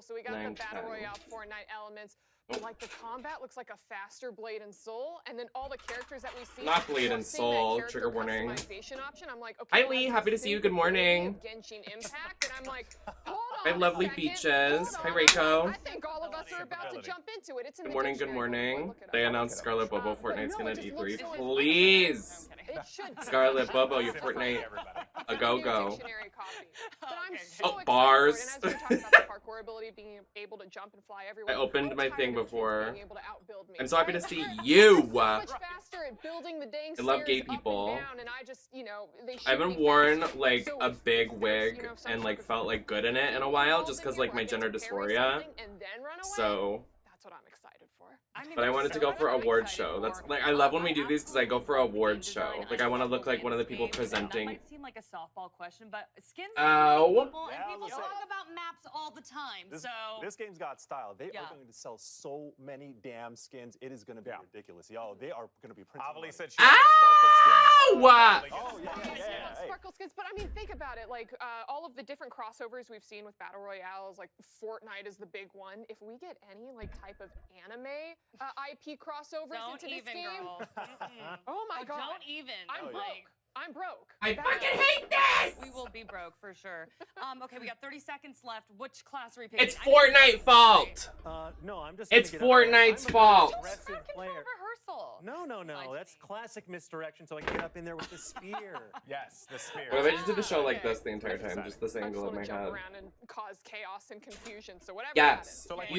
So we got the Battle Royale Fortnite elements. Like the combat looks like a faster Blade and Soul, and then all the characters that we see. Not Blade and Soul. Trigger warning. Option. I'm like, okay, hi Lee, happy to see you. Good morning. Genshin Impact, and I'm like, hold on. Hi Lovely Beaches. Hi Reiko. I think all of us are about to jump into it. It's in good morning. Good morning. They announced Scarlet Bobo Fortnite skin at E3. Please. Scarlet Bobo, your Fortnite a go-go. Oh, bars. I opened my thing before. I'm so happy to see you. I love gay people. I haven't worn like a big wig and like felt like good in it in a while just because like my gender dysphoria. So. That's what I'm excited for. But I wanted to go for award show. That's like I love when we do these because I go for award show. Like I want to look like one of the people presenting. That might seem like a softball question, but skins Ow. people, and people talk about maps all the time. This game's got style. They are going to sell so many damn skins. It is going to be ridiculous. Yo, they are going to be printing. Amelie said she Ow! Sparkle skins, but I mean, think about it. Like all of the different crossovers we've seen with Battle Royales, like Fortnite is the big one. If we get any like type of anime IP crossovers into this game, oh my god! Don't even. I'm broke. I'm broke. I fucking hate this! We will be broke for sure. Okay, we got 30 seconds left. Which class are we picking? It's Fortnite fault. No, I'm just. It's Fortnite's fault. Rehearsal. No. That's classic misdirection. So I can get up in there with the spear. Yes, the spear. What if I just do the show like this the entire time, just this angle of my head? Around and cause chaos and confusion. So whatever. Yes. So like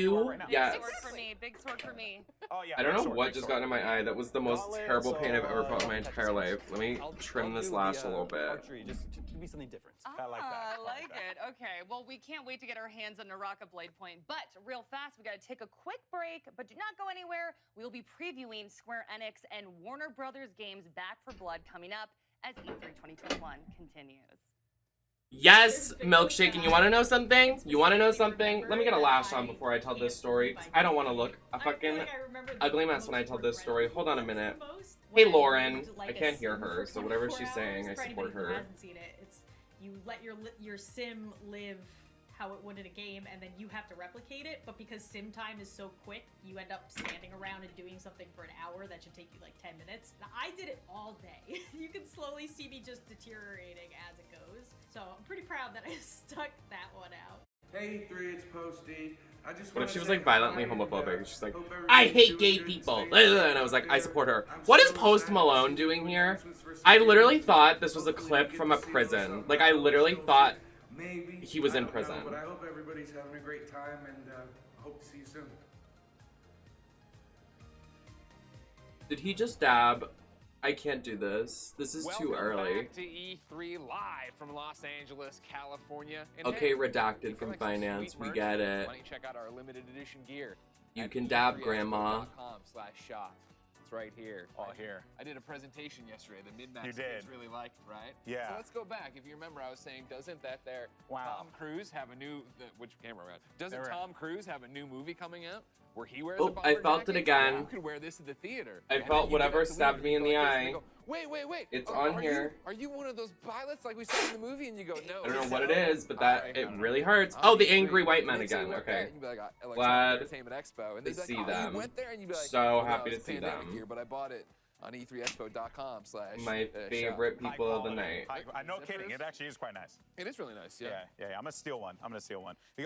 yes. Big sword for me. Big sword for me. Oh yeah. I don't know what just got into my eye. That was the most terrible pain I've ever felt in my entire life. Let me trim this lash a little bit. Archery, just to be something different. I like that. I like it. Okay. Well, we can't wait to get our hands on Naraka Blade Point. But real fast, we got to take a quick break. But do not go anywhere. We'll be previewing Square Enix and Warner Brothers games Back for Blood coming up as E3 2021 continues. Yes, Milkshake, and you want to know something? You want to know something? Let me get a lash on before I tell this story. I don't want to look a fucking ugly mess when I tell this story. Hold on a minute. Hey, Lauren. I can't hear her, so whatever she's saying, I support her. You let your sim live how it would in a game, and then you have to replicate it, but because sim time is so quick, you end up standing around and doing something for an hour that should take you like 10 minutes. Now, I did it all day. You can slowly see me just deteriorating as it goes, so I'm pretty proud that I stuck that one out. Hey, 3, it's Posty. What if she was like violently homophobic? She's like, I hate gay people. And I was like, I support her. What is Post Malone doing here? I literally thought this was a clip from a prison. Like, I literally thought he was in prison. But I hope everybody's having a great time, and hope to see you soon. Did he just dab? I can't do this. This is too early. Back to E3 live from Los Angeles, California. And okay, hey, redacted from finance. We get it. Why don't you check out our limited edition gear? You can dab, Grandma. /shop. It's right here. Oh, here. I did a presentation yesterday. The Mid-Max You did. kids really liked, right? Yeah. So let's go back. If you remember, I was saying, doesn't that there Tom Cruise have a new? Which camera we're on? Doesn't Tom Cruise have a new movie coming out where he wears a bomber I felt jacket? it again. You could wear this at the theater. I felt whatever stabbed me in the eye. Go, wait. It's on here. Are you one of those pilots like we saw in the movie? And you go, no. I don't know what it is, but it really hurts. Oh, the angry white men again. Okay. Glad to see them. So happy to see them. But I bought it on e3expo.com/ my favorite people of the night. I no kidding. It actually is quite nice. It is really nice. Yeah. I'm gonna steal one.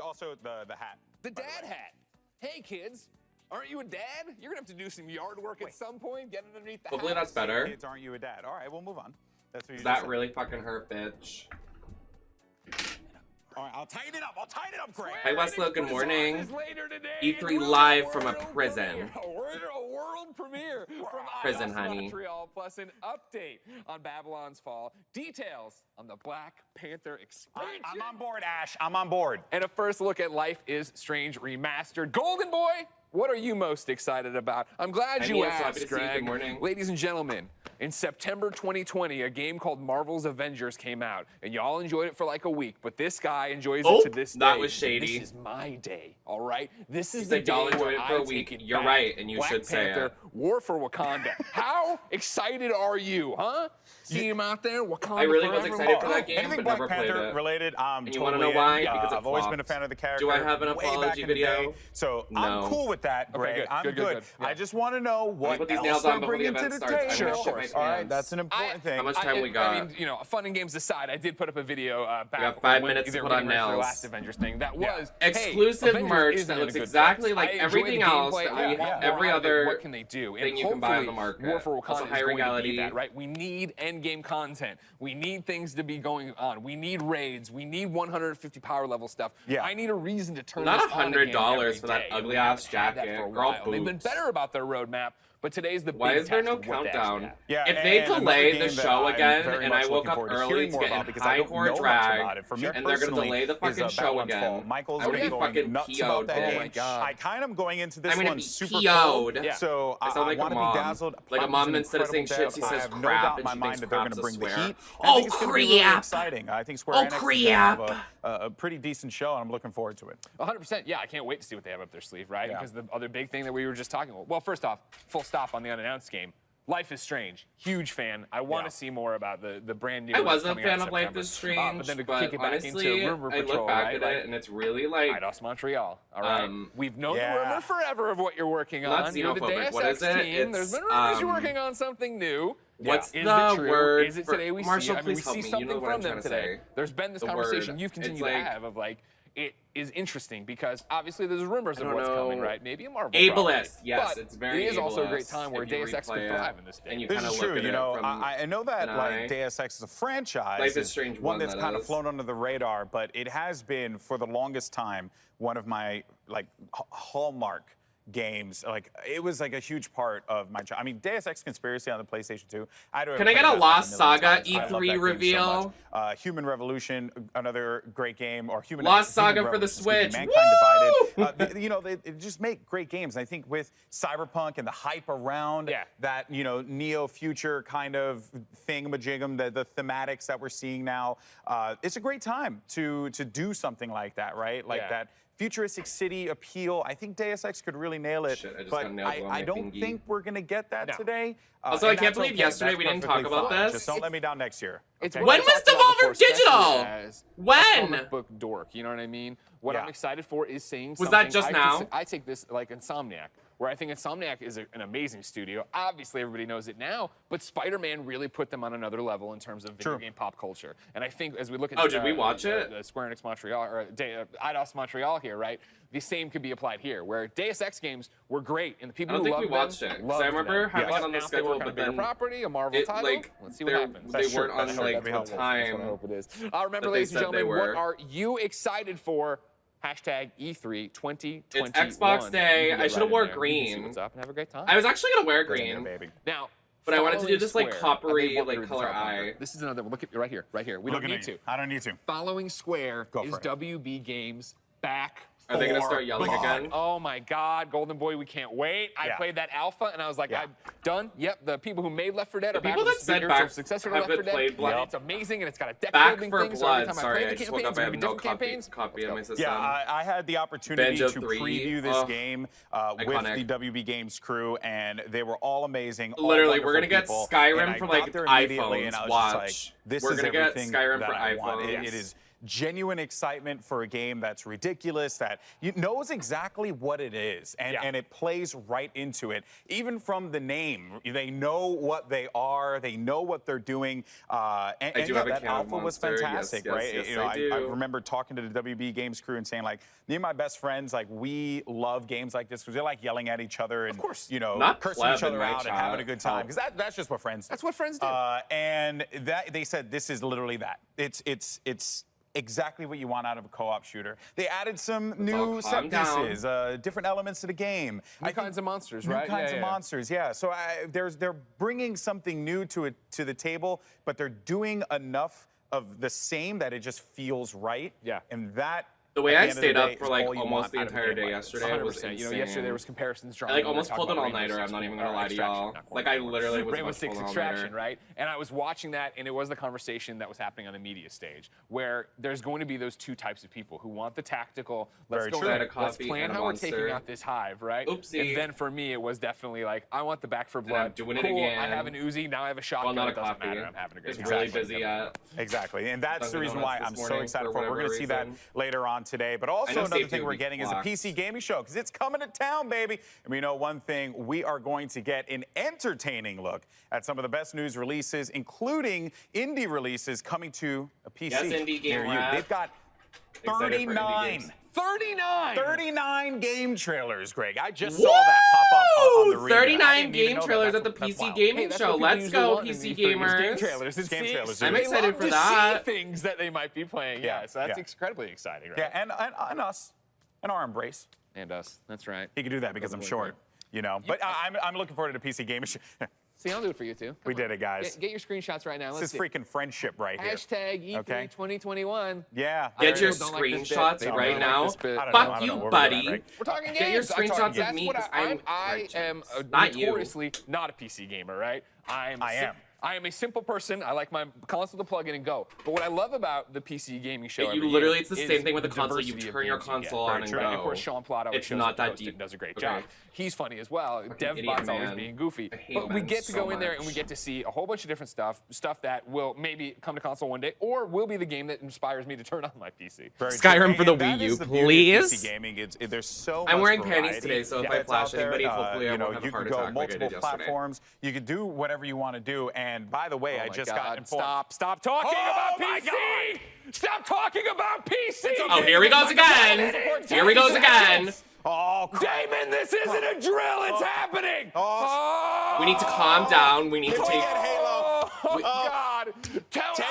Also, the hat. The dad hat. Hey kids, aren't you a dad? You're gonna have to do some yard work at some point. Get underneath the Hopefully house. that's better. Kids, aren't you a dad? All right, we'll move on. That's what you Does that said. really fucking hurt, bitch? All right, I'll tighten it up, Greg. Hi, Westlow. Good morning. E3 live from a prison. We're in a world premiere from Prison, iOS honey. Montreal, plus an update on Babylon's Fall. Details on the Black Panther expansion. I'm on board, Ash. I'm on board. And a first look at Life is Strange Remastered. Golden Boy what are you most excited about? I'm glad you asked, Greg. Good morning. Ladies and gentlemen, in September 2020, a game called Marvel's Avengers came out, and y'all enjoyed it for like a week, but this guy enjoys it to this day. That was shady. This is my day, all right? This is the the day enjoyed where it for a I week. take it You're back. right, and you Black should say Panther, it. War for Wakanda. How excited are you, huh? See him out there, Wakanda. I really was forever. excited for that game, Anything but Black never played Panther it. related, And you want to know why? Because I've always been a fan of the character. Do I have an way back apology in the day. video? So No. I'm cool with that, Greg. good, I'm good, good. good. Yeah. I just want to know what put these else nails they're on before the bringing to event the starts. I table. wanna shit my All right, pants. that's an important thing. How much time we got? I mean, you know, fun and games aside, I did put up a video back got 5 when minutes to they were put on getting ready for the nails. last Avengers thing. That was Exclusive hey, Avengers merch isn't that in a looks good exactly place. like I enjoy everything the else gameplay. that I we- want more every out of it. other What can they do? thing And you can buy on hopefully the market. War for Also Wakanda high is going to reality. be that, right? We need end game content. We need things to be going on. We need raids. We need 150 power level stuff. Yeah. I need a reason to turn Not this on again $100 every for that day. ugly We ass haven't had that jacket. for a Girl, while. They've been boobs. better about their roadmap, but today's the Why big is there test no of what they countdown? actually have. Yeah, If they and another delay the game that show I'm again, very and much I woke looking up forward early hearing to more get about in because I high don't for know a much drag, about it. For me and they're gonna personally, delay the is, fucking show Babylon's Fall. again, Michael's I'm gonna gonna be be going fucking nuts PO'd. about that Oh game. my God. I kind of going into this I'm gonna one be super PO'd. cold, Yeah. so I sound like a want to mom. be dazzled. Like a Promise mom an instead of saying incredible shit, she depth. says I have no crap, doubt and in my she mind thinks that they're going crap's to a bring the swear. heat. Oh, I think it's going to be really crap. exciting. I think Oh, Square Enix is going to have crap. a pretty decent show, and I'm looking forward to it. 100%. Yeah, I can't wait to see what they have up their sleeve, right? Yeah. Because the other big thing that we were just talking about. Well, first off, full stop on the unannounced game. Life is Strange. Huge fan. I want to see more about the brand new. I was a coming out fan in of Life September. is Strange, but then to but kick it back honestly, into Rumor I Patrol, look back right? at Like, it, and it's really like Eidos Montreal. All right. We've known the Yeah. rumor forever of what you're working Not on. You're the xenophobic. Deus What is Ex it? team. There's been rumors you're working on something new. What's Is the it true? word Is it for- today we Marshall, see? I mean, we please help see me. You something know what from I'm them trying to today. say. There's been this The conversation word. you've continued It's to like- have of like, it is interesting because obviously there's rumors of don't what's coming, know. right? Maybe a Marvel Ableist, property. yes, But it's very it is also a great ableist time where if you Deus Ex could replay it, thrive in this day. and you This kind is of look true. at You it know, from I know that an like eye. Deus Ex is a franchise. Life is Strange one one, that's that kind of is. flown under the radar, but it has been for the longest time one of my like hallmark games. Like it was like a huge part of my I mean, Deus Ex Conspiracy on the PlayStation 2. Can I get a Lost Saga E3 reveal? Human Revolution, another great game, or Human Lost Human Saga for the Revolution, excuse me, Switch. Mankind Divided. You know, they just make great games. And I think with Cyberpunk and the hype around that, you know, neo-future kind of thingamajigam, the thematics that we're seeing now, it's a great time to do something like that, right? Like that futuristic city appeal. I think Deus Ex could really nail it. Shit, I just but got nailed on I my don't thingy. think we're gonna get that today. Also, I and can't that's believe okay. yesterday That's we didn't perfectly talk about fine. this. Just don't let me down next year. It's okay? When was Devolver Digital? As When? a comic book dork, you know what I mean? What I'm excited for is seeing Was something. that just now? I take this like Insomniac, where I think Insomniac is an amazing studio. Obviously, everybody knows it now, but Spider-Man really put them on another level in terms of video game pop culture. And I think as we look at did we watch it? Square Enix Montreal, or Eidos Montreal here, right? The same could be applied here, where Deus Ex games were great, and the people I don't who think we loved watched them, it. Because I remember having it on the now if they schedule, work on a but bigger then property, a Marvel title. like, Let's see what happens. they weren't on like the That's time. what I hope it is. Remember, that they ladies and said they gentlemen, what were. are you excited for? Hashtag E3 2021. It's Xbox Day. You can I get should have right wore in there. You can see green. what's up and have a great time. I was actually gonna wear Get in there, green, baby. Now, but I wanted to do this like Square, coppery, I did walk like through the color top eye. This is another one. Look at right here, right here. We don't Looking need at to. you. I don't need to. Following Square Go is for it. WB Games back. Are they gonna for start yelling blood. again? Oh my God, Golden Boy, we can't wait. I Yeah. played that alpha and I was like, Yeah. I'm done. Yep, the people who made Left 4 Dead are back people with that the said spiritual back successor to have Left 4 Dead. played Blood. And it's amazing and it's got a deck Back building for thing. So every Blood. time Sorry, I I play the just woke campaigns, up. I there'll have be no different campaigns. copy on my system. Yeah, I had the opportunity Banjo to 3. preview this game with Iconic. the WB Games crew, and they were all amazing. all Literally, we're wonderful gonna get people, and Skyrim I for got like there immediately, and iPhones. I was Watch. just like, this We're is gonna get everything Skyrim that for I want. iPhones. It is genuine excitement for a game that's ridiculous, that knows exactly what it is, and it plays right into it. Even from the name, they know what they are, they know what they're doing. And do have a that can of alpha was Monster. Yes, fantastic, yes, right? yes, You know, I do. I remember talking to the WB Games crew and saying, like, me and my best friends, like, we love games like this because they like yelling at each other and, you know, Not cursing pleb each other in my out and having a chat. good time. Because that's just what friends do. That's what friends do. And that they said this is literally that. It's exactly what you want out of a co-op shooter. They added some new set pieces, different elements to the game. New kinds of monsters, New right? kinds of monsters, yeah. So they're bringing something new to the table, but they're doing enough of the same that it just feels right. Yeah. And that The way at I the end of the stayed day, up is for like all you almost want the out of a entire game day like this. yesterday was 100%. insane. You know, yesterday there was comparisons drawn. I like when we almost were pulled it talking all about Rainbow nighter. Six I'm not even Extraction, gonna lie to y'all. not Like I literally was Rainbow about to Six pull it all Extraction, nighter. right? And I was watching that, and it was the conversation that was happening on the media stage, where there's going to be those two types of people who want the tactical. Let's Very go true. in, I had a let's coffee plan and a how we're Monster. taking out this hive, right? Oopsie. And then for me, it was definitely like, I want the Back for I'm Blood. doing it Cool, I again. have an Uzi, now I have a shotgun. Well, not a it doesn't coffee. matter. I'm having a great It's time. really busy at. Exactly, and that's the Dunkin' reason Donuts why I'm this so morning excited for for it. We're whatever going to see that reason. later on today. But I also know another Safety thing we're Week getting is a blocks. PC gaming show because it's coming to town, baby. And we know one thing: we are going to get an entertaining look at some of the best news releases, including indie releases coming to a PC Yes, indie game near you. wrap. They've got Excited for indie 39. games. 39 game trailers, Greg. I just saw that pop up on the read. 39 game trailers at the PC gaming That's show. what Let's people go, want in PC these game gamers. trailers. It's Game trailers, they dude. I'm excited love for to that. See things that they might be playing. Yeah, so that's incredibly exciting, right? Yeah, and us, and our embrace. And us. That's right. He can do that because I'm short, you know. But I'm looking forward to the PC gaming show. See, I'll do it for you too. We did it, guys. Get your screenshots right now. This Let's is freaking friendship right here. Hashtag E3 Okay. 2021. Yeah. Get your don't like this bit. screenshots They don't right like now. this bit. I don't Fuck know, you, where we're buddy. at, right? We're talking games. Get your I'm talking- screenshots of that's me, what 'cause I I'm am not you. notoriously not a PC gamer, right? I am a simple person. I like my console to plug in and go. But what I love about the PC gaming show, You every literally, year it's the is same thing with the console. You diversity of turn your games you get. console on and Right, go. And of course, Sean Plotto It's shows not up that hosting, deep. does a great Okay. job. He's funny as well. idiot, DevBot's always man. being goofy. I hate But we men get to so go in there and we much. get to see a whole bunch of different stuff that will maybe come to console one day, or will be the game that inspires me to turn on my PC. Skyrim for the Wii U, please. PC gaming. There's so I'm much wearing variety panties today, so if I that's flash out there. anybody, hopefully I you know, won't have a you heart can go attack like I did multiple yesterday. platforms. You can do whatever you want to do. And by the way, Oh I my just God. got informed. Stop talking Oh about my PC! God. Stop talking about PC! Oh, here he goes again. Here he goes again. Oh, crap. Damon, this isn't a drill, it's happening! Oh. We need to calm down. We need to Can we take. get Halo? Oh, God.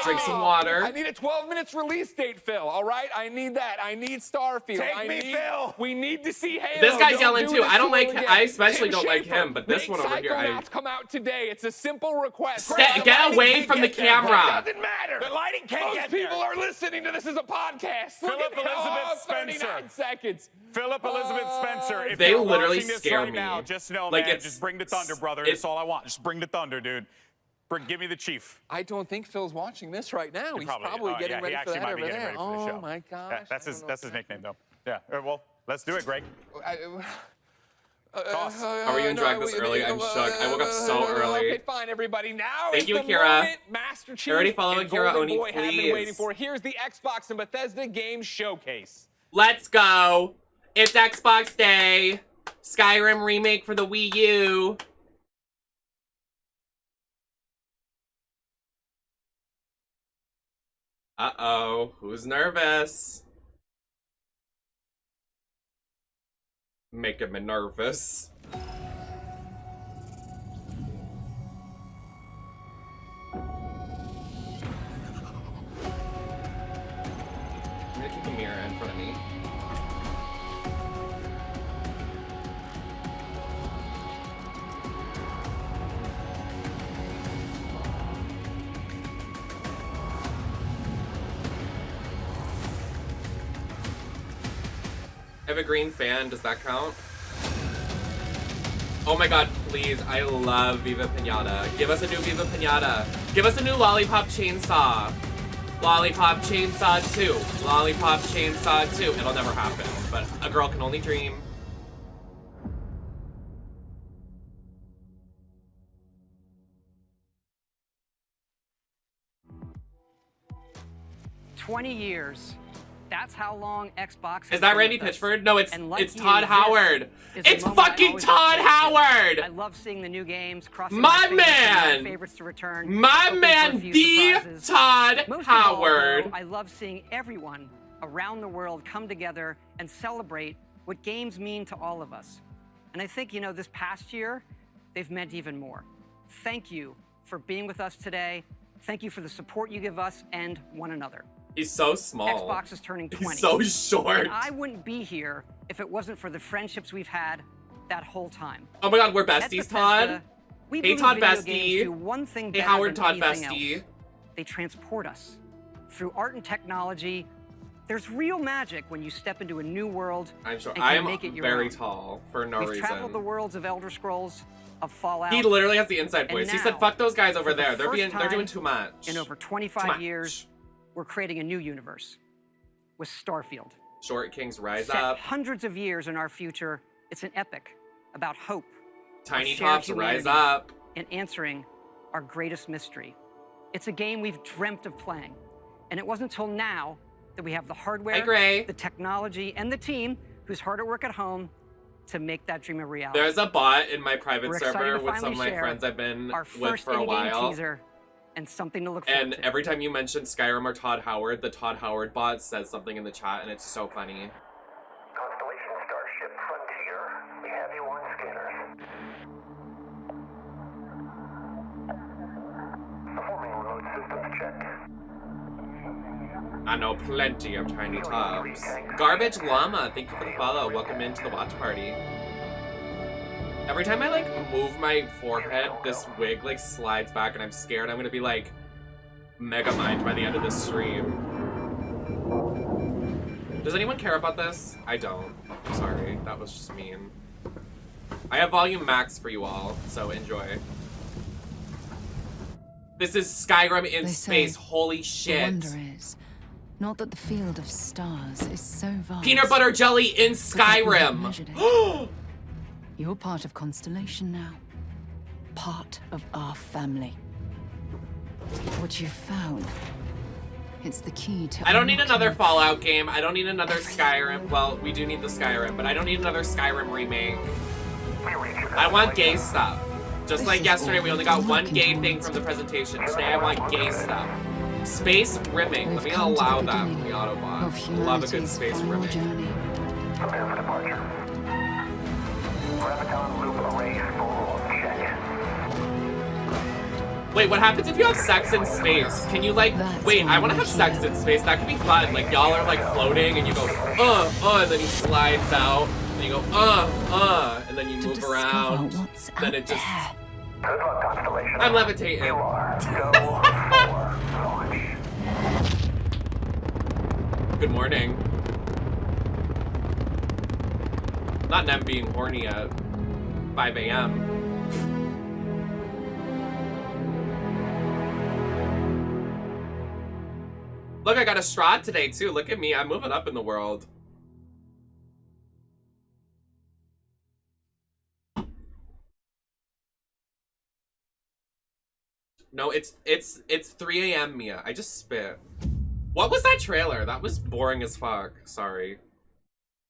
Drink some water. I need a 12 minutes release date, Phil, all right? I need that. I need Starfield. Take me, Phil. We need to see Halo. This guy's Don't yelling do too. this I don't to like him him. again. I especially Tim don't like Schafer, him, but this make one over here, Psychonauts come out today. It's a simple request. Get away from the camera. It doesn't matter. The lighting can't Most get people there. are listening to this as a podcast. Look Philip at that. Elizabeth 39 Spencer. seconds. Philip Elizabeth Spencer. If They you're literally watching this scare right me. now, just know, Like, man, it's- just bring the thunder, brother. it's- That's all I want. Just bring the thunder, dude. Give me the chief. I don't think Phil's watching this right now. He's probably oh, getting yeah, ready he for actually that might over be getting there. ready for the show. Oh my gosh. Yeah, that's his nickname, though. Yeah. Well, let's do it, Greg. Toss. Are we gonna drag this early? I'm shook. I woke up so early. Okay, fine, everybody. Now Thank is you, the Akira. moment Master Chief Already following and Akira Golden Oni, Boy have been please. waiting for. Here's the Xbox and Bethesda Game Showcase. Let's go. It's Xbox Day. Skyrim remake for the Wii U. Uh-oh. Who's nervous? Making me nervous. I'm gonna keep a mirror in front of me. I have a green fan. Does that count? Oh my god, please. I love Viva Pinata. Give us a new Viva Pinata. Give us a new Lollipop Chainsaw. Lollipop Chainsaw 2. Lollipop Chainsaw 2. It'll never happen, but a girl can only dream. $20 That's how long Xbox Is that Randy Pitchford? No, it's And like it's you, Todd this Howard. is the It's moment I fucking always Todd look forward to. Howard. I love seeing the new games, crossing My my fingers for man. my favorites to return. My hoping for a man, few the surprises. Todd Most of Howard. all, though, I love seeing everyone around the world come together and celebrate what games mean to all of us. And I think, this past year, they've meant even more. Thank you for being with us today. Thank you for the support you give us and one another. He's so small. Xbox is turning 20. He's so short. And I wouldn't be here if it wasn't for the friendships we've had that whole time. Oh my god, we're At besties, Bethesda, Todd. we Hey, believe Todd video Bestie. games do one thing Hey, better Howard than Todd anything Bestie. else. They transport us through art and technology There's real magic when you step into a new world. I'm sure. And I am make it your very own. tall for no We've reason. traveled the worlds of Elder Scrolls, of Fallout. He literally has the inside voice. He said, now, "Fuck those guys over for the there. They're first doing time too much." In over 25 years, we're creating a new universe with Starfield. Short Kings rise Set up. hundreds of years in our future, it's an epic about hope. Tiny shared Tops rise humanity, up. And answering our greatest mystery. It's a game we've dreamt of playing. And it wasn't until now that we have the hardware, the technology, and the team who's hard at work at home to make that dream a reality. There's a bot in my private We're server excited to with some of my finally friends I've been our with first for a in-game while. teaser and something to look forward And to. every time you mention Skyrim or Todd Howard, the Todd Howard bot says something in the chat, and it's so funny. Constellation Starship Frontier, we have you on scanners. Performing remote systems check. I know plenty of Tiny Tops. Garbage Llama, thank you for the follow. Welcome into the watch party. Every time I like move my forehead, this wig like slides back, and I'm scared I'm gonna be like mega mind by the end of this stream. Does anyone care about this? I don't. Sorry, that was just mean. I have volume max for you all, so enjoy. This is Skyrim in space. Holy shit. The wonder is not that the field of stars is so vast. Peanut butter jelly in Skyrim. You're part of Constellation now. Part of our family. What you've found, it's the key to... I don't need another Fallout game. I don't need another Skyrim. Well, we do need the Skyrim, but I don't need another Skyrim remake. I want gay stuff. Just like yesterday, we only got one gay thing from the presentation. Today, I want gay stuff. Space rimming. Let me allow that from the Autobot. Love a good space rimming. Prepare for departure. Graviton loop array full. Check. Wait, what happens if you have sex in space? Can you like, wait, I want to have sex in space. That could be fun. Like y'all are like floating and you go, and then he slides out. And you go, and then you move around. Then it just... Good luck, Constellation. I'm levitating. You are go for launch. Good morning. Not Nem being horny at 5 a.m. Look, I got a Strahd today too. Look at me. I'm moving up in the world. No, it's 3 a.m. Mia. I just spit. What was that trailer? That was boring as fuck. Sorry.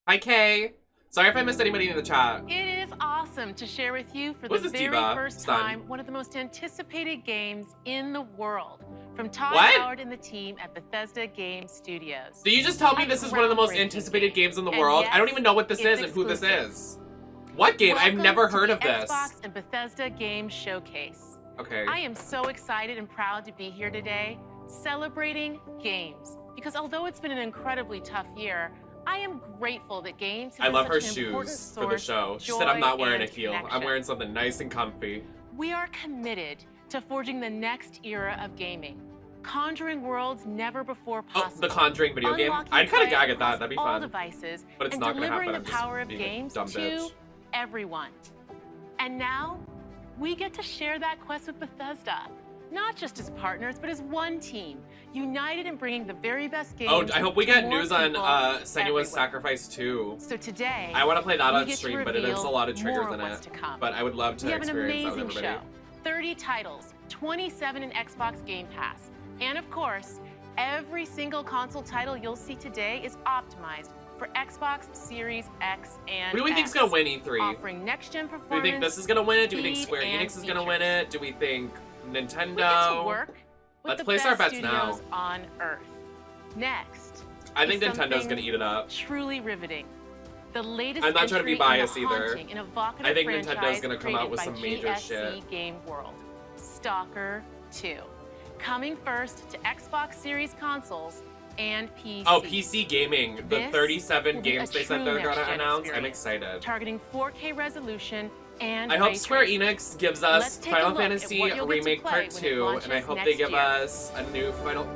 Hi, Kay. Sorry if I missed anybody in the chat. It is awesome to share with you for the very first time one of the most anticipated games in the world from Todd Howard and the team at Bethesda Game Studios. Did you just tell me this is one of the most anticipated games in the world? Yes, I don't even know what this is and who this is. What game? I've never heard of this. Xbox and Bethesda Game Showcase. Okay. I am so excited and proud to be here today celebrating games because although it's been an incredibly tough year, I am grateful that games have I love her such an important shoes for the source show. of She said I'm not joy wearing a and heel. I'm connection. wearing something nice and comfy. We are committed to forging the next era of gaming, conjuring worlds never before possible. Oh, the Conjuring video game? Unlocking I'd kind of play gag at that. across That'd be all fun. devices, But it's and not gonna delivering happen. the I'm power just of being a games dumb to bitch. everyone. And now, we get to share that quest with Bethesda. Not just as partners, but as one team, united in bringing the very best games. Oh, I hope we to get more news on people Senua's everywhere. Sacrifice 2. So today, I want to play that we on get to stream, but it has a reveal lot of triggers more in what's it. to come. But I would love to We have an experience that amazing with everybody. show. 30 titles, 27 in Xbox Game Pass. And of course, every single console title you'll see today is optimized for Xbox Series X and Who do we think is going to win E3? offering next-gen performance. Do we think this is going to win it? Do we think speed, Square and Enix is going to win it? Do we think Nintendo? We get to work with Let's the place best our bets now. studios on Earth. Next, I think is Nintendo's going to something eat it up. truly riveting. The latest I'm not trying to be entry in biased the either. haunting and evocative I think franchise Nintendo's going to come out with created some by major GSC shit. Game World, Stalker 2, coming first to Xbox Series consoles and PC. Oh, PC gaming. The This 37 will be games a they said true they're going to next-gen announce. I'm experience, excited. Targeting 4K resolution and I hope ray Square tracing. Enix gives Let's us take a Final look at Fantasy what you'll get to Remake play Part when it 2, and I launches hope they next give year. us a new Final...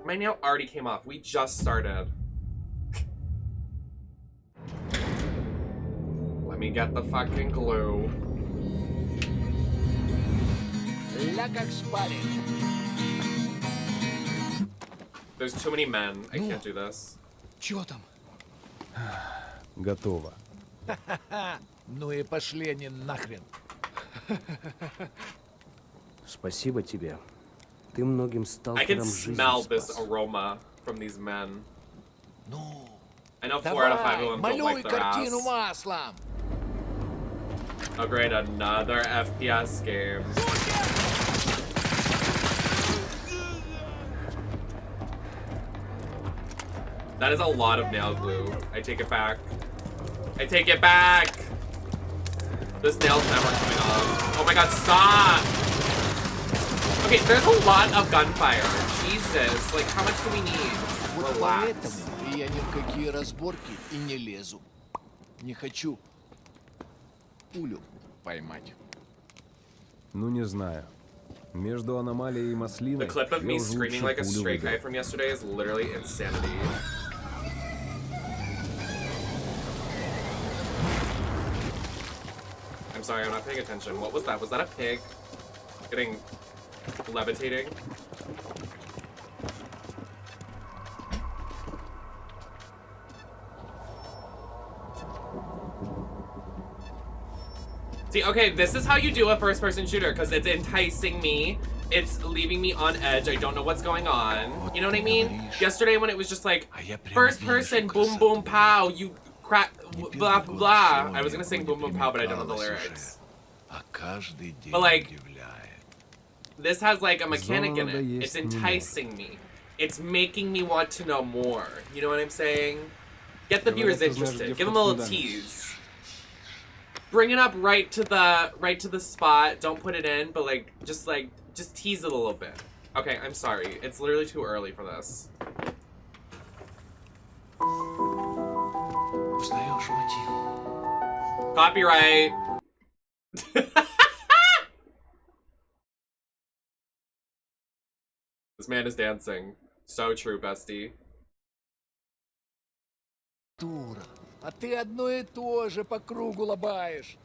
My nail already came off. We just started. Let me get the fucking glue. There's too many men. I can't do this. Чё там? Готово. Ну и пошли они нахрен. Спасибо тебе. Ты многим I сталкерам can жизнь smell спас. this aroma from these men. Ну, I know 4 out of 5 of them don't малюй like their картину ass. маслом. Oh great, another FPS game. That is a lot of nail glue. I take it back. I take it back! This nail's never coming off. Oh my god, stop! Okay, there's a lot of gunfire. Jesus, like how much do we need? Вот Relax. поэтому я ни в какие разборки и не лезу. Не хочу пулю поймать. Ну не знаю. Между аномалией и маслиной. The clip of me я уж screaming лучше like a пулю straight guy выдал. from yesterday is literally insanity. I'm sorry, I'm not paying attention. What was that? Was that a pig getting levitating? See, okay, this is how you do a first-person shooter, because it's enticing me. It's leaving me on edge. I don't know what's going on. You know what I mean? Yesterday when it was just like, first person, boom, boom, pow, you crack, blah, blah. I was gonna sing boom, boom, pow, but I don't know the lyrics. But like, this has like a mechanic in it. It's enticing me. It's making me want to know more. You know what I'm saying? Get the viewers interested. Give them a little tease. Bring it up right to the spot. Don't put it in, but like just tease it a little bit. Okay, I'm sorry. It's literally too early for this. Copyright. This man is dancing. So true, bestie. Дура, а ты одно и то же по кругу лобаешь.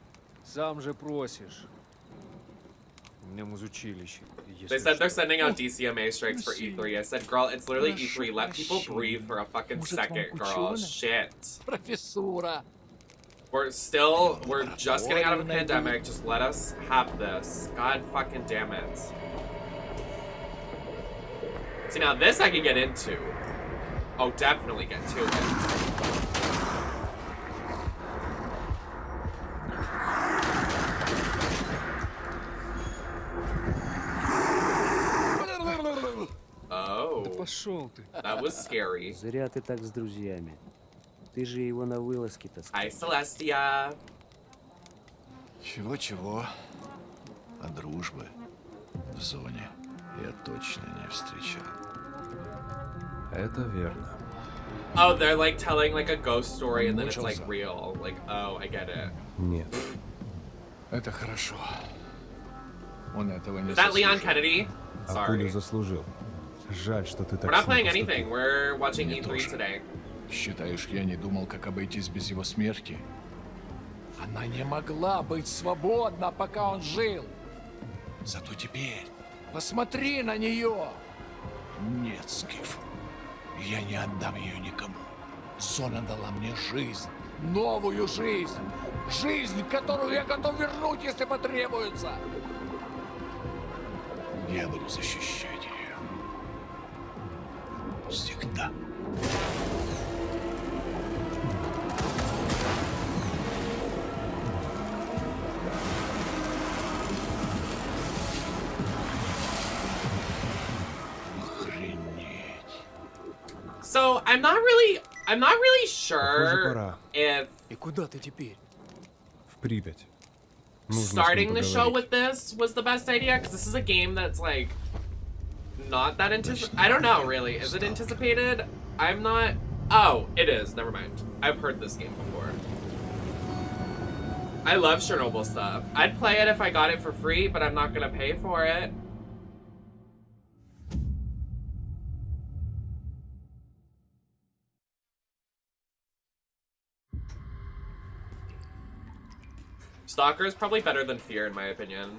Сам же просишь. У меня музучилище. They said they're sending out DCMA strikes for E3. I said, girl, it's literally E3. Let people breathe for a fucking second, girl. Shit. Профессура. We're just getting out of a pandemic. Just let us have this. God fucking damn it. See, now this I can get into. Oh, definitely get to it. Oh, that was scary. Зря ты так с друзьями. Ты же его на вылазке таскал. Hi, Celestia. Чего-чего, а дружбы в зоне я точно не встречал. Это верно. Oh, they're like telling like a ghost story and then it's like real. Like, oh, I get it. Нет. Это хорошо. Он этого не Is that Leon заслужил. Kennedy? А Sorry. пулю заслужил. Жаль, что ты так We're not с ним playing поступил. anything. We're watching Мне E3 тоже. today. Считаешь, я не думал, как обойтись без его смерти? Она не могла быть свободна, пока он жил. Зато теперь посмотри на нее. Нет, Скиф, я не отдам ее никому. Зона дала мне жизнь, новую жизнь. Жизнь, которую я готов вернуть, если потребуется. Я буду защищать ее. Всегда. So I'm not really sure if И куда ты теперь? В Припять. Нужно с ним starting the show поговорить. with this was the best idea, because this is a game that's like not that I don't know really. Is it anticipated? I'm not. Oh, it is. Never mind. I've heard this game before. I love Chernobyl stuff. I'd play it if I got it for free, but I'm not gonna pay for it. Stalker is probably better than Fear, in my opinion.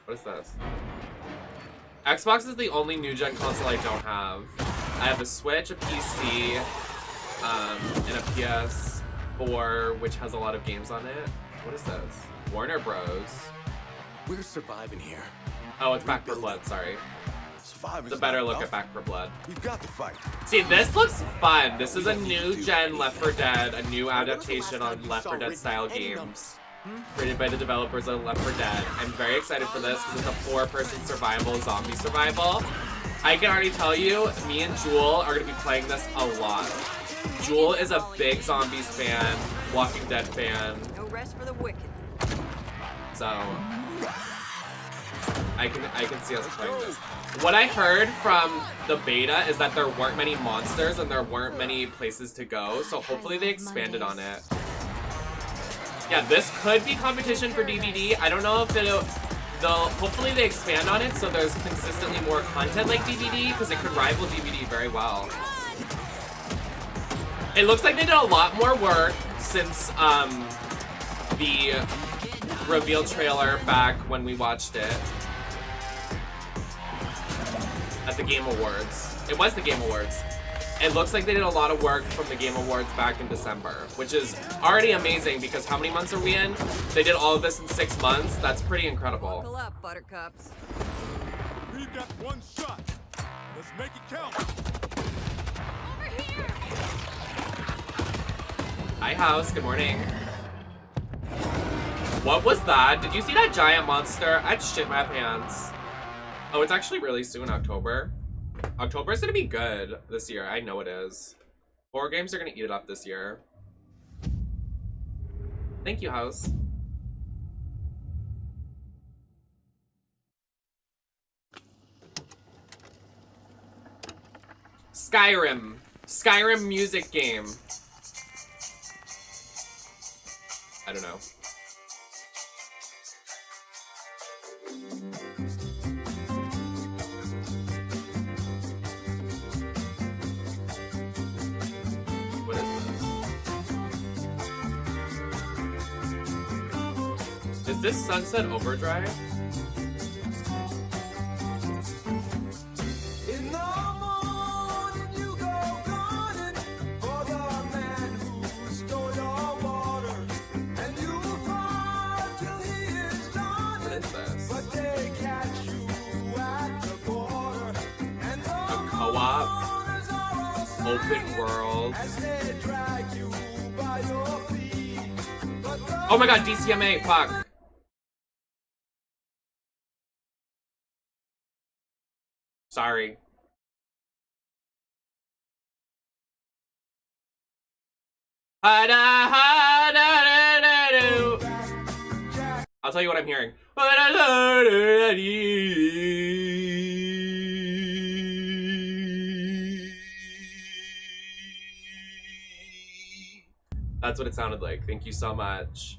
What is this? Xbox is the only new-gen console I don't have. I have a Switch, a PC, and a PS4, which has a lot of games on it. What is this? Warner Bros. We're surviving here. Oh, it's Back 4 Blood, sorry. It's a better look at Back 4 Blood. We've got to fight. See, this looks fun. This is a new-gen Left 4 Dead, a new adaptation on Left 4 Dead style games. Created by the developers of Left 4 Dead. I'm very excited for this because it's a 4-person survival, zombie survival. I can already tell you, me and Jewel are going to be playing this a lot. Jewel is a big Zombies fan, Walking Dead fan. No rest for the wicked. So I can see us playing this. What I heard from the beta is that there weren't many monsters and there weren't many places to go, so hopefully they expanded on it. Yeah, this could be competition for DVD. I don't know if they'll hopefully they expand on it so there's consistently more content like DVD, because it could rival DVD very well. It looks like they did a lot more work since the reveal trailer back when we watched it at the Game Awards. It was the Game Awards. It looks like they did a lot of work from the Game Awards back in December, which is already amazing because how many months are we in? They did all of this in 6 months. That's pretty incredible. Buckle up, buttercups. We've got one shot. Let's make it count. Over here. Hi, House. Good morning. What was that? Did you see that giant monster? I'd shit my pants. Oh, it's actually really soon, October. October is gonna be good this year. I know it is. Horror games are gonna eat it up this year. Thank you, House. Skyrim. Skyrim music game. I don't know. What is this? Is this Sunset Overdrive? Open world. Oh my god, DCMA, fuck. Sorry. I'll tell you what I'm hearing. That's what it sounded like. Thank you so much.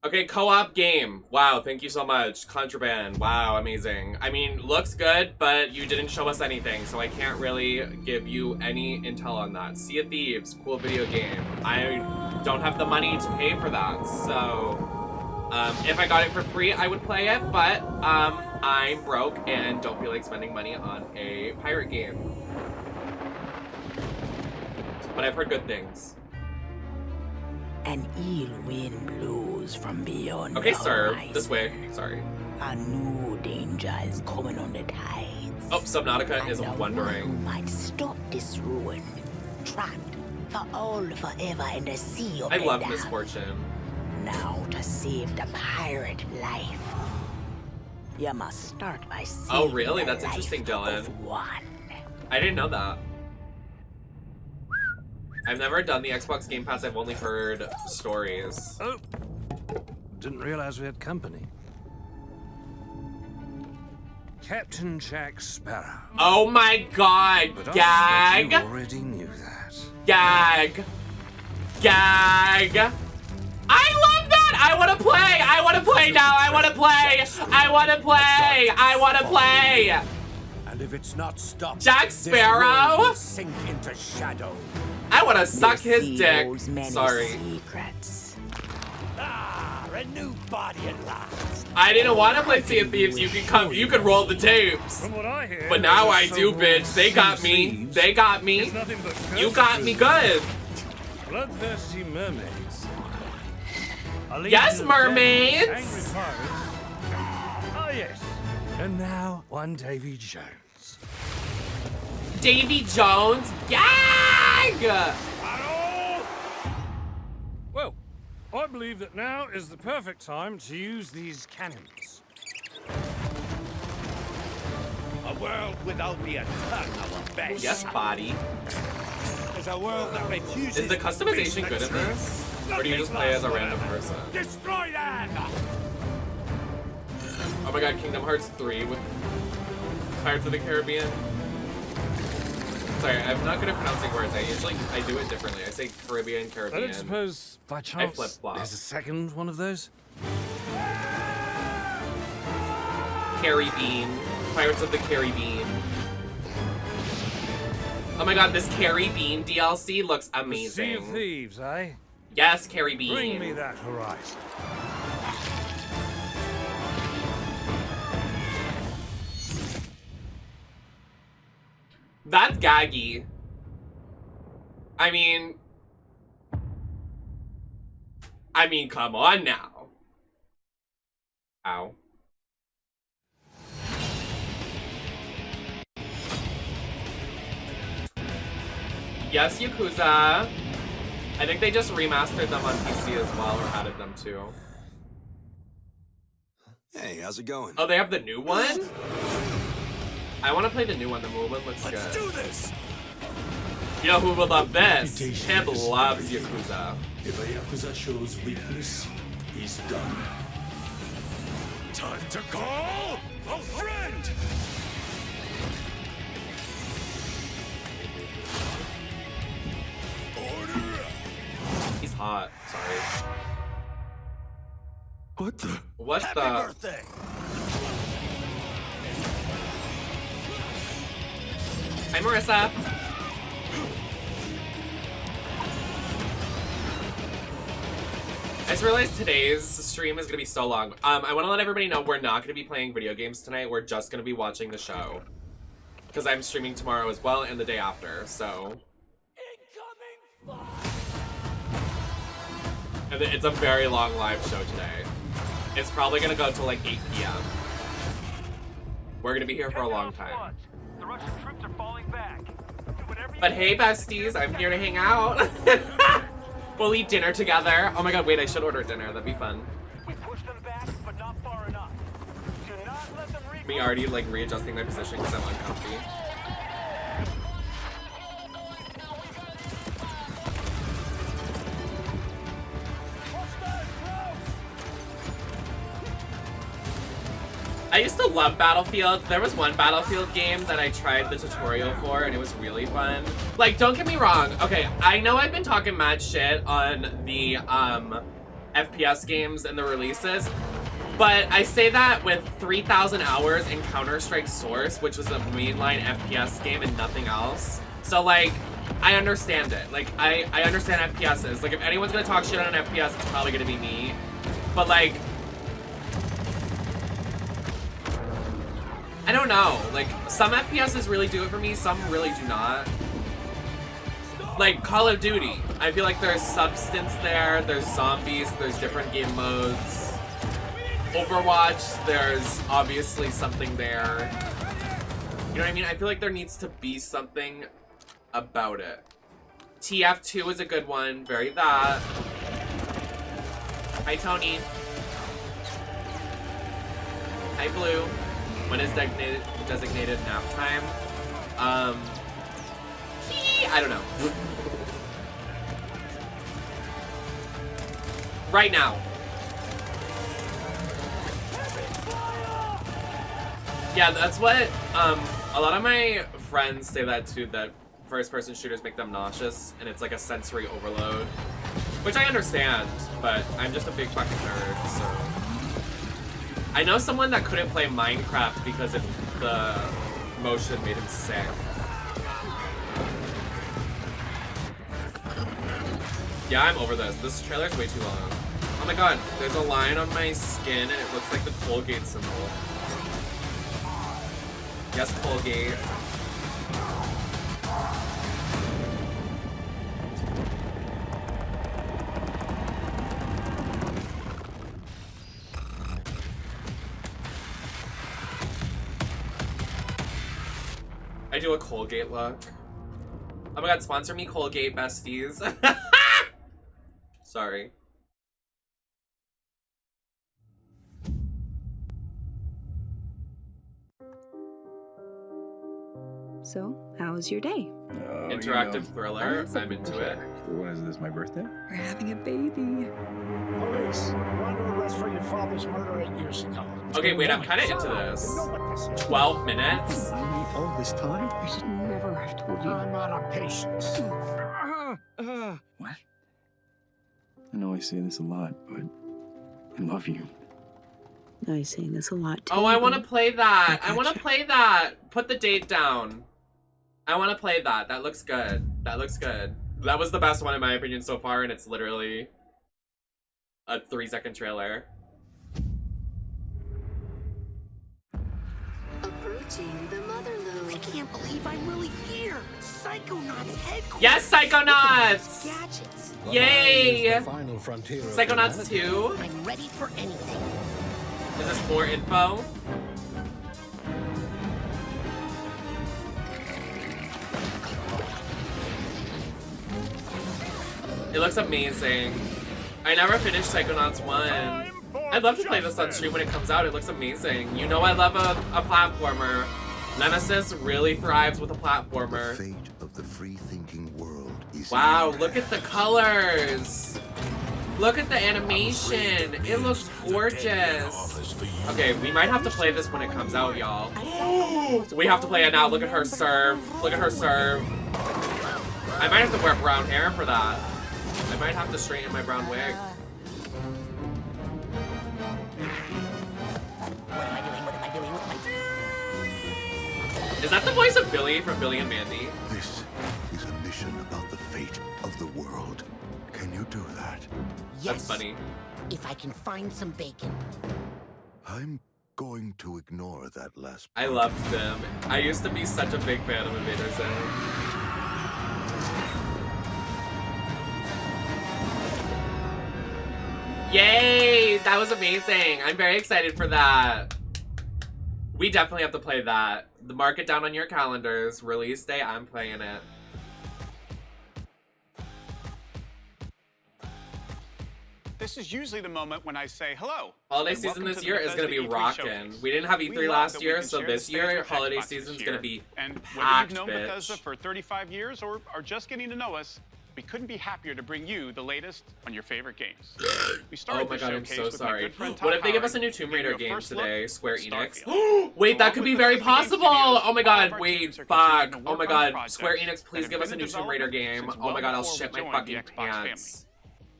Okay, co-op game. Wow, thank you so much. Contraband. Wow, amazing. I mean, looks good, but you didn't show us anything, so I can't really give you any intel on that. Sea of Thieves, cool video game. I don't have the money to pay for that, so if I got it for free, I would play it, but I'm broke and don't feel like spending money on a pirate game. But I've heard good things. An ill wind blows from beyond. Okay, sir. This way. Sorry. A new danger is coming on the tides. Oh, Subnautica is wondering. Who might stop this ruin? Trapped for all forever in the sea of I love Eden. Misfortune. Now to save the pirate life, you must start by saving Oh, really? the That's interesting, life Dylan. of one. I didn't know that. I've never done the Xbox Game Pass. I've only heard stories. Oh, didn't realize we had company. Captain Jack Sparrow. Oh my god! But Gag! you already knew that. Gag! Gag! I love that! I wanna play! I wanna play now! I wanna play! I wanna play! I wanna play! And if it's not stopped, Jack Sparrow? this world will sink into shadow. I wanna suck his See dick. those many Sorry. secrets. A new body at last. I didn't want to play Sea of Thieves. You could roll the tapes. From what I hear, But now I there's do, so-called bitch. They got Sea of me. Thieves. They got me. It's nothing but You got me good. Bloodthirsty mermaids. A legion Yes, of mermaids. dead, angry pirates. Oh yes. And now one Davy Jones. Davy Jones, gang! Well, I believe that now is the perfect time to use these cannons. A world without the eternal best. Yes, body. Is a world that refuses. Is the customization good in this? Or do you just play as a random person? Destroy that! Oh my god, Kingdom Hearts 3 with Pirates of the Caribbean. Sorry, I'm not good at pronouncing words. I do it differently. I say Caribbean. I don't suppose, by chance, flip-flop. there's a second one of those? Caribbean. Pirates of the Caribbean. Oh my god, this Caribbean DLC looks Sea amazing. of Thieves, eh? Yes, Caribbean. Bring me that horizon. That's gaggy. I mean, come on now. Ow. Yes, Yakuza. I think they just remastered them on PC as well, or added them too. Hey, how's it going? Oh, they have the new one? I want to play the new one. The new one looks good. Let's do this! You know who would love this? Chip loves Yakuza. If a Yakuza shows weakness, he's done. Time to call a friend! He's hot. Sorry. What the? What Happy the? birthday! Hi, Marissa. I just realized today's stream is gonna be so long. I want to let everybody know we're not gonna be playing video games tonight. We're just gonna be watching the show because I'm streaming tomorrow as well and the day after. So. And it's a very long live show today. It's probably gonna go till like 8 p.m. We're gonna be here for a long time. The Russian troops are falling back. But hey, besties, I'm here to hang out. We'll eat dinner together. Oh my god, wait, I should order dinner. That'd be fun. We push them back, but not far enough. Do not let them Me already like readjusting my position because I'm uncomfy. I used to love Battlefield. There was one Battlefield game that I tried the tutorial for and it was really fun. Like, don't get me wrong. Okay, I know I've been talking mad shit on the FPS games and the releases, but I say that with 3,000 hours in Counter-Strike Source, which was a mainline FPS game and nothing else. So like, I understand it. Like, I understand FPSs. Like, if anyone's gonna talk shit on an FPS, it's probably gonna be me. But like, I don't know, like, some FPSs really do it for me, some really do not. Like, Call of Duty, I feel like there's substance there, there's zombies, there's different game modes. Overwatch, there's obviously something there. You know what I mean? I feel like there needs to be something about it. TF2 is a good one, very that. Hi, Tony. Hi, Blue. When is designated nap time? I don't know. Right now. Yeah, that's what, a lot of my friends say that too, that first-person shooters make them nauseous, and it's like a sensory overload. Which I understand, but I'm just a big fucking nerd, so. I know someone that couldn't play Minecraft because of the motion made him sick. Yeah, I'm over this. This trailer's way too long. Oh my god, there's a line on my skin and it looks like the Colgate symbol. Yes, Colgate. I do a Colgate look. Oh my god, sponsor me Colgate, besties. Sorry. So, how was your day? Interactive thriller. I'm into it. What is this, my birthday? We're having a baby. Police, we're under arrest for your father's murder 8 years ago. Okay, wait, I'm kind of into this. 12 minutes? All this time? I should never have told you. I'm out of patience. What? I know I say this a lot, but I love you. I say this a lot too. Oh, I want to play that. I want to play that. Put the date down. I want to play that. That looks good. That looks good. That was the best one in my opinion so far, and it's literally a 3-second trailer. Approaching the Motherlode. I can't believe I'm really here. Psychonauts headquarters. Yes, Psychonauts! Gadgets. Yay! Final frontier. Psychonauts 2? I'm ready for anything. Is this more info? It looks amazing. I never finished Psychonauts 1. I'd love to play this on stream when it comes out. It looks amazing. You know I love a platformer. Nemesis really thrives with a platformer. The fate of the free-thinking world is wow, look at the colors. Look at the animation. It looks gorgeous. Okay, we might have to play this when it comes out, y'all. We have to play it now. Look at her serve. Look at her serve. I might have to wear brown hair for that. I might have to straighten my brown wig. Is that the voice of Billy from Billy and Mandy? This is a mission about the fate of the world. Can you do that? Yes. That's funny. If I can find some bacon. I'm going to ignore that last I loved them. I used to be such a big fan of Invader Zim. Yay! That was amazing. I'm very excited for that. We definitely have to play that. Mark it down on your calendars. Release day, I'm playing it. This is usually the moment when I say hello. Holiday season this year is going to be rockin'. We didn't have E3 last year, so this year, holiday season is going to be packed, you've known bitch. Bethesda for 35 years or are just getting to know us, we couldn't be happier to bring you the latest on your favorite games. We started Oh my the god, I'm showcase so with my sorry. good friend What Todd if they give us a Howard, new Tomb giving you Raider a game first look today, at Square Enix? Starfield. Wait, that could be very Bethesda Game possible! Studios, Oh my all god, of our wait, teams are fuck. continuing to Oh my work on god, Square projects Enix, please that give have us a been new in Tomb Raider development game. since Oh my well god, I'll before shit we my joined the fucking Xbox pants.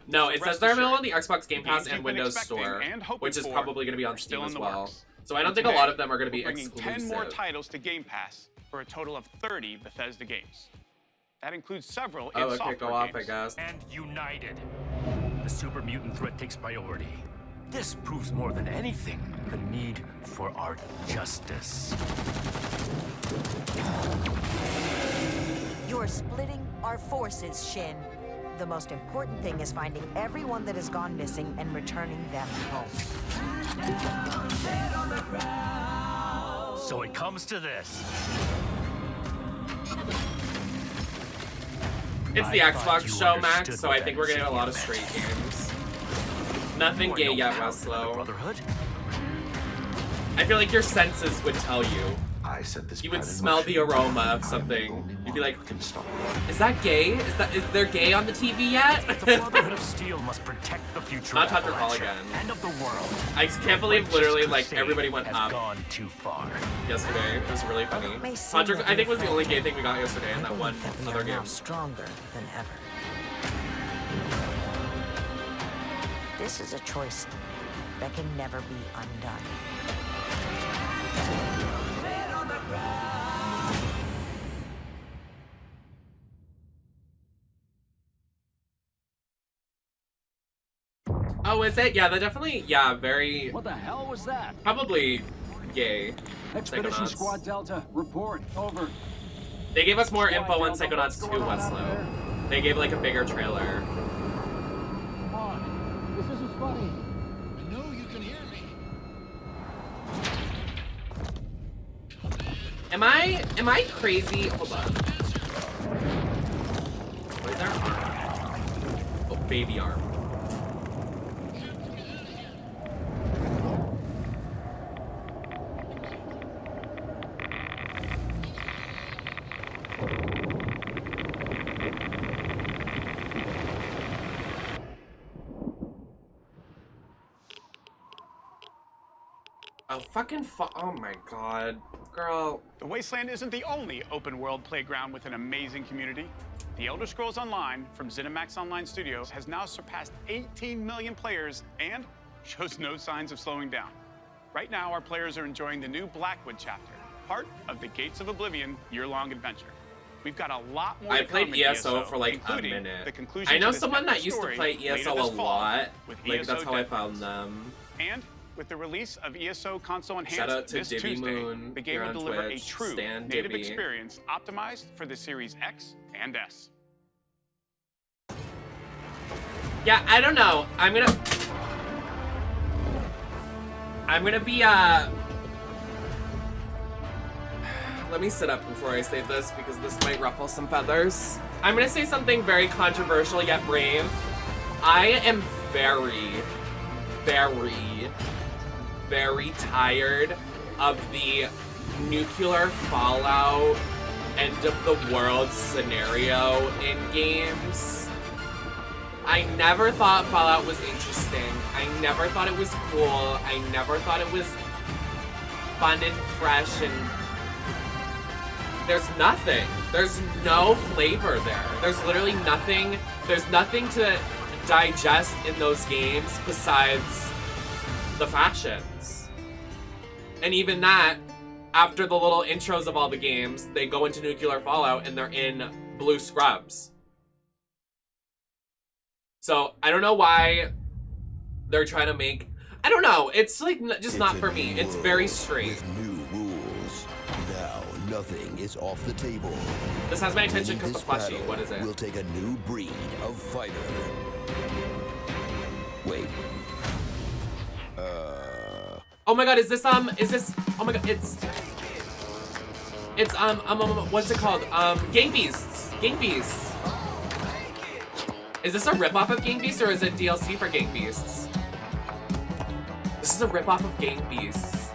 No, it says Rest they're available on assured, the Xbox Game Pass games you've and been Windows expecting Store, and hoping which is for probably going to be on are Steam still in as the well. works. So I don't And think a lot today, of them are going to be we're bringing exclusive. 10 more titles to Game Pass for a total of 30 Bethesda games. That includes several in Oh, okay, software go off, games. I guess. And united, the super mutant threat takes priority. This proves more than anything the need for our justice. You're splitting our forces, Shin. The most important thing is finding everyone that has gone missing and returning them home. So it comes to this. It's the I thought Xbox you show, Max, understood so what I think that we're getting a lot of insignia straight meant. games. Nothing You gay are no yet, pal of the Westlow. Brotherhood? I feel like your senses would tell you. I set this You would plan in smell the motion. aroma of I'm something. the only You'd be one like, who can stop is that gay? Is there gay on the TV yet? The Brotherhood of Steel must protect the future Not of Hunter Call Appalachia again. and of the world. I can't believe literally like Crusade everybody went has up gone too far. yesterday. It was really funny. It may seem Hunter, that I think we're was the only gay fragile. thing we got yesterday in I that one believe that we other are now game. stronger than ever. This is a choice that can never be undone. Oh, is it? Yeah, they're definitely, yeah, very... What the hell was that? Probably gay. Expedition Psychonauts. Squad Delta, report. Over. They gave us more Squad info on Delta, Psychonauts what's 2, going on out Westlow. there? They gave like a bigger trailer. Come on. This isn't funny. I know you can hear me. Am I crazy? Hold on. Where's our arm? Oh, baby arm. Oh my god. Girl. The Wasteland isn't the only open-world playground with an amazing community. The Elder Scrolls Online from ZeniMax Online Studios has now surpassed 18 million players and shows no signs of slowing down. Right now, our players are enjoying the new Blackwood chapter, part of the Gates of Oblivion year-long adventure. We've got a lot more I to come played in ESO for like a including minute. the conclusion I know to this someone that epic used to story play later ESO a this fall lot. with Like, ESO that's how I Dead found Ones. them. And with the release of ESO console Shout out enhancement to this Dibby Tuesday, Moon the game here will on deliver Twitch. a true Stan native Dibby. experience optimized for the Series X and S. Yeah, I don't know. I'm gonna be, let me sit up before I say this because this might ruffle some feathers. I'm gonna say something very controversial yet brave. I am very, very, very tired of the nuclear fallout, end of the world scenario in games. I never thought Fallout was interesting. I never thought it was cool. I never thought it was fun and fresh, and there's nothing. There's no flavor there. There's literally nothing. There's nothing to digest in those games besides the factions. And even that, after the little intros of all the games, they go into nuclear fallout and they're in blue scrubs. So I don't know why they're trying to make, I don't know, it's like just not for me. It's very straight. With new rules. Now nothing is off the table. This has my attention because Winning the this plushie. battle What is it? We'll take a new breed of fighter. Wait. Oh my god, is this, oh my god, it's, what's it called? Gang Beasts. Gang Beasts. Is this a ripoff of Gang Beasts or is it DLC for Gang Beasts? This is a ripoff of Gang Beasts.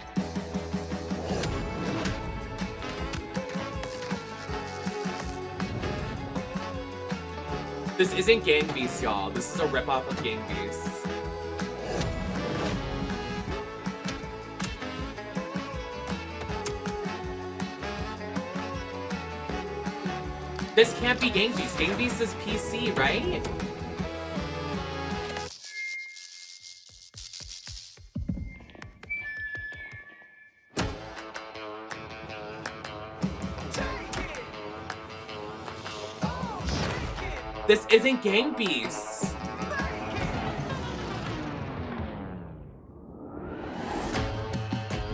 This isn't Gang Beasts, y'all. This is a ripoff of Gang Beasts. This can't be Gang Beasts. Gang Beasts is PC, right? This isn't Gang Beasts.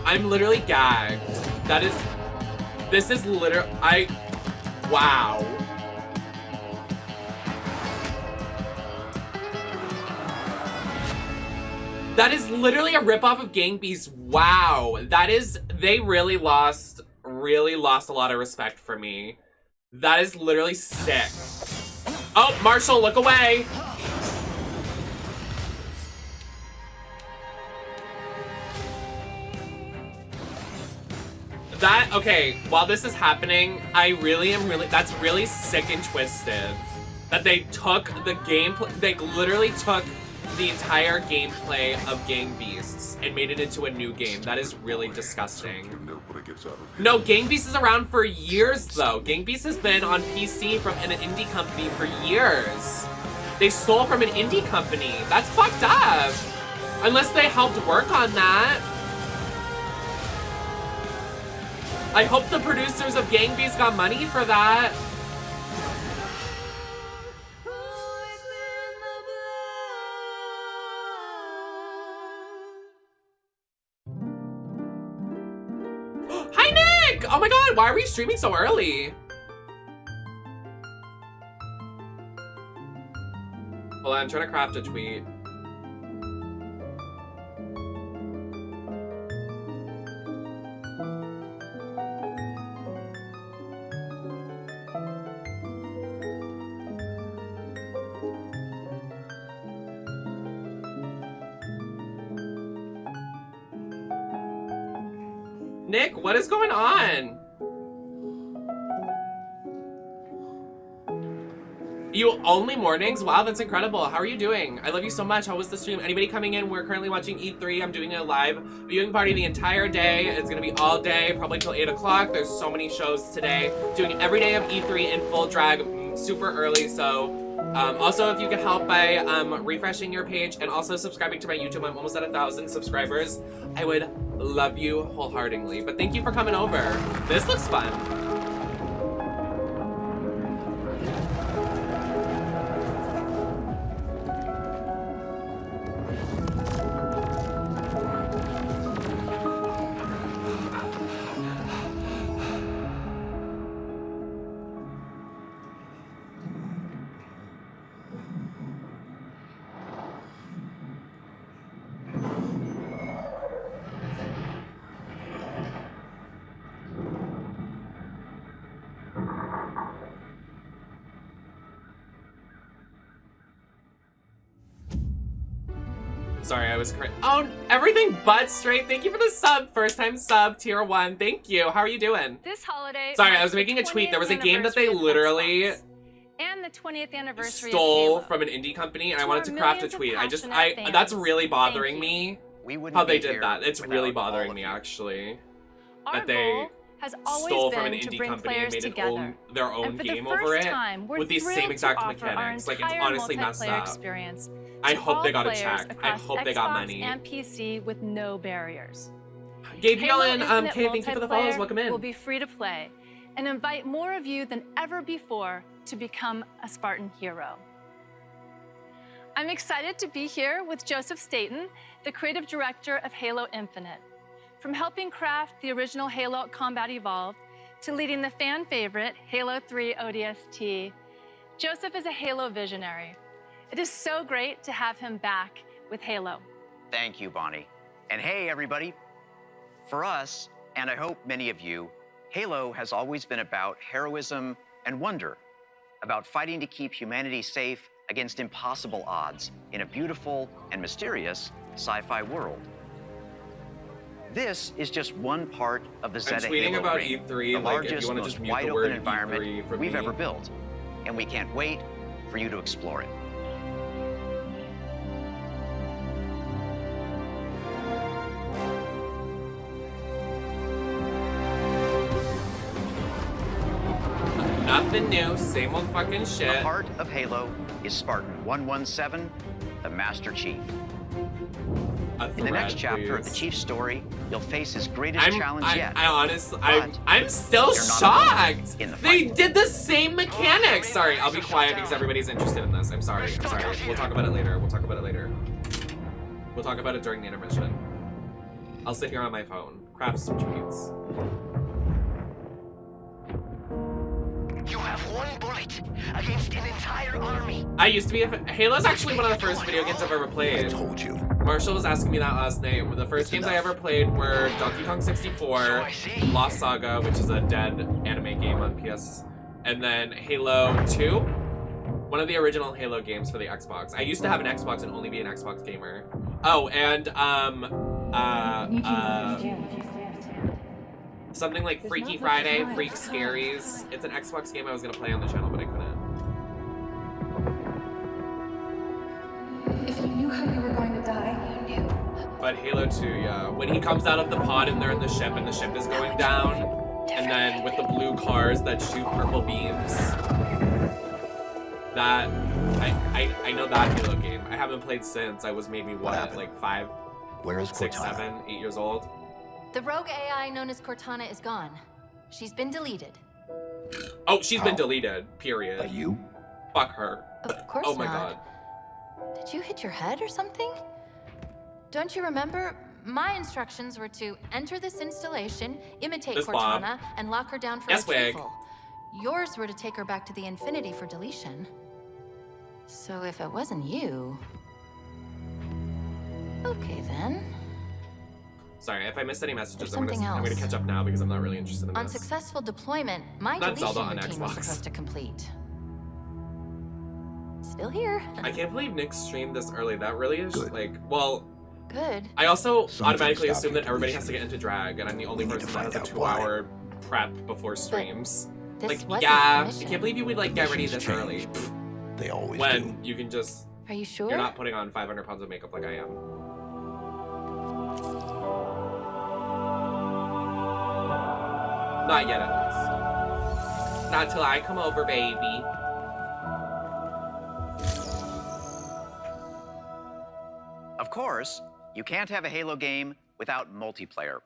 I'm literally gagged. This is literally, wow. That is literally a ripoff of Gang Beasts. Wow. They really lost a lot of respect for me. That is literally sick. Oh, Marshall, look away. Okay, while this is happening, that's really sick and twisted. That they took the gameplay, they literally took the entire gameplay of Gang Beasts and made it into a new game. That is really disgusting. No, Gang Beasts is around for years though. Gang Beasts has been on PC from an indie company for years. They stole from an indie company. That's fucked up. Unless they helped work on that. I hope the producers of Gang Beasts got money for that. Hi, Nick! Oh my god, why are we streaming so early? Hold on, I'm trying to craft a tweet. Nick, what is going on? You only mornings? Wow, that's incredible. How are you doing? I love you so much. How was the stream? Anybody coming in? We're currently watching E3. I'm doing a live viewing party the entire day. It's gonna be all day, probably till 8 o'clock. There's so many shows today. Doing every day of E3 in full drag, super early, so also, if you could help by refreshing your page and also subscribing to my YouTube, I'm almost at 1,000 subscribers. I would love you wholeheartedly. But thank you for coming over. This looks fun. Sorry, I was oh, everything but straight. Thank you for the sub. First time sub, tier 1. Thank you. How are you doing? This holiday. Sorry, I was making a tweet. There was a game that they literally and the 20th anniversary stole from an indie company, and I wanted to craft a tweet. That's really bothering me. How they did that. It's really bothering me, actually. That they stole from an indie company and made their own game over it with these same exact mechanics. Like, it's honestly messed up. I hope they got a check. I hope they got money. And PC with no barriers. Gabe Yellen, Kay, thank you for the follows. Welcome in. Will be free to play and invite more of you than ever before to become a Spartan hero. I'm excited to be here with Joseph Staten, the creative director of Halo Infinite. From helping craft the original Halo Combat Evolved to leading the fan favorite Halo 3 ODST, Joseph is a Halo visionary. It is so great to have him back with Halo. Thank you, Bonnie. And hey, everybody. For us, and I hope many of you, Halo has always been about heroism and wonder, about fighting to keep humanity safe against impossible odds in a beautiful and mysterious sci-fi world. This is just one part of the Zeta Halo about ring, E3, the like, largest, most wide-open environment we've ever built, and we can't wait for you to explore it. Nothing new, same old fucking shit. The heart of Halo is Spartan 117, the Master Chief. In the next chapter of the Chief's story, you'll face his greatest challenge yet. I'm still shocked. They did the same mechanics. Sorry, I'll be quiet because everybody's interested in this. I'm sorry. We'll talk about it later. We'll talk about it during the intermission. I'll sit here on my phone, craft some tweets. You have one bullet against an entire army. I used to be Halo's actually one of the first video games I've ever played. I told you. Marshall was asking me that last night. The first games I ever played were Donkey Kong 64, Lost Saga, which is a dead anime game on PS, and then Halo 2, one of the original Halo games for the Xbox. I used to have an Xbox and only be an Xbox gamer. Oh, and something like Freaky Friday, Freak Scaries. It's an Xbox game I was gonna play on the channel, but I couldn't. If you knew how you were going to die, you knew. But Halo 2, yeah. When he comes out of the pod and they're in the ship and the ship is going down, and then with the blue cars that shoot purple beams. That, I know that Halo game. I haven't played since. I was maybe, what like 5, Where is 6, Cortana? 7, 8 years old. The rogue AI known as Cortana is gone. She's been deleted. Oh, she's been deleted, period. By you? Fuck her. Of course Oh my not. god. Did you hit your head or something? Don't you remember? my instructions were to enter this installation, imitate This Bob. Cortana, and lock her down for Yes, Wig. retrieval. Yours were to take her back to the Infinity for deletion. So if it wasn't you... Okay, then. Sorry, if I missed any messages, There's I'm something gonna else. catch up now because I'm not really interested in On this. successful deployment, my Not deletion Zelda on routine was Xbox. supposed to complete. Still here. I can't believe Nick streamed this early. That really is like, well, Good. I also Something automatically stopped assume your that everybody has deletion. to get into drag, and I'm the only We need to person that has a find out 2-hour prep before streams. this Like, wasn't yeah, the I mission. can't believe you would like get ready this early. They always When you can just, Are you sure? you're not putting on 500 pounds of makeup like I am. Not yet, at least. Not till I come over, baby. Of course, you can't have a Halo game without multiplayer.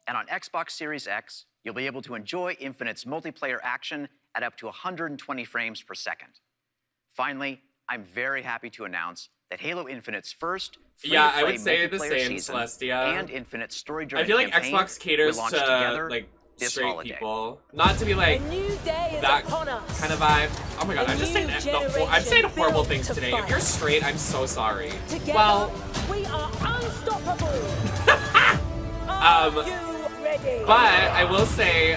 And on Xbox Series X, you'll be able to enjoy Infinite's multiplayer action at up to 120 frames per second. Finally, I'm very happy to announce that Halo Infinite's first Yeah, I free-to-play would say the multiplayer same, season Celestia. and Infinite's I story-driven feel like campaign Xbox caters will launch to together like this straight holiday. people, not to be like that kind of vibe. Oh my god, I'm just saying I'm saying horrible things today. If you're straight, I'm so sorry. Well, we are unstoppable. but I will say,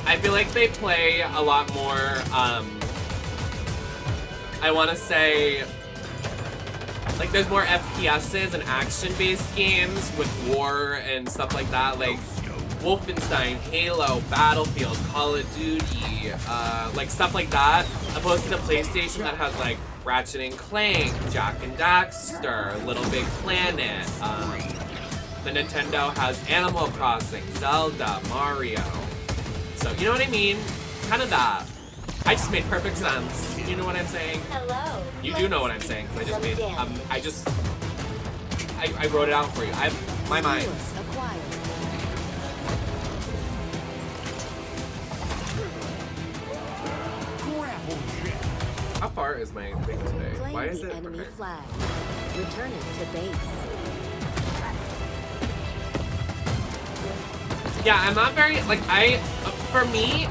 I feel like they play a lot more. I want to say, like, there's more FPSs and action-based games with war and stuff like that, like Wolfenstein, Halo, Battlefield, Call of Duty, like stuff like that, opposed to the PlayStation that has like Ratchet and Clank, Jak and Daxter, Little Big Planet. The Nintendo has Animal Crossing, Zelda, Mario. So you know what I mean? Kind of that. I just made perfect sense. You know what I'm saying? Hello. You do know what I'm saying, because I just made, I wrote it out for you. I have my mind. How far is my thing today? Why is it? Enemy Okay. flag. Return it to base. Yeah, I'm not very, like, for me,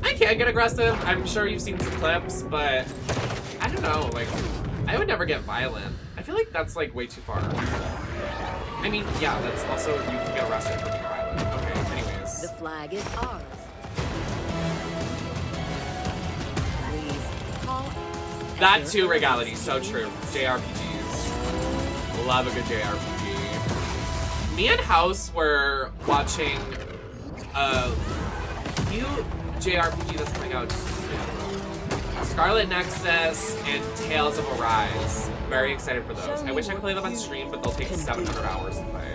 I can't get aggressive. I'm sure you've seen some clips, but I don't know, like, I would never get violent. I feel like that's, like, way too far. I mean, yeah, that's also, you can get arrested for being violent. Okay, anyways. The flag is ours. Please call. That too, Regality, so true. JRPGs. Love a good JRPG. Me and House were watching a new JRPG that's coming out soon. Scarlet Nexus and Tales of Arise. Very excited for those. I wish I could play them on stream, but they'll take 700 hours to play.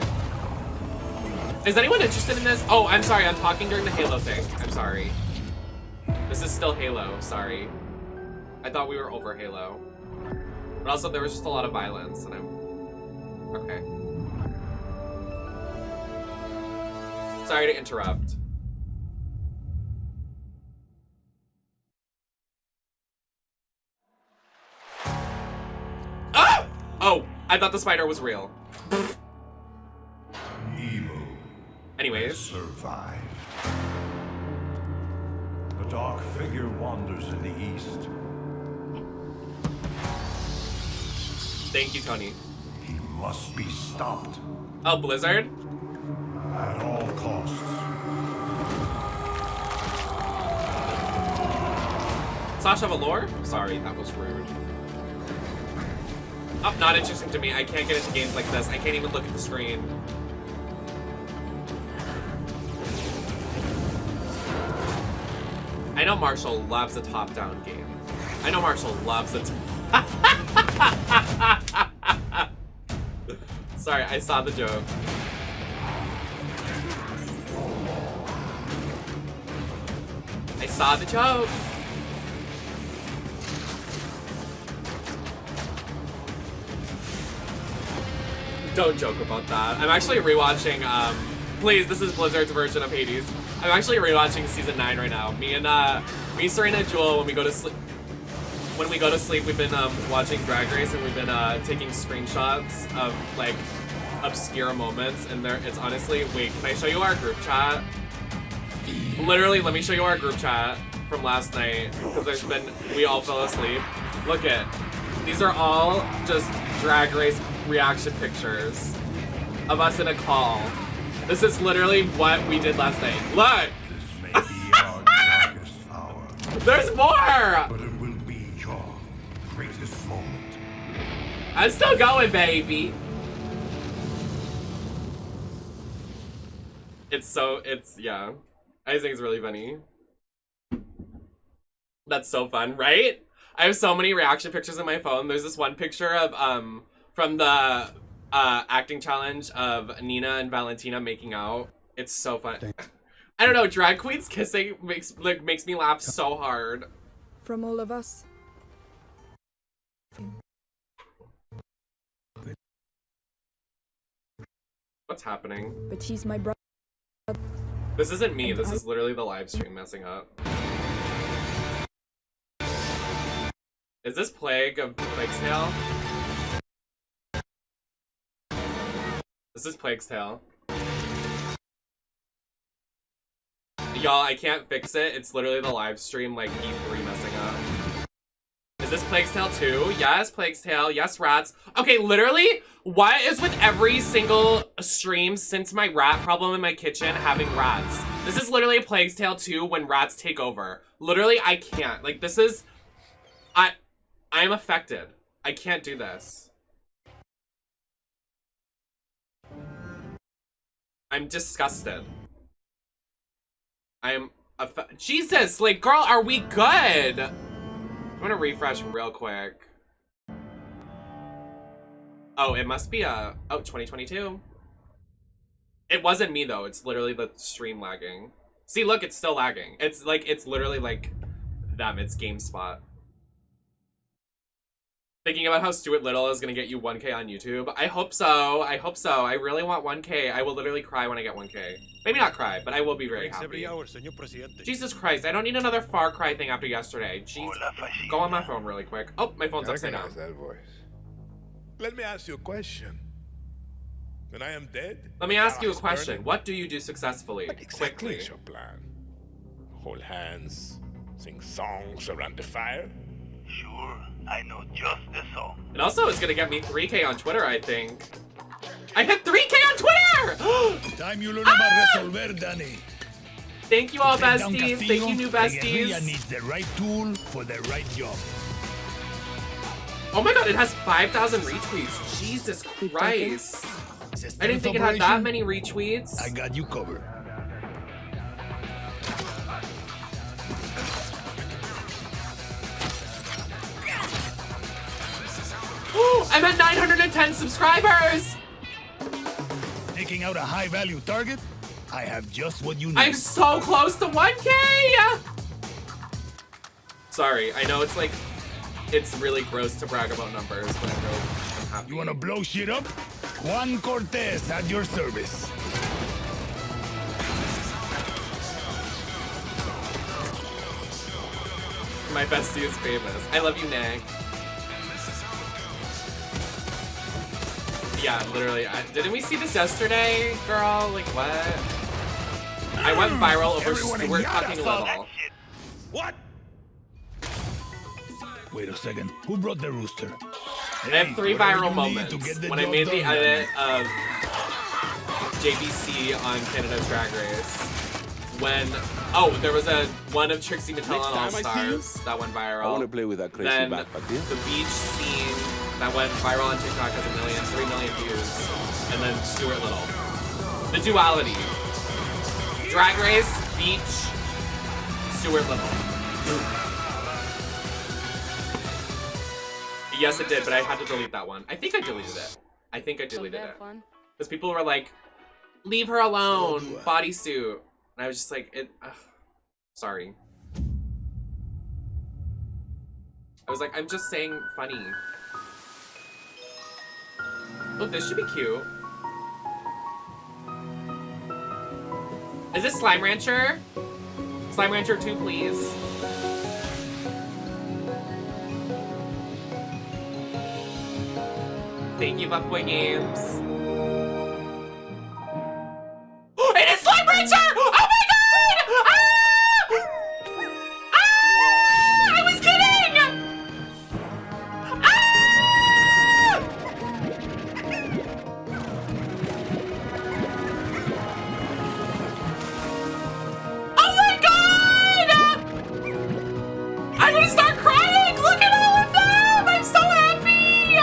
Is anyone interested in this? Oh, I'm sorry, I'm talking during the Halo thing. I'm sorry. This is still Halo, sorry. I thought we were over Halo. But also there was just a lot of violence and I'm... Okay. Sorry to interrupt. Ah! Oh, I thought the spider was real. Evil. Anyways. Survive. A dark figure wanders in the east. Thank you, Tony. He must be stopped. Oh, Blizzard? At all costs. Sasha Valor? Sorry, that was rude. Oh, not interesting to me. I can't get into games like this. I can't even look at the screen. I know Marshall loves a top-down game. I know Marshall loves it. Sorry, I saw the joke. I saw the joke. Don't joke about that. I'm actually rewatching, please, this is Blizzard's version of Hades. I'm actually rewatching season 9 right now. Me, Serena, and Jewel, when we go to sleep. when we go to sleep, we've been watching Drag Race and we've been taking screenshots of like obscure moments, and it's honestly, wait, can I show you our group chat? Literally, let me show you our group chat from last night, because we all fell asleep. Look at, these are all just Drag Race reaction pictures of us in a call. This is literally what we did last night. Look! There's more! But it will be your greatest moment. I'm still going, baby. Yeah. I just think it's really funny. That's so fun, right? I have so many reaction pictures on my phone. There's this one picture of, from the acting challenge of Nina and Valentina making out. It's so fun. I don't know, drag queens kissing makes me laugh so hard. From all of us. What's happening? But he's my brother. This isn't me, this is literally the live stream messing up. Is this Plague of Plague's Tale? This is Plague's Tale. Y'all, I can't fix it. It's literally the live stream, like, E3 messing up. Is this Plague's Tale 2? Yes, Plague's Tale. Yes, rats. Okay, literally, what is with every single stream since my rat problem in my kitchen having rats? This is literally a Plague's Tale 2 when rats take over. Literally, I can't. Like, this is... I am affected. I can't do this. I'm disgusted. Jesus, like, girl, are we good? I'm gonna refresh real quick. Oh, it must be oh, 2022. It wasn't me though, it's literally the stream lagging. See, look, it's still lagging. It's literally like them, it's GameSpot. Thinking about how Stuart Little is gonna get you 1K on YouTube. I hope so. I hope so. I really want 1K. I will literally cry when I get 1K. Maybe not cry, but I will be very happy. Jesus Christ, I don't need another Far Cry thing after yesterday. Jeez. Go on my phone really quick. Oh, my phone's upside down. That voice. Let me ask you a question. When I am dead, let me ask you a question. What do you do successfully? What exactly is your plan? Hold hands, sing songs around the fire? Sure, I know just the song. And also, it's gonna get me 3K on Twitter, I think. I hit 3K on Twitter! Time you learn about resolver, Danny. Thank you all, besties. Thank you, new besties. Needs the right tool for the right job. Oh my god, it has 5,000 retweets. Jesus Christ. I didn't think it had that many retweets. I got you covered. I'm at 910 subscribers! Taking out a high-value target? I have just what you need. I'm so close to 1K! Sorry, I know it's really gross to brag about numbers, but I'm happy. You wanna blow shit up? Juan Cortez at your service. My bestie is famous. I love you, Nick. Yeah, literally. Didn't we see this yesterday, girl? Like, what? I went viral over Stuart fucking Little. What? Wait a second. Who brought the rooster? I have 3 viral moments. When I made the edit of JVC on Canada's Drag Race. When, there was one of Trixie Mattel on All Stars that went viral. I want to play with that crazy then backpack here. The beach scene that went viral on TikTok has 3 million views. And then Stuart Little. The duality. Drag Race, beach, Stuart Little. Yes, it did, but I had to delete that one. I think I deleted it. I think I deleted it. Because people were like, leave her alone, bodysuit. And I was just like, sorry. I was like, I'm just saying funny. Oh, this should be cute. Is this Slime Rancher? Slime Rancher 2, please. Thank you, Lacroix Games. It is Slime Rancher! Oh my god! Ah! Ah! I was kidding! Ah! Oh my god! I'm gonna start crying! Look at all of them! I'm so happy!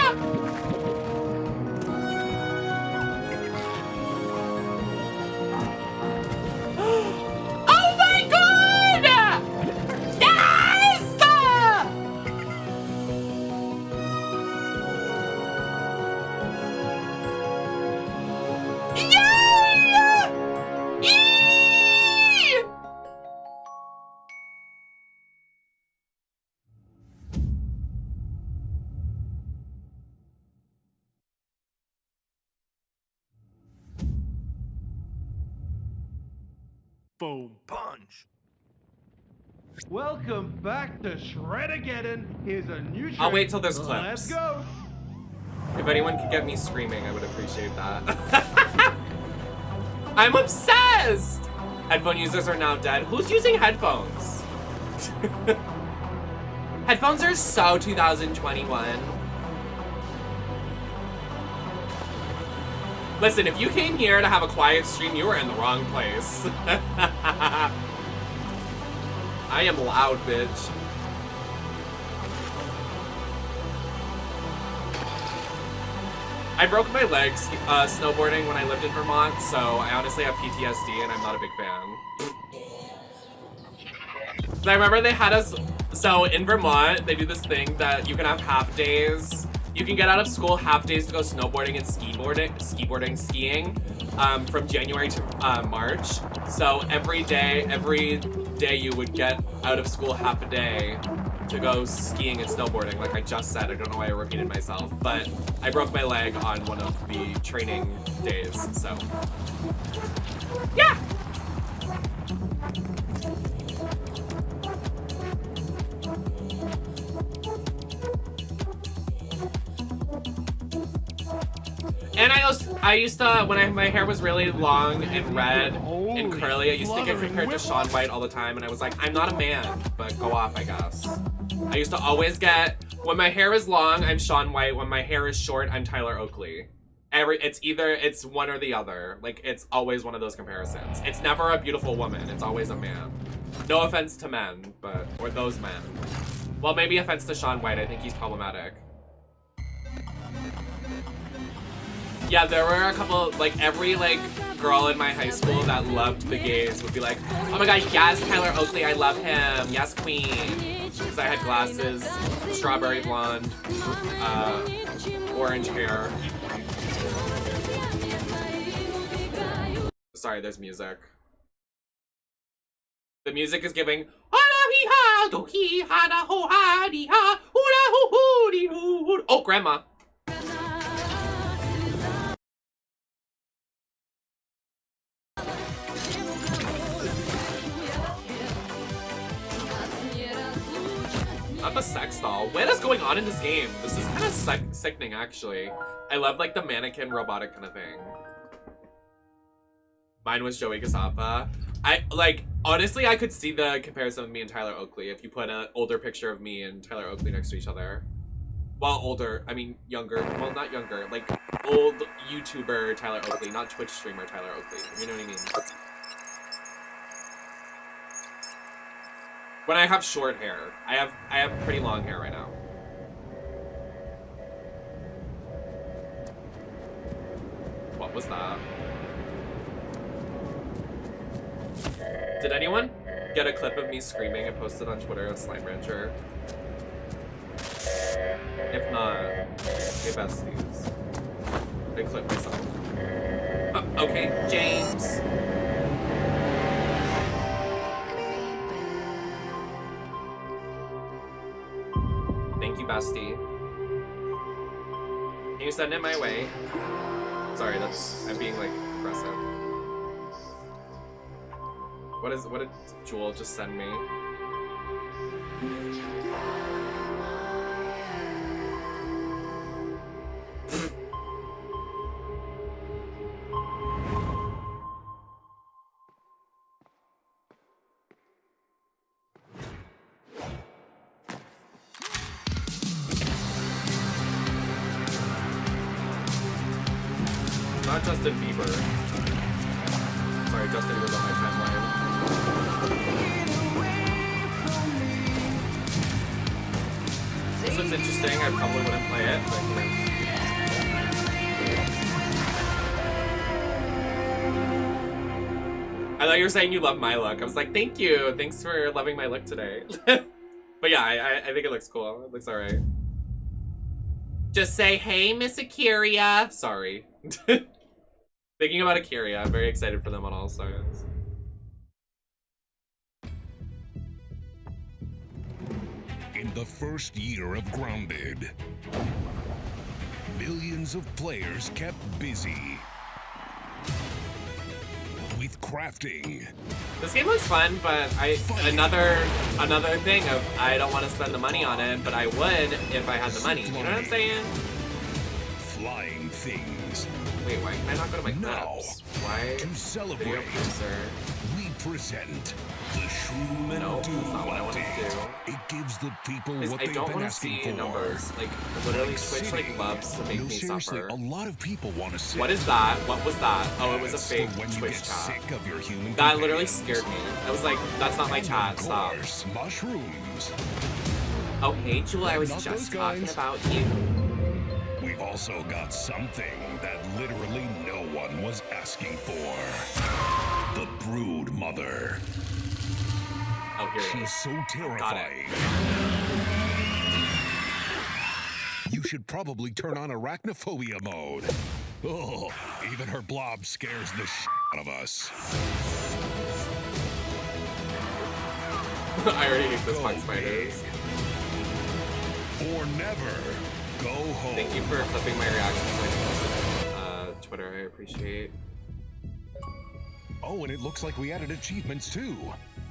Oh my god! Yes! Yay! Yee! Boom punch. Welcome back to Shred-ageddon. Here's a new trick. I'll wait till there's clips. Let's go. If anyone could get me screaming, I would appreciate that. I'm obsessed! Headphone users are now dead. Who's using headphones? Headphones are so 2021. Listen, if you came here to have a quiet stream, you were in the wrong place. I am loud, bitch. I broke my legs snowboarding when I lived in Vermont, so I honestly have PTSD and I'm not a big fan. So I remember they had us, so in Vermont, they do this thing that you can have half days. You can get out of school half days to go snowboarding and skiing from January to March. So every day you would get out of school half a day to go skiing and snowboarding, like I just said. I don't know why I repeated myself, but I broke my leg on one of the training days, so. Yeah! And I used to, when my hair was really long and red and curly, I used to get compared to Shaun White all the time, and I was like, I'm not a man, but go off, I guess. I used to always get, when my hair is long, I'm Shaun White. When my hair is short, I'm Tyler Oakley. It's one or the other. Like, it's always one of those comparisons. It's never a beautiful woman, it's always a man. No offense to men, or those men. Well, maybe offense to Shaun White, I think he's problematic. Yeah, there were a couple, like, every, like, girl in my high school that loved the gays would be like, oh my god, yes, Tyler Oakley, I love him. Yes, queen. Because I had glasses, strawberry blonde, orange hair. Sorry, there's music. The music is giving, oh, grandma. Not the sex doll. What is going on in this game? This is kind of sickening, actually. I love, like, the mannequin robotic kind of thing. Mine was Joey Casappa. Honestly, I could see the comparison with me and Tyler Oakley if you put an older picture of me and Tyler Oakley next to each other. Well, older, I mean younger. Well, not younger. Like, old YouTuber Tyler Oakley, not Twitch streamer Tyler Oakley. You know what I mean? When I have short hair. I have pretty long hair right now. What was that? Did anyone get a clip of me screaming and post it on Twitter as Slime Rancher? If not, hey besties. I clipped myself. Oh, okay, James. Thank you, bestie. Can you send it my way? Sorry, I'm being, like, aggressive. What did Jewel just send me? not Justin Bieber. Sorry, Justin Bieber's on my timeline. This looks interesting. I probably wouldn't play it, but you know. I thought you were saying you love my look. I was like, thank you. Thanks for loving my look today. But yeah, I think it looks cool. It looks alright. Just say, hey, Miss Akiria. Sorry. Thinking about Akiria. I'm very excited for them on all sides. In the first year of Grounded, millions of players kept busy with crafting. This game looks fun, but another thing of I don't want to spend the money on it, but I would if I had the money. You know what I'm saying? Flying things. Wait, why can I not go to my clips? Why? To celebrate, we present the Shroom and No, Doom that's not what I wanted to do. It gives the people Because what I they've don't been want to asking see for. numbers. Like, literally, Twitch like loves to make No, me seriously, suffer. a lot of people want to sit. What is that? What was that? Oh, it was a Yes, fake for when you Twitch get chat. sick of your human That literally companions. scared me. I was like, that's not my And chat. of Stop. course, mushrooms. Oh, hey, Jewel, I was Not just those talking guys. about you. We've also got something that literally no one was asking for. The Brood Mother. Oh, here it She's is. so terrifying. You should probably turn on arachnophobia mode. Oh, even her blob scares the shit out of us. I already hate those bug spiders. Or never go home. Thank you for clipping my reactions so I can post it on Twitter. I appreciate. Oh, and it looks like we added achievements too.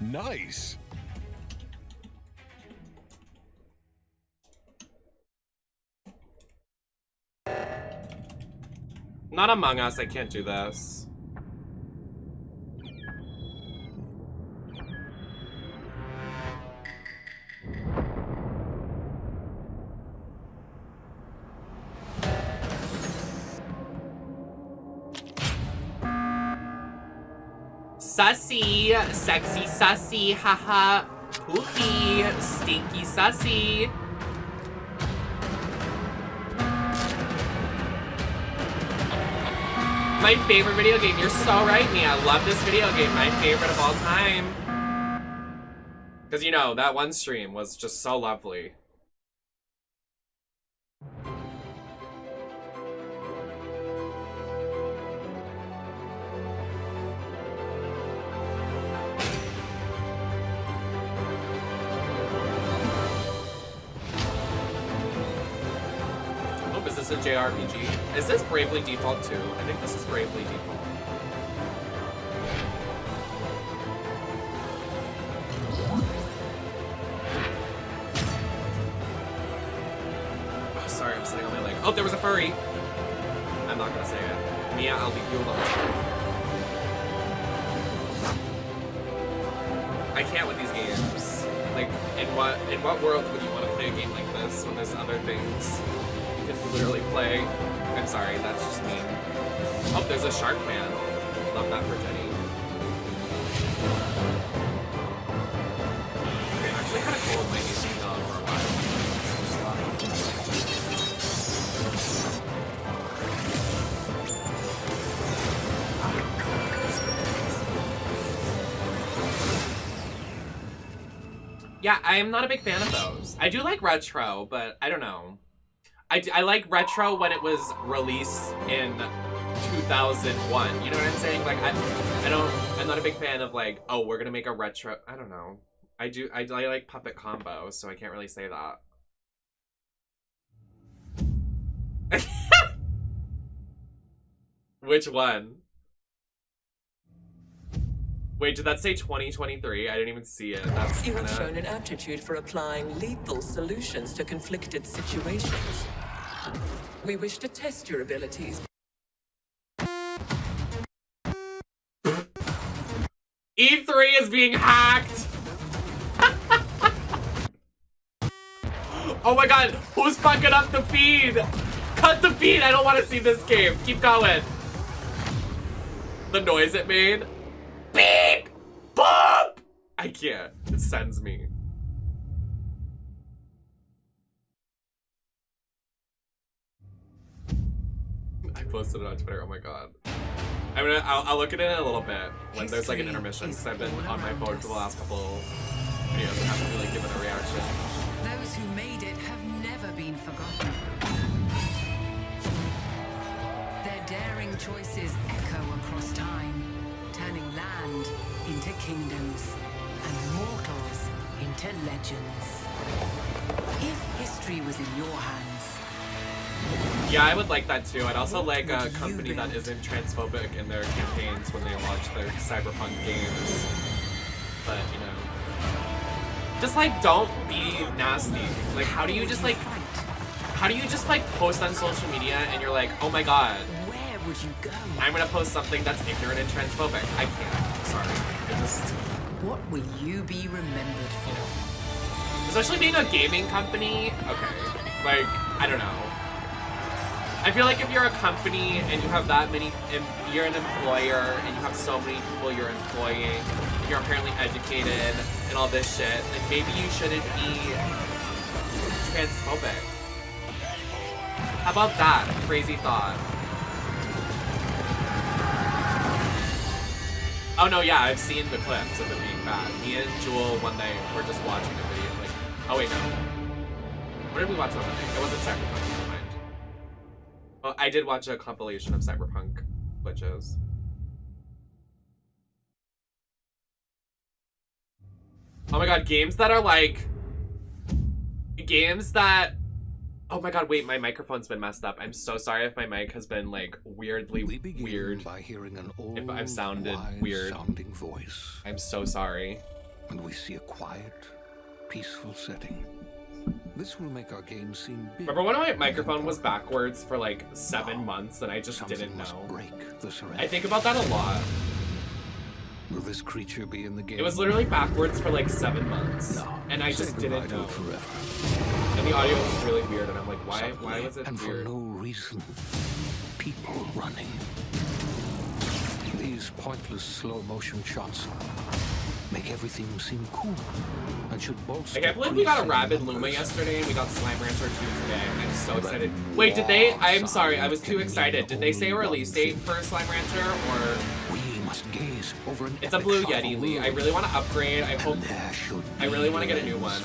Nice. Not Among Us. I can't do this. Sussy, sexy sussy, haha, poopy, stinky sussy. My favorite video game. You're so right, Mia. I love this video game. My favorite of all time. Because, you know, that one stream was just so lovely. Oh, is this a JRPG? Is this Bravely Default 2? I think this is Bravely Default. Oh, sorry, I'm sitting on my leg. Oh, there was a furry! I'm not gonna say it. Mia, I'll leave you alone. I can't with these games. Like, in what world would you want to play a game like this when there's other things you can literally play? I'm sorry, that's just me. Oh, there's a shark man. Love that for Jenny. Okay, actually kind of cool with my AC dog for a while. Yeah, I am not a big fan of those. I do like retro, but I don't know. I like retro when it was released in 2001. You know what I'm saying? Like, I'm not a big fan of like, oh, we're gonna make a retro. I don't know. I like Puppet Combo, so I can't really say that. Which one? Wait, did that say 2023? I didn't even see it. That's You have kinda... shown an aptitude for applying lethal solutions to conflicted situations. We wish to test your abilities. E3 is being hacked! Oh my god, who's fucking up the feed? Cut the feed, I don't want to see this game. Keep going. The noise it made. Beep! Boop! I can't. It sends me. I posted it on Twitter. Oh my god. I'll look at it in a little bit when there's like an intermission, because I've been on my phone for the last couple videos and haven't really given a reaction. Those who made it have never been forgotten. Their daring choices echo across time, turning land into kingdoms and mortals into legends. If history was in your hands, Yeah, I would like that too. I'd also like a company that isn't transphobic in their campaigns when they launch their cyberpunk games. But, you know, just like, don't be nasty. Like, how do you just like post on social media and you're like, oh my god, where would you go? I'm gonna post something that's ignorant and transphobic. I can't. Sorry. I just... What will you be remembered for? Especially being a gaming company. Okay. Like, I don't know. I feel like if you're a company and you have that many, if you're an employer and you have so many people you're employing, and you're apparently educated and all this shit, like maybe you shouldn't be transphobic. How about that? Crazy thought. Oh no, yeah, I've seen the clips of it being bad. Me and Jewel one night were just watching a video, like, oh wait, no. What did we watch on Monday? It wasn't Cyberpunk. Oh, I did watch a compilation of Cyberpunk glitches. Oh my god, games that are like... Games that... Oh my god, wait, my microphone's been messed up. I'm so sorry if my mic has been like weirdly weird. By hearing an old, if I've sounded weird. Sounding voice. I'm so sorry. And we see a quiet, peaceful setting. This will make our game seem big. Remember when my microphone was backwards for like 7 months and I just didn't know? I think about that a lot. Will this creature be in the game? It was literally backwards for like 7 months. No, and I just didn't know. And the audio was really weird and I'm like, why was it and weird? For no reason. People running. These pointless slow motion shots make everything seem cool and should bolster. I can't believe we got a Rabid Luma yesterday and we got Slime Rancher 2 today. I'm so excited. Wait, did they? I'm sorry, I was too excited. Did they say a release date for Slime Rancher or? We must gaze over an It's a Blue Yeti, Lee. I really want to upgrade. I hope. I really want to get a new one.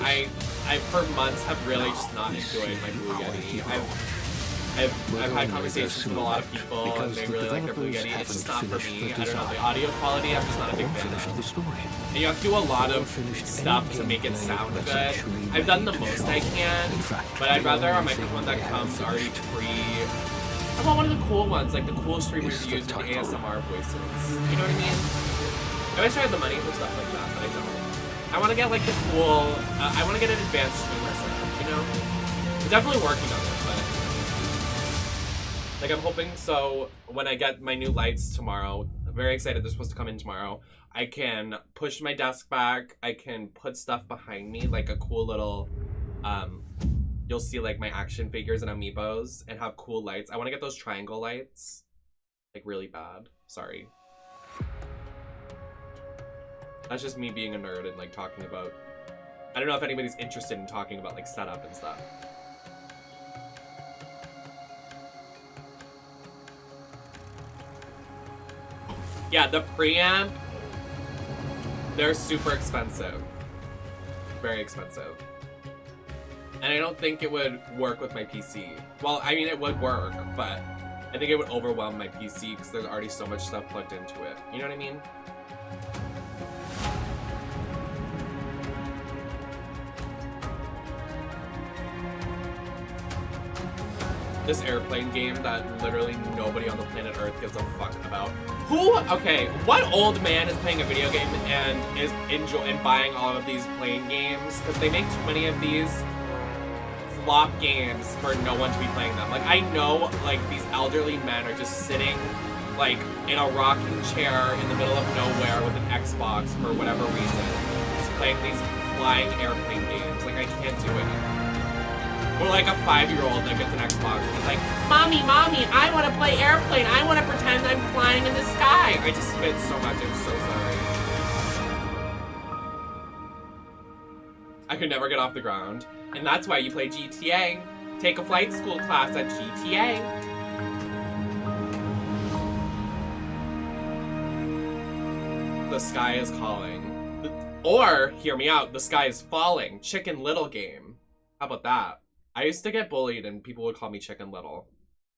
I for months have really just not enjoyed my Blue Yeti. I've had conversations with a lot of people and they really like their Blue Yeti. It's just not for me. I don't know, the audio quality, I'm just not a big fan of. And you have to do a lot of stuff to make it sound good. I've done the most I can, but I'd rather a microphone that comes already pre... I want one of the cool ones, like the cool streamers use with ASMR voices. You know what I mean? I wish I had the money for stuff like that, but I don't. I want to get like the cool... I want to get an advanced streamer setup, you know? I'm definitely working on it, but... Like, I'm hoping so when I get my new lights tomorrow, I'm very excited they're supposed to come in tomorrow, I can push my desk back, I can put stuff behind me, like a cool little, you'll see like my action figures and amiibos, and have cool lights. I want to get those triangle lights, like really bad. Sorry. That's just me being a nerd and like talking about, I don't know if anybody's interested in talking about like setup and stuff. Yeah, the preamp, they're super expensive. Very expensive. And I don't think it would work with my PC. Well, I mean, it would work, but I think it would overwhelm my PC because there's already so much stuff plugged into it. You know what I mean? This airplane game that literally nobody on the planet Earth gives a fuck about. Who? Okay, what old man is playing a video game and is enjoying buying all of these plane games? Because they make too many of these flop games for no one to be playing them. Like, I know, like, these elderly men are just sitting, like, in a rocking chair in the middle of nowhere with an Xbox for whatever reason, just playing these flying airplane games. Like, I can't do it. Or like a 5-year-old that gets an Xbox and is like, Mommy, Mommy, I want to play airplane. I want to pretend I'm flying in the sky. I just spit so much. I'm so sorry. I could never get off the ground. And that's why you play GTA. Take a flight school class at GTA. The sky is calling. Or, hear me out, the sky is falling. Chicken Little game. How about that? I used to get bullied and people would call me Chicken Little.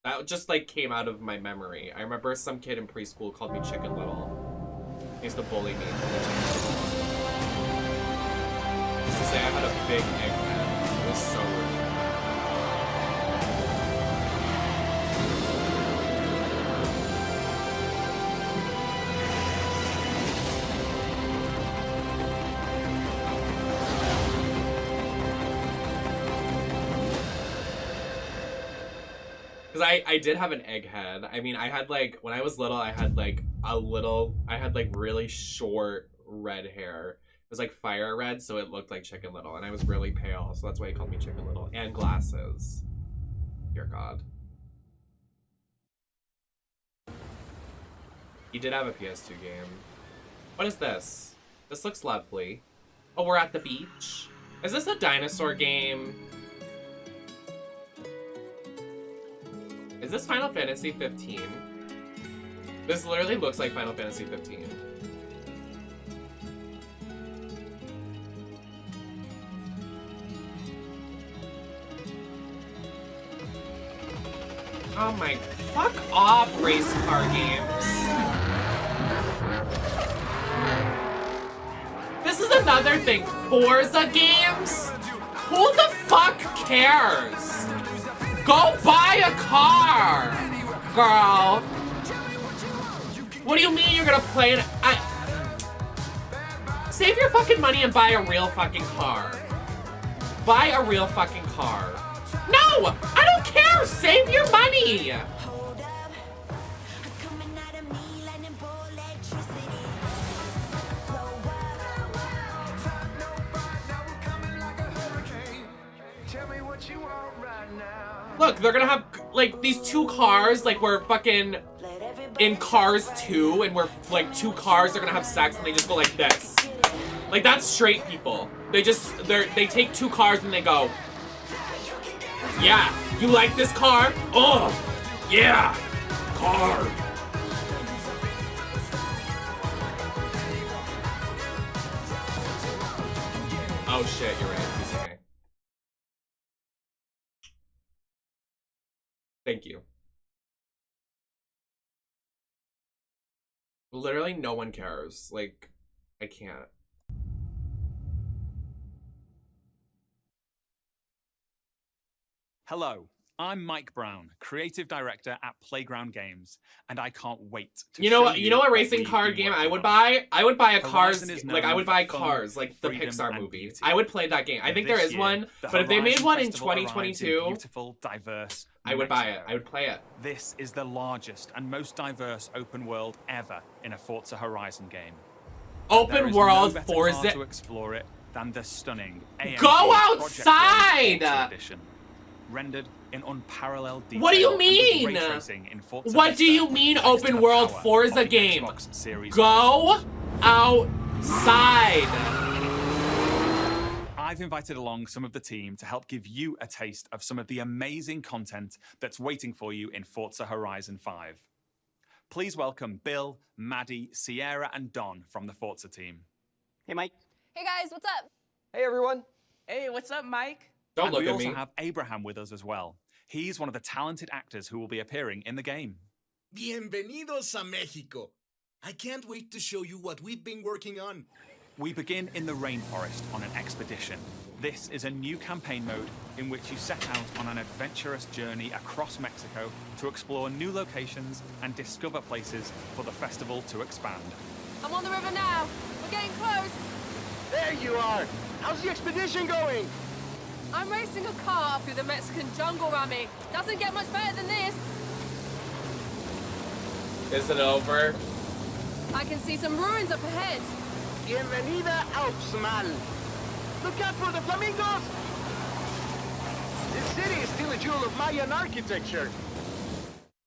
That just like came out of my memory. I remember some kid in preschool called me Chicken Little. He used to bully me. He used to say I had a big egghead. It was so rude. Because I did have an egghead. I mean, I had like, when I was little, I had like really short red hair. It was like fire red, so it looked like Chicken Little. And I was really pale, so that's why he called me Chicken Little. And glasses. Dear God. He did have a PS2 game. What is this? This looks lovely. Oh, we're at the beach. Is this a dinosaur game? Is this Final Fantasy 15? This literally looks like Final Fantasy 15. Oh my, fuck off, race car games. This is another thing. Forza games? Who the fuck cares? Go buy a car, girl. What do you mean you're gonna play it? Save your fucking money and buy a real fucking car. Buy a real fucking car. No, I don't care. Save your money. Look, they're gonna have, like, these two cars, like, we're fucking in Cars 2, and we're, like, two cars are gonna have sex, and they just go like this. Like, that's straight people. They take two cars and they go, yeah, you like this car? Oh, yeah, car. Oh shit, you're right. He's okay. Thank you. Literally no one cares. Like, I can't. Hello, I'm Mike Brown, creative director at Playground Games, and I can't wait to You know a racing car game I would buy? I would buy a Cars, like I would buy Cars, like the Pixar movie. I would play that game. I think there is one, but if they made one in 2022, beautiful, diverse, I would buy it. I would play it. This is the largest and most diverse open world ever in a Forza Horizon game. Open world Forza to explore it than the stunning AMG Go outside! Edition. Rendered in unparalleled detail. What do you mean? What do you mean open world Forza game? Go outside. I've invited along some of the team to help give you a taste of some of the amazing content that's waiting for you in Forza Horizon 5. Please welcome Bill, Maddie, Sierra, and Don from the Forza team. Hey, Mike. Hey, guys, what's up? Hey, everyone. Hey, what's up, Mike? Don't look at me. We also have Abraham with us as well. He's one of the talented actors who will be appearing in the game. Bienvenidos a Mexico. I can't wait to show you what we've been working on. We begin in the rainforest on an expedition. This is a new campaign mode in which you set out on an adventurous journey across Mexico to explore new locations and discover places for the festival to expand. I'm on the river now. We're getting close. There you are. How's the expedition going? I'm racing a car through the Mexican jungle, Rami. Doesn't get much better than this. Is it over? I can see some ruins up ahead. Bienvenida Alpsmal. Look out for the flamingos. This jewel of Mayan architecture.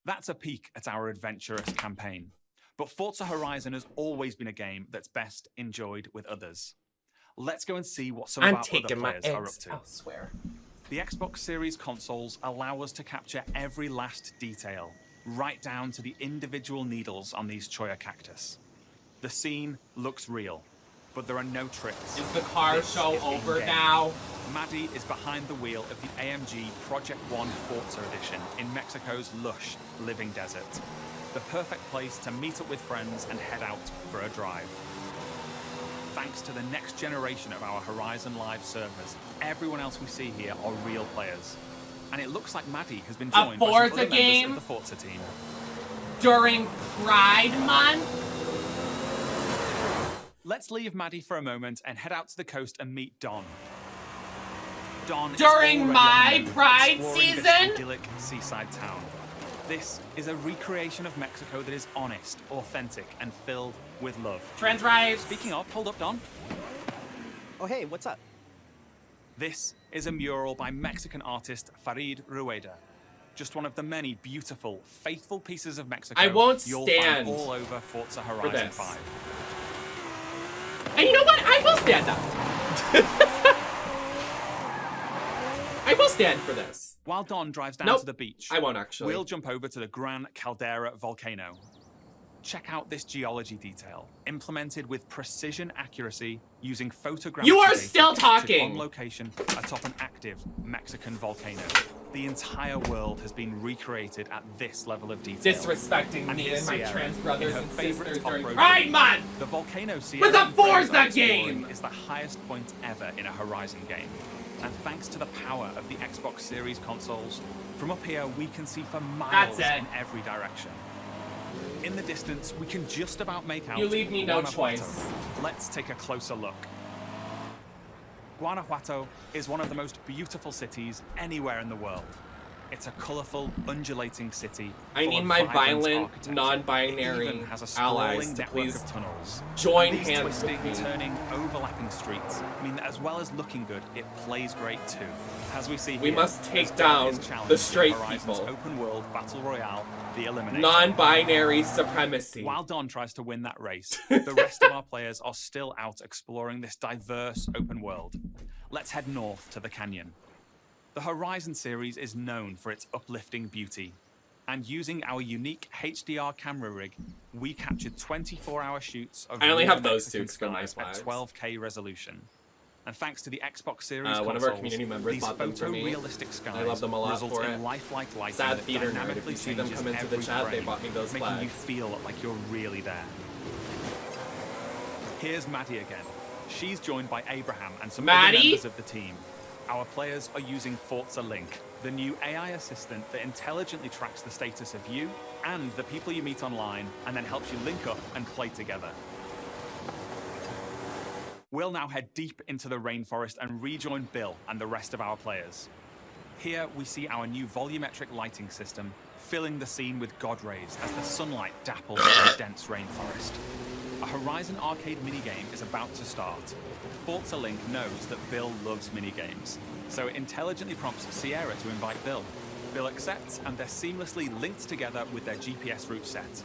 That's a peek at our adventurous campaign. But Forza Horizon has always been a game that's best enjoyed with others. Let's go and see what some of our other players are up to. Elsewhere. The Xbox Series consoles allow us to capture every last detail, right down to the individual needles on these Choya cactus. The scene looks real, but there are no tricks. Is the car show over now? Maddie is behind the wheel of the AMG Project One Forza Edition in Mexico's lush living desert. The perfect place to meet up with friends and head out for a drive. Thanks to the next generation of our Horizon Live servers, everyone else we see here are real players. And it looks like Maddie has been joined by some other members of the Forza team. During Pride Month? Let's leave Maddie for a moment and head out to the coast and meet Don. Don During my Pride season? This idyllic seaside town. This is a recreation of Mexico that is honest, authentic, and filled with love. Trans rights. Speaking of, hold up, Don. Oh, hey, what's up? This is a mural by Mexican artist Farid Rueda. Just one of the many beautiful, faithful pieces of Mexico I won't you'll stand find all over Forza Horizon 5. And you know what? I will stand up. I will stand for this. While Don drives down to the beach, I won't actually. We'll jump over to the Gran Caldera volcano. Check out this geology detail, implemented with precision accuracy using photographic You are data still captured talking! on location atop an active Mexican volcano. The entire world has been recreated at this level of detail. Disrespecting me here's and my Sierra trans brothers in her and favorite sisters during off-road Pride game. Month! The volcano Sierra With a in Forza Forza Exploring game! is the highest point ever in a Horizon game. And thanks to the power of the Xbox Series consoles, from up here we can see for miles in every direction. In the distance, we can just about make out You leave me no Guanajuato. choice. Let's take a closer look. Guanajuato is one of the most beautiful cities anywhere in the world. It's a colorful, undulating city. I full need of my vibrant violent, architecture. non-binary It even has a allies sprawling to network please of tunnels. join And these hands twisting, with me. turning, overlapping streets mean that as well as looking good, it plays great too. As we see We here, must take as death down is challenged the in straight Horizon's people. open world battle royale, the Eliminator. Non-binary supremacy. While Don tries to win that race, the rest of our players are still out exploring this diverse open world. Let's head north to the canyon. The Horizon series is known for its uplifting beauty. And using our unique HDR camera rig, we captured 24-hour shoots of I only real have those Mexican suits for my skies at flags. 12K resolution. And thanks to the Xbox Series One of our consoles, community members these bought them for me. photorealistic skies I love them a lot result for in it. lifelike lighting Sad that theater nerd. If dynamically you see them changes come into the every chat, they frame, bought me those making you flags. feel like you're really there. Here's Maddie again. She's joined by Abraham and some other Maddie? members of the team. Our players are using Forza Link, the new AI assistant that intelligently tracks the status of you and the people you meet online, and then helps you link up and play together. We'll now head deep into the rainforest and rejoin Bill and the rest of our players. Here we see our new volumetric lighting system, filling the scene with God rays as the sunlight dapples through the dense rainforest. A Horizon arcade minigame is about to start. Forza Link knows that Bill loves minigames, so it intelligently prompts Sierra to invite Bill. Bill accepts, and they're seamlessly linked together with their GPS route set.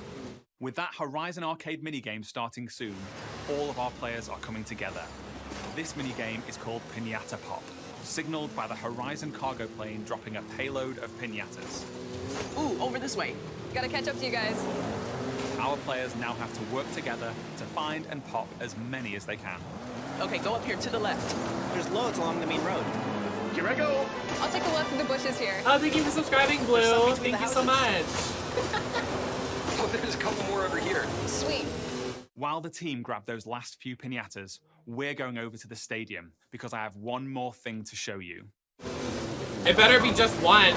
With that Horizon arcade minigame starting soon, all of our players are coming together. This minigame is called Piñata Pop, signaled by the Horizon cargo plane dropping a payload of piñatas. Ooh, over this way. Gotta catch up to you guys. Our players now have to work together to find and pop as many as they can. Okay, go up here to the left. There's loads along the main road. Here I go. I'll take a look through the bushes here. Oh, thank you for subscribing, Blue. Thank you so much. Oh, there's a couple more over here. Sweet. While the team grab those last few piñatas, we're going over to the stadium because I have one more thing to show you. It better be just one.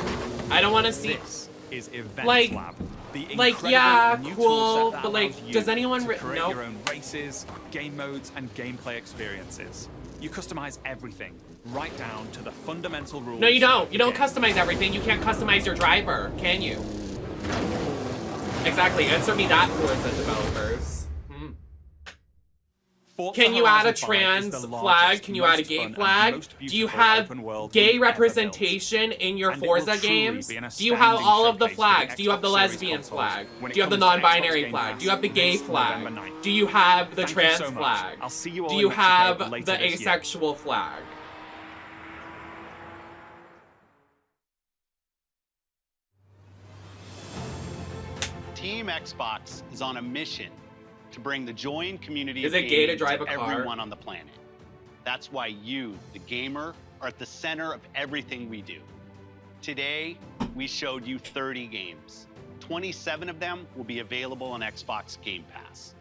I don't want to see. This is Events Like- Lab. The like, incredible yeah, new cool, toolset that but, like, allows you does anyone to create nope. your own races, game modes, and gameplay experiences? You customize everything, right down to the fundamental rules. No, you don't. You don't of the game. customize everything. You can't customize your driver, can you? Exactly. Answer me that, Forza developers. Can you add a trans flag? Can you add a gay flag? Do you have gay representation in your Forza games? Do you have all of the flags? Do you have the lesbian flag? Do you have the non-binary flag? Do you have the gay flag? Do you have the trans flag? Do you have the asexual flag? Team Xbox is on a mission to bring the joy and community of gaming gay to drive a car? everyone on the planet. That's why you, the gamer, are at the center of everything we do. Today, we showed you 30 games. 27 of them will be available on Xbox Game Pass.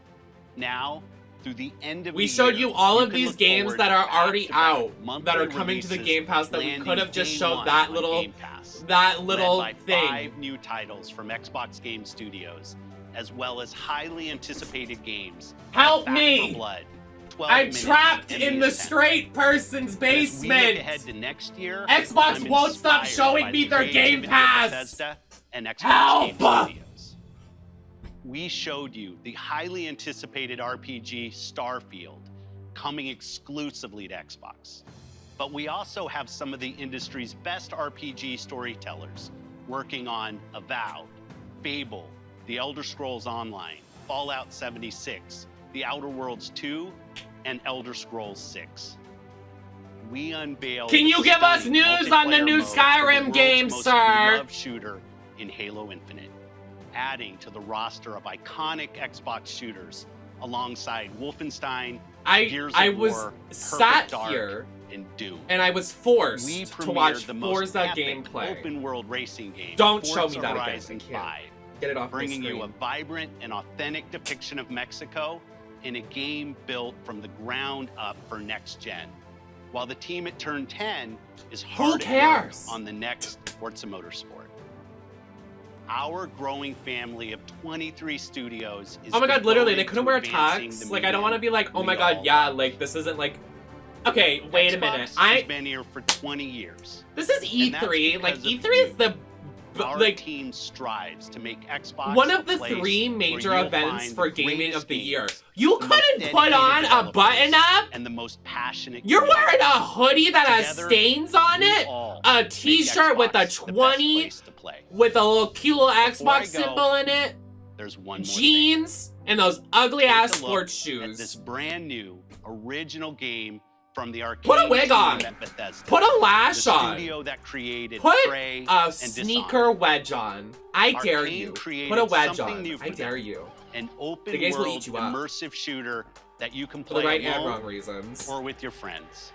Now, through the end of the year, we showed you all of these games that are already out, that are monthly coming to the releases Game Pass, that we landing could have just day showed one that on little Game Pass, that little led by thing. 5 new titles from Xbox Game Studios, as well as highly anticipated games. Help Back me! for Blood, 12 I'm Minutes, trapped and in the Ascent. straight person's As we basement. look ahead to next year, Xbox I'm won't stop inspired showing by me the their Game creativity of Pass. Bethesda and Xbox Help! Game Studios. We showed you the highly anticipated RPG Starfield, coming exclusively to Xbox. But we also have some of the industry's best RPG storytellers working on Avowed, Fable, The Elder Scrolls Online, Fallout 76, The Outer Worlds 2, and Elder Scrolls 6. We unveiled. Can you give us news on the multiplayer new mode for the Skyrim world's game, most sir? beloved shooter in Halo Infinite, adding to the roster of iconic Xbox shooters alongside Wolfenstein, Gears of was War, sat Perfect Dark, here and Doom. and I was forced We to watch premiered the most Forza epic gameplay. open-world racing game. Don't show Forza me that again. Horizon I can't. 5, Get it off my bringing you a screen. vibrant and authentic depiction of Mexico in a game built from the ground up for next gen. While the team at Turn 10 is hard at work cares? on the next Forza Motorsport. Our growing family of 23 studios is Oh my god, literally, they devoted couldn't to wear advancing tux. the Like, I don't want to be like, oh my we god, all yeah, love. like, this isn't like... Okay, wait a minute. Xbox has been here for 20 years. This is And that's E3. Like, because of E3 is the... Our like, team strives to make Xbox one of the a place 3 where major you'll events find for the gaming greatest of the games, year. You the most couldn't put dedicated on a developers, button-up? and the most passionate You're community. wearing a hoodie that has Together, stains on we it? all A make t-shirt with a Xbox the best 20 place to play. with a little cute little Before I Xbox go, symbol in it? There's one more Jeans and those ugly thing. ass Take a look sports at shoes. this brand new original game from the arcade Put a wig team on. at Bethesda. Put a lash the on. studio that created Put Prey a and sneaker Dishonored. wedge on. I dare Arcane you. created Put a wedge something on. new for I dare them. you. An The open games will world eat you up. immersive shooter that you can For the play right and alone wrong reasons. or with your friends.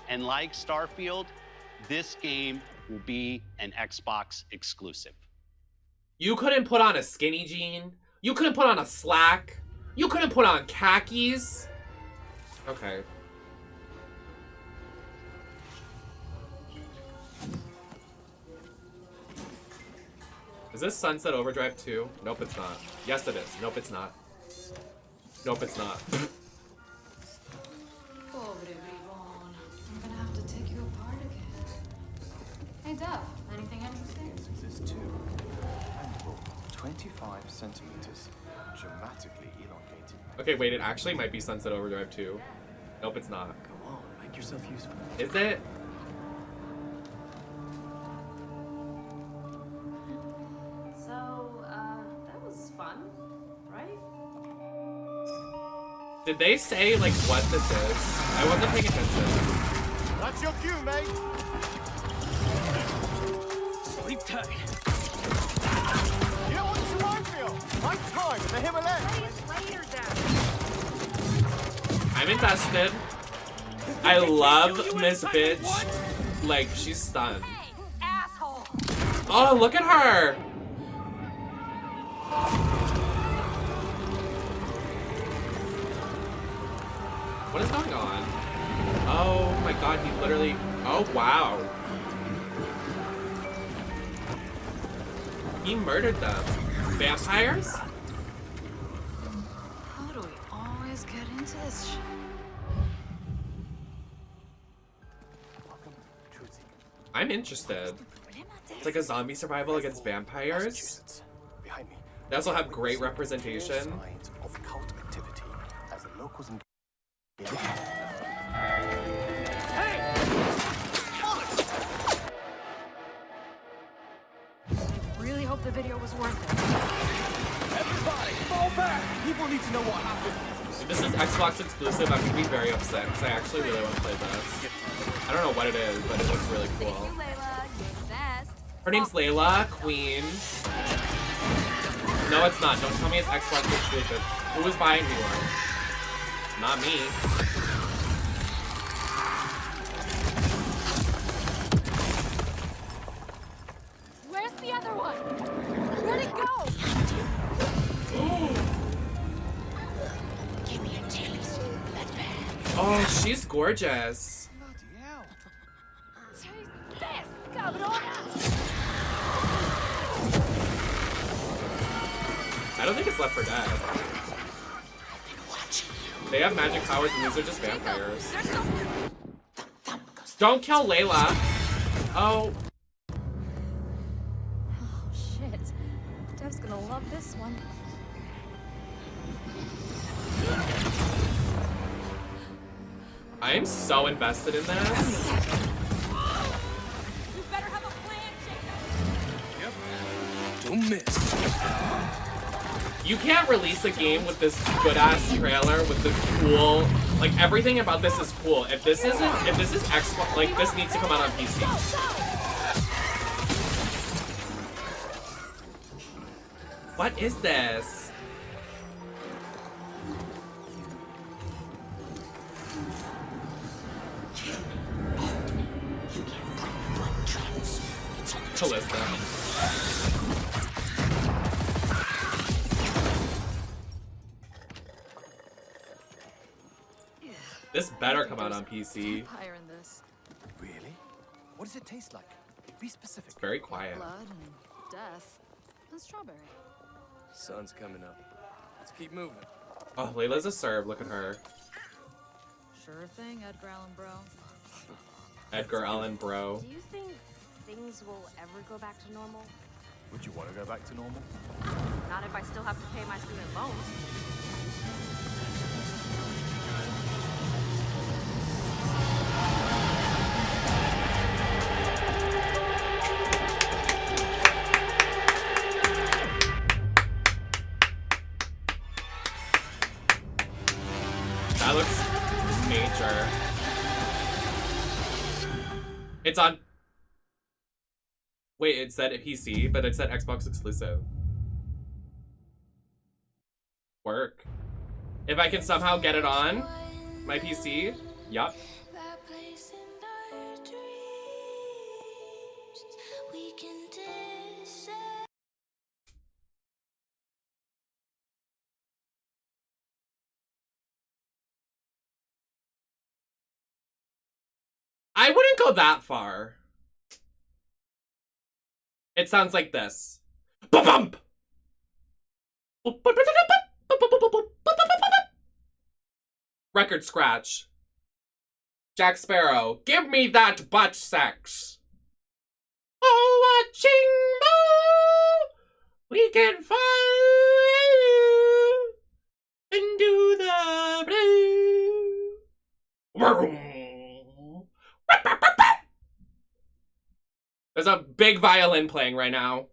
And like Starfield, this game will be an Xbox exclusive. You couldn't put on a skinny jean. You couldn't put on a slack. You couldn't put on khakis. Okay. Is this Sunset Overdrive 2? Nope, it's not. Yes, it is. Nope, it's not. Nope, it's not. Pobre bribón. I'm gonna have to take you apart again. Hey, Dev. Anything interesting? This is 2. And 25 centimeters. Dramatically elongated. Okay, wait, it actually might be Sunset Overdrive 2. Nope, it's not. Come on, make yourself useful. Is it? So, that was fun, right? Did they say, like, what this is? I wasn't paying attention. That's your cue, mate. Sleep tight. You know what you remind me of? My time in the Himalayas. I'm invested. I love Miss Bitch. Like, she's stunned. Oh, look at her! What is going on? Oh my god, he literally... Oh, wow. He murdered them. Vampires? How do we always get into this shit? I'm interested. It's like a zombie survival against vampires. Behind me. They also have great representation. Signs of cult activity as the locals hope the video was worth it. Everybody, fall back! People need to know what happened. If this is Xbox exclusive, I'm gonna be very upset because I actually really want to play this. I don't know what it is, but it looks really cool. Thank you, Layla. You're the best. Her name's Layla, Queen. No, it's not. Don't tell me it's Xbox exclusive. Who was buying me one? Not me. Where's the other one? Where'd it go? Give me a taste. Oh, she's gorgeous. Taste this, cabrona! I don't think it's Left 4 Dead. They have magic powers and these are just vampires. Don't kill Layla. Oh. Oh, shit. Dev's gonna love this one. I am so invested in this. You better have a plan, Jacob. Yep. Don't miss. You can't release a game with this good-ass trailer with the cool, like everything about this is cool. If this is Xbox, like this needs to come out on PC. What is this? Callista. This better come out on PC. Higher in this. Really? What does it taste like? Be specific. It's very quiet. Blood and death. And strawberry. Sun's coming up. Let's keep moving. Oh, Layla's a serb. Look at her. Sure thing, Edgar Allan Bro. Edgar Allan Bro. Do you think things will ever go back to normal? Would you want to go back to normal? Not if I still have to pay my student loans. That looks major. It's on. Wait, it said PC, but it said Xbox exclusive. Work. If I can somehow get it on my PC, yup. I wouldn't go that far. It sounds like this. Ba-bump! Record scratch. Jack Sparrow, give me that butt sex. Oh, watching we can fly and do the blue. There's a big violin playing right now.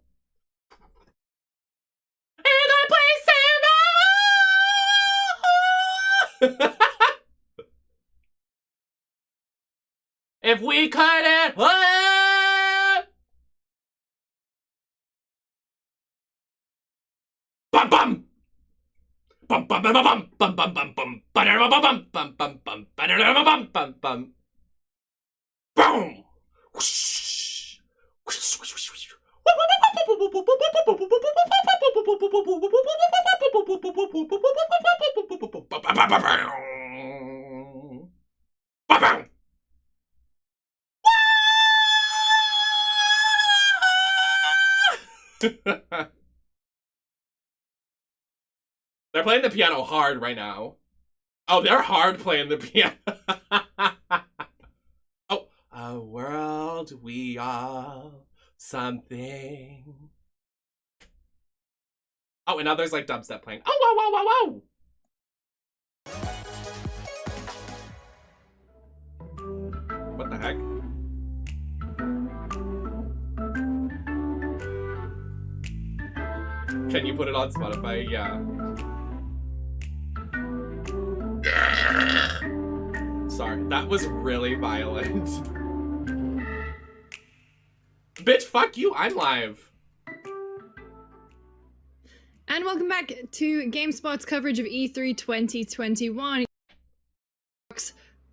And I play Samba. If we cut it, bum bum. Bum bum bum bum bum bum bum bum bum bum bum bum bum bum bum bum. Boom. They're playing the piano hard right now. Oh, they're hard playing the piano. Oh, a world we are something. Oh, and now there's like dubstep playing. Oh, wow, wow, wow, wow. What the heck? Can you put it on Spotify? Yeah. Sorry, that was really violent. Bitch, fuck you, I'm live. And welcome back to GameSpot's coverage of E3 2021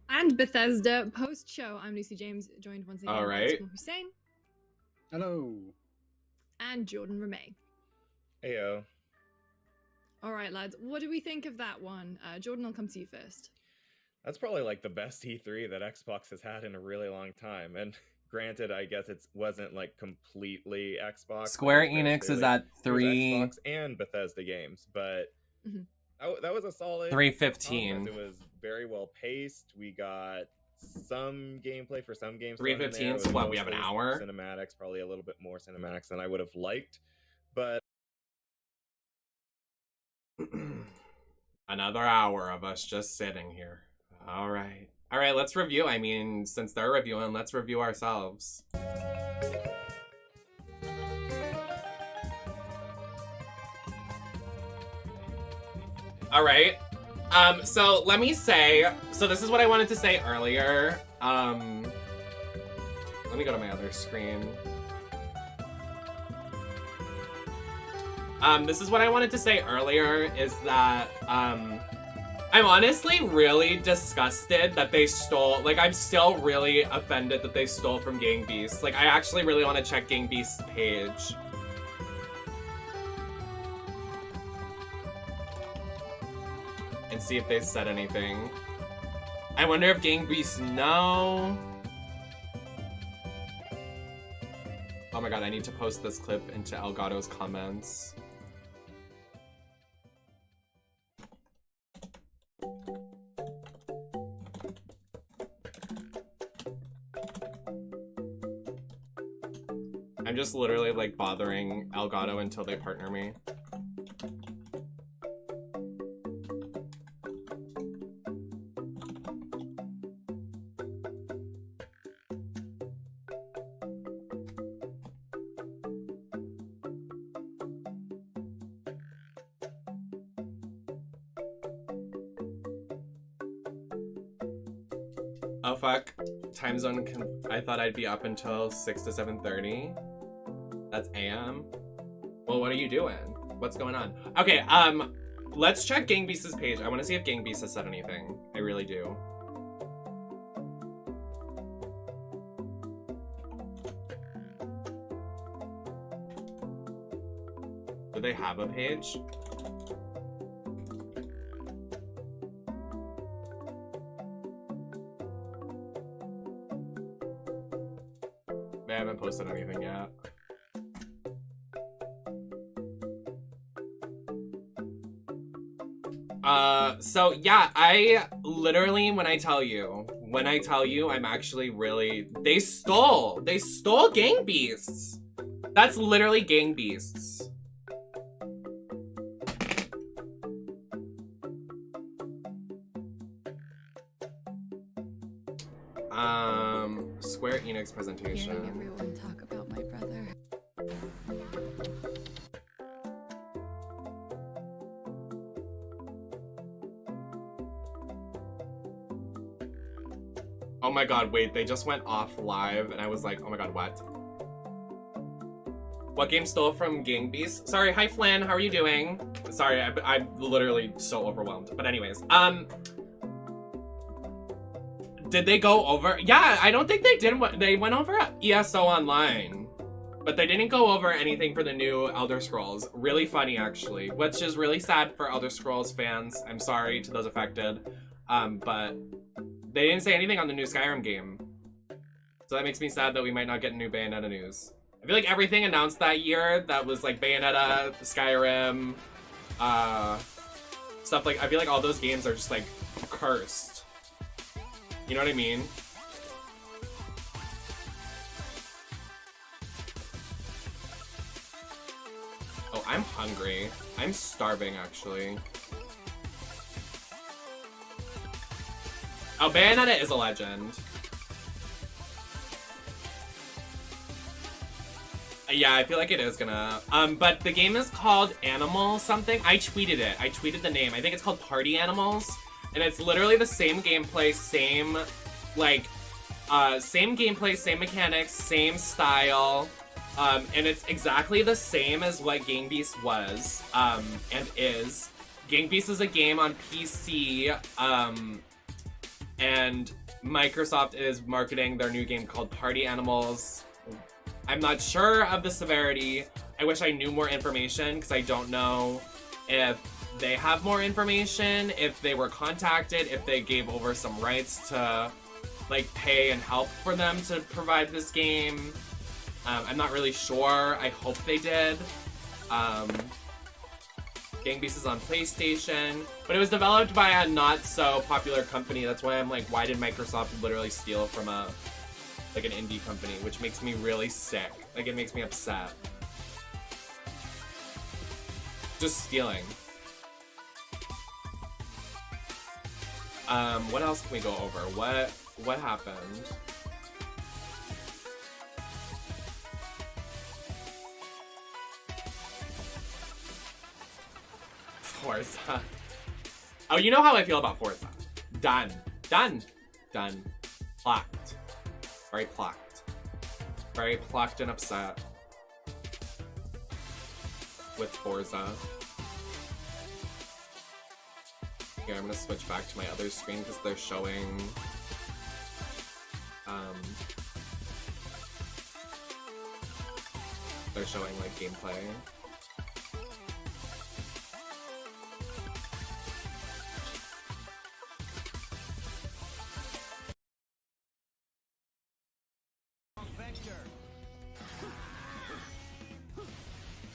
and Bethesda post-show. I'm Lucy James, joined once again by Ismail Hussein. Hello. And Jordan Ramey. Heyo. All right, lads, what do we think of that one? Jordan, I'll come to you first. That's probably like the best E3 that Xbox has had in a really long time. And granted, I guess it wasn't like completely Xbox. Square Enix is at 3. Xbox and Bethesda games, but that was a solid 315. It was very well paced. We got some gameplay for some games. 315. So what? We have an hour. Cinematics, probably a little bit more cinematics than I would have liked, but another hour of us just sitting here. All right, let's review. I mean, since they're reviewing, let's review ourselves. All right, so let me say, so this is what I wanted to say earlier. Let me go to my other screen. This is what I wanted to say earlier, is that, I'm honestly really disgusted that they stole, like, I'm still really offended that they stole from Gang Beasts. Like, I actually really want to check Gang Beasts' page. And see if they said anything. I wonder if Gang Beasts know. Oh my god, I need to post this clip into Elgato's comments. I'm just literally like bothering Elgato until they partner me. Oh fuck, time zone, I thought I'd be up until 6 to 7:30. That's AM. Well, what are you doing? What's going on? Okay, let's check Gang Beasts' page. I want to see if Gang Beasts has said anything. I really do. Do they have a page? They haven't posted anything yet. So yeah, I literally, when I tell you, I'm actually really, they stole Gang Beasts. That's literally Gang Beasts. Square Enix presentation. Hearing everyone talk about my brother. Oh my god, wait, they just went off live and I was like, oh my god, what? What game stole from Gang Beasts? Sorry, hi Flynn, how are you doing? Sorry, I'm literally so overwhelmed. But anyways, did they go over? Yeah, I don't think they did. They went over ESO Online, but they didn't go over anything for the new Elder Scrolls. Really funny, actually, which is really sad for Elder Scrolls fans. I'm sorry to those affected, but they didn't say anything on the new Skyrim game. So that makes me sad that we might not get new Bayonetta news. I feel like everything announced that year that was like Bayonetta, Skyrim, stuff like, I feel like all those games are just like cursed. You know what I mean? Oh, I'm hungry. I'm starving, actually. Oh, Bayonetta is a legend. Yeah, I feel like it is gonna. But the game is called Animal something. I tweeted it. I tweeted the name. I think it's called Party Animals. And it's literally the same gameplay, same, like, same gameplay, same mechanics, same style. And it's exactly the same as what Gang Beasts was, and is. Gang Beasts is a game on PC, and Microsoft is marketing their new game called Party Animals. I'm not sure of the severity. I wish I knew more information, because I don't know if they have more information, if they were contacted, if they gave over some rights to, like, pay and help for them to provide this game. I'm not really sure. I hope they did. Gang Beasts is on PlayStation, but it was developed by a not-so-popular company. That's why I'm like, why did Microsoft literally steal from an indie company, which makes me really sick. Like, it makes me upset. Just stealing. What else can we go over? What happened? Forza. Oh, you know how I feel about Forza. Done. Done. Done. Plucked. Very plucked. Very plucked and upset with Forza. Here, I'm gonna switch back to my other screen because they're showing like gameplay.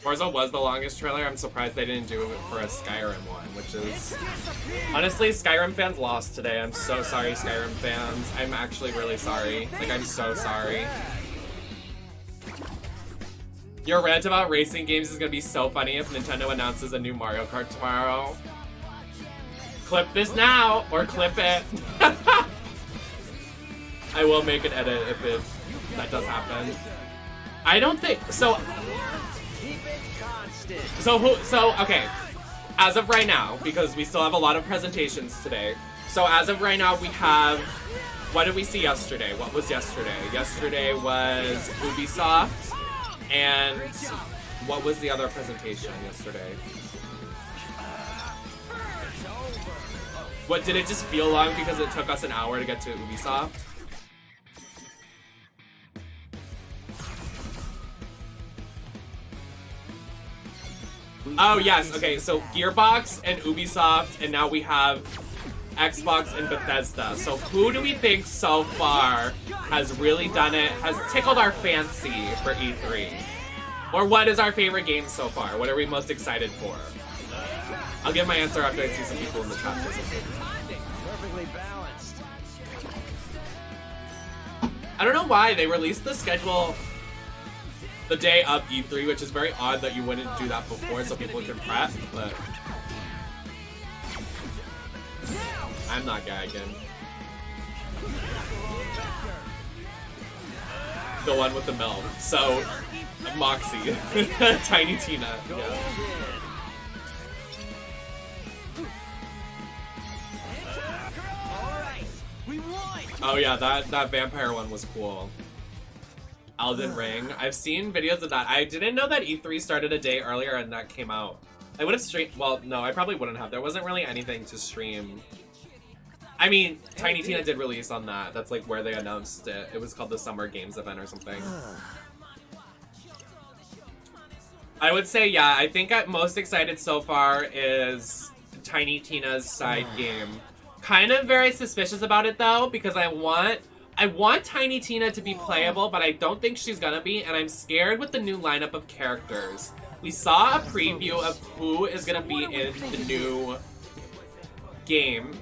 Forza was the longest trailer. I'm surprised they didn't do it for a Skyrim one, which is... Honestly, Skyrim fans lost today. I'm so sorry, Skyrim fans. I'm actually really sorry. Like, I'm so sorry. Your rant about racing games is gonna be so funny if Nintendo announces a new Mario Kart tomorrow. Clip this now, or clip it. I will make an edit if that does happen. I don't think... So, okay, as of right now, because we still have a lot of presentations today, so as of right now we have, what did we see yesterday? What was yesterday? Yesterday was Ubisoft, and what was the other presentation yesterday? What, did it just feel long because it took us an hour to get to Ubisoft? Oh yes, okay, so Gearbox and Ubisoft, and now we have Xbox and Bethesda. So who do we think so far has really done it, has tickled our fancy for E3? Or what is our favorite game so far? What are we most excited for? I'll give my answer after I see some people in the chat. I don't know why they released the schedule the day of E3, which is very odd that you wouldn't do that before so people can prep, but I'm not gagging. The one with the milk. So, Moxie. Tiny Tina. Yeah. Oh yeah, that vampire one was cool. Elden Ring. I've seen videos of that. I didn't know that E3 started a day earlier and that came out. I would have streamed. Well, no, I probably wouldn't have. There wasn't really anything to stream. I mean, Tiny Tina did release on that. That's like where they announced it. It was called the Summer Games event or something. I would say, yeah, I think I'm most excited so far is Tiny Tina's side game. Kind of very suspicious about it though, because I want Tiny Tina to be playable, but I don't think she's gonna be, and I'm scared with the new lineup of characters. We saw a preview of who is gonna be in the new game,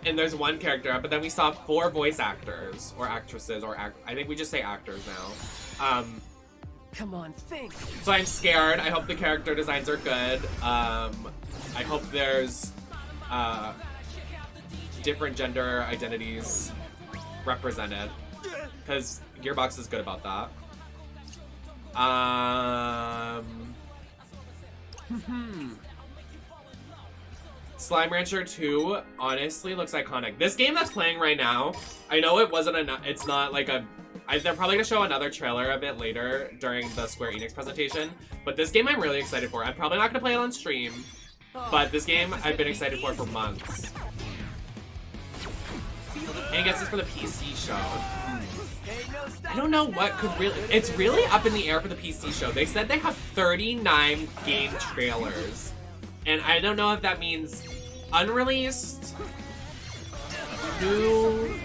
and there's one character, but then we saw 4 voice actors, or actresses, or I think we just say actors now. Come on, think. So I'm scared. I hope the character designs are good. I hope there's different gender identities represented, because Gearbox is good about that. Slime Rancher 2 honestly looks iconic. This game that's playing right now, I know it wasn't it's not like a... they're probably gonna show another trailer of it later during the Square Enix presentation, but this game I'm really excited for. I'm probably not gonna play it on stream, but this game I've been excited for months. And I guess it's for the PC show. I don't know what could really... It's really up in the air for the PC show. They said they have 39 game trailers. And I don't know if that means unreleased, new,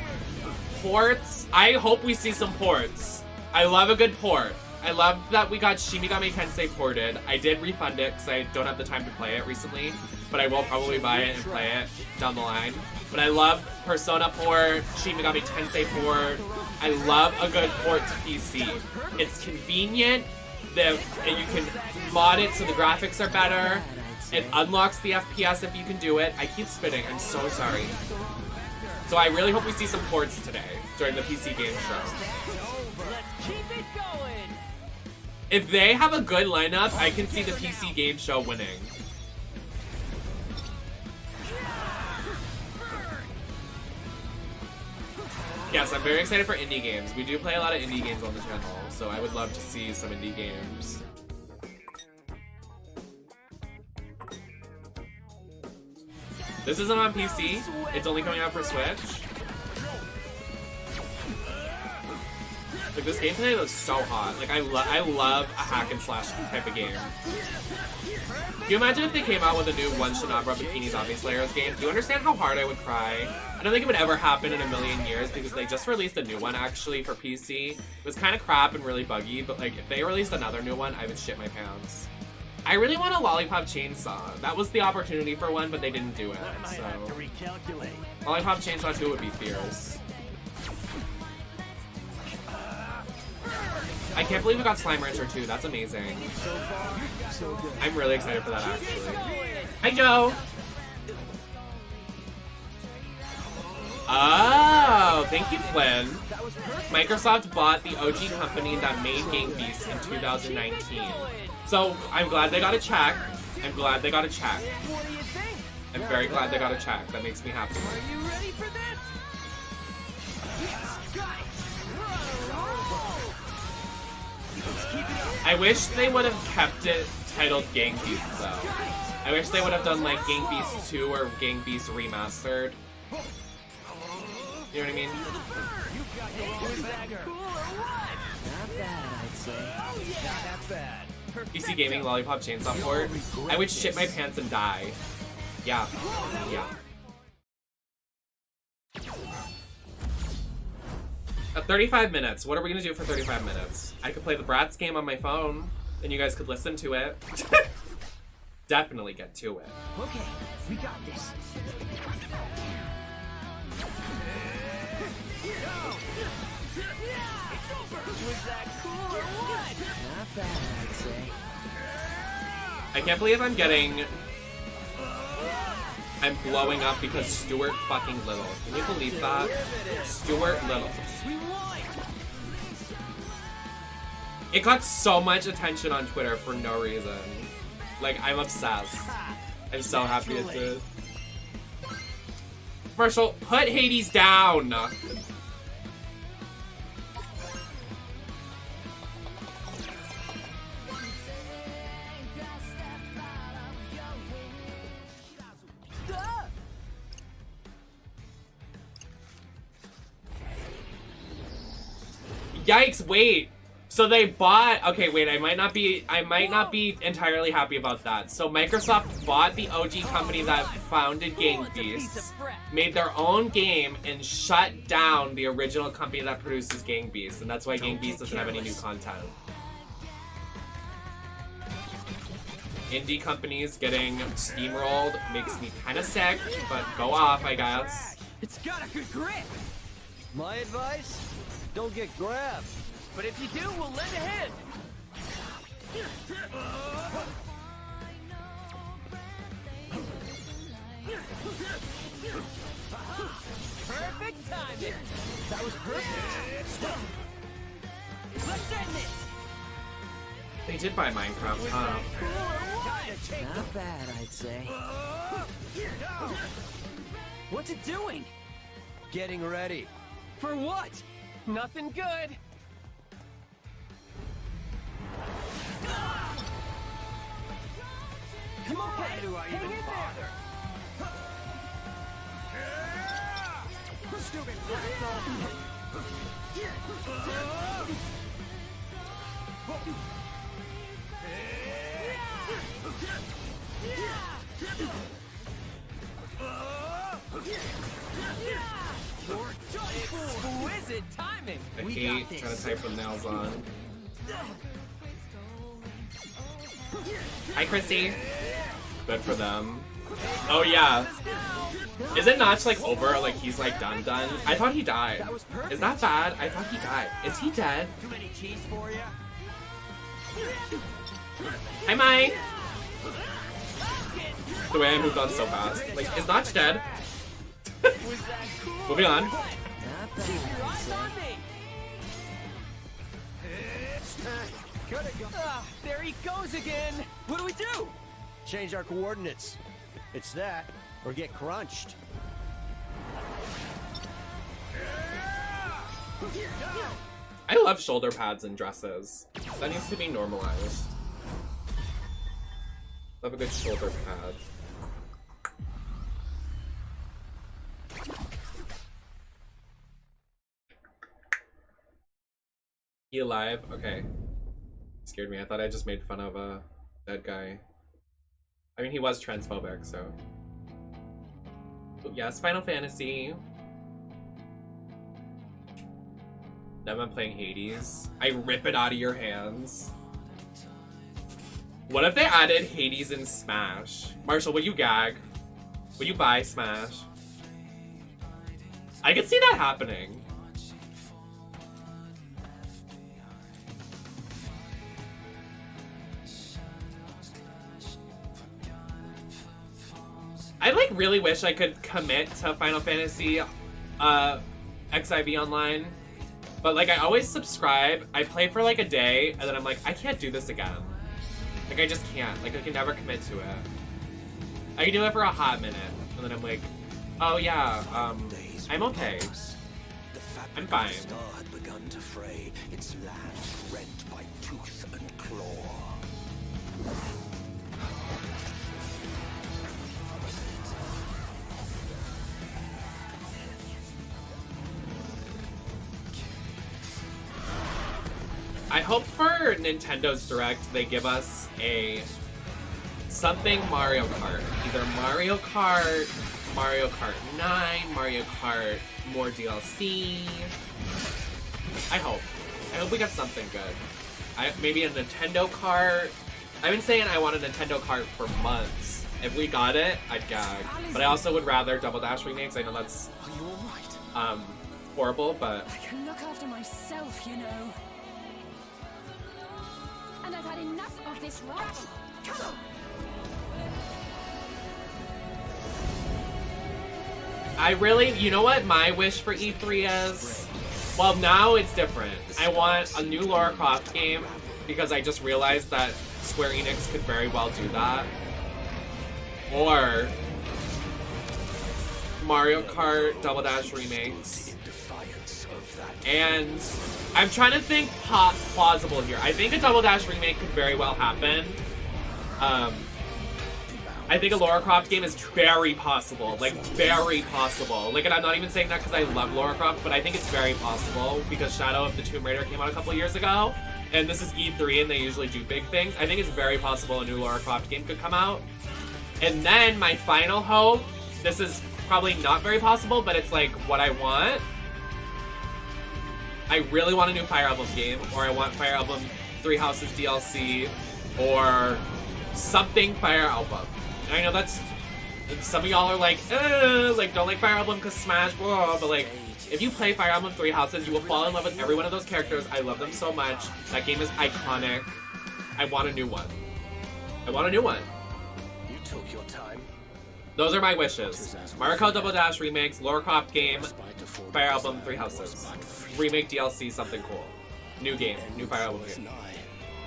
ports. I hope we see some ports. I love a good port. I love that we got Shin Megami Tensei ported. I did refund it because I don't have the time to play it recently, but I will probably buy it and play it down the line. But I love Persona port, Shin Megami Tensei port. I love a good port to PC. It's convenient. And you can mod it so the graphics are better. It unlocks the FPS if you can do it. I keep spitting, I'm so sorry. So I really hope we see some ports today during the PC game show. If they have a good lineup, I can see the PC game show winning. Yes, I'm very excited for indie games. We do play a lot of indie games on the channel, so I would love to see some indie games. This isn't on PC. It's only coming out for Switch. Like, this gameplay looks so hot. Like, I love a hack and slash type of game. Can you imagine if they came out with a new One Shinabra Bikini Zombie Slayers game? Do you understand how hard I would cry? I don't think it would ever happen in a million years because they just released a new one actually for PC. It was kind of crap and really buggy, but like, if they released another new one, I would shit my pants. I really want a Lollipop Chainsaw. That was the opportunity for one, but they didn't do it, so... Lollipop Chainsaw 2 would be fierce. I can't believe we got Slime Rancher 2. That's amazing. I'm really excited for that, actually. Hi, Joe! Oh, thank you, Flynn. Microsoft bought the OG company that made Gang Beasts in 2019. So, I'm glad they got a check. I'm glad they got a check. I'm very glad they got a check. That makes me happy. Are you ready for this? I wish they would have kept it titled Gang Beasts, though. I wish they would have done, like, Gang Beasts 2 or Gang Beasts Remastered. You know what I mean? Not bad, I'd say. Not that bad. PC Gaming Lollipop Chainsaw port. I would shit my pants and die. Yeah. Yeah. At 35 minutes. What are we gonna do for 35 minutes? I could play the Bratz game on my phone, and you guys could listen to it. Definitely get to it. Okay, we got this. Was that cool or what? Not bad, I'd say. I can't believe I'm blowing up because Stuart fucking Little. Can you believe that? Stuart Little. It got so much attention on Twitter for no reason. Like, I'm obsessed. I'm so happy it's this. Commercial, put Hades down! Yikes, wait. So they bought, okay, wait, I might not be entirely happy about that. So Microsoft bought the OG company that founded Gang Beasts, made their own game, and shut down the original company that produces Gang Beasts, and that's why Gang Beasts doesn't have any new content. Indie companies getting steamrolled makes me kind of sick, but go off, I guess. It's got a good grip. My advice? Don't get grabbed. But if you do, we'll lend a hand. Perfect timing. That was perfect. Let's end this. They did buy Minecraft, huh? Not bad, I'd say. What's it doing? Getting ready. For what? Nothing good. Come on! Why do I even bother? Stupid exquisite timing. I hate trying to type with nails on. Hi, Chrissy. Good for them. Oh yeah. Is it Notch like over? Like he's like done? I thought he died. Is that bad? I thought he died. Is he dead? Too many cheese for you? Hi, Mike. The way I moved on so fast. Like, is Notch dead? Moving on. There he goes again. What do we do? Change our coordinates. It's that, or get crunched. I love shoulder pads and dresses. That needs to be normalized. Love a good shoulder pad. He alive? Okay. Scared me. I thought I just made fun of a dead guy. I mean, he was transphobic, so. But yes, Final Fantasy. Now I'm playing Hades. I rip it out of your hands. What if they added Hades in Smash? Marshall, will you gag? Will you buy Smash? I could see that happening. I like really wish I could commit to Final Fantasy XIV Online, but like I always subscribe, I play for like a day, and then I'm like, I can't do this again. Like I just can't, like I can never commit to it. I can do it for a hot minute, and then I'm like, oh yeah, I'm okay. I'm fine. Had begun to fray, its land rent by tooth and claw. I hope for Nintendo's Direct they give us a something Mario Kart. Either Mario Kart, Mario Kart 9, Mario Kart, more DLC. I hope we got something good. Maybe a Nintendo Kart. I've been saying I want a Nintendo Kart for months. If we got it, I'd gag. But I also would rather Double Dash remakes. I know that's horrible, but I can look after myself, you know. And I've had enough of this rot. Come on. I really, you know what my wish for E3 is? Well, now it's different. I want a new Lara Croft game because I just realized that Square Enix could very well do that. Or Mario Kart Double Dash remakes. And I'm trying to think plausible here. I think a Double Dash remake could very well happen. I think a Lara Croft game is very possible. Like, very possible. Like, and I'm not even saying that because I love Lara Croft, but I think it's very possible because Shadow of the Tomb Raider came out a couple years ago. And this is E3 and they usually do big things. I think it's very possible a new Lara Croft game could come out. And then my final hope, this is probably not very possible, but it's like what I want. I really want a new Fire Emblem game, or I want Fire Emblem 3 Houses DLC, or something Fire Emblem. And I know that's, some of y'all are like don't like Fire Emblem because Smash, blah, but like, if you play Fire Emblem 3 Houses, you will fall in love with every one of those characters. I love them so much. That game is iconic. I want a new one. I want a new one. You took your time. Those are my wishes. Mario Kart Double Dash remakes, Lara Croft game, Fire Emblem 3 Houses. Remake DLC, something cool. New game, new Fire Emblem game.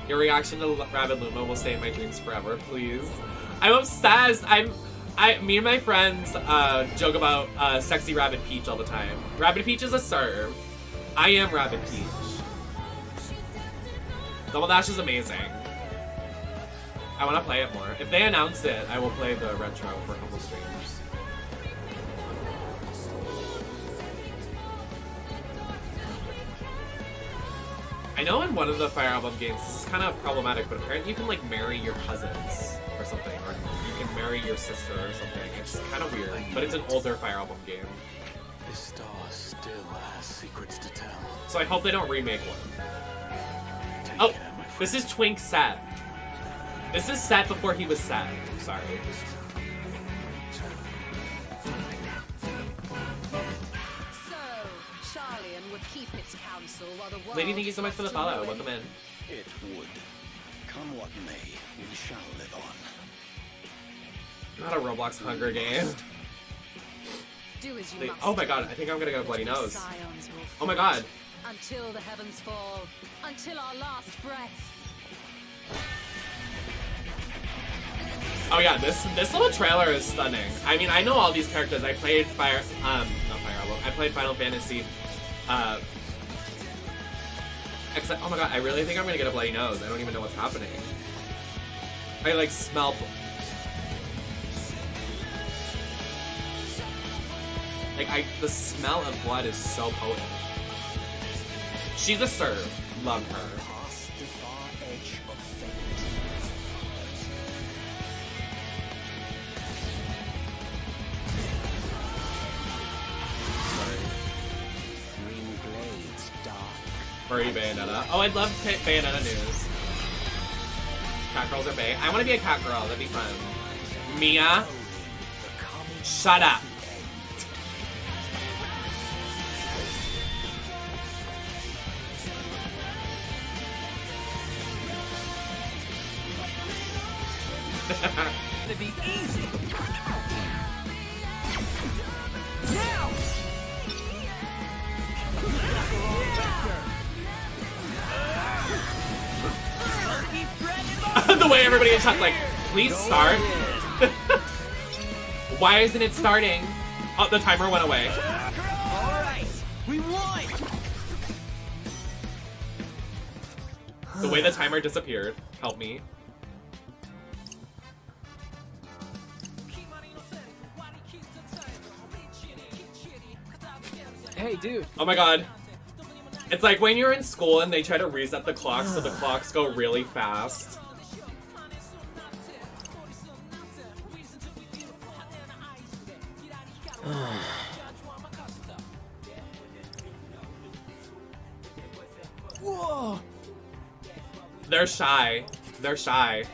Your reaction to Rabbit Luma will stay in my dreams forever, please. I'm obsessed. Me and my friends joke about sexy Rabbit Peach all the time. Rabbit Peach is a serve. I am Rabbit Peach. Double Dash is amazing. I want to play it more. If they announce it, I will play the retro for a couple streams. I know in one of the Fire Emblem games, this is kind of problematic, but apparently you can like marry your cousins or something, or you can marry your sister or something. It's kind of weird, but it's an older Fire Emblem game. This star still has secrets to tell. So I hope they don't remake one. Oh, this is Twink Set. This is Set before he was Set. Sorry. Lady, thank you so much for the follow. Welcome in. It would. Come what may, we shall live on. Not a Roblox Hunger game. Oh my god, I think I'm gonna go bloody nose. Oh my god. Until the heavens fall, until our last breath. Oh yeah, this little trailer is stunning. I mean, I know all these characters. I played not Fire Emblem. I played Final Fantasy. Except, oh my god, I really think I'm gonna get a bloody nose. I don't even know what's happening. I like smell. Like the smell of blood is so potent. She's a serve. Love her. Furry Bayonetta. Oh, I'd love Bayonetta news. Cat girls are bae. I want to be a cat girl. That'd be fun. Mia, shut up. It'd be easy. Now. The way everybody in chat like, please start. Why isn't it starting? Oh, the timer went away. Alright, we won! The way the timer disappeared. Help me. Hey, dude. Oh my god. It's like when you're in school and they try to reset the clock so the clocks go really fast. Whoa! They're shy. They're shy.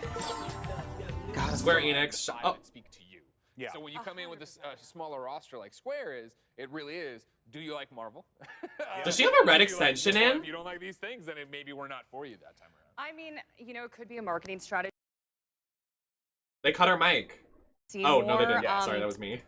God, Square Enix. Oh. Speak to you. Yeah. So when you come in with a smaller roster like Square is, it really is. Do you like Marvel? Does she have a red extension in? If you don't like these things, then maybe we're not for you that time around. I mean, you know, it could be a marketing strategy. They cut her mic. Oh, no, they didn't. Sorry, that was me.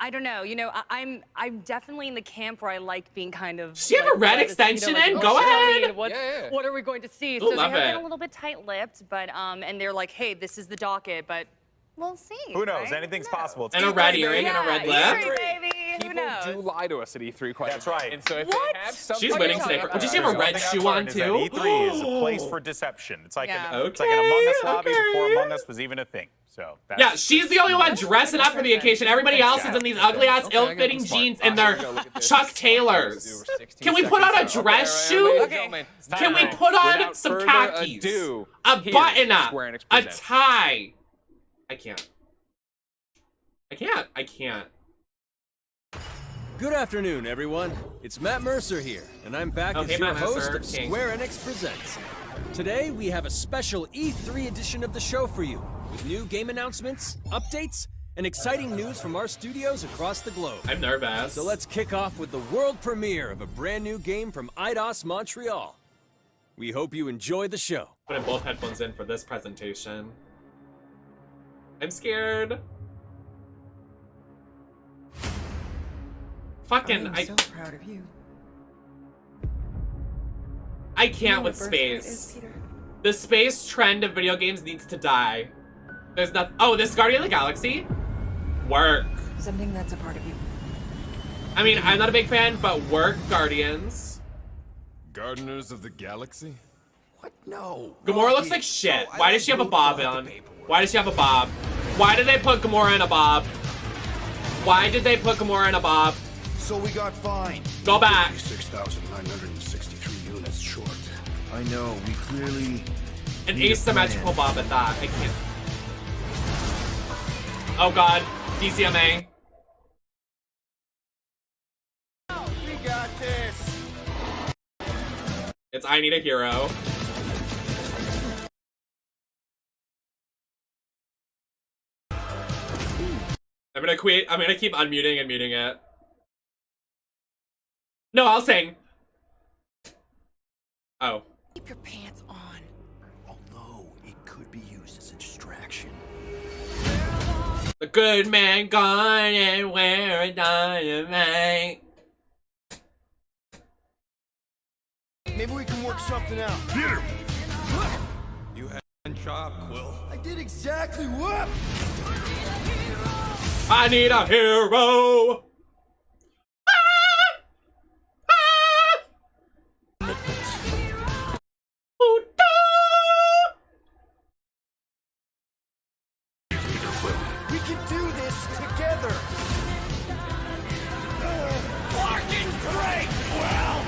I don't know. You know, I'm definitely in the camp where I like being kind of. She have a red extension in? Go ahead. What are we going to see? Ooh, So they love have been it. a little bit tight-lipped, but and they're like, hey, this is the docket, but we'll see. Who knows? right? Anything's possible. It's And a red earring and a red lip. E3, baby. Who People knows? do lie to us at E3 quite That's a bit. right. And so if What? they have something She's winning today. Did she have a red shoe on too? E3 is a place for deception. It's like Yeah. it's like an Among Us lobby before Among Us was even a thing. So that's, Yeah, she's the only one dressing up for the occasion. Everybody else is in these ugly-ass, ill-fitting jeans and their Chuck Taylors. Can we put on a dress shoe? Can we put on some khakis? A button-up? A tie? I can't. I can't. Good afternoon, everyone. It's Matt Mercer here, and I'm back Oh, as hey, your Matt host Mercer. of King. Square Enix Presents. Today, we have a special E3 edition of the show for you, with new game announcements, updates, and exciting news from our studios across the globe. I'm nervous. So let's kick off with the world premiere of a brand new game from Eidos Montreal. We hope you enjoy the show. Putting both headphones in for this presentation. I'm scared. Fucking, I'm so proud of you. I can't with space. The space trend of video games needs to die. There's nothing. Oh, this Guardian of the Galaxy? Work. Something that's a part of you. I mean, I'm not a big fan, but work, Guardians. Gardeners of the Galaxy? What? No. Gamora looks like shit. Why does she have a bob on? Why does she have a bob? Why did they put Gamora in a bob? Why did they put Gamora in a bob? So we got fined. Go back. 6,963 units short. I know, we clearly... An asymmetrical bob at that. I can't. Oh god. DCMA. We got this. It's I Need a Hero. I'm gonna quit. I'm gonna keep unmuting and muting it. No, I'll sing. Oh. Keep your pants on. Although it could be used as a distraction. The good man gone and wear a dynamite. Maybe we can work something out. Get him! You had a job, Quill. I did exactly what? I need a hero. We can do this together. Fucking great, Well.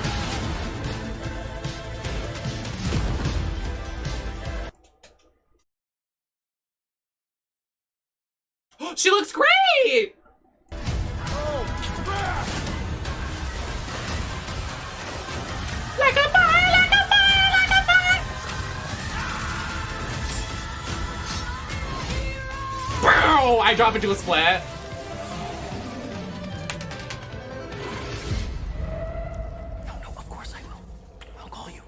She looks great! Like a fire, like a fire, like a fire! Bow! I drop into a split. No, of course I will. I'll call you.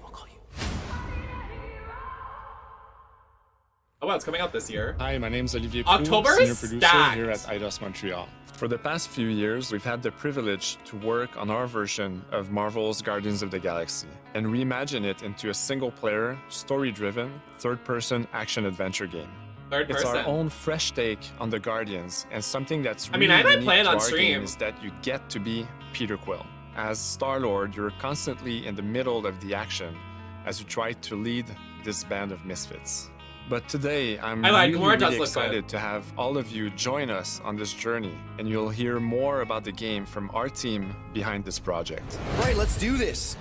Oh wow, it's coming out this year. Hi, my name's Olivier October Proulx, senior is producer stacked. here at Eidos Montreal. For the past few years, we've had the privilege to work on our version of Marvel's Guardians of the Galaxy and reimagine it into a single-player, story-driven, third-person action-adventure game. Third It's person. our own fresh take on the Guardians, and something that's I really mean, I might unique play it to on our stream. game is that you get to be Peter Quill. As Star-Lord, you're constantly in the middle of the action as you try to lead this band of misfits. But today, I'm really excited to have all of you join us on this journey, and you'll hear more about the game from our team behind this project. Right, let's do this.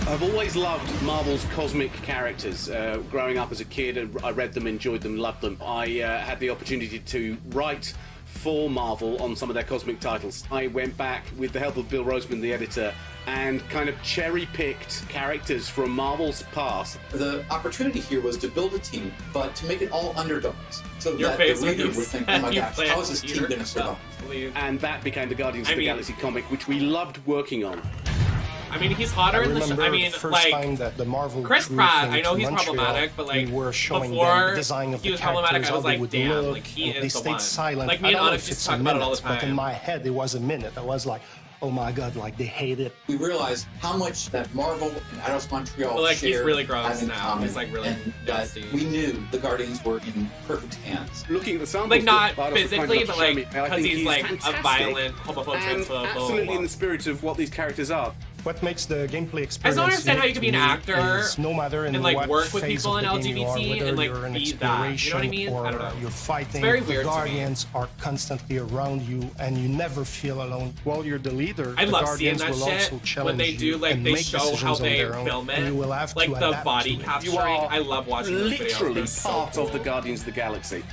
I've always loved Marvel's cosmic characters. Growing up as a kid, I read them, enjoyed them, loved them. I had the opportunity to write for Marvel on some of their cosmic titles. I went back with the help of Bill Roseman, the editor, and kind of cherry-picked characters from Marvel's past. The opportunity here was to build a team, but to make it all underdogs, so Your that face the reader when you would think, oh my said gosh, you how is this planned team going to Peter survive? And that became the Guardians of the Galaxy comic, which we loved working on. I mean, he's hotter in the show. I mean, time that the Marvel Chris crew Pratt, came I know to he's Montreal, problematic, but like, we were showing them before the design of he the was problematic, characters, I was how they like, would damn, look, like, he and they is the stayed one. silent. Like, me I and don't know Onyx if just it's talk a about it all minute, the but in time. my head, it was a minute. I was like, oh my god, like they hate it. We realized how much that Marvel and Eidos Montreal But, like, he's share really gross has in now. common, He's, like, really and dusty. we knew the Guardians were in perfect hands. Looking at the samples, Like, not that Eidos were kind physically, enough but to show like, me, I because think he's like a fantastic violent, homophobe, and transphobe. absolutely in the spirit of what these characters are. What makes the gameplay experience I just don't understand how you can be an unique actor is no matter in and like what work with phase people of in the game you are, LGBT whether and like you're in be that. You know what I exploration mean? or I don't know. you're fighting, It's very the weird to me. Guardians are constantly around you and you never feel alone. While you're the leader, I the love seeing Guardians that will shit also challenge when they do you like and they make show how decisions on they their own, film and you will it, have like to the adapt body to it. capturing. You are I love watching those videos. literally They're so part cool. of the Guardians of the Galaxy.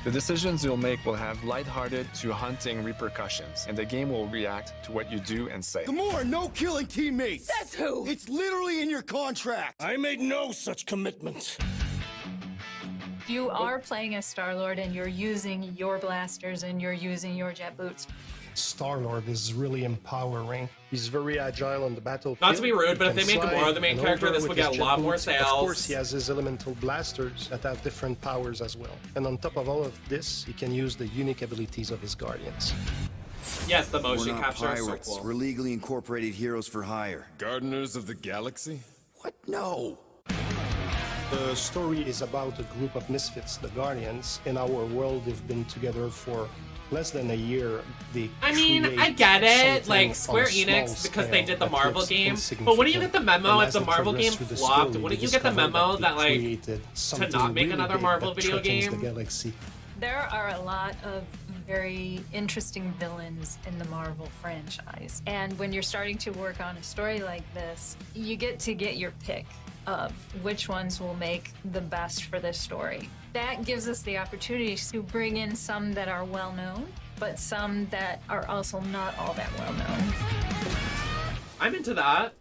The decisions you'll make will have lighthearted to haunting repercussions, and the game will react to what you do and say. Gamora, no killing teammates. Says who? It's literally in your contract. I made no such commitment. You are playing as Star-Lord and you're using your blasters and you're using your jet boots. Star-Lord is really empowering. He's very agile on the battlefield. Not to be rude, but if He they can made Gamora slide the main and character, over this with would get his a lot jet more boots. Of sales. course, he has his elemental blasters that have different powers as well. And on top of all of this, he can use the unique abilities of his Guardians. Yes, the motion We're not capture is so pirates. cool. We're legally incorporated heroes for hire. Gardeners of the Galaxy? What? No. The story is about a group of misfits, the Guardians. In our world, they've been together for less than a year. I mean, I get it, like Square Enix, because they did the Marvel game, but wouldn't you get the memo if the Marvel game flopped? Wouldn't you get the memo that, like, to not make another Marvel video game? There are a lot of very interesting villains in the Marvel franchise. And when you're starting to work on a story like this, you get to get your pick of which ones will make the best for this story. That gives us the opportunity to bring in some that are well known, but some that are also not all that well known. I'm into that.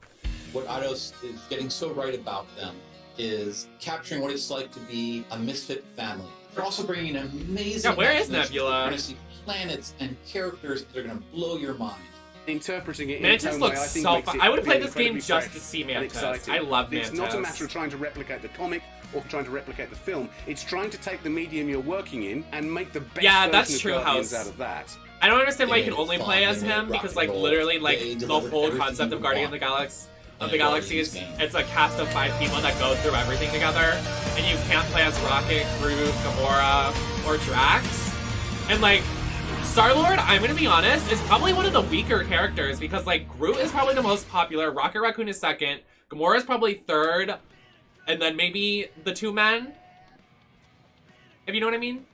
What Eidos is getting so right about them is capturing what it's like to be a misfit family. They're also bringing an amazing. Yeah, where is Nebula? You're going to see planets and characters that are going to blow your mind. Interpreting it Mantis looks so fun. I would play this game just to see Mantis. I love Mantis. It's not a matter of trying to replicate the comic or trying to replicate the film. It's trying to take the medium you're working in and make the best version of Guardians out of that. I don't understand why you can only play as him, because like literally like the whole concept of Guardian of the Galaxies, it's a cast of 5 people that go through everything together, and you can't play as Rocket, Groot, Gamora, or Drax. And like Star-Lord, I'm gonna be honest, is probably one of the weaker characters, because like Groot is probably the most popular, Rocket Raccoon is second, Gamora is probably third, and then maybe the 2 men, if you know what I mean?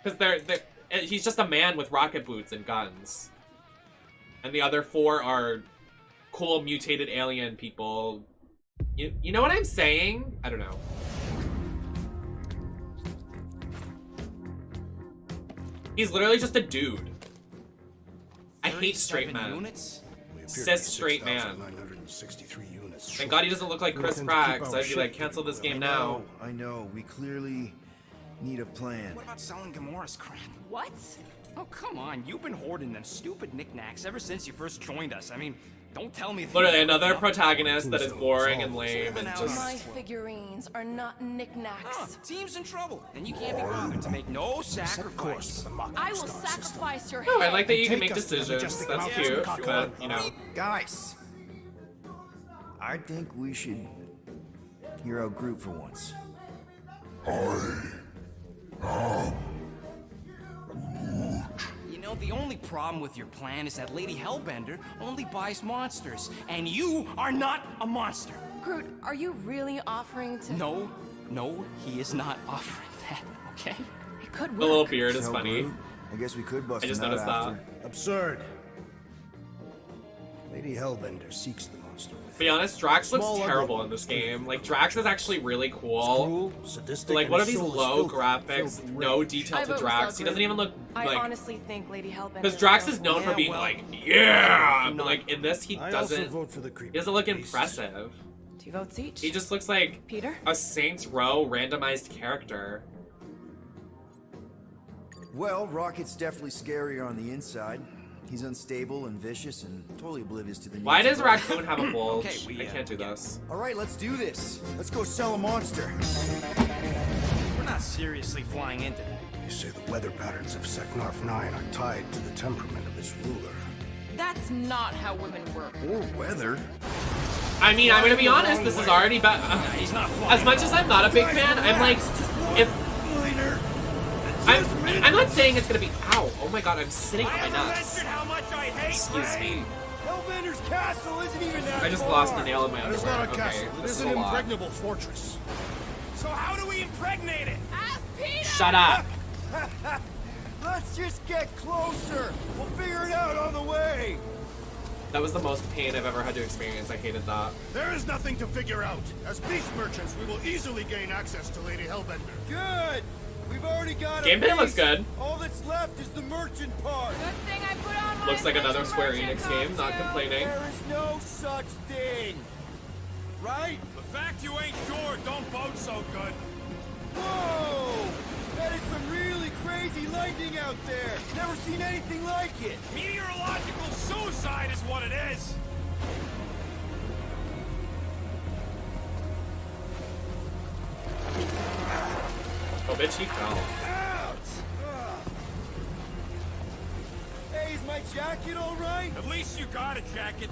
Because he's just a man with rocket boots and guns, and the other 4 are cool mutated alien people. You know what I'm saying? I don't know. He's literally just a dude. I hate straight men. Cis straight man. Thank God he doesn't look like Chris Pratt, so I'd be like, cancel this game now. I know. We clearly need a plan. What about selling Gamora's crap? What? Oh, come on. You've been hoarding them stupid knickknacks ever since you first joined us. I mean, don't tell me... Literally, another protagonist that is boring and lame and just... My figurines are not knickknacks. Team's in trouble, and you can't be bothered to make no sacrifice. I will sacrifice your Oh, I head. like that you can make decisions. That's cute, but, you know... Guys, I think we should hear our group for once. You know, the only problem with your plan is that Lady Hellbender only buys monsters, and you are not a monster. Groot, are you really offering to... No, he is not offering that, okay? It could work. The little beard is funny. I guess we could bust I just him out noticed that. after. Absurd. Lady Hellbender seeks the monster. To be honest, Drax looks terrible in this game. Like, Drax is actually really cool. But, like, what are these low graphics, no detail to Drax? He doesn't even look like... I honestly think Lady Hellbender... Because Drax is known for being like, yeah! But, like, in this, he doesn't look impressive. 2 votes each. He just looks like Peter? a Saints Row randomized character. Well, Rocket's definitely scarier on the inside. He's unstable and vicious and totally oblivious to the needs. Why does of Raccoon have a bulge? Okay, I can't do this. All right, let's do this. Let's go sell a monster. We're not seriously flying into that. You say the weather patterns of Seknarf 9 are tied to the temperament of its ruler. That's not how women work. Or weather. I mean, I'm gonna be honest, this is already bad. As much as I'm not a big fan, I'm like, I'm not saying it's gonna be. Ow! Oh my God! I'm sitting on my nuts. Excuse me. Hellbender's castle isn't even that I just lost the nail in my underwear. Not a castle. Okay, It this is is an a lot. impregnable fortress. So how do we impregnate it? Ask Peter! Shut up! Let's just get closer. We'll figure it out on the way. That was the most pain I've ever had to experience. I hated that. There is nothing to figure out. As beast merchants, we will easily gain access to Lady Hellbender. Good. We've already got a Gameplay base. looks good. All that's left is the merchant part. Good thing I put on my Looks like another Square Enix game. Not complaining. There is no such thing. Right? The fact you ain't sure don't bode so good. Whoa! That is some really crazy lightning out there. Never seen anything like it. Meteorological suicide is what it is. Oh, bitch, he fell. Ouch! Hey, is my jacket all right? At least you got a jacket.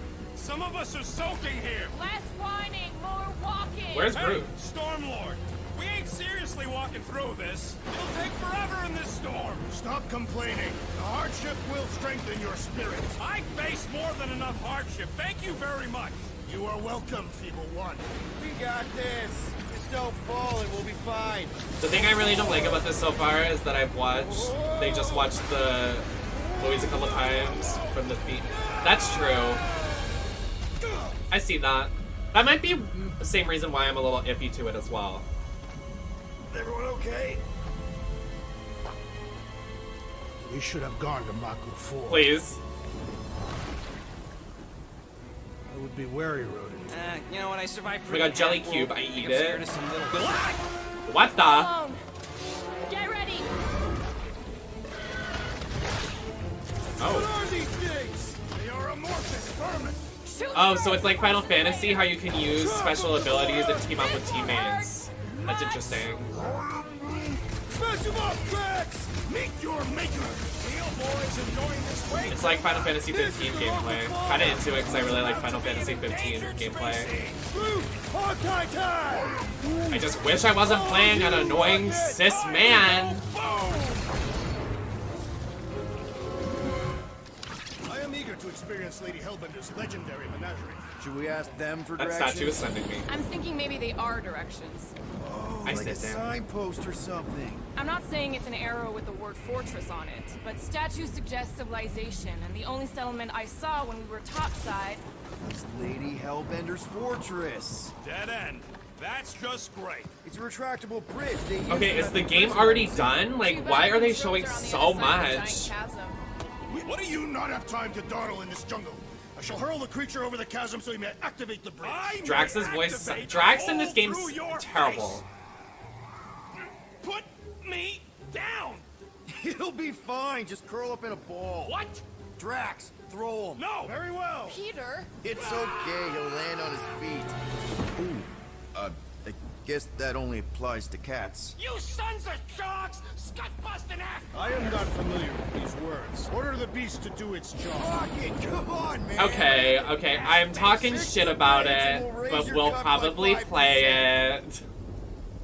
Some of us are soaking here. Less whining, more walking. Where's Hey, Groot? Stormlord, we ain't seriously walking through this. It'll take forever in this storm. Stop complaining. The hardship will strengthen your spirit. I face more than enough hardship. Thank you very much. You are welcome, Feeble One. We got this. Just don't fall and we'll be fine. The thing I really don't like about this so far is that they just watched the movies a couple times from the feet. That's true. I see that. That might be the same reason why I'm a little iffy to it as well. Everyone okay? We should have gone to Maku 4. Please. I would be wary, rodent. You know what? I survived for We got jelly half-world. cube. I think eat I'm it. scared of some little... What the? Alone. Get ready. Oh. What are these things? They are amorphous vermin. Oh, so it's like Final Fantasy, how you can use special abilities and team up with teammates. That's interesting. Smash them up, Drax! Meet your maker. Real boys enjoying this way. It's like Final Fantasy 15 gameplay. Kinda into it because I really like Final Fantasy 15 gameplay. I just wish I wasn't playing an annoying cis man. I am eager to experience Lady Hellbender's legendary menagerie. Should we ask them for That directions? statue is sending me. I'm thinking maybe they are directions. Oh, I like a sit down. signpost or something. I'm not saying it's an arrow with the word fortress on it, but statue suggests civilization, and the only settlement I saw when we were topside. It's Lady Hellbender's fortress. Dead end. That's just great. It's a retractable bridge. They use Okay, it is at the game already done? Like, why are they showing so much? What do you not have time to dawdle in this jungle? I shall hurl the creature over the chasm so he may activate the bridge. Drax's voice. Drax in this game's terrible. Put me down. He'll be fine. Just curl up in a ball. What? Drax, throw him. No. Very well. Peter. It's okay. He'll land on his feet. Ooh. I guess that only applies to cats. You sons of sharks! Scut-busting ass! I am not familiar with these words. Order the beast to do its job. Rocket, come on, man! Okay, I'm talking shit about it, but we'll probably play it.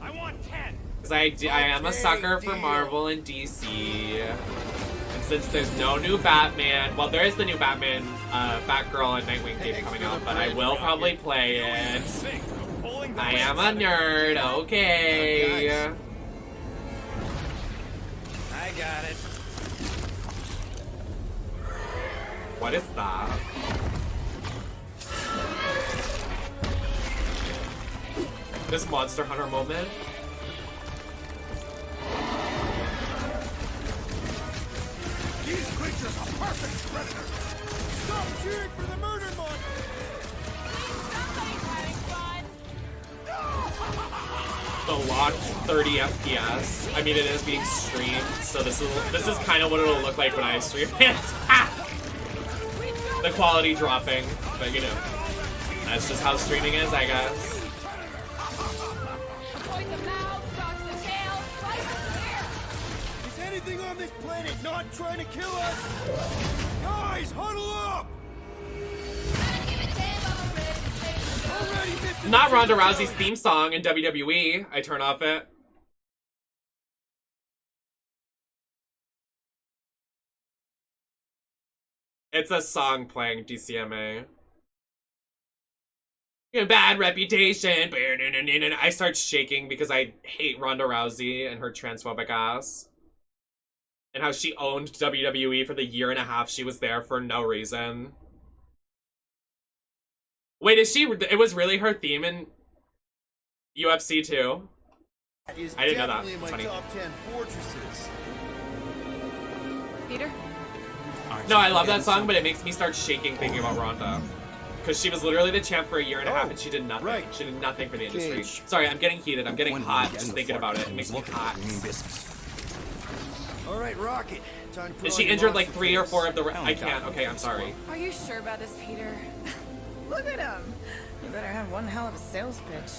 I want 10. Because I am a sucker for Marvel and DC. And since there's no new Batman, well, there is the new Batman, Batgirl and Nightwing game coming out, but I will probably play it. I am a nerd, okay. I got it. What is that? This Monster Hunter moment? These creatures are perfect predators. Stop cheering for the murder monster! The locked 30 FPS. I mean, it is being streamed, so this is kind of what it'll look like when I stream it. The quality dropping, but you know, that's just how streaming is, I guess. Is anything on this planet not trying to kill us? Guys, huddle up! Not Ronda Rousey's theme song in WWE. I turn off it. It's a song playing DCMA. Your bad reputation. I start shaking because I hate Ronda Rousey and her transphobic ass. And how she owned WWE for the year and a half she was there for no reason. Wait, it was really her theme in UFC too? I didn't know that. It's funny. Top 10 fortresses. Peter? No, I love that song, but it makes me start shaking thinking about Ronda. Because she was literally the champ for a year and a half and she did nothing. Right. She did nothing for the industry. Sorry, I'm getting heated. I'm getting hot just thinking about it. It makes me hot. Alright, Rocket. Time to Is she injured like 3 or 4 of the... I can't. Okay, I'm sorry. Are you sure about this, Peter? Look at him. You better have one hell of a sales pitch.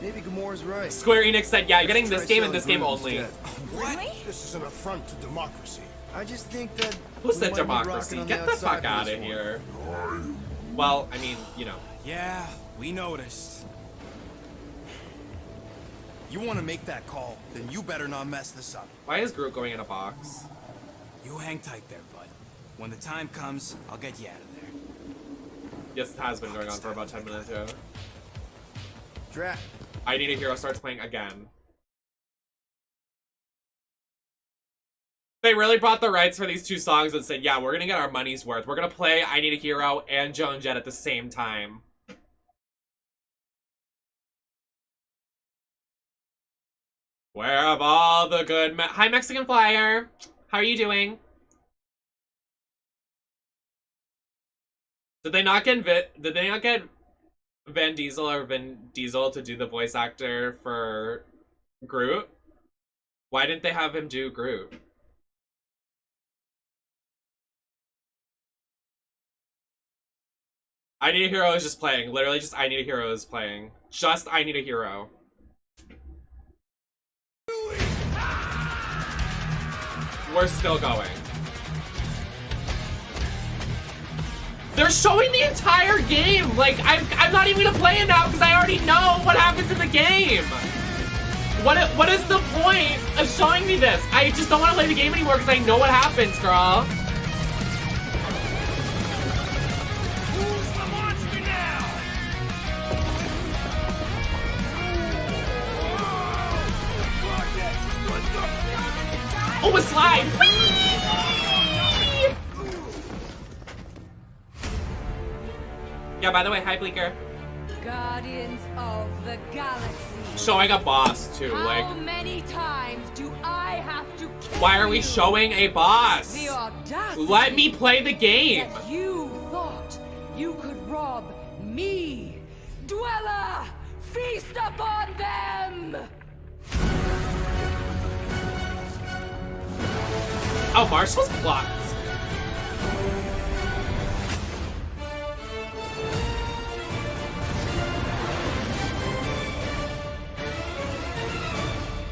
Maybe Gamora's right. Square Enix said, yeah, getting this game and this game only. What? This is an affront to democracy. I just think that... Who said democracy? Get the fuck out of here. Well, I mean, you know. Yeah, we noticed. You want to make that call, then you better not mess this up. Why is Groot going in a box? You hang tight there, bud. When the time comes, I'll get you out of there. Yes, it has been going on for about 10 minutes, yeah. Drat. I Need a Hero starts playing again. They really bought the rights for these two songs and said, yeah, we're gonna get our money's worth. We're gonna play I Need a Hero and Joan Jett at the same time. Where have all the good Hi, Mexican Flyer. How are you doing? Did they not get Vin Diesel to do the voice actor for Groot? Why didn't they have him do Groot? I Need a Hero is just playing. Literally just I Need a Hero is playing. Just I Need a Hero. We're still going. They're showing the entire game! Like, I'm not even gonna play it now because I already know what happens in the game! What is the point of showing me this? I just don't want to play the game anymore because I know what happens, girl. Who's the monster now? Oh, a slide! Whee! Yeah, by the way, hi, Bleaker. Guardians of the Galaxy. Showing a boss, too, like... How many times do I have to kill Why are we you? showing a boss? The audacity Let me play the game! that you thought you could rob me! Dweller! Feast upon them! Oh, Marshall's blocked.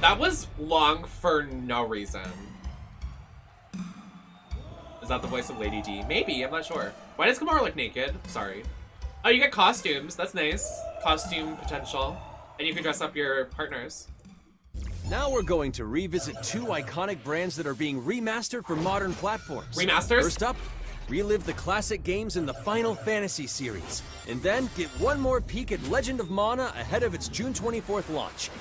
That was long for no reason. Is that the voice of Lady D? Maybe, I'm not sure. Why does Gamora look naked? Sorry. Oh, you get costumes. That's nice. Costume potential. And you can dress up your partners. Now we're going to revisit two iconic brands that are being remastered for modern platforms. Remasters? First up, relive the classic games in the Final Fantasy series. And then get one more peek at Legend of Mana ahead of its June 24th launch.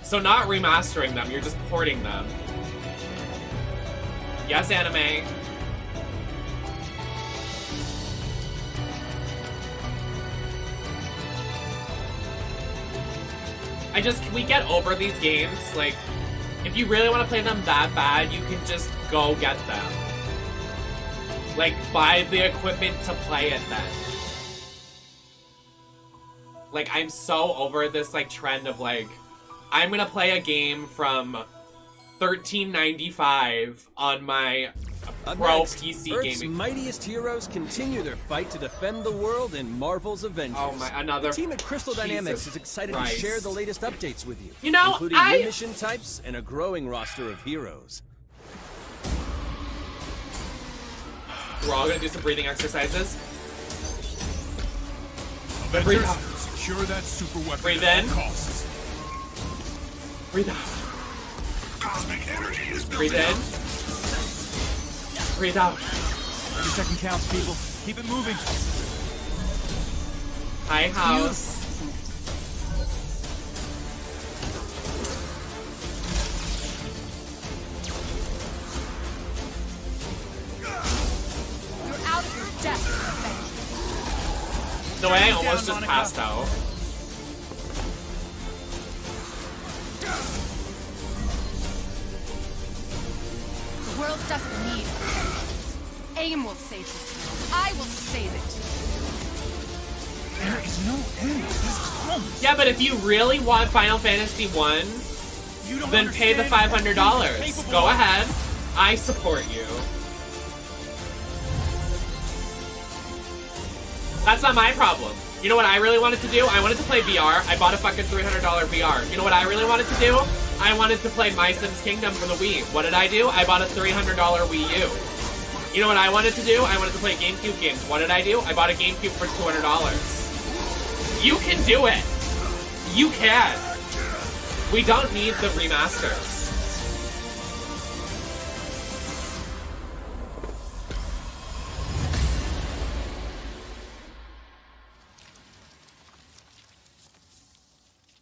So not remastering them, you're just porting them. Yes, anime. Can we get over these games? Like, if you really want to play them that bad, you can just go get them. Like, buy the equipment to play it then. Like, I'm so over this, like, trend of, like, I'm gonna play a game from 1395 on my pro PC Earth's gaming. mightiest heroes continue their fight to defend the world in Marvel's Avengers. Oh my, another. The team at Crystal Dynamics Jesus is excited Christ. to share the latest updates with you. You know, including new mission types and a growing roster of heroes. We're all gonna do some breathing exercises. Avengers, secure that super weapon Breathe at in. all costs. Breathe out. Cosmic energy is Breathe building in. up. Breathe out. Every second counts, people. Keep it moving. Hi, House. You're out of your depth, Avengers. the way I almost just passed out. The world doesn't need AIM will save this world. I will save it. There is no end. Yeah, but if you really want Final Fantasy 1, then pay the $500. Go ahead. I support you. That's not my problem. You know what I really wanted to do? I wanted to play VR. I bought a fucking $300 VR. You know what I really wanted to do? I wanted to play My Sims Kingdom for the Wii. What did I do? I bought a $300 Wii U. You know what I wanted to do? I wanted to play GameCube games. What did I do? I bought a GameCube for $200. You can do it. You can. We don't need the remasters.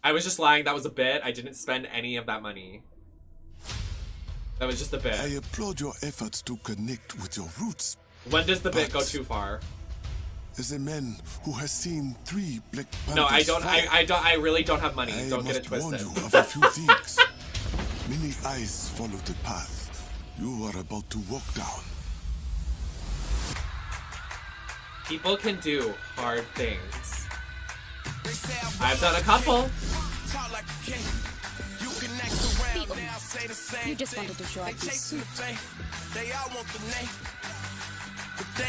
I was just lying. That was a bit. I didn't spend any of that money. That was just a bit. I applaud your efforts to connect with your roots. When does the bit go too far? As a man who has seen 3 Black Panthers No, I don't. fall, I really don't have money. I Don't get it must warn twisted. you of a few things. Many eyes follow the path you are about to walk down. People can do hard things. I've done a couple. You just wanted to show off your suit.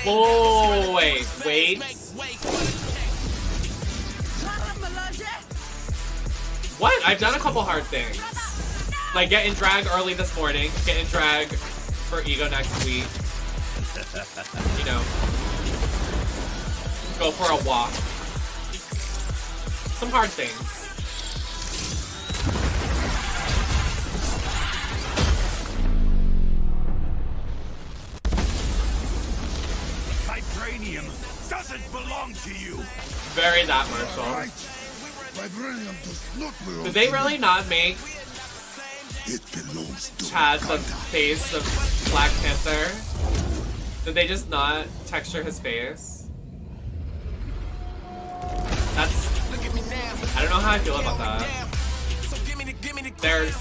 Whoa, wait. What? I've done a couple hard things. Like get in drag early this morning, get in drag for Ego next week. You know. Go for a walk. Some hard things. Vibranium doesn't belong to you. Very that, Marshall. Vibranium does not belong. Did they really not make Chad the face of Black Panther? Did they just not texture his face? That's... I don't know how I feel about that. There's...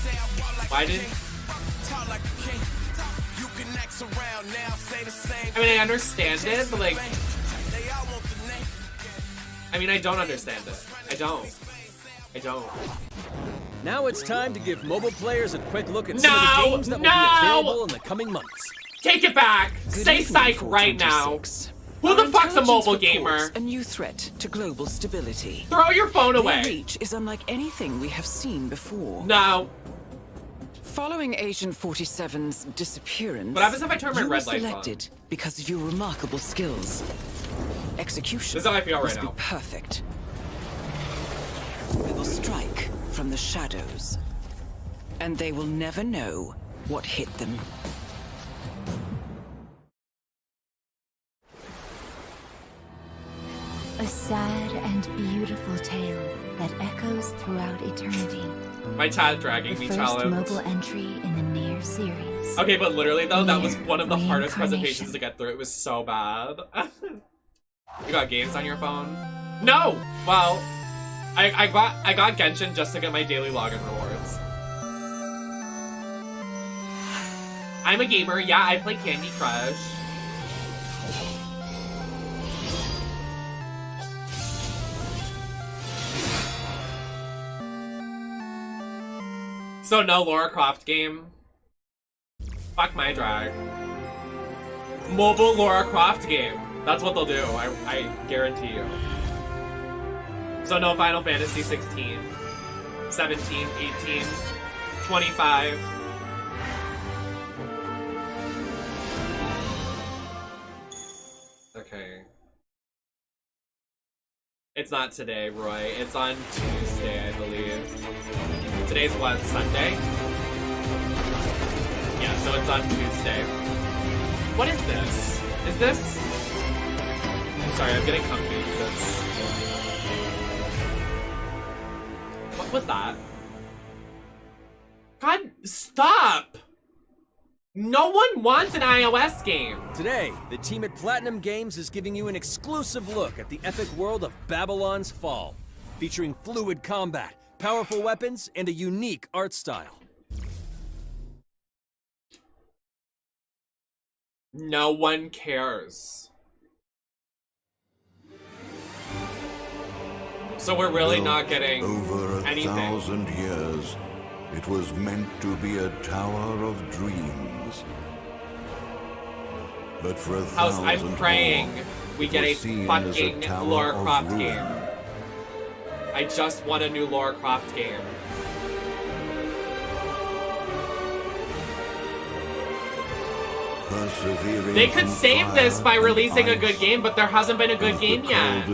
Why did... I mean, I understand it, but like... I mean, I don't understand it. I don't. Now it's time to give mobile players a quick look at some of the games that will be available in the coming months. Take it back! Say psych right now! Who the fuck's a mobile gamer? A new threat to global stability. Throw your phone away! Their reach is unlike anything we have seen before. No. Following Agent 47's disappearance, What happens if I turn my you red were lights on? selected because of your remarkable skills. Execution This is how I feel right must now. be perfect. We will strike from the shadows, and they will never know what hit them. A sad and beautiful tale that echoes throughout eternity. My Chad dragging me The first challenge. mobile entry in the Nier series. Okay, but literally though, that was one of the hardest Reincarnation. presentations to get through. It was so bad. You got games on your phone? No! Well, I got Genshin just to get my daily login rewards. I'm a gamer, yeah, I play Candy Crush. So no Lara Croft game? Fuck my drag. Mobile Lara Croft game. That's what they'll do, I guarantee you. So no Final Fantasy 16, 17, 18, 25. Okay. It's not today, Roy. It's on Tuesday, I believe. Today's what, Sunday? Yeah, so it's on Tuesday. What is this? Is this... Sorry, I'm getting comfy with this. What was that? God, stop! No one wants an iOS game. Today, the team at Platinum Games is giving you an exclusive look at the epic world of Babylon's Fall, featuring fluid combat, powerful weapons, and a unique art style. No one cares. So we're really not getting over anything. 1,000 years, it was meant to be a tower of dreams. But for 1,000 I'm praying more, we get a fucking Lara Croft game. I just want a new Lara Croft game. They could save this by releasing a good game, but there hasn't been a good game yet.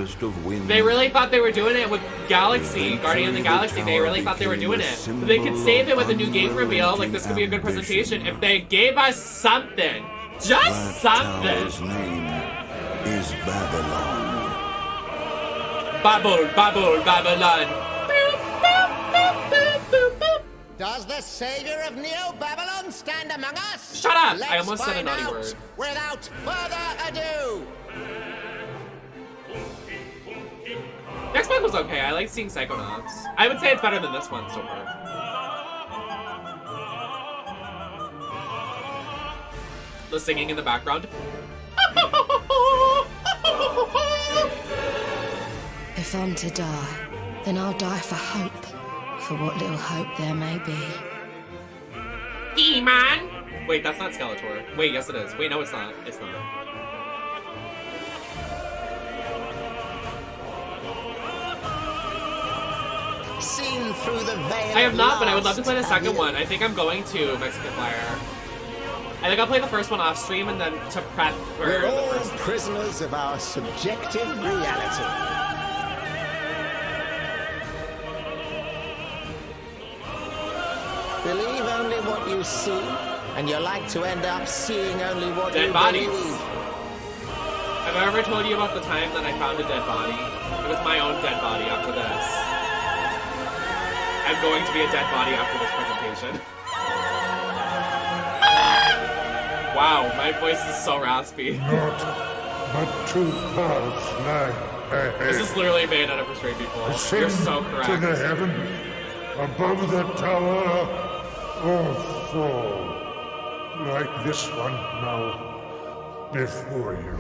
They really thought they were doing it with Galaxy, Guardian of the Galaxy. They really thought they were doing it. But they could save it with a new game reveal. Like, this could be a good presentation if they gave us something. Just something. His name is Babylon. Babylon. Does the savior of Neo Babylon stand among us? Shut up! Let's I almost said a find naughty out word. Without further ado. Next one was okay. I like seeing Psychonauts. I would say it's better than this one so far. The singing in the background. If I'm to die, then I'll die for hope. For what little hope there may be. E-Man! Wait, that's not Skeletor. Wait, yes it is. Wait, no it's not. It's not. Seen through the veil. I have not, but I would love to play the second one. I think I'm going to Mexican Flyer. I think I'll play the first one off stream and then to prep for We're the all first one. prisoners of our subjective reality. Believe only what you see, and you're like to end up seeing only what Dead you bodies. believe. Have I ever told you about the time that I found a dead body? It was my own dead body after this. I'm going to be a dead body after this presentation. Wow, my voice is so raspy. But two paths lie ahead. This is literally made out of restrained people. Ascend You're so correct. to the heaven above the tower, or fall like this one now before you.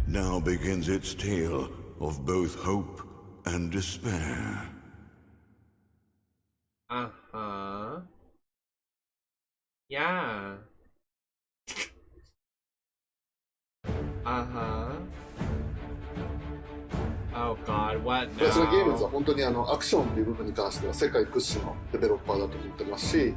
Now begins its tale of both hope and despair. Uh-huh. Yeah. Uh-huh. Oh god, what 私のゲームズ now? は本当にアクションという部分に関しては世界屈指のデベロッパーだと思ってますし、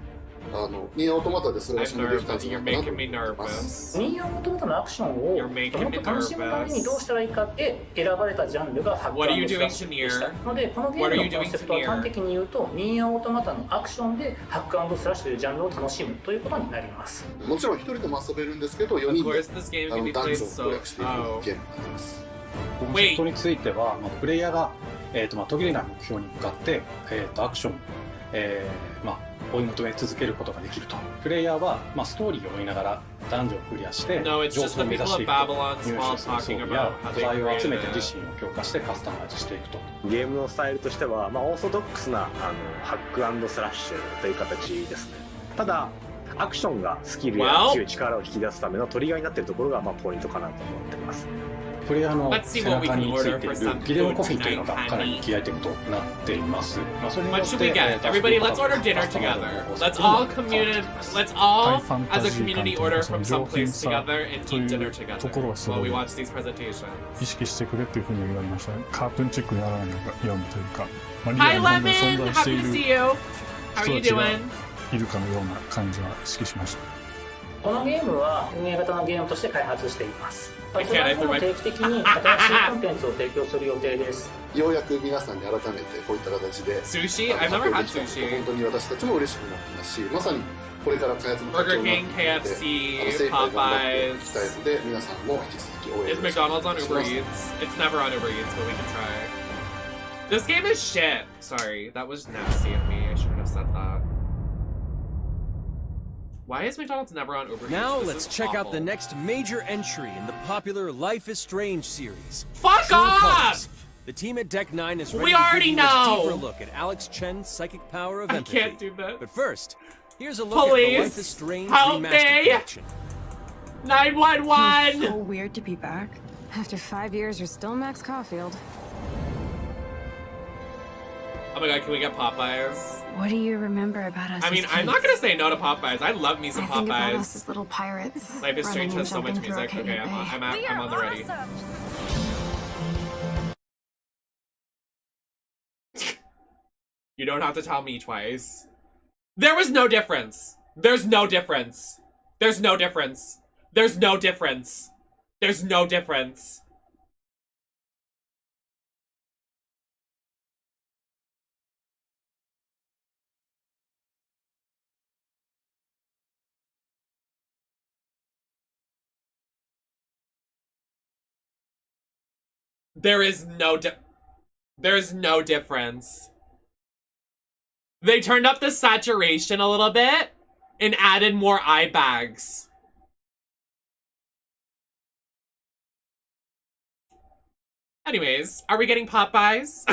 ニーアオートマタでそれが証明できたんじゃないかなと思ってます。ニーアオートマタのアクションをもっと楽しむためにどうしたらいいかって選ばれたジャンルがハック&スラッシュでしたので、このゲームのコンセプトは端的に言うとニーアオートマタのアクションでハック&スラッシュというジャンルを楽しむということになります。もちろん一人でも遊べるんですけど、4人でダンジョンを攻略していくゲームになってます。コンセプトについては、プレイヤーが、途切れない目標に向かって、アクション、追い求め続けることができると。プレイヤーは、ストーリーを追いながらダンジョンをクリアして、上層を目指していくと。入手する装備や素材を集めて自身を強化してカスタマイズしていくと。ゲームのスタイルとしては、オーソドックスなハック&スラッシュという形ですね。ただアクションがスキルや強い力を引き出すためのトリガーになっているところがポイントかなと思ってます。プレイヤーの背中についているビデオコピーというのがかなりキーアイテムとなっています。それによって Everybody, let's order dinner together. Let's all as a community order from someplace together and eat dinner together while we watch these presentations. 意識してくれっていうふうに言われました。カートゥーンチックにやらないのが読むというか、Hi リアルに Lemon! 存在してい Happy る to see you! How are you 人たちが doing? いるかのような感じは意識しました。このゲームは運営型のゲームとして開発しています。 I 発 can't, I 売後 threw も my... 定期的に新しいコンテンツを提供する予定です。ようやく皆さんに改めてこういった形で Sushi? I've never had sushi. 本当に私たちも嬉しくなってますし、まさにこれから開発の Burger King, KFC, 精一杯頑張っていきたい Popeyes. ので、皆さんも引き続き応援 Is よろしくお願い McDonald's on し Uber ます。 Eats? It's never on Uber Eats, but we can try. This game is shit. Sorry, that was nasty of me. I shouldn't have said that. Why is McDonald's never on Uber Eats? Now This let's is check out awful. the next major entry in the popular Life is Strange series. Fuck True off! Colors. The team at Deck 9 is ready We to already give you a know! deeper look at Alex Chen's psychic power of I empathy. can't do that. But first, here's a look at the Please, Life is Strange help remastered me! collection. 911! So weird to be back. After 5 years, you're still Max Caulfield. Oh my god, can we get Popeyes? What do you remember about us? I mean, as I'm not kids? gonna say no to Popeyes. I love me some I think about us Popeyes. as little pirates. Life is Strange running has so and much jumping through music. Okay, Arcadia Bay. I'm on the ready. You don't have to tell me twice. There was no difference. There's no difference. There's no difference. There's no difference. There's no difference. There is no difference. They turned up the saturation a little bit and added more eye bags. Anyways, are we getting Popeyes?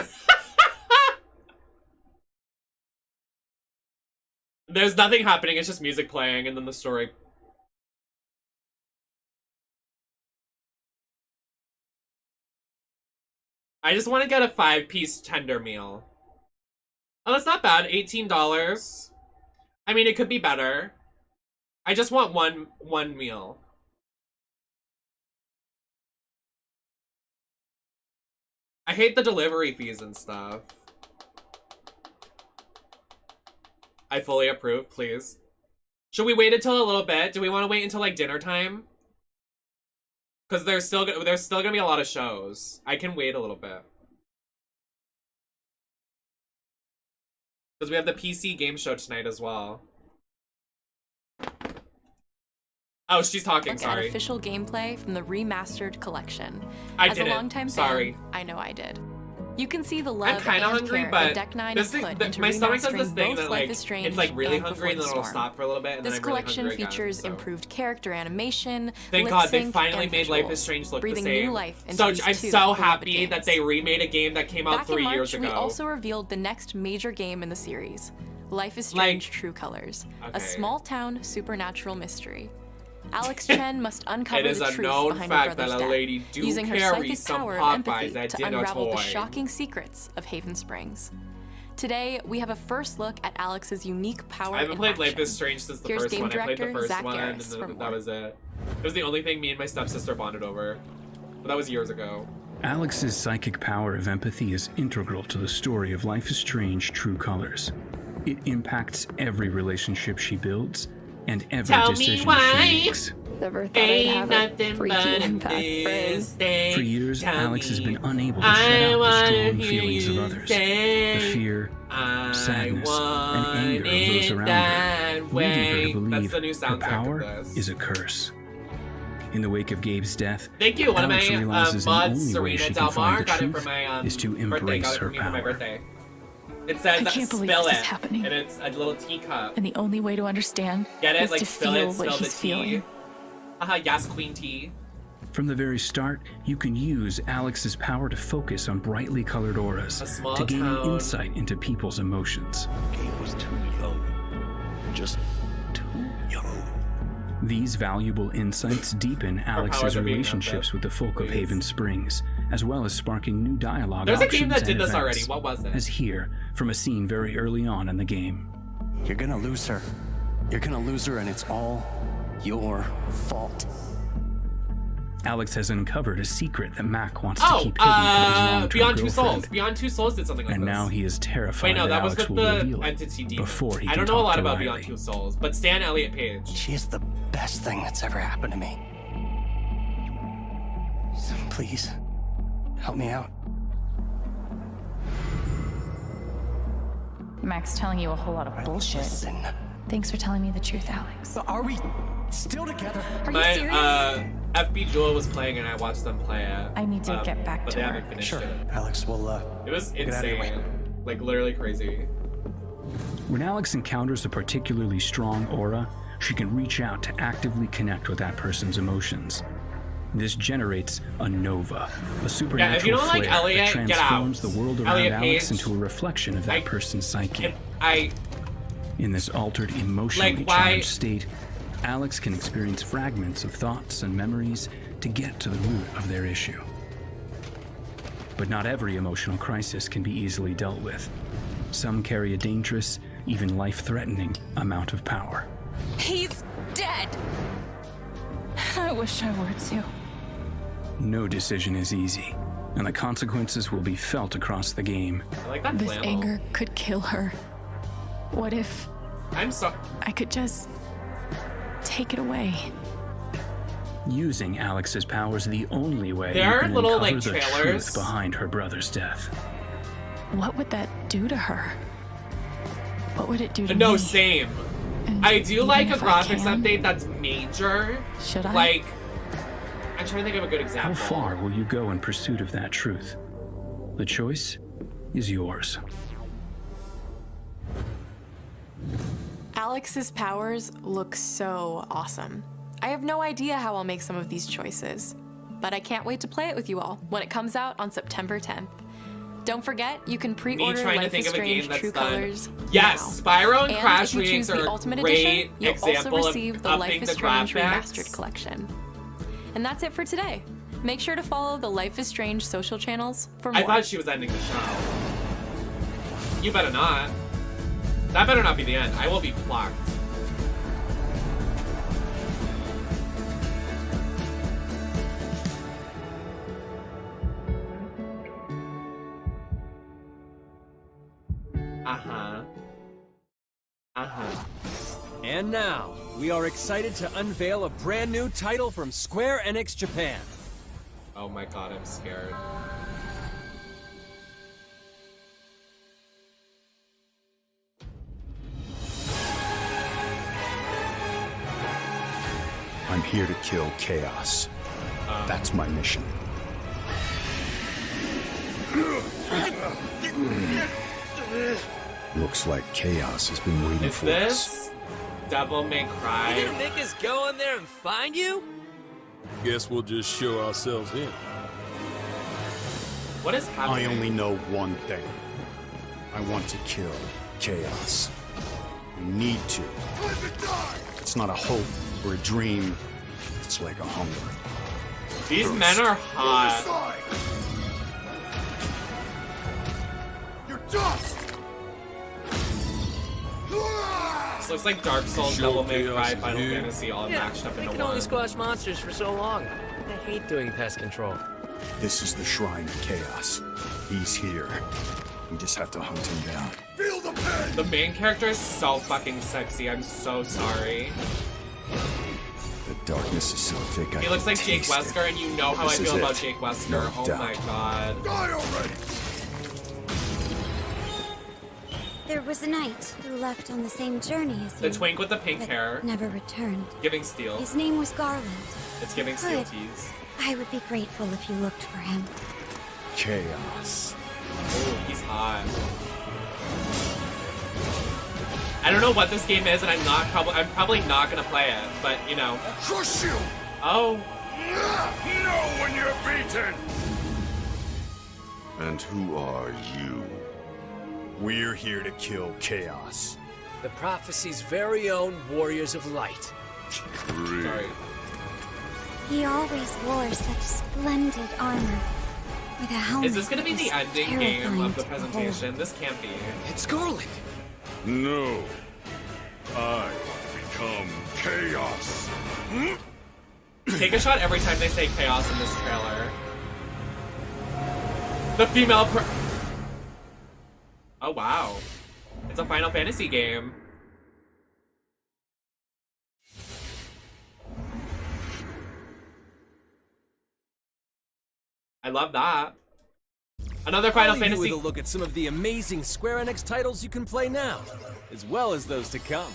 There's nothing happening, it's just music playing and then the story. I just want to get a 5-piece tender meal. Oh, that's not bad. $18. I mean, it could be better. I just want one meal. I hate the delivery fees and stuff. I fully approve, please. Should we wait until a little bit? Do we want to wait until like dinner time? Because there's still gonna be a lot of shows. I can wait a little bit. Because we have the PC game show tonight as well. Oh, she's talking, Look sorry. at official gameplay from the remastered collection. I As didn't. a longtime Sorry. fan, I know I did. You can see the love I'm kind of and hungry, care but that Deck 9 this has thing, put into my stomach does this remastering thing both that Life like is Strange it's like really and hungry and then Before it'll the Storm. stop for a little bit and This then I'm really collection hungry features again, so. improved character animation, Thank lip God they sync, finally and made Life is visuals, Strange look the breathing same. new life into So these I'm two so beloved happy games. that they remade a game that came out Back 3 in March, years ago. we also revealed the next major game in the series, Life is Strange: Like- True Colors, a Okay. small-town supernatural mystery. Alex Chen must uncover It is the a truth known behind fact her brother's that a death, lady do using her carry psychic some power Popeyes and empathy at to dinner unravel the toy. shocking secrets of Haven Springs. Today, we have a first look at Alex's unique power I haven't in played action. Life is Strange since the Here's first game one. I played the director first Zach one and Garris for that more. was it. It was the only thing me and my stepsister bonded over. But that was years ago. Alex's psychic power of empathy is integral to the story of Life is Strange: True Colors. It impacts every relationship she builds and every Tell me decision why. she makes. Never thought Ain't I'd have nothing a freaky but empath friend. this day. For years, Tell Alex has me been unable to I shut out the wanna strong hear feelings of you others. say The fear, I sadness, and want anger of those it around that her, leading her way. to That's believe the new her soundtrack power of this. is a curse. In the wake of Gabe's death, Thank you. One of Alex my realizes the mods, only way Serena she can Del Mar, find the got it for truth my is to birthday. embrace Got it her for me for my power. birthday. It says I can't believe spill this it, is happening. and it's a little teacup. And the only way to understand Get it? is Like to spill feel it, what spill the she's tea. feeling. Yes, Queen Tea. From the very start, you can use Alex's power to focus on brightly colored auras, A small to gain town. insight into people's emotions. Gabe was too young. Just too young. These valuable insights deepen Alex's powers are being relationships with the folk of Haven Springs, as well as sparking new dialogue There's a game options that did and this events, already. What was it? as here from a scene very early on in the game. You're gonna lose her. You're gonna lose her, and it's all your fault. Alex has uncovered a secret that Mac wants to Oh, keep hidden from his long-term Beyond Two girlfriend, Souls. Beyond Two Souls did something like and this. now he is terrified Wait, no, that was Alex with will the reveal it entity demon. before he I can don't know a talk lot to about Riley. Beyond Two Souls, but Stan Elliott Page. She is the best thing that's ever happened to me. So please, help me out. Mac's telling you a whole lot of bullshit. Listen. Thanks for telling me the truth, Alex. Are we still together? Are you serious? My FB Jewel was playing and I watched them play it. I need to get back but to they work. haven't finished Sure, it. Alex, we'll It was get out of your way. insane. Like literally crazy. When Alex encounters a particularly strong aura, she can reach out to actively connect with that person's emotions. This generates a nova, a supernatural flare that transforms the world around Alex into a reflection of that person's psyche. In this altered, emotionally charged state, Alex can experience fragments of thoughts and memories to get to the root of their issue. But not every emotional crisis can be easily dealt with. Some carry a dangerous, even life-threatening amount of power. He's dead! I wish I were too. No decision is easy, and the consequences will be felt across the game. I like that This flannel. anger could kill her. What if I could just take it away? Using Alex's powers the only way There are you can little, uncover like, the trailers. truth behind her brother's death. What would that do to her? What would it do to me? No, same. I do like a if I graphics can? update that's major. Should I? Like, I'm trying to think of a good example. How far will you go in pursuit of that truth? The choice is yours. Alex's powers look so awesome. I have no idea how I'll make some of these choices, but I can't wait to play it with you all when it comes out on September 10th. Don't forget, you can pre-order Life is Strange True Colors Yes, now. Spyro and And Crash if you choose remakes the are a Ultimate great Edition, you'll also example receive of the Life upping is the Strange graphics. Remastered Collection. And that's it for today. Make sure to follow the Life is Strange social channels for more. I thought she was ending the show. You better not. That better not be the end. I will be blocked. And now, we are excited to unveil a brand new title from Square Enix Japan. Oh my god, I'm scared. I'm here to kill Chaos. That's my mission. Looks like Chaos has been waiting for us. This Devil May Cry. You gonna make us go in there and find you? Guess we'll just show ourselves in. What is happening? I only know one thing. I want to kill Chaos. We need to. It's not a hope or a dream. It's like a hunger. These men are hot. You're dust! This looks like Dark Souls, Devil May Cry, Final Fantasy all mashed up I into can only one. squash monsters for so long. I hate doing pest control. This is the Shrine of Chaos. He's here. We just have to hunt him down. Feel the pain! The main character is so fucking sexy. I'm so sorry. The darkness is so thick. He looks like Jake Wesker, and you know how I This is feel about it. Jake Wesker. No Oh doubt. my god. Die already! There was a knight who left on the same journey as The you, twink with the pink but hair. never returned. Giving steel. His name was Garland. It's giving steel Good. tease. I would be grateful if you looked for him. Chaos. Oh, he's hot. I don't know what this game is, and I'm probably not gonna play it, but you know. I'll crush you! Oh. Know when you're beaten! And who are you? We're here to kill Chaos. The prophecy's very own Warriors of Light. Sorry. He always wore such splendid armor. With a helmet Is this gonna be the that was ending game of the terrifying to presentation? This can't be. It's Garland! No. I become Chaos. Take a shot every time they say chaos in this trailer. The female Oh wow. It's a Final Fantasy game. I love that. Another Final I'll leave you Fantasy. with a look at some of the amazing Square Enix titles you can play now, as well as those to come.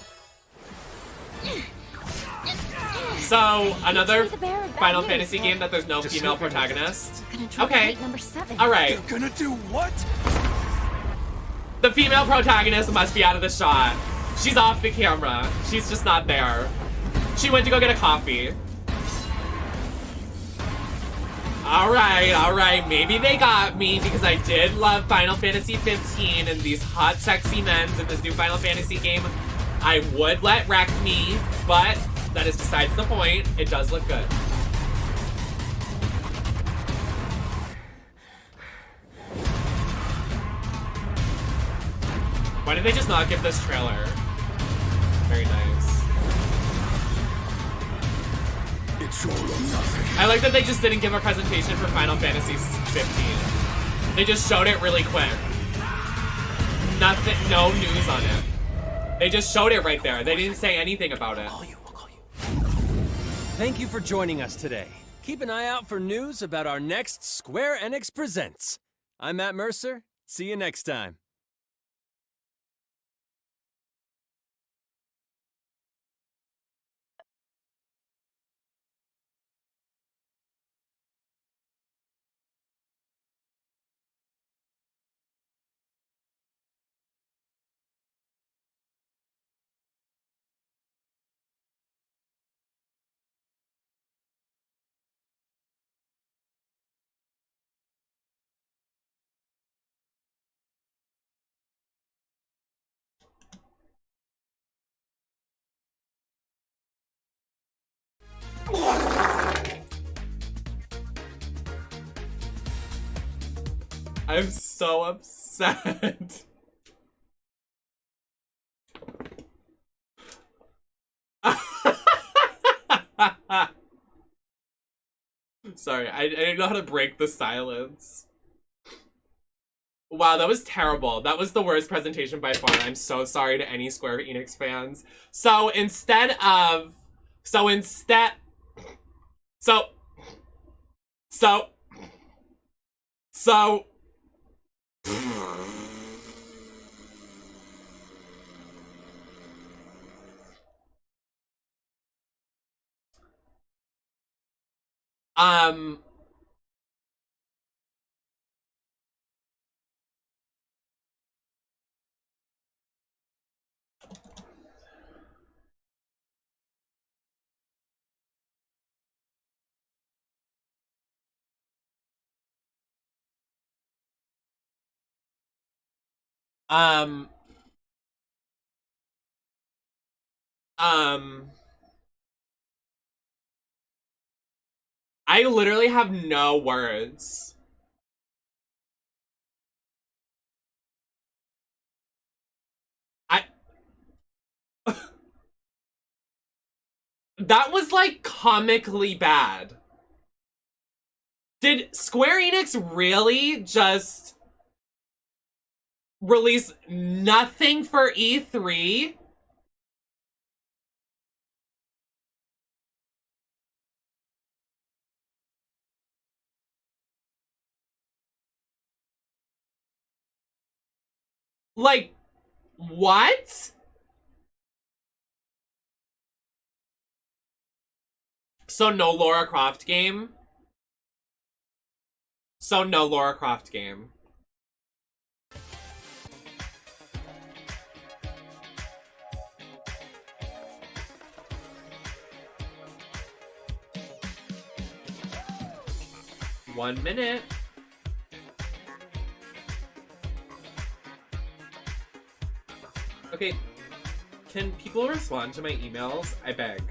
So, another Final Fantasy game that there's no female protagonist. Okay. Alright. You're gonna do what? The female protagonist must be out of the shot. She's off the camera. She's just not there. She went to go get a coffee. Alright, maybe they got me because I did love Final Fantasy 15 and these hot, sexy men in this new Final Fantasy game. I would let wreck me, but that is besides the point. It does look good. Why did they just not give this trailer? Very nice. It's all or nothing. I like that they just didn't give a presentation for Final Fantasy 15. They just showed it really quick. Nothing, no news on it. They just showed it right there. They didn't say anything about it. Thank you for joining us today. Keep an eye out for news about our next Square Enix Presents. I'm Matt Mercer. See you next time. I'm so upset. Sorry, I didn't know how to break the silence. Wow, that was terrible. That was the worst presentation by far. I'm so sorry to any Square Enix fans. So I literally have no words. That was like comically bad. Did Square Enix really just release nothing for E3? Like, what? So no Lara Croft game? So no Lara Croft game. One minute. Okay, can people respond to my emails? I beg.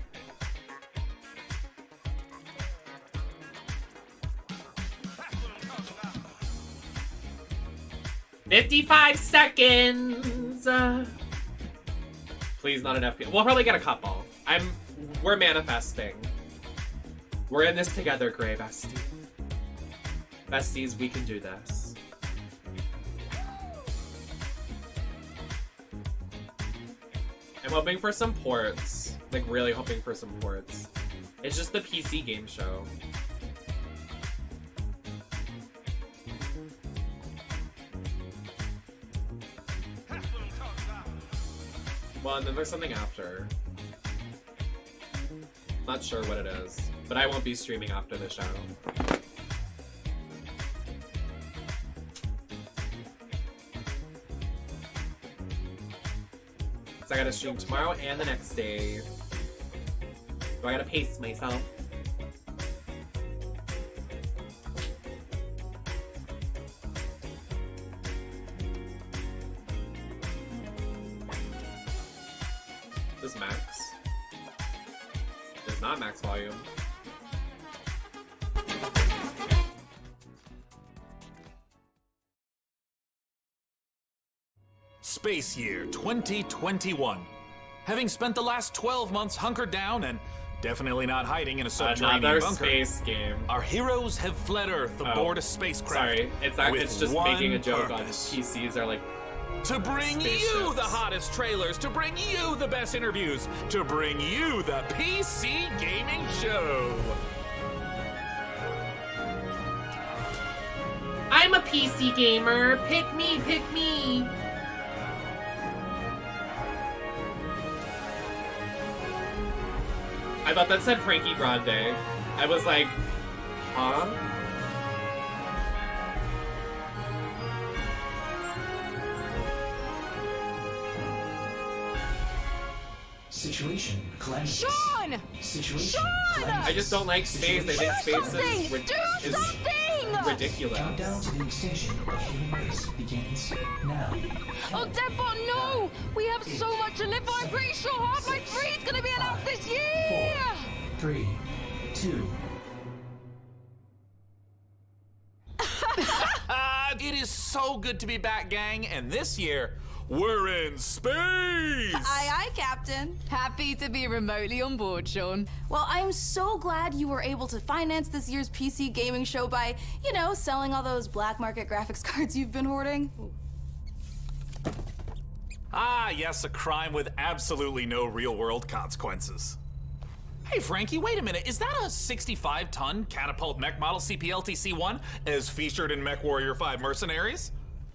"55 seconds! Please, not an FPS. We'll probably get a couple. We're manifesting. We're in this together, Gray Bestie. Besties, we can do this. I'm hoping for some ports. Like, really hoping for some ports. It's just the PC game show. Well, and then there's something after. Not sure what it is, but I won't be streaming after the show. I gotta stream tomorrow and the next day. So I gotta pace myself. This is max. It's not max volume. Space year 2021. Having spent the last 12 months hunkered down and definitely not hiding in a subterranean Another bunker, space game. Our heroes have fled Earth aboard a spacecraft. Sorry, it's just making a joke on PCs are like to bring you the hottest trailers, to bring you the best interviews, to bring you the PC Gaming Show. I'm a PC gamer. Pick me, pick me. I thought that said Frankie Grande. I was like, huh? Situation cleanse. Sean! Situation Sean! I just don't like space. I think space is ridiculous. Countdown to the extinction of the human race begins now. Oh, Deadbot, no! We have so much to live for. I'm pretty sure Half-Life 3 is going to be announced this year! 4, 3, 2. It is so good to be back, gang, and this year, we're in space! Aye, aye, Captain. Happy to be remotely on board, Sean. Well, I'm so glad you were able to finance this year's PC gaming show by, you know, selling all those black market graphics cards you've been hoarding. Ah, yes, a crime with absolutely no real-world consequences. Hey, Frankie, wait a minute. Is that a 65-ton catapult mech model CPLTC-1 as featured in MechWarrior 5 Mercenaries?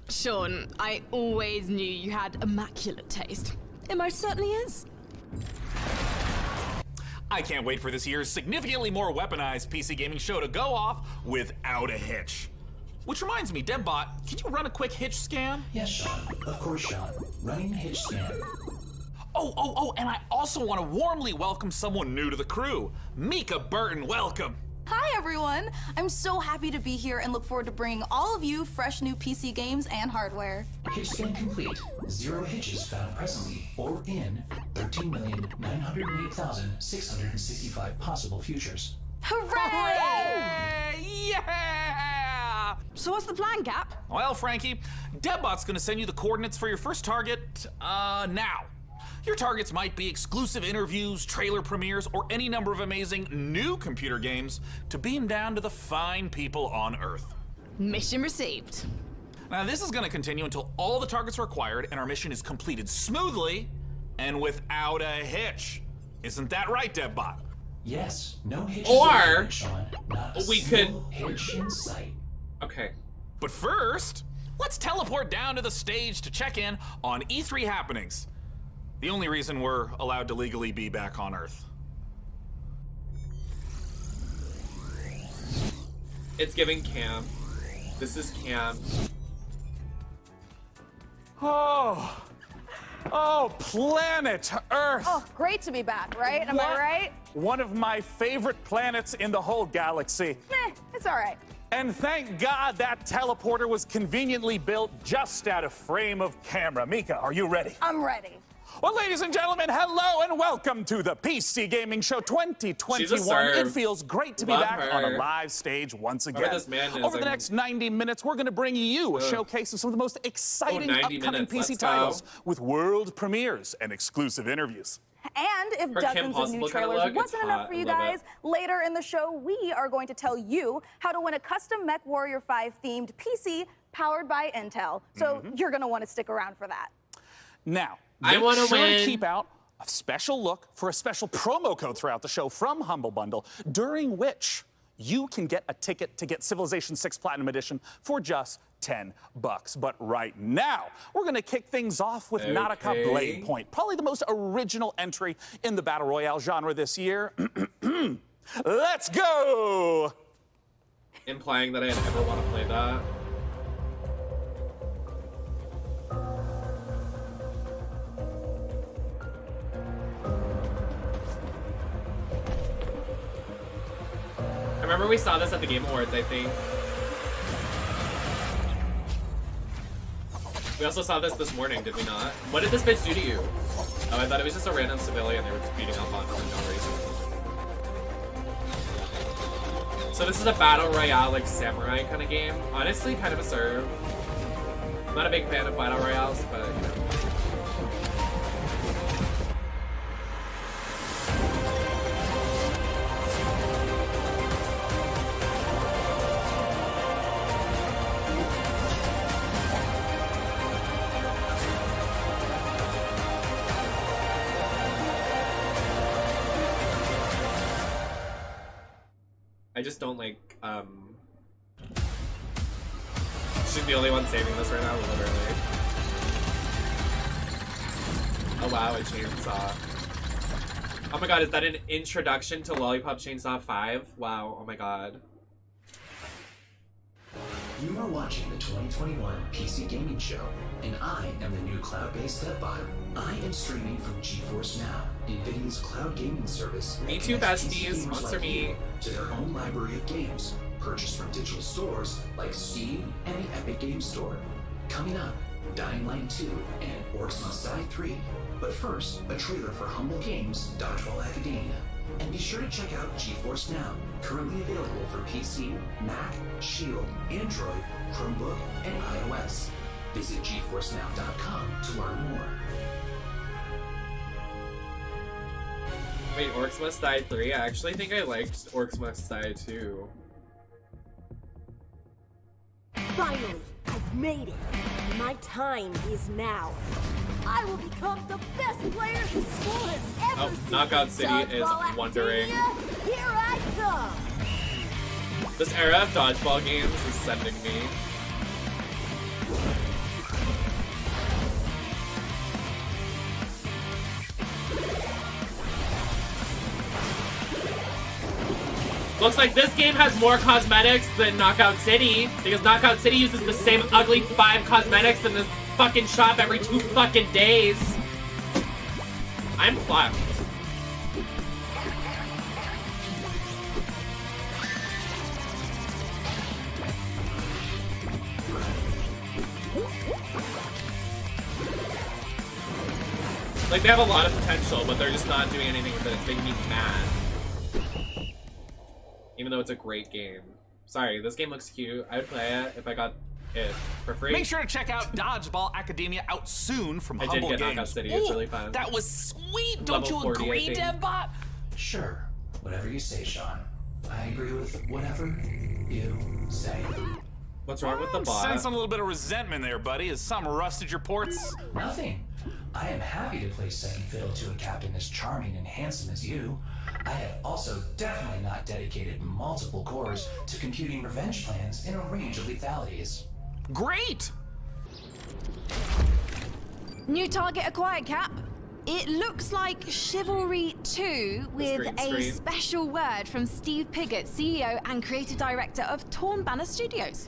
Sean, I always knew you had immaculate taste. It most certainly is. I can't wait for this year's significantly more weaponized PC gaming show to go off without a hitch. Which reminds me, Debbot, can you run a quick hitch scan? Yes, Sean. Of course, Sean. Running hitch scan. Oh, and I also want to warmly welcome someone new to the crew. Mika Burton, welcome. Hi, everyone. I'm so happy to be here and look forward to bringing all of you fresh new PC games and hardware. Hitch scan complete. 0 hitches found presently or in 13,908,665 possible futures. Hooray! Yeah! So what's the plan, Cap? Well, Frankie, Debbot's gonna send you the coordinates for your first target, now. Your targets might be exclusive interviews, trailer premieres, or any number of amazing new computer games to beam down to the fine people on Earth. Mission received. Now, this is gonna continue until all the targets are acquired and our mission is completed smoothly and without a hitch. Isn't that right, Debbot? Yes, no hitches. Or Sean. Not a we could hitch in sight. Okay. But first, let's teleport down to the stage to check in on E3 happenings. The only reason we're allowed to legally be back on Earth. It's giving Cam. This is Cam. Oh, planet Earth. Oh, great to be back, right? Am I right? One of my favorite planets in the whole galaxy. It's all right. And thank God that teleporter was conveniently built just at a frame of camera. Mika, are you ready? I'm ready. Well, ladies and gentlemen, hello and welcome to the PC Gaming Show 2021. It feels great to be back on a live stage once again. Over the next 90 minutes, we're going to bring you a showcase of some of the most exciting upcoming PC titles with world premieres and exclusive interviews. And if dozens of new trailers wasn't enough for you guys, later in the show, we are going to tell you how to win a custom MechWarrior 5 themed PC powered by Intel. So you're going to want to stick around for that. Now, I want to win. Keep out a special look for a special promo code throughout the show from Humble Bundle, during which you can get a ticket to get Civilization 6 Platinum Edition for just $10. But right now, we're going to kick things off with Nautica Blade Point, probably the most original entry in the Battle Royale genre this year. Let's go! Implying that I'd ever want to play that. remember we saw this at the Game Awards, I think. We also saw this morning, did we not? What did this bitch do to you? Oh, I thought it was just a random civilian they were just beating up on for no reason. So this is a battle royale, like samurai kind of game. Honestly, kind of a serve. I'm not a big fan of battle royales, but you know. I just don't like, she's the only one saving this right now, literally. Oh wow, a chainsaw. Oh my god, is that an introduction to Lollipop Chainsaw 5? Wow, oh my god. You are watching the 2021 PC Gaming Show, and I am the new cloud-based stepbot. I am streaming from GeForce Now, NVIDIA's cloud gaming service. Me too, besties. Sponsor me. To their own library of games, purchased from digital stores like Steam and the Epic Games Store. Coming up, Dying Light 2 and Orcs Must Die 3. But first, a trailer for Humble Games' Dodgeball Academia. And be sure to check out GeForce Now, currently available for PC, Mac, Shield, Android, Chromebook, and iOS. Visit GeForceNow.com to learn more. Wait, Orcs Must Die 3? I actually think I liked Orcs Must Die 2. Finally, I've made it. My time is now. I will become the best player the school has ever seen. Knockout City is wondering. Here I come. This era of dodgeball games is sending me. Looks like this game has more cosmetics than Knockout City, because Knockout City uses the same ugly 5 cosmetics in the fucking shop every 2 fucking days. I'm plucked. Like, they have a lot of potential, but they're just not doing anything with it. It's making me mad. Even though it's a great game. Sorry, this game looks cute. I would play it if I got it for free. Make sure to check out Dodgeball Academia, out soon from Humble Games. I did get Knockout City. It's really fun. That was sweet. Don't you agree, DevBot? Sure. Whatever you say, Sean. I agree with whatever you say. What's wrong with the bot? Sensing a little bit of resentment there, buddy. Has some rusted your ports? Nothing. I am happy to play second fiddle to a captain as charming and handsome as you. I have also definitely not dedicated multiple cores to computing revenge plans in a range of lethalities. Great! New target acquired, Cap. It looks like Chivalry 2 with a special word from Steve Piggott, CEO and creative director of Torn Banner Studios.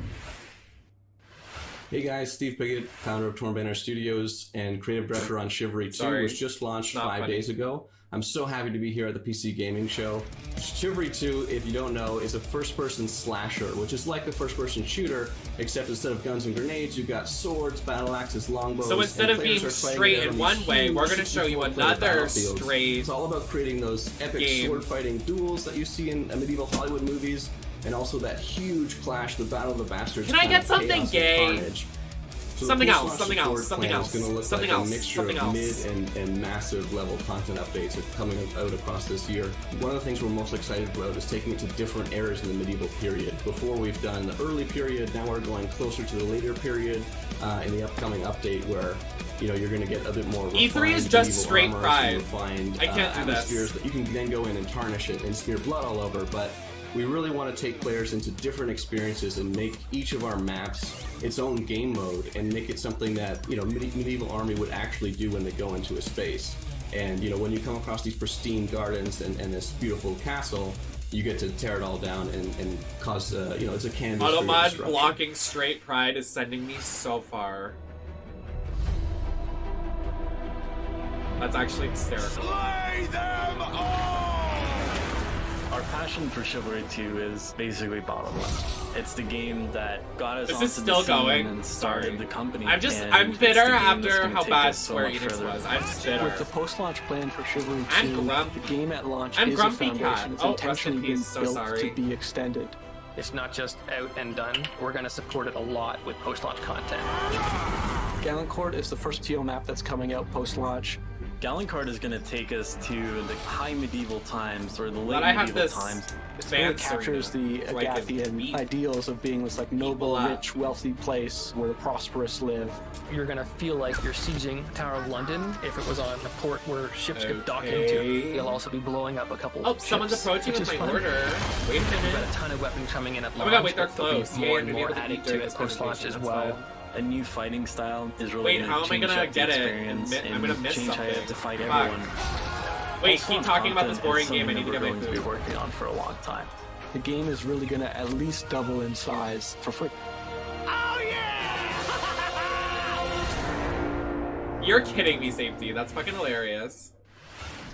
Hey guys, Steve Piggott, founder of Torn Banner Studios and creative director on Chivalry 2, which just launched 5 days ago. I'm so happy to be here at the PC Gaming Show. Chivalry 2, if you don't know, is a first-person slasher, which is like a first-person shooter, except instead of guns and grenades, you've got swords, battle axes, longbows. So instead of being straight in one way, we're going to show you another straight. It's all about creating those epic sword-fighting duels that you see in medieval Hollywood movies, and also that huge clash, the Battle of the Bastards. Can I get something gay? So something else. Is going to look like a mixture of mid and massive level content updates coming out across this year. One of the things we're most excited about is taking it to different eras in the medieval period. Before we've done the early period, now we're going closer to the later period in the upcoming update where you're going to get a bit more E3 is just straight pride. Refined, I can't do atmospheres this. That you can then go in and tarnish it and smear blood all over, but we really want to take players into different experiences and make each of our maps its own game mode and make it something that medieval army would actually do when they go into a space. And when you come across these pristine gardens and this beautiful castle, you get to tear it all down and cause it's a canvas. Automod blocking straight pride is sending me so far. That's actually hysterical. Slay them all! Our passion passion for Chivalry 2 is basically bottom line. It's the game that got us This onto is still the scene going. and started the company. I'm bitter after how bad Square Enix was. I'm just bitter. With the post-launch plan for Chivalry 2, the game at launch I'm is a grumpy foundation. cat. It's Oh, rest in intentionally been peace. So built sorry. to be extended. It's not just out and done. We're going to support it a lot with post-launch content. Gallancourt is the first TO map that's coming out post-launch. Gallancourt is going to take us to the high medieval times or the But late I have medieval this times. It really captures the Agathian ideals of being this like noble, rich, wealthy place where the prosperous live. You're gonna feel like you're sieging Tower of London if it was on a port where ships could dock into. You'll also be blowing up a couple Oh, ships, someone's approaching which with is my fun. order. Wait a minute. We've got a ton of weapons coming in at Oh launch. my god, wait, they're but there'll be close. more Yeah, and more added to it post-launch as well. A new fighting style is really Wait, going how to am I change gonna up the get it? experience I'm gonna and miss change how you have to something. fight Fuck. everyone. Wait, Post-launch keep talking about this content boring is game. I something need to that get my we're going to be food. working on for a long time. The game is really gonna at least double in size for free. You're kidding me, Safety. That's fucking hilarious.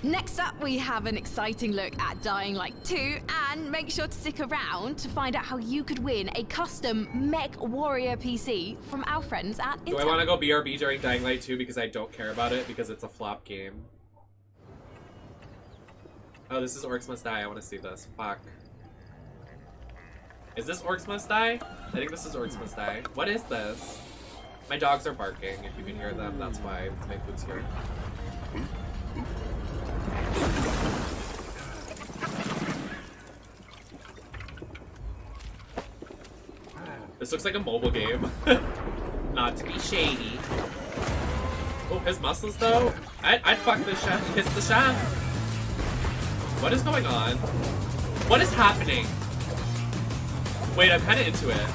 Next up, we have an exciting look at Dying Light 2, and make sure to stick around to find out how you could win a custom Mech Warrior PC from our friends at Intel. Do I want to go BRB during Dying Light 2 because I don't care about it because it's a flop game? Oh, this is Orcs Must Die. I want to see this. Fuck. Is this Orcs Must Die? I think this is Orcs Must Die. What is this? My dogs are barking. If you can hear them, that's why my food's here. This looks like a mobile game. Not to be shady. Oh, his muscles though? I'd fuck the chef. Kiss the chef. What is going on? What is happening? Wait, I'm kind of into it.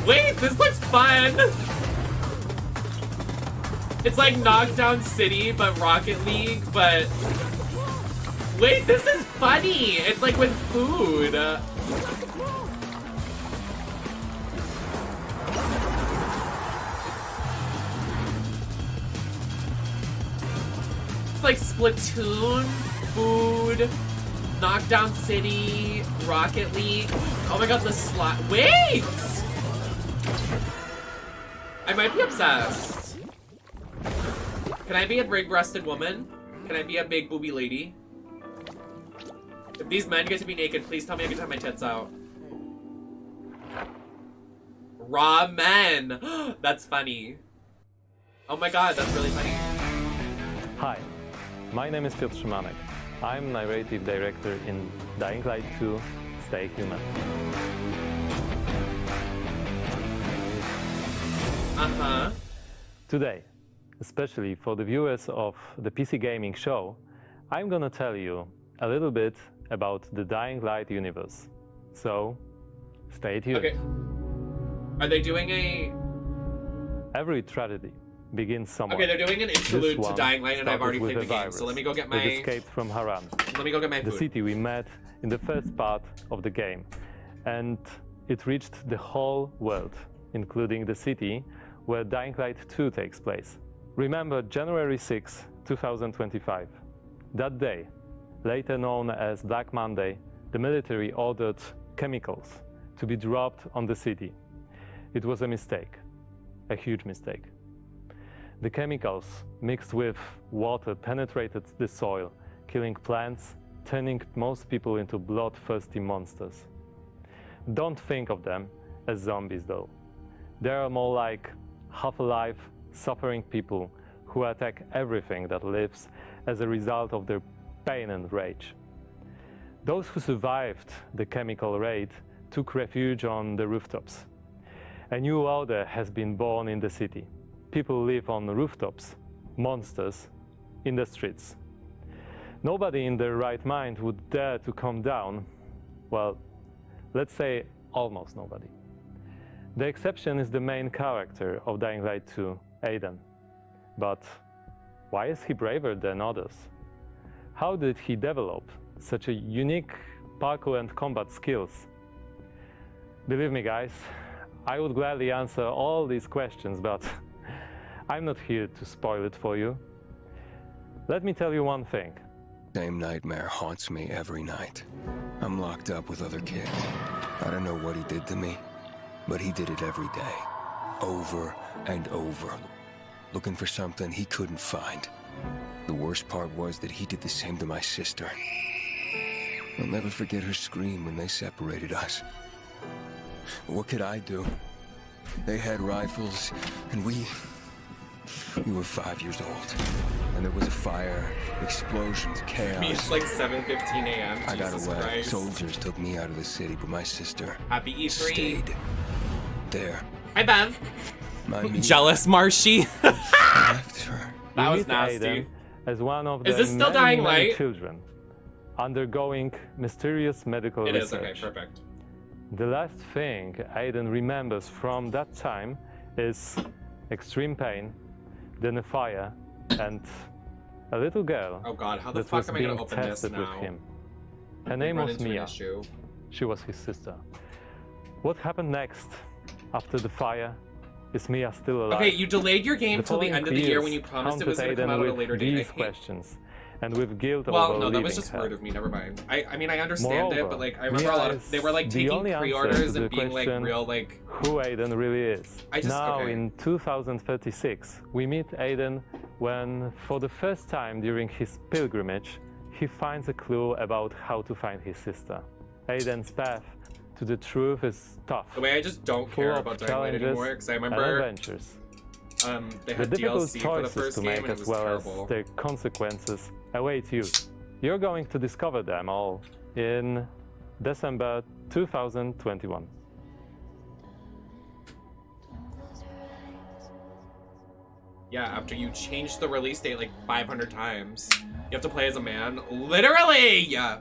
Wait, this looks fun! It's like Knockdown City, but Rocket League, but... Wait, this is funny! It's like with food. It's like Splatoon, food, Knockdown City, Rocket League. Oh my god, the slot. Wait! I might be obsessed. Can I be a big-breasted woman? Can I be a big booby lady? If these men get to be naked, please tell me I can have my tits out. Raw men! That's funny. Oh my god, that's really funny. Hi, my name is Piotr Szymanek. I'm narrative director in Dying Light 2, Stay Human. Uh-huh. Today, especially for the viewers of the PC Gaming Show, I'm gonna tell you a little bit about the Dying Light universe. So, stay tuned. Okay. Are they doing a... Every tragedy begins somewhere. Okay, they're doing an interlude This to one Dying Light and I've already started played with the a game, virus so let me go get my... that escaped from Haran. Let me go get my The food. city we met in the first part of the game. And it reached the whole world, including the city where Dying Light 2 takes place. Remember January 6, 2025. That day, later known as Black Monday, the military ordered chemicals to be dropped on the city. It was a mistake, a huge mistake. The chemicals mixed with water penetrated the soil, killing plants, turning most people into bloodthirsty monsters. Don't think of them as zombies though. They are more like half-alive, suffering people who attack everything that lives as a result of their pain and rage. Those who survived the chemical raid took refuge on the rooftops. A new order has been born in the city. People live on the rooftops, monsters in the streets. Nobody in their right mind would dare to come down. Well, let's say almost nobody. The exception is the main character of Dying Light 2, Aiden. But why is he braver than others? How did he develop such a unique parkour and combat skills? Believe me guys, I would gladly answer all these questions, but I'm not here to spoil it for you. Let me tell you one thing. Same nightmare haunts me every night. I'm locked up with other kids. I don't know what he did to me, but he did it every day. Over and over. Looking for something he couldn't find. The worst part was that he did the same to my sister. I'll never forget her scream when they separated us. What could I do? They had rifles, and we were 5 years old. And there was a fire, explosions, chaos. I mean, it's like 7:15 a.m. I got Jesus away. Christ. Soldiers took me out of the city, but my sister Happy E3. stayed there. Hi, Bev. My Jealous Marshy. left her. That was meet nasty. Aiden as one of Is the this still many, Dying many Light? children undergoing mysterious medical It research. is, okay, perfect. The last thing Aiden remembers from that time is extreme pain, then a fire, and a little girl Oh god, how the that fuck was am I being gonna open this tested with now? him. Her We've name run was into an Mia. issue. She was his sister. What happened next, after the fire? Is Mia still alive? Okay, you delayed your game till the end of the year when you promised it was going to come out at a later date. I These hate. questions, and with guilt Well, over no, that was leaving just her. rude of me. Never mind. I mean, I understand it, Moreover, but like, I remember a lot of they were like the taking only answer pre-orders to and the being like question, real like. who Aiden really is. Now okay. in 2036, we meet Aiden when, for the first time during his pilgrimage, he finds a clue about how to find his sister. Aiden's path to the truth is tough. The way I just don't full care of about Dying Light challenges anymore because I and remember adventures. they The had difficult DLC for the choices first to game make and it as was well terrible. as their consequences await you. You're going to discover them all in December 2021. Yeah, after you change the release date like 500 times, you have to play as a man. Literally! Yeah.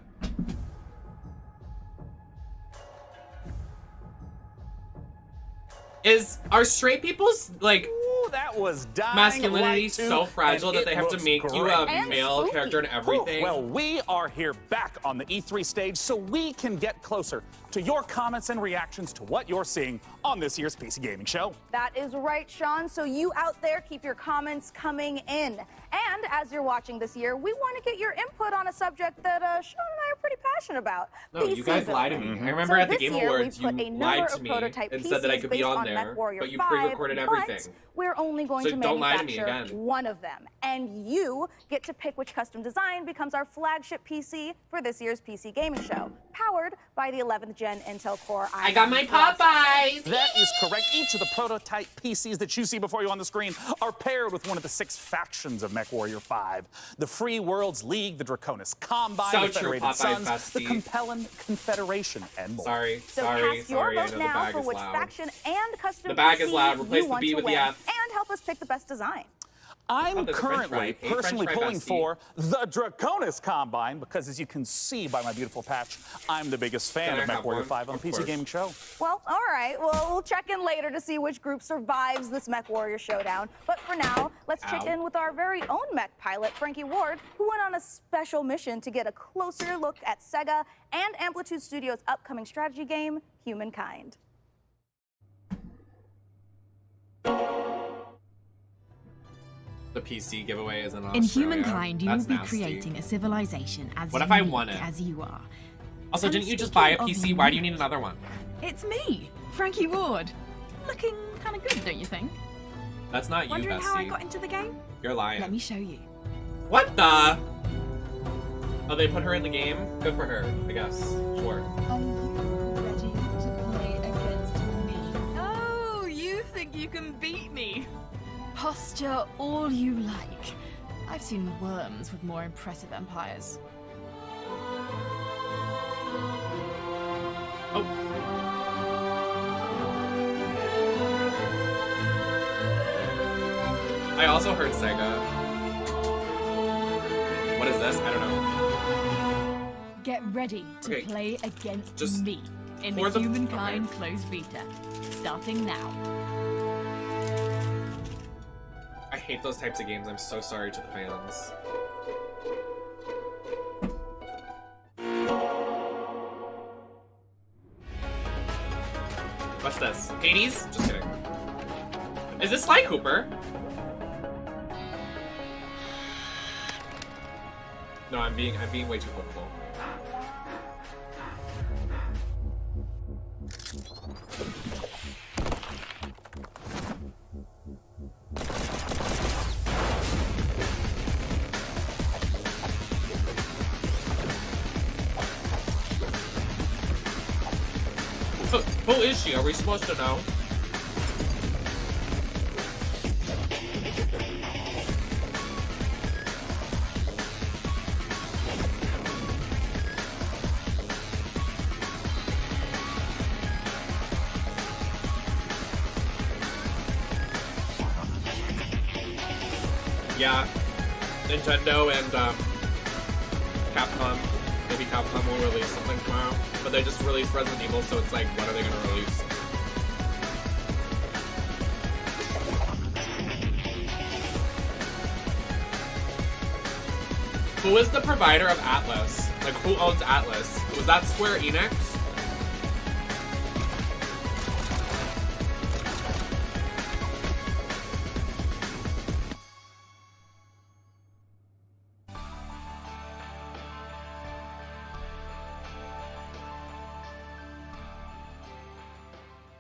Are straight people's like that was Dying masculinity Light 2, so fragile and that they it have to looks make you a great. male character in everything? Well, we are here back on the E3 stage so we can get closer to your comments and reactions to what you're seeing on this year's PC Gaming Show. That is right, Sean. So you out there, keep your comments coming in. And as you're watching this year, we want to get your input on a subject that Sean and I are pretty passionate about. No, PC you guys lied to me. I remember at the Game Awards, you lied to me and said that I could be on there, but you pre-recorded everything. We're only going So to don't lie to me manufacture again. one of them. And you get to pick which custom design becomes our flagship PC for this year's PC Gaming Show, powered by the 11th Gen Intel Core i9 I got my Popeyes! That is correct. Each of the prototype PCs that you see before you on the screen are paired with one of the 6 factions of MechWarrior 5. The Free Worlds League, the Draconis Combine, So the true, Federated Popeye Sons, Bestie. the Compelling Confederation, and more. Sorry, So sorry, cast your sorry. I vote know the now bag for is which loud. faction and custom The bag is PC loud. Replace you the want B to with the win, F. and help us pick the best design. I'm Oh, there's a french fry. currently Hey, french personally fry pulling bestie. for the Draconis Combine because, as you can see by my beautiful patch, I'm the biggest fan Can of I have MechWarrior one? 5 on Of PC course. Gaming Show. Well, all right. Well, we'll check in later to see which group survives this Mech Warrior Showdown. But for now, let's check in with our very own mech pilot, Frankie Ward, who went on a special mission to get a closer look at Sega and Amplitude Studios' upcoming strategy game, Humankind. The PC giveaway is in Australia. In Humankind, you will That's be nasty. creating a civilization as What if I unique won it? as you are. Also, And didn't you just buy a speaking of PC? Why do you need another one? It's me, Frankie Ward. Looking kind of good, don't you think? That's not you, Wondering how I Bestie. got into the game? You're lying. Let me show you. What the? Oh, they put her in the game? Good for her, I guess. Sure. Ready to play against me? Oh, you think you can beat me? Posture all you like. I've seen worms with more impressive empires. I also heard Sega. What is this? I don't know. Get ready to Okay, play against just me in for the the- Humankind closed beta, starting now. I hate those types of games. I'm so sorry to the fans. What's this? Hades? Just kidding. Is this Sly Cooper? No, I'm being way too hopeful. Who is she? Are we supposed to know? Yeah, Nintendo and Capcom. Maybe Capcom will release something tomorrow, but they just released Resident Evil, so it's like, what are they gonna release? Who is the provider of Atlas? Like, who owns Atlas? Was that Square Enix?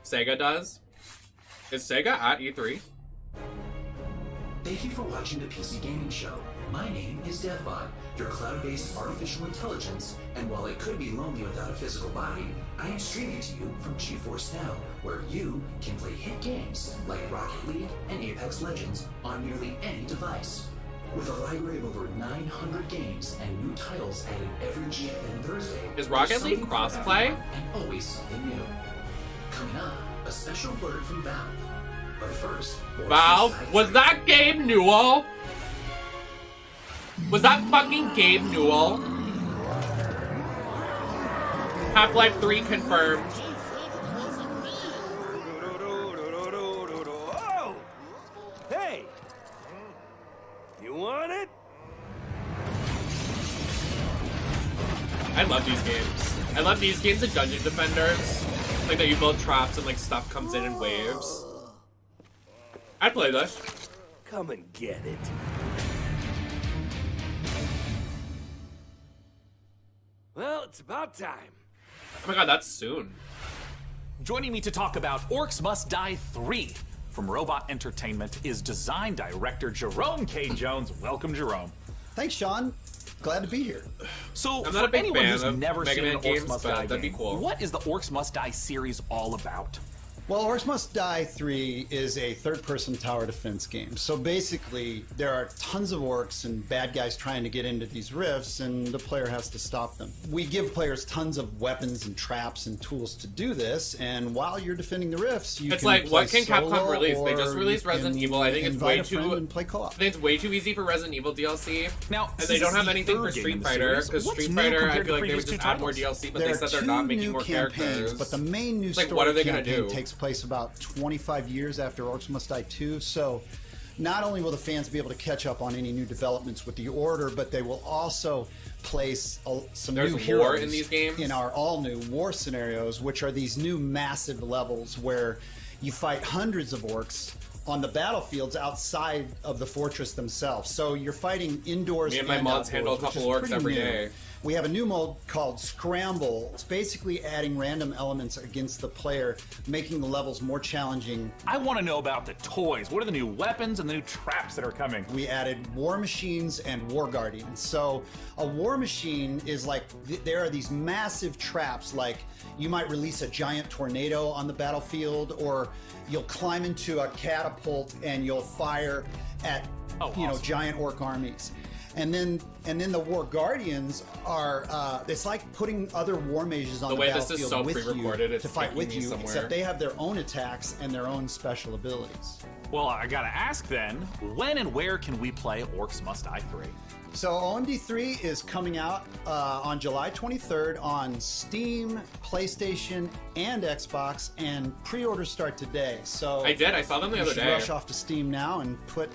Sega does? Is Sega at E3? Thank you for watching the PC Gaming Show. My name is DevBot, your cloud-based artificial intelligence, and while it could be lonely without a physical body, I am streaming to you from GeForce Now, where you can play hit games like Rocket League and Apex Legends on nearly any device. With a library of over 900 games and new titles added every GFN Thursday, is Rocket League crossplay? And always something new. Coming up, a special word from Valve. But first, Valve? Was that Gabe Newell? Was that fucking Gabe Newell? Half-Life 3 confirmed. Oh! Hey! You want it? I love these games. I love these games and Dungeon Defenders. Like that you build traps and like stuff comes in waves. I'd play this. Come and get it. Well, it's about time. Oh my god, that's soon. Joining me to talk about Orcs Must Die 3 from Robot Entertainment is design director Jerome K. Jones. Welcome, Jerome. Thanks, Sean. Glad to be here. So, I'm not a big anyone fan who's of never Mega seen Man an games, Orcs Must but Die that'd be game, cool. what is the Orcs Must Die series all about? Well, Orcs Must Die 3 is a third-person tower defense game. So basically, there are tons of orcs and bad guys trying to get into these rifts, and the player has to stop them. We give players tons of weapons and traps and tools to do this, and while you're defending the rifts, you It's can like, what play can Capcom solo, release? They just or released you Resident can Evil. I think it's invite way a friend too. and play co-op. I think it's way too easy for Resident Evil DLC. Now, and they don't have anything for Street Fighter because Street Fighter, I feel like they would just add more DLC, but they said they're not making more characters. But the main new like, story what are they gonna campaign do? takes place about 25 years after Orcs Must Die 2, so not only will the fans be able to catch up on any new developments with the Order, but they will also place some There's new war heroes in these games? in our all-new war scenarios, which are these new massive levels where you fight hundreds of orcs on the battlefields outside of the fortress themselves. So you're fighting indoors. Me and my mods outdoors, handle a which couple is orcs pretty every new. day. We have a new mode called Scramble. It's basically adding random elements against the player, making the levels more challenging. I want to know about the toys. What are the new weapons and the new traps that are coming? We added war machines and war guardians. So a war machine is like, there are these massive traps, like you might release a giant tornado on the battlefield, or you'll climb into a catapult and you'll fire at giant orc armies. And then the War Guardians are, it's like putting other war mages on the battlefield this is so with you pre-recorded, it's to fight taking with me you, somewhere. except they have their own attacks and their own special abilities. Well, I gotta ask then, when and where can we play Orcs Must Die 3? So OMD3 is coming out on July 23rd on Steam, PlayStation, and Xbox, and pre-orders start today. So I did, I saw them the other you should day. rush off to Steam now and put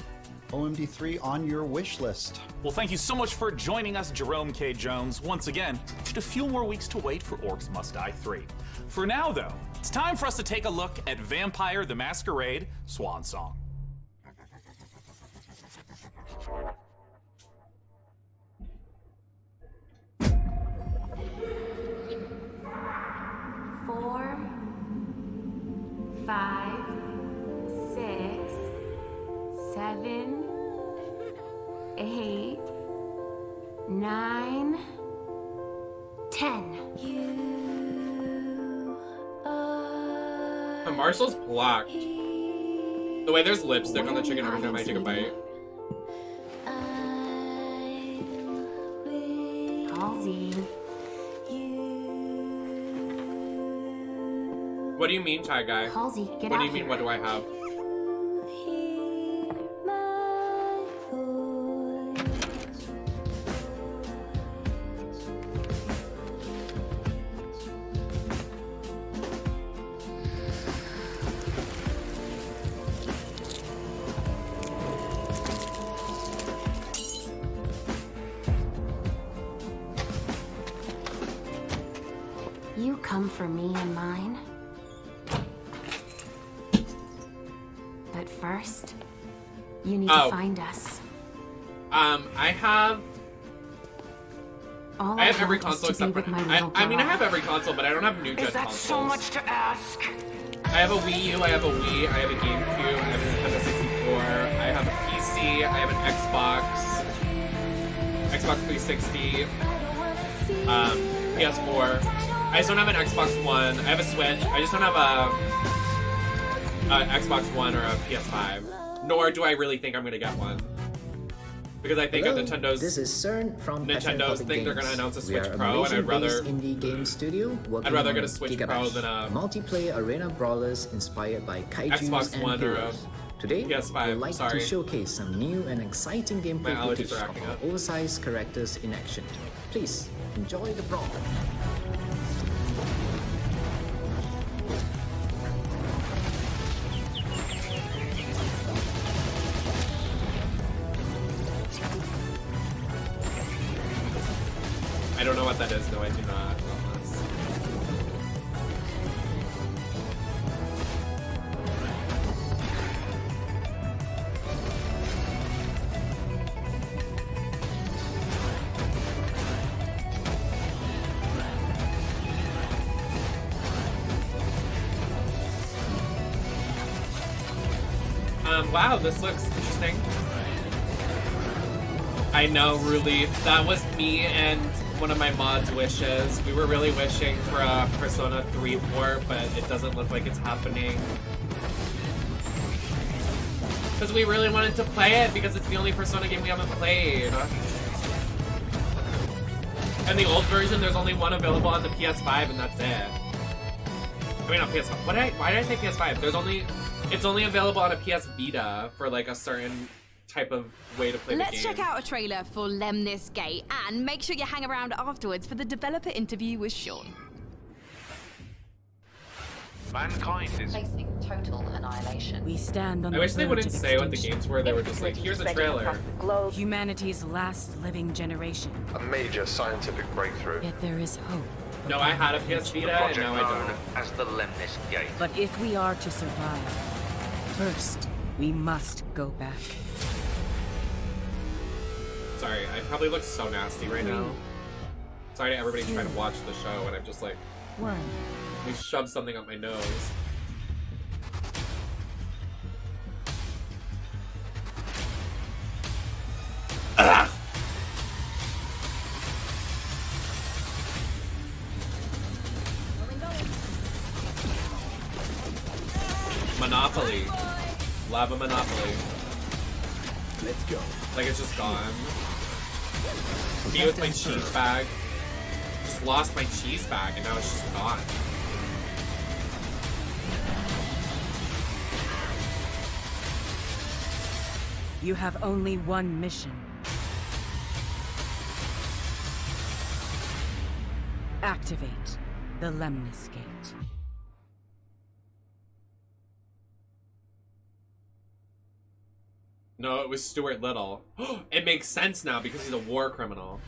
OMD3 on your wish list. Well, thank you so much for joining us, Jerome K. Jones. Once again, just a few more weeks to wait for Orcs Must Die 3. For now, though, it's time for us to take a look at Vampire the Masquerade Swan Song. 8, 9, 10. Marshall's black. The way there's lipstick on the chicken every time I take a bite. Halsey. What do you mean, Thai guy? Halsey, get what out do you mean, here. what do I have? You come for me and mine. But first, you need to find us. I have All every want is console to except be for with my I mean I girl. have every console, but I don't have new gen Is that consoles. so much to ask? I have a Wii U, I have a Wii, I have a GameCube, I have a Nintendo 64, I have a PC, I have an Xbox 360, PS4. I just don't have an Xbox One. I have a Switch. I just don't have a Xbox One or a PS5. Nor do I really think I'm gonna get one. Because I think Hello, of Nintendo's this is CERN from Nintendo's Passion thing. They're Games. gonna announce a We Switch are Pro, and I'd rather indie game studio I'd rather get a on Switch Gigabash, Pro than a multiplayer arena brawlers inspired by kaijus Xbox and One or a heroes. Today, PS5. we'd like Sorry. to showcase some new and exciting My gameplay allergies footage are of acting our up. oversized characters in action. Please enjoy the brawl. I don't know what that is. No, I do not. Unless... Wow, this looks interesting. I know, Ruli. That was me and one of my mods' wishes. We were really wishing for a Persona 3 port, but it doesn't look like it's happening. Because we really wanted to play it, because it's the only Persona game we haven't played. And the old version, there's only one available on the PS5, and that's it. I mean, not PS5. Why did I say PS5? It's only available on a PS Vita for like a certain type of way to play the game. Let's check out a trailer for Lemnis Gate, and make sure you hang around afterwards for the developer interview with Sean. Mankind is facing total annihilation. We stand on I wish they wouldn't say what the games were. They were just like, here's a trailer. Humanity's last living generation. a major scientific breakthrough. Yet there is hope. No, I had a PS Vita, and now I don't. As the Lemnis Gate. But if we are to survive, first we must go back. Sorry, I probably look so nasty right now. Sorry to everybody trying to watch the show, and I'm just like, One. we shoved something up my nose. Ugh! Monopoly. Lava Monopoly. Let's go. Like it's just gone. Me with my cheese bag. Just lost my cheese bag and now it's just gone. You have only one mission. Activate the Lemnis Gate. No, it was Stuart Little. It makes sense now because he's a war criminal.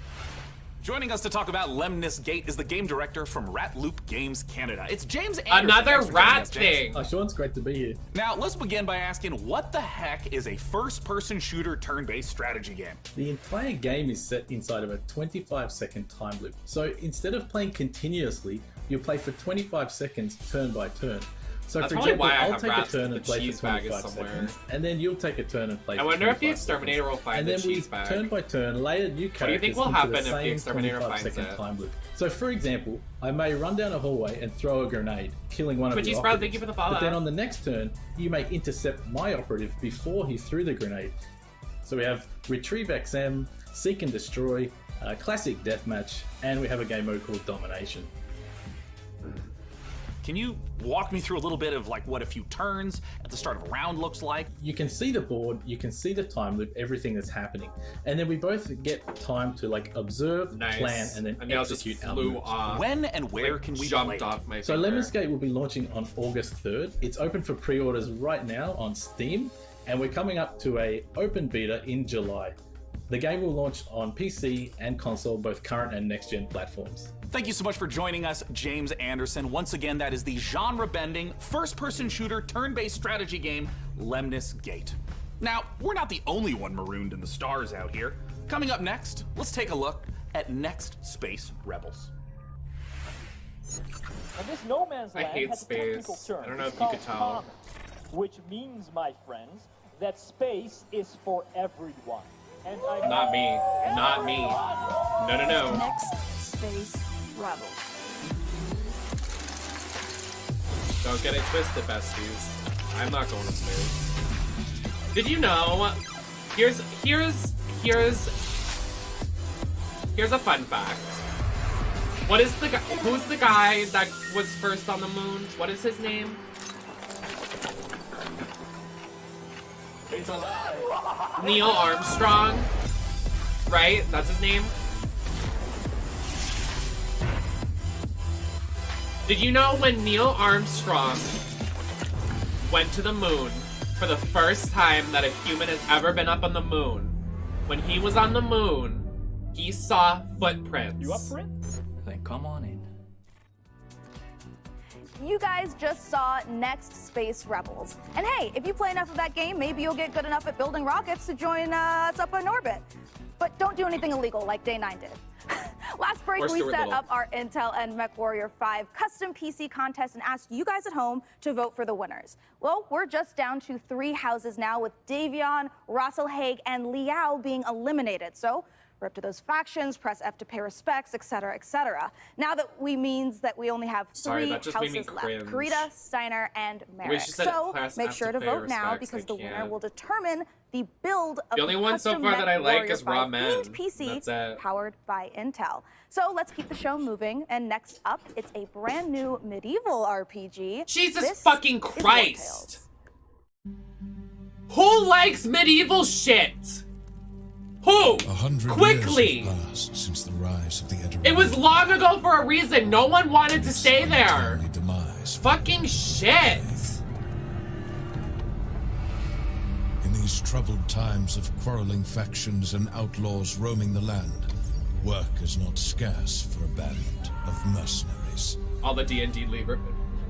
Joining us to talk about Lemnis Gate is the game director from Rat Loop Games Canada. It's James Anderson. Another Thanks for joining rat us, James. thing. Sean, it's great to be here. Now, let's begin by asking, what the heck is a first-person shooter turn-based strategy game? The entire game is set inside of a 25-second time loop. So instead of playing continuously, you'll play for 25 seconds turn by turn. So That's for probably example, why I I'll have take a rats turn with and the play cheese for bag is 25 somewhere. seconds, and then you'll take a turn and play I for wonder if the 25 exterminator will seconds. find And the then we cheese bag. turn by turn layer new What do you think characters will into happen the if the same exterminator 25-second finds it? time loop. So for example, I may run down a hallway and throw a grenade, killing one of Twitchy your Sprout, operatives. thank you for the follow. But then on the next turn, you may intercept my operative before he threw the grenade. So we have Retrieve XM, Seek and Destroy, Classic Deathmatch, and we have a game mode called Domination. Can you walk me through a little bit of like what a few turns at the start of a round looks like? You can see the board, you can see the time loop, everything that's happening. And then we both get time to like observe, plan, and then execute our moves. When and where can we play? So Lemon Skate will be launching on August 3rd. It's open for pre-orders right now on Steam, and we're coming up to a open beta in July. The game will launch on PC and console, both current and next-gen platforms. Thank you so much for joining us, James Anderson. Once again, that is the genre-bending, first-person shooter, turn-based strategy game, Lemnis Gate. Now, we're not the only one marooned in the stars out here. Coming up next, let's take a look at Next Space Rebels. And this no man's I land hate has a technical space. term. I don't know It's if you called could tell. commons, which means, my friends, that space is for everyone. And I Not me. Not me. No, no, no. Next Space Rebels. Don't get it twisted, besties. I'm not going to space. Did you know? Here's a fun fact. What is the guy? Who's the guy that was first on the moon? What is his name? Neil Armstrong, right? That's his name. Did you know when Neil Armstrong went to the moon for the first time that a human has ever been up on the moon? When he was on the moon, he saw footprints. You up for it? Then come on in. You guys just saw Next Space Rebels. And hey, if you play enough of that game, maybe you'll get good enough at building rockets to join us up in orbit. But don't do anything illegal like Day 9 did. Last break, we set up our Intel and MechWarrior 5 custom PC contest and asked you guys at home to vote for the winners. Well, we're just down to 3 houses now, with Davion, Russell Haig, and Liao being eliminated. So rip to those factions, press F to pay respects, etc., etc. Now that means that we only have 3 houses left: Karita, Steiner, and Merrick. So make sure to vote now, because the winner will determine the build of the only one so far that I like is Raw Men. PC That's it. powered by Intel. So let's keep the show moving. And next up, it's a brand new medieval RPG. Jesus fucking Christ! Who likes medieval shit? Who? 100 Quickly! years have passed since the rise of the Edirene. It was long ago for a reason. No one wanted to stay there. Fucking shit. In these troubled times of quarreling factions and outlaws roaming the land, work is not scarce for a band of mercenaries. All the D&D lever.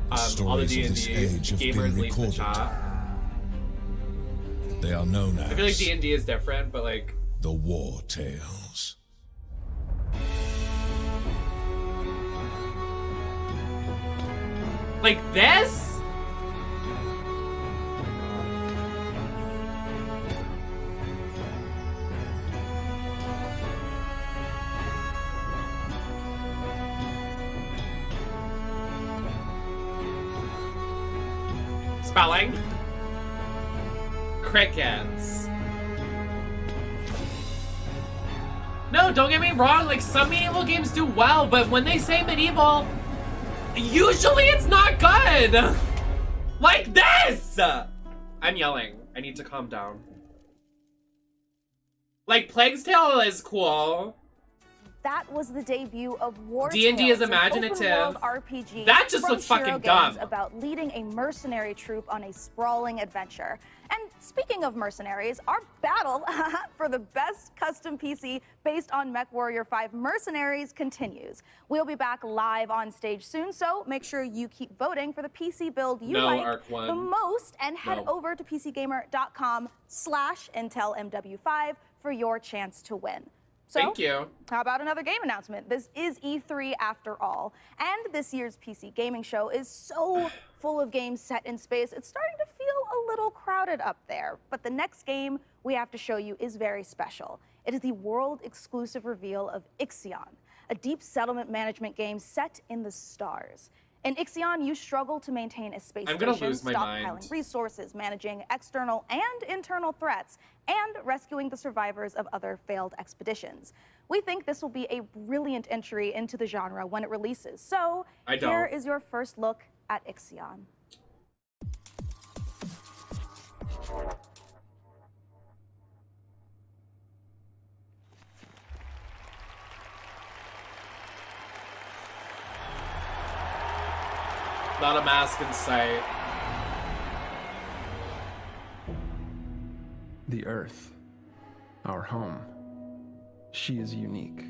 All the stories of this D&D age have gamers been leave the recorded. chat. They are known as I feel like D&D is different, but like the War Tales. like this? Spelling. Crickets. No, don't get me wrong, like some medieval games do well, but when they say medieval, usually it's not good. Like this! I'm yelling. I need to calm down. Like Plague's Tale is cool. That was the debut of War D&D Tales, is imaginative. an open world RPG That just from looks fucking Shiro dumb. Games about leading a mercenary troop on a sprawling adventure. And speaking of mercenaries, our battle for the best custom PC based on MechWarrior 5 Mercenaries continues. We'll be back live on stage soon, so make sure you keep voting for the PC build you like the most, and head over to PCGamer.com/IntelMW5 for your chance to win. So, thank you. How about another game announcement? This is E3 after all, and this year's PC gaming show is so full of games set in space, it's starting to feel a little crowded up there. But the next game we have to show you is very special. It is the world-exclusive reveal of Ixion, a deep settlement management game set in the stars. In Ixion, you struggle to maintain a space station, stockpiling resources, managing external and internal threats, and rescuing the survivors of other failed expeditions. We think this will be a brilliant entry into the genre when it releases. So, here is your first look at Ixion. Not a mask in sight. The Earth, our home. She is unique.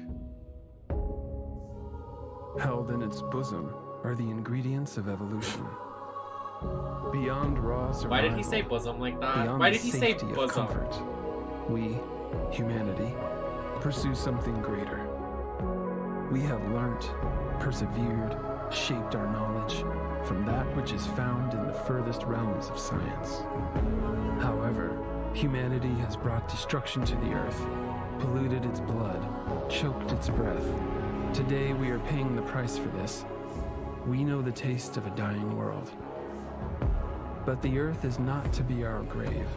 Held in its bosom are the ingredients of evolution. Beyond raw survival. Why did he say bosom like that? Why did he say bosom? Comfort, we, humanity, pursue something greater. We have learnt, persevered, shaped our knowledge from that which is found in the furthest realms of science. However, humanity has brought destruction to the earth, polluted its blood, choked its breath. Today we are paying the price for this. We know the taste of a dying world. But the earth is not to be our grave.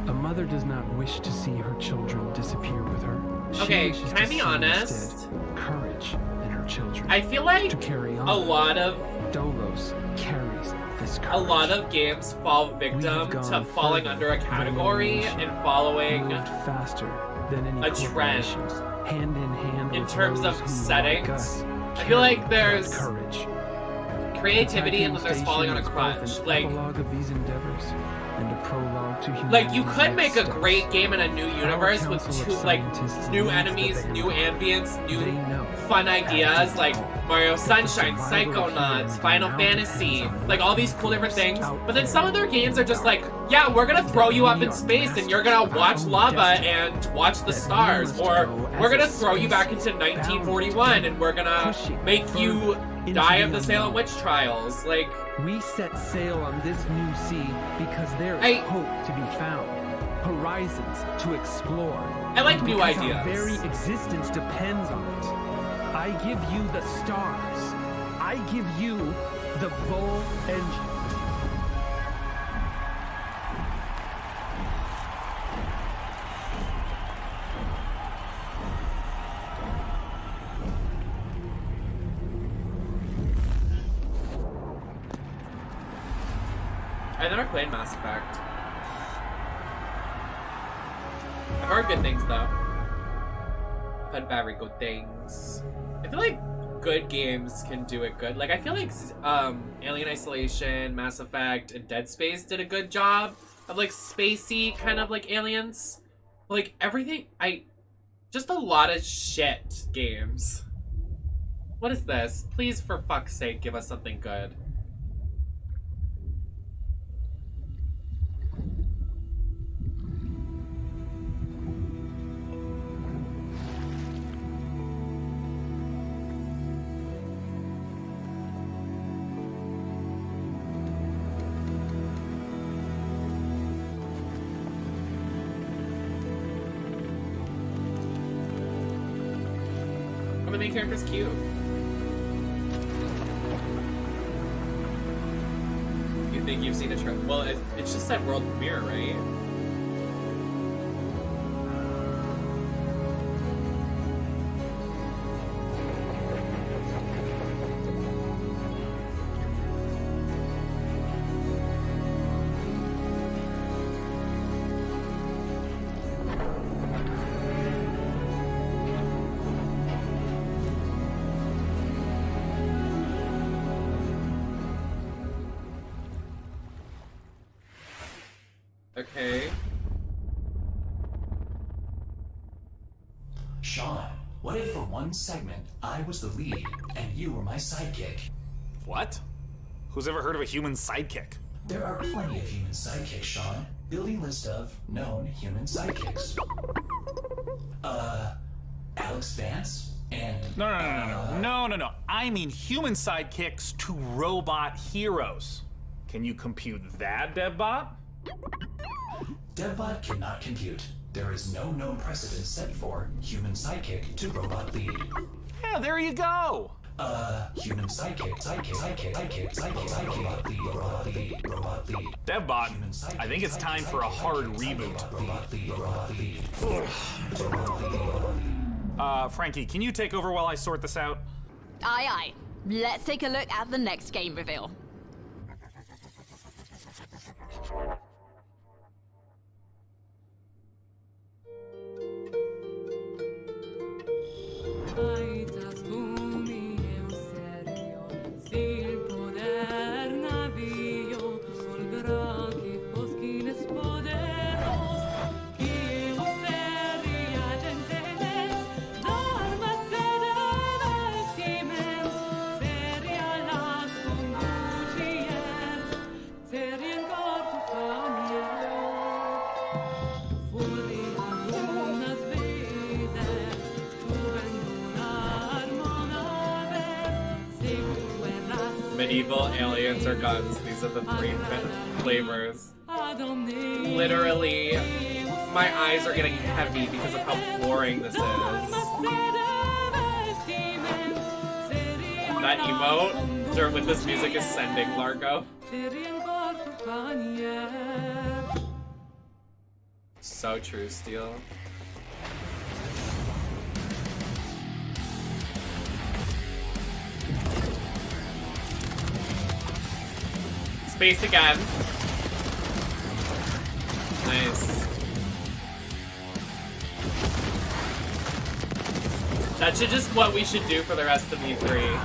A mother does not wish to see her children disappear with her. Okay, can I be honest? Courage in her children. I feel like to carry on. a lot of Dolos carries this courage. A lot of games fall victim to falling under a category and following faster than any a trend hand in hand in terms of settings. I feel like there's creativity and then there's falling on a crutch. Like, of these endeavors and a prologue to like you could make a great game in a new universe with new enemies, new ambience, new fun ideas like Mario Sunshine, Psychonauts, Final Fantasy, like all these cool different things. But then some of their games are just like, yeah, we're gonna throw you up in space and you're gonna watch lava and watch the stars, or we're gonna throw you back into 1941 and we're gonna make you die of the Salem witch trials. Like, we set sail on this new sea because there is hope to be found, horizons to explore. I like new ideas. Our very existence depends on it. I give you the stars. I give you the Vol engine. I've never played Mass Effect. I've heard good things though. I've heard very good things. I feel like good games can do it good. Like, I feel like Alien Isolation, Mass Effect, and Dead Space did a good job of like spacey kind of like aliens. But, like everything, just a lot of shit games. What is this? Please, for fuck's sake, give us something good. The main character's cute. You think you've seen a trailer? Well, it just said world premiere, right? Okay. Sean, what if for one segment I was the lead and you were my sidekick? What? Who's ever heard of a human sidekick? There are plenty of human sidekicks, Sean. Building list of known human sidekicks. No. I mean human sidekicks to robot heroes. Can you compute that, DevBot? DevBot cannot compute. There is no known precedent set for human sidekick to robot lead. Yeah, there you go. Human sidekick, robot lead. DevBot, I think it's time for a hard reboot. Frankie, can you take over while I sort this out? Aye, aye. Let's take a look at the next game reveal. Medieval, aliens, or guns. These are the three flavors. Literally, my eyes are getting heavy because of how boring this is. That emote with this music is sending Largo. So true, Steel. Space again. Nice. That's just what we should do for the rest of E3.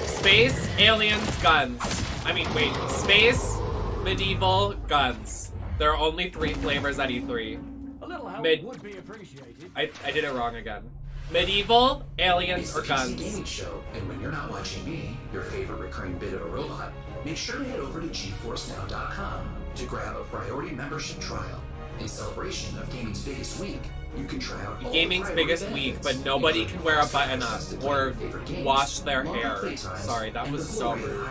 Space, aliens, guns. I mean, wait. Space, medieval, guns. There are only 3 flavors at E3. A little help would be appreciated. I did it wrong again. Medieval, aliens, or guns. It's a gaming show, and when you're not watching me, your favorite recurring bit of a robot, make sure to head over to GeForceNow.com to grab a priority membership trial. In celebration of gaming's biggest week, you can try out all Gaming's biggest week, but nobody can wear a button up or wash their hair. Sorry, that was so rude.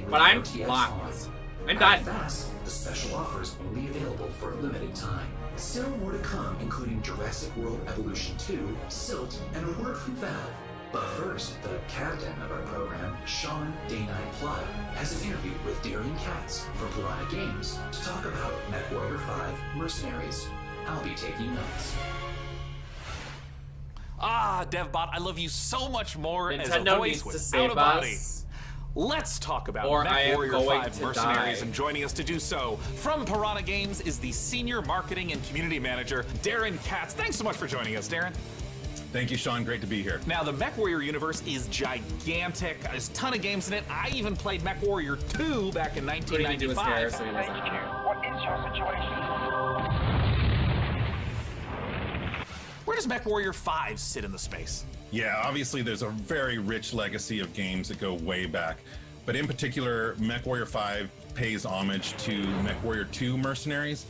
But I'm locked. I'm done. Fast, the special offer is only available for a limited time. Still more to come, including Jurassic World Evolution 2, Silt, and a word from Valve. But first, the captain of our program, Sean Day9 Plot, has an interview with Darian Katz from Piranha Games to talk about MechWarrior 5 Mercenaries. I'll be taking notes. Ah, DevBot, I love you so much more as a Nintendo voice needs to without save a body. us. Let's talk about Or I am MechWarrior going 5 to Mercenaries, die. and joining us to do so from Piranha Games is the Senior Marketing and Community Manager, Darren Katz. Thanks so much for joining us, Darren. Thank you, Sean. Great to be here. Now, the MechWarrior universe is gigantic. There's a ton of games in it. I even played MechWarrior 2 back in 1995. What is your situation? Where does MechWarrior 5 sit in the space? Yeah, obviously there's a very rich legacy of games that go way back. But in particular, MechWarrior 5 pays homage to MechWarrior 2 Mercenaries.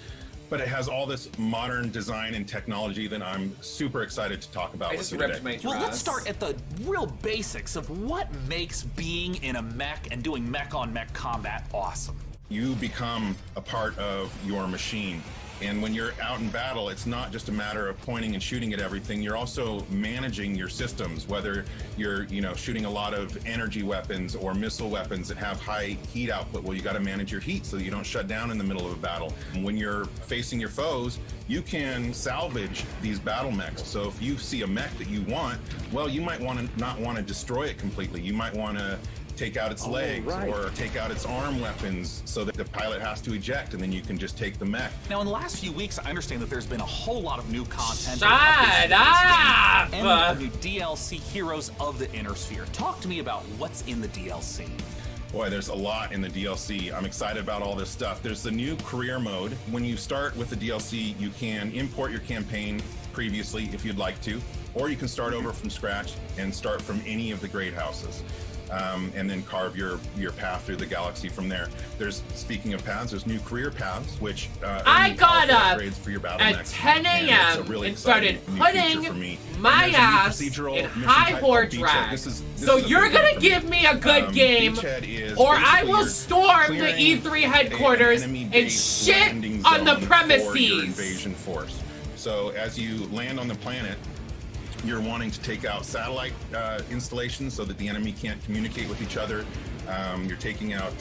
But it has all this modern design and technology that I'm super excited to talk about with you today. Well, let's start at the real basics of what makes being in a mech and doing mech-on-mech combat awesome. You become a part of your machine. And when you're out in battle, it's not just a matter of pointing and shooting at everything. You're also managing your systems, whether you're, shooting a lot of energy weapons or missile weapons that have high heat output. Well, you got to manage your heat so that you don't shut down in the middle of a battle. And when you're facing your foes, you can salvage these battle mechs. So if you see a mech that you want, well, you might not want to destroy it completely. You might want to take out its legs or take out its arm weapons so that the pilot has to eject, and then you can just take the mech. Now, in the last few weeks, I understand that there's been a whole lot of new content. Shut up! And a new DLC, Heroes of the Inner Sphere. Talk to me about what's in the DLC. Boy, there's a lot in the DLC. I'm excited about all this stuff. There's the new career mode. When you start with the DLC, you can import your campaign previously if you'd like to, or you can start over from scratch and start from any of the grade houses. and then carve your path through the galaxy from there. There's, speaking of paths, there's new career paths, which I got up upgrades for your battle at mechs, 10 and it's a a.m. really and started exciting new feature for putting me. my And there's a new ass procedural in mission high type horde called Beachhead. drag. This is So a you're big one gonna for give me a good game, Beachhead is or I basically will you're storm the clearing E3 headquarters an and enemy-based shit landing on the zone for your premises. invasion force. So as you land on the planet, you're wanting to take out satellite installations so that the enemy can't communicate with each other. You're taking out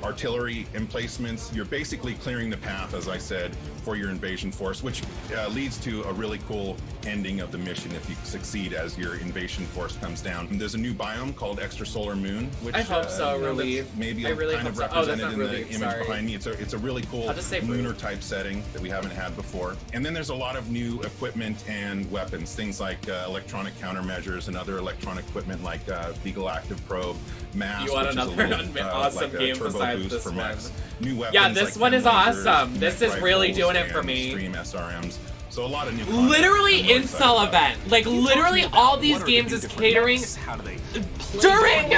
artillery emplacements. You're basically clearing the path, as I said, for your invasion force, which leads to a really cool ending of the mission if you succeed as your invasion force comes down. And there's a new biome called Extrasolar Moon, which I hope so, Ruby. maybe I really kind of hope so. Oh, that's represented not in Ruby, the image sorry. behind me. It's a really cool I'll just say lunar type setting that we haven't had before. And then there's a lot of new equipment and weapons, things like electronic countermeasures and other electronic equipment like Beagle Active Probe, Mass, You want which is a another little, awesome like a game turbo besides boost this for one? mechs. New weapons Yeah, this like one is lasers, awesome. This mech is really rifles, doing it for and me. Stream SRMs. So a lot of new content. Literally I'm excited install about. event. Like literally all these games is catering during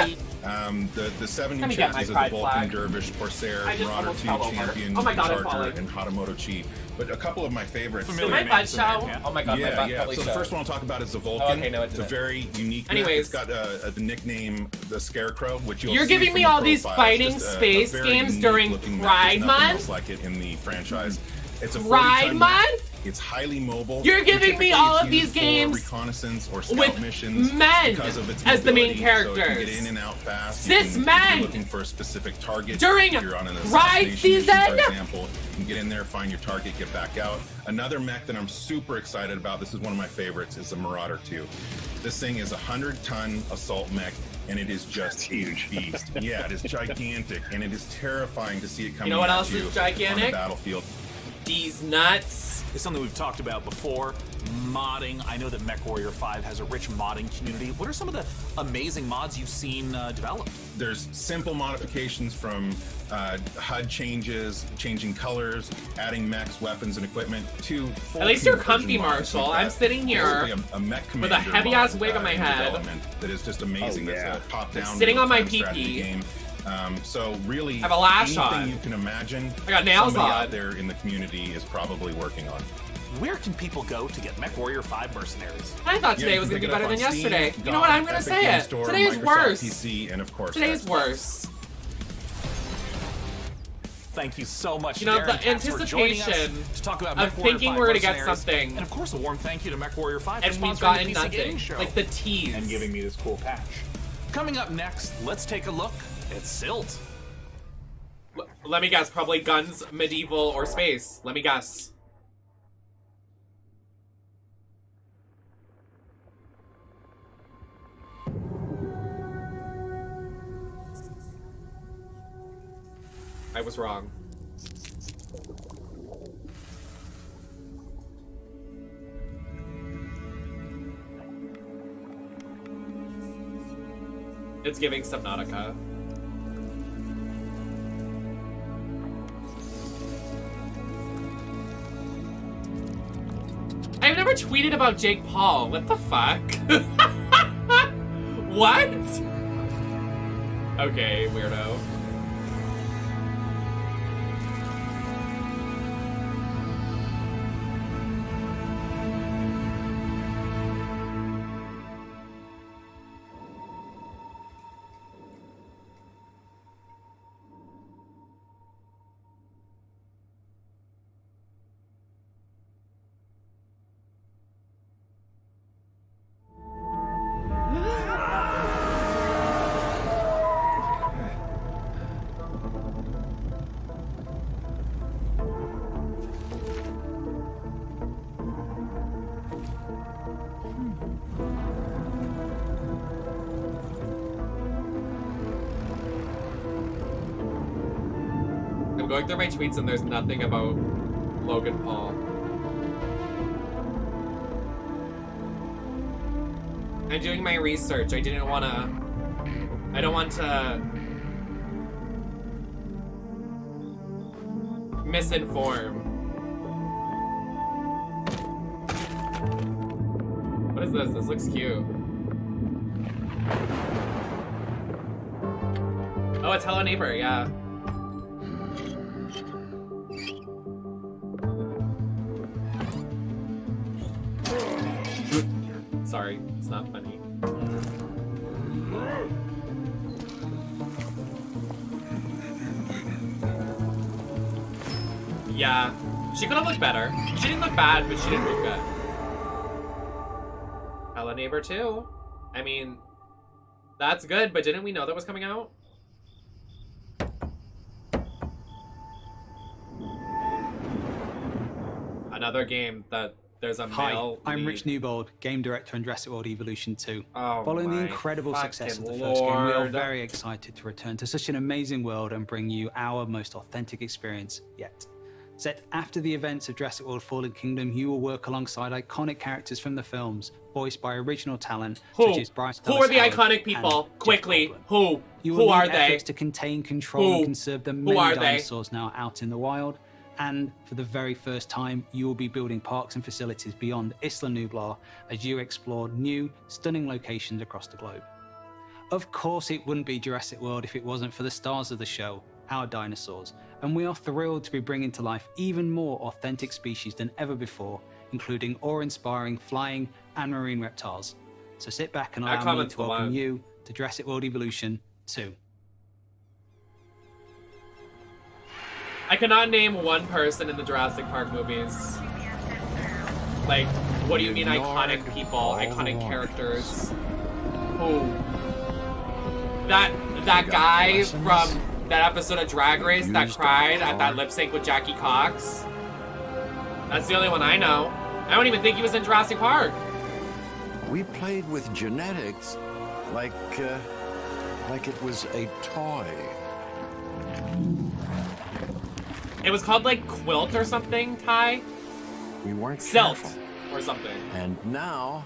the 7 new Let me get my chances of the pride Vulcan, flag. Dervish, Corsair, I just Marauder almost 2, fell over. Champion, Oh my God, I'm Charger, falling. and Hatamoto Chi. But a couple of my favorites. Did my butt show? Oh my God, my butt Yeah. probably So the showed. first one I'll talk about is the Vulcan. Oh, okay, no, it it's a didn't. very unique mech. Anyways. It's got the nickname the Scarecrow, which you'll You're see giving from me the all these profile. fighting It's just space very games unique during looking mech. Pride There's nothing Month? else like it in the franchise. It's a 40 Pride ton Month? mech. It's highly mobile. You're giving me Typically all it's of these used for games reconnaissance or scout with missions men because of its as the main mobility. So it can characters. get in and out fast. Cis you can, men! If you're looking for a specific target During if you're on an Pride assassination season! mission, for example, you can get in there, find your target, get back out. Another mech that I'm super excited about, this is one of my favorites, is the Marauder 2. This thing is a 100-ton assault mech, and it is just huge beast. Yeah, it is gigantic, and it is terrifying to see it coming You know what at else you is gigantic? on the battlefield. These nuts. It's something we've talked about before. Modding. I know that MechWarrior 5 has a rich modding community. What are some of the amazing mods you've seen developed? There's simple modifications from HUD changes, changing colors, adding mechs, weapons, and equipment to full At least you're conversion comfy, mods. Marshall. We've I'm got sitting here basically a mech with a commander heavy-ass mod, wig on my in head. development that is just amazing. Oh, yeah. That's a top-down Sitting on my real-time strategy pee-pee. game. So really, I have a lash anything on. you can imagine, I got nails somebody on. out there in the community is probably working on. Where can people go to get MechWarrior 5 Mercenaries? I thought today you was can going to be pick it better up than on Steam, yesterday. You know what? I'm going to Epic say Game it. Store, Today is Microsoft worse. PC, and of course, Today's Xbox. worse. Thank you so much, You know, Darren the Katz, for joining us anticipation to talk about of MechWarrior thinking 5 we're gonna get Mercenaries. something. And of course, a warm thank you to MechWarrior 5 And for we've sponsoring gotten the PC nothing. Gaming Show. Like the tease. And giving me this cool patch. Coming up next, let's take a look at Silt. Let me guess, probably guns, medieval, or space. Let me guess. I was wrong. It's giving Subnautica. I've never tweeted about Jake Paul. What the fuck? What? Okay, weirdo. I'm going through my tweets and there's nothing about Logan Paul. I'm doing my research. I don't want to misinform. What is this? This looks cute. Oh, it's Hello Neighbor, yeah. Sorry, it's not funny. Yeah, she could have looked better. She didn't look bad, but she didn't look good. Hello Neighbor 2. I mean, that's good, but didn't we know that was coming out? Another game that there's a male Hi, I'm lead. Rich Newbold, game director on Jurassic World Evolution 2. Oh, Following the my incredible success of the fucking first game, we are Lord. very excited to return to such an amazing world and bring you our most authentic experience yet. Set after the events of Jurassic World Fallen Kingdom, you will work alongside iconic characters from the films, voiced by original talent such as Bryce Who are the Dallas Howard iconic people? and Quickly, Jeff Goldblum. who? You Who will are lead they? efforts to contain, control, and conserve the Who many are they? dinosaurs now out in the wild. And for the very first time, you will be building parks and facilities beyond Isla Nublar as you explore new, stunning locations across the globe. Of course, it wouldn't be Jurassic World if it wasn't for the stars of the show, our dinosaurs. And we are thrilled to be bringing to life even more authentic species than ever before, including awe-inspiring flying and marine reptiles. So sit back and allow me to welcome you to Jurassic World Evolution 2. I cannot name one person in the Jurassic Park movies. Like, what do you mean iconic people, iconic characters? Who? That guy from that episode of Drag Race that cried at that lip sync with Jackie Cox? That's the only one I know. I don't even think he was in Jurassic Park. We played with genetics like it was a toy. It was called like Quilt or something, Ty? We weren't Silt careful. or something. And now,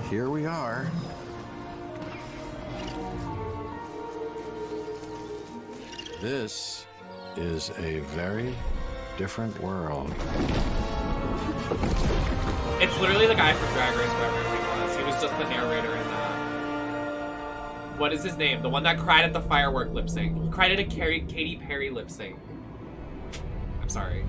here we are. This is a very different world. It's literally the guy from Drag Race, whatever he was. He was just the narrator in that. What is his name? The one that cried at the firework lip sync. He cried at a Katy Perry lip sync. I'm sorry.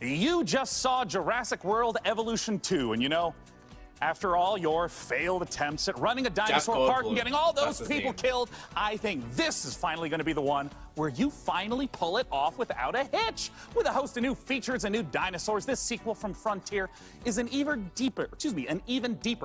You just saw Jurassic World Evolution 2, and you know, after all your failed attempts at running a dinosaur park and getting all those people killed, I think this is finally going to be the one where you finally pull it off without a hitch. With a host of new features and new dinosaurs, this sequel from Frontier is an even deeper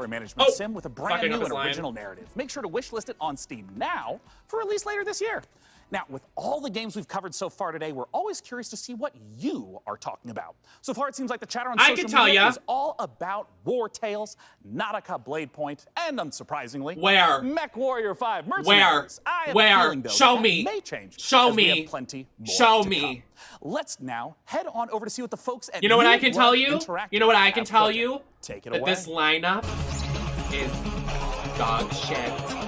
management sim with a brand new and original narrative. Make sure to wishlist it on Steam now for release later this year. Now, with all the games we've covered so far today, we're always curious to see what you are talking about. So far, it seems like the chatter on social media is all about War Tales, Nautica Blade Point, and unsurprisingly, Mech Warrior 5 Mercenaries. I have a feeling, though, Show that me. may change. Show as we me. have plenty more Show to me. come. Let's now head on over to see what the folks at You know what I can New tell Blood you? Interactive You know what I can have tell cooking. you? Take it that away. this lineup is dog shit.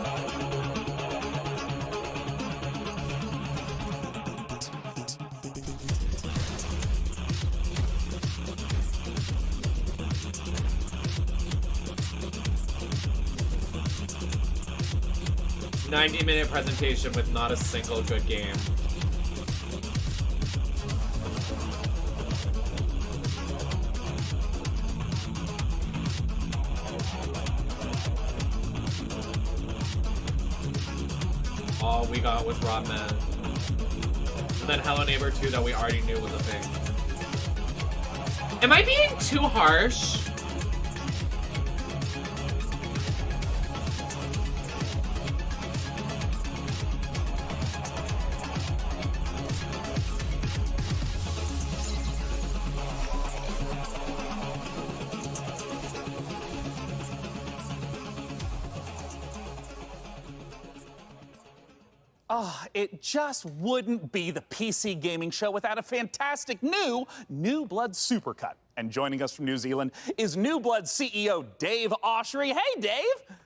90-minute presentation with not a single good game. All we got was Raw Man. And then Hello Neighbor 2 that we already knew was a thing. Am I being too harsh? It just wouldn't be the PC gaming show without a fantastic new Blood Supercut. And joining us from New Zealand is New Blood CEO Dave Oshry. Hey, Dave!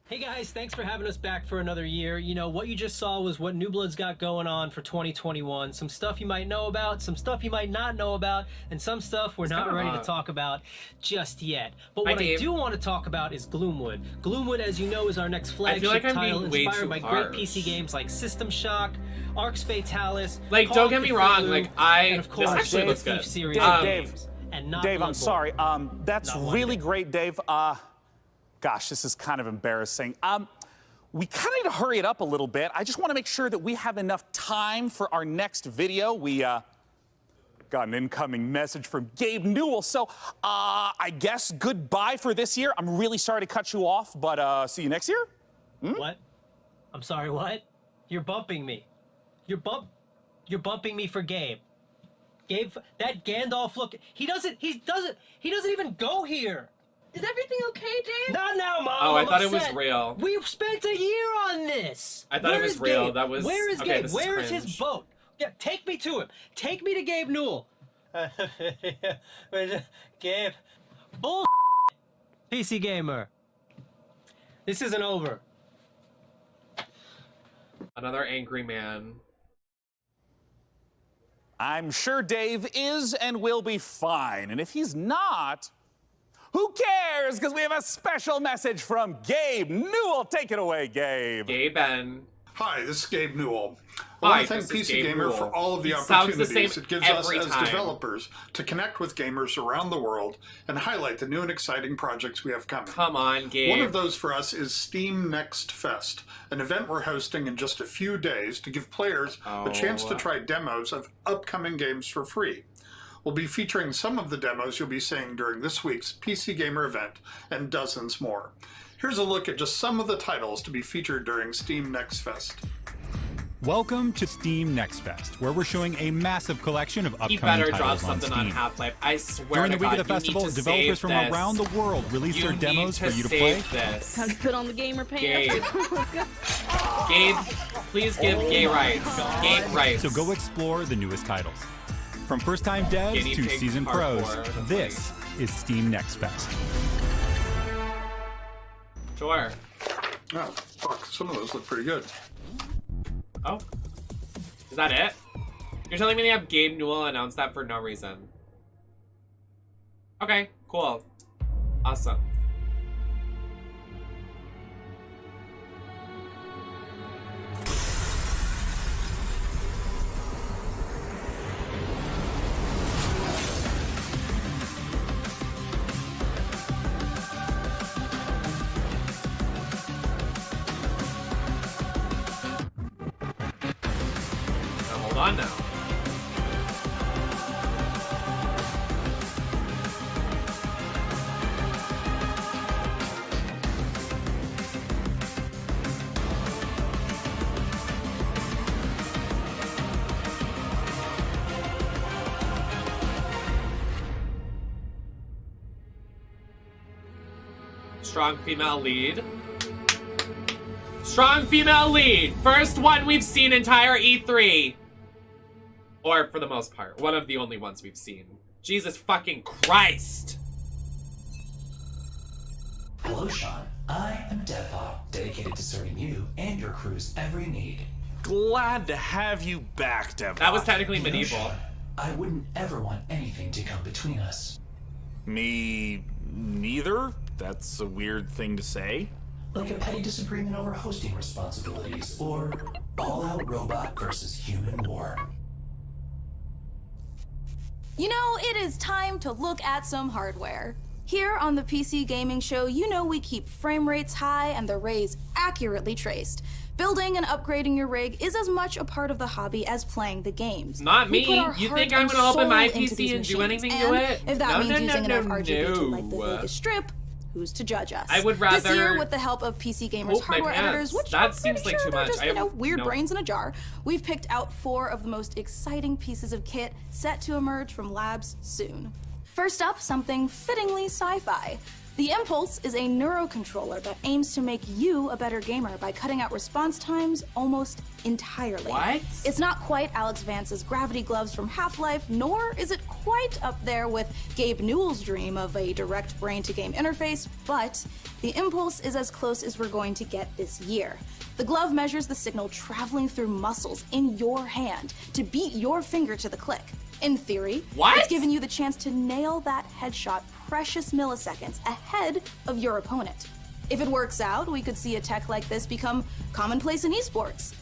Hey guys, thanks for having us back for another year. You know, what you just saw was what New Blood's got going on for 2021. Some stuff you might know about, some stuff you might not know about, and some stuff we're not ready to talk about just yet. But what I do want to talk about is Gloomwood. Gloomwood, as you know, is our next flagship title inspired by great PC games like System Shock, Arx Fatalis, like, don't get me wrong, like, and of course, this actually looks good. Series Dave, and not Dave, I'm Bloodborne. sorry. That's really great, Dave. Gosh, this is kind of embarrassing. We kind of need to hurry it up a little bit. I just want to make sure that we have enough time for our next video. We got an incoming message from Gabe Newell. So I guess goodbye for this year. I'm really sorry to cut you off, but see you next year. What? I'm sorry, what? You're bumping me. You're bumping me for Gabe. Gabe, that Gandalf look, he doesn't even go here. Is everything okay, Dave? Not now, Mom. Oh, I I'm thought it upset. was real. We've spent a year on this. I thought it was real. Gabe? That was. Where is okay, Gabe? this Where is is his boat? Yeah, take me to him. Take me to Gabe Newell. Gabe. Bull. PC Gamer. This isn't over. Another angry man. I'm sure Dave is and will be fine. And if he's not, who cares? Because we have a special message from Gabe Newell. Take it away, Gabe. Gabe and... Hi, this is Gabe Newell. I Hi, want to thank this is PC Gabe Gamer Newell. for all of the He sounds the opportunities same it gives us every as time. developers to connect with gamers around the world and highlight the new and exciting projects we have coming. Come on, Gabe. One of those for us is Steam Next Fest, an event we're hosting in just a few days to give players a chance to try demos of upcoming games for free. We'll be featuring some of the demos you'll be seeing during this week's PC Gamer event and dozens more. Here's a look at just some of the titles to be featured during Steam Next Fest. Welcome to Steam Next Fest, where we're showing a massive collection of upcoming He better drop titles on something on Steam. Half-Life. I swear During the to week God, of the you festival, need to developers from save around this. the world release their You demos need for you to save play. This. Time to put on the gamer pants. Gabe. Gabe, please give gay rights. Gay rights. So go explore the newest titles. From first-time devs Guinea to pig seasoned pros, hardcore. this is Steam Next Fest. Sure. Oh, fuck, some of those look pretty good. Oh. Is that it? You're telling me they have Gabe Newell announce that for no reason? Okay, cool. Awesome. Now hold on now. Strong female lead. Strong female lead. First one we've seen entire E3. Or for the most part, one of the only ones we've seen. Jesus fucking Christ. Hello, Sean. I am Deadpop, dedicated to serving you and your crew's every need. Glad to have you back, Dev. That was technically You know, medieval. Sean, I wouldn't ever want anything to come between us. Me neither. That's a weird thing to say. Like a petty disagreement over hosting responsibilities, or all-out robot versus human war. You know, it is time to look at some hardware. Here on the PC Gaming Show, you know we keep frame rates high and the rays accurately traced. Building and upgrading your rig is as much a part of the hobby as playing the games. Not We me. put our You heart think I'm and gonna open my soul into PC these and do machines, anything to and it? if that No, means no, using no, enough RGB to light the no. Vegas Strip, who's to judge us? I would This year, rather with the help of PC Gamer's poop my hardware pants. editors, which That I'm seems pretty like sure too they're much. just, I have- weird no. brains in a jar, we've picked out 4 of the most exciting pieces of kit set to emerge from labs soon. First up, something fittingly sci-fi. The Impulse is a neurocontroller that aims to make you a better gamer by cutting out response times almost entirely. What? It's not quite Alex Vance's gravity gloves from Half-Life, nor is it quite up there with Gabe Newell's dream of a direct brain-to-game interface, but the Impulse is as close as we're going to get this year. The glove measures the signal traveling through muscles in your hand to beat your finger to the click. In theory, it's giving you the chance to nail that headshot precious milliseconds ahead of your opponent. If it works out, we could see a tech like this become commonplace in esports.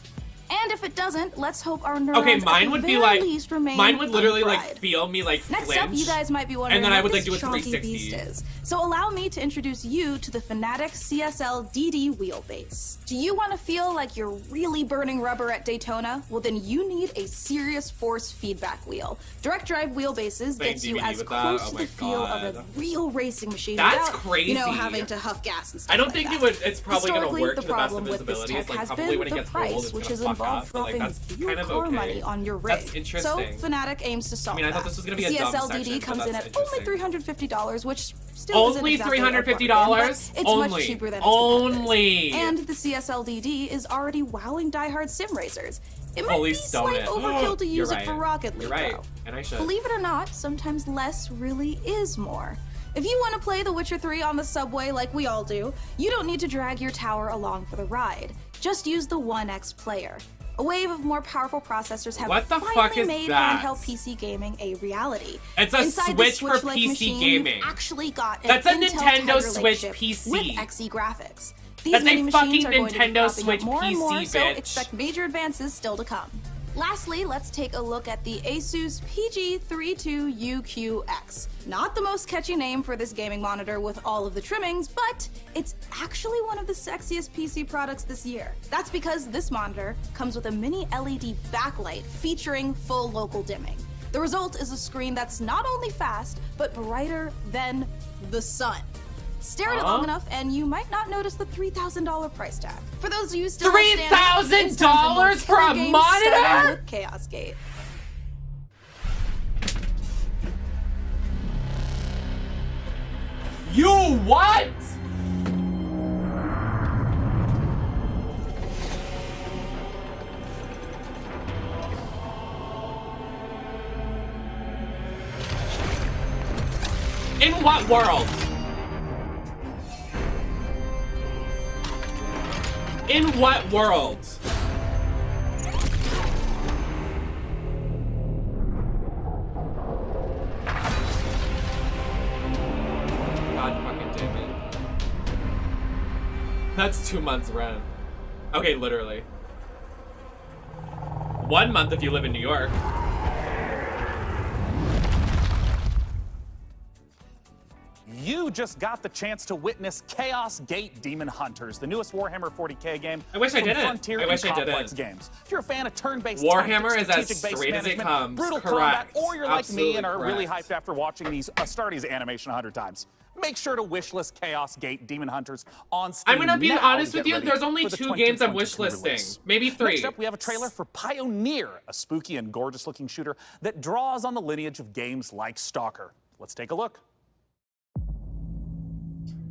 And if it doesn't, let's hope our neurons Okay, mine would be like, mine would literally unfried. like feel me like flinch. Next up, you guys might be wondering and then I would what like do a this chonky 360. beast is. So allow me to introduce you to the Fanatec CSL DD wheelbase. Do you want to feel like you're really burning rubber at Daytona? Well, then you need a serious force feedback wheel. Direct drive wheelbases gets you as close to the feel of a real racing machine That's without, crazy. you know, having to huff gas and stuff. I don't think like it would. It's probably gonna Historically, work the to the best of problem his with this abilities. tech Like has probably been when it the gets price, old, it's which gonna has fuck involved up. But like dropping that's real kind of core okay. money on your rig. That's interesting. So Fanatec aims to solve I mean, I thought this was gonna be a dumb CSL section, DD but comes in that's at only $350, which still Only isn't exactly a $350? bargain, but it's Only. much cheaper than its Only. competitors. And the CSL DD is already wowing diehard sim racers. It might Holy be slight stone it. overkill to You're use it right. for Rocket League, You're right. though. And I should. Believe it or not, sometimes less really is more. If you want to play The Witcher 3 on the subway like we all do, you don't need to drag your tower along for the ride. Just use the 1X player. A wave of more powerful processors have What the finally fuck is made that? handheld PC gaming a reality. It's a Inside the Switch for Switch-like PC machine, gaming. You've actually got an That's a Intel Nintendo Tiger Switch Lake chip PC. with XE graphics. These That's a mini fucking machines are going to be Nintendo cropping up Switch more and more, PC, so bitch. expect major advances still to come. Lastly, let's take a look at the Asus PG32UQX. Not the most catchy name for this gaming monitor with all of the trimmings, but it's actually one of the sexiest PC products this year. That's because this monitor comes with a mini LED backlight featuring full local dimming. The result is a screen that's not only fast, but brighter than the sun. Stare at it long enough, and you might not notice the $3,000 price tag. For those of you still $3,000 for a monitor? With Chaos Gate. You what? In what world? In what world? God fucking damn it. That's 2 months rent. Okay, literally. 1 month if you live in New York. You just got the chance to witness Chaos Gate Demon Hunters, the newest Warhammer 40k game. I wish I from didn't. Frontier I wish and I didn't. Complex Games. If you're a fan of turn-based Warhammer is tactics, as strategic-based straight as it management, comes. brutal Correct. combat, or you're like Absolutely me and are really correct. hyped after watching these Astartes animation 100 times, make sure to wishlist Chaos Gate Demon Hunters on Steam. I'm gonna be now honest to with get you, ready there's only for the 2 games I'm 2022 wishlisting. release. Maybe 3. Next up, we have a trailer for Pioneer, a spooky and gorgeous-looking shooter that draws on the lineage of games like Stalker. Let's take a look.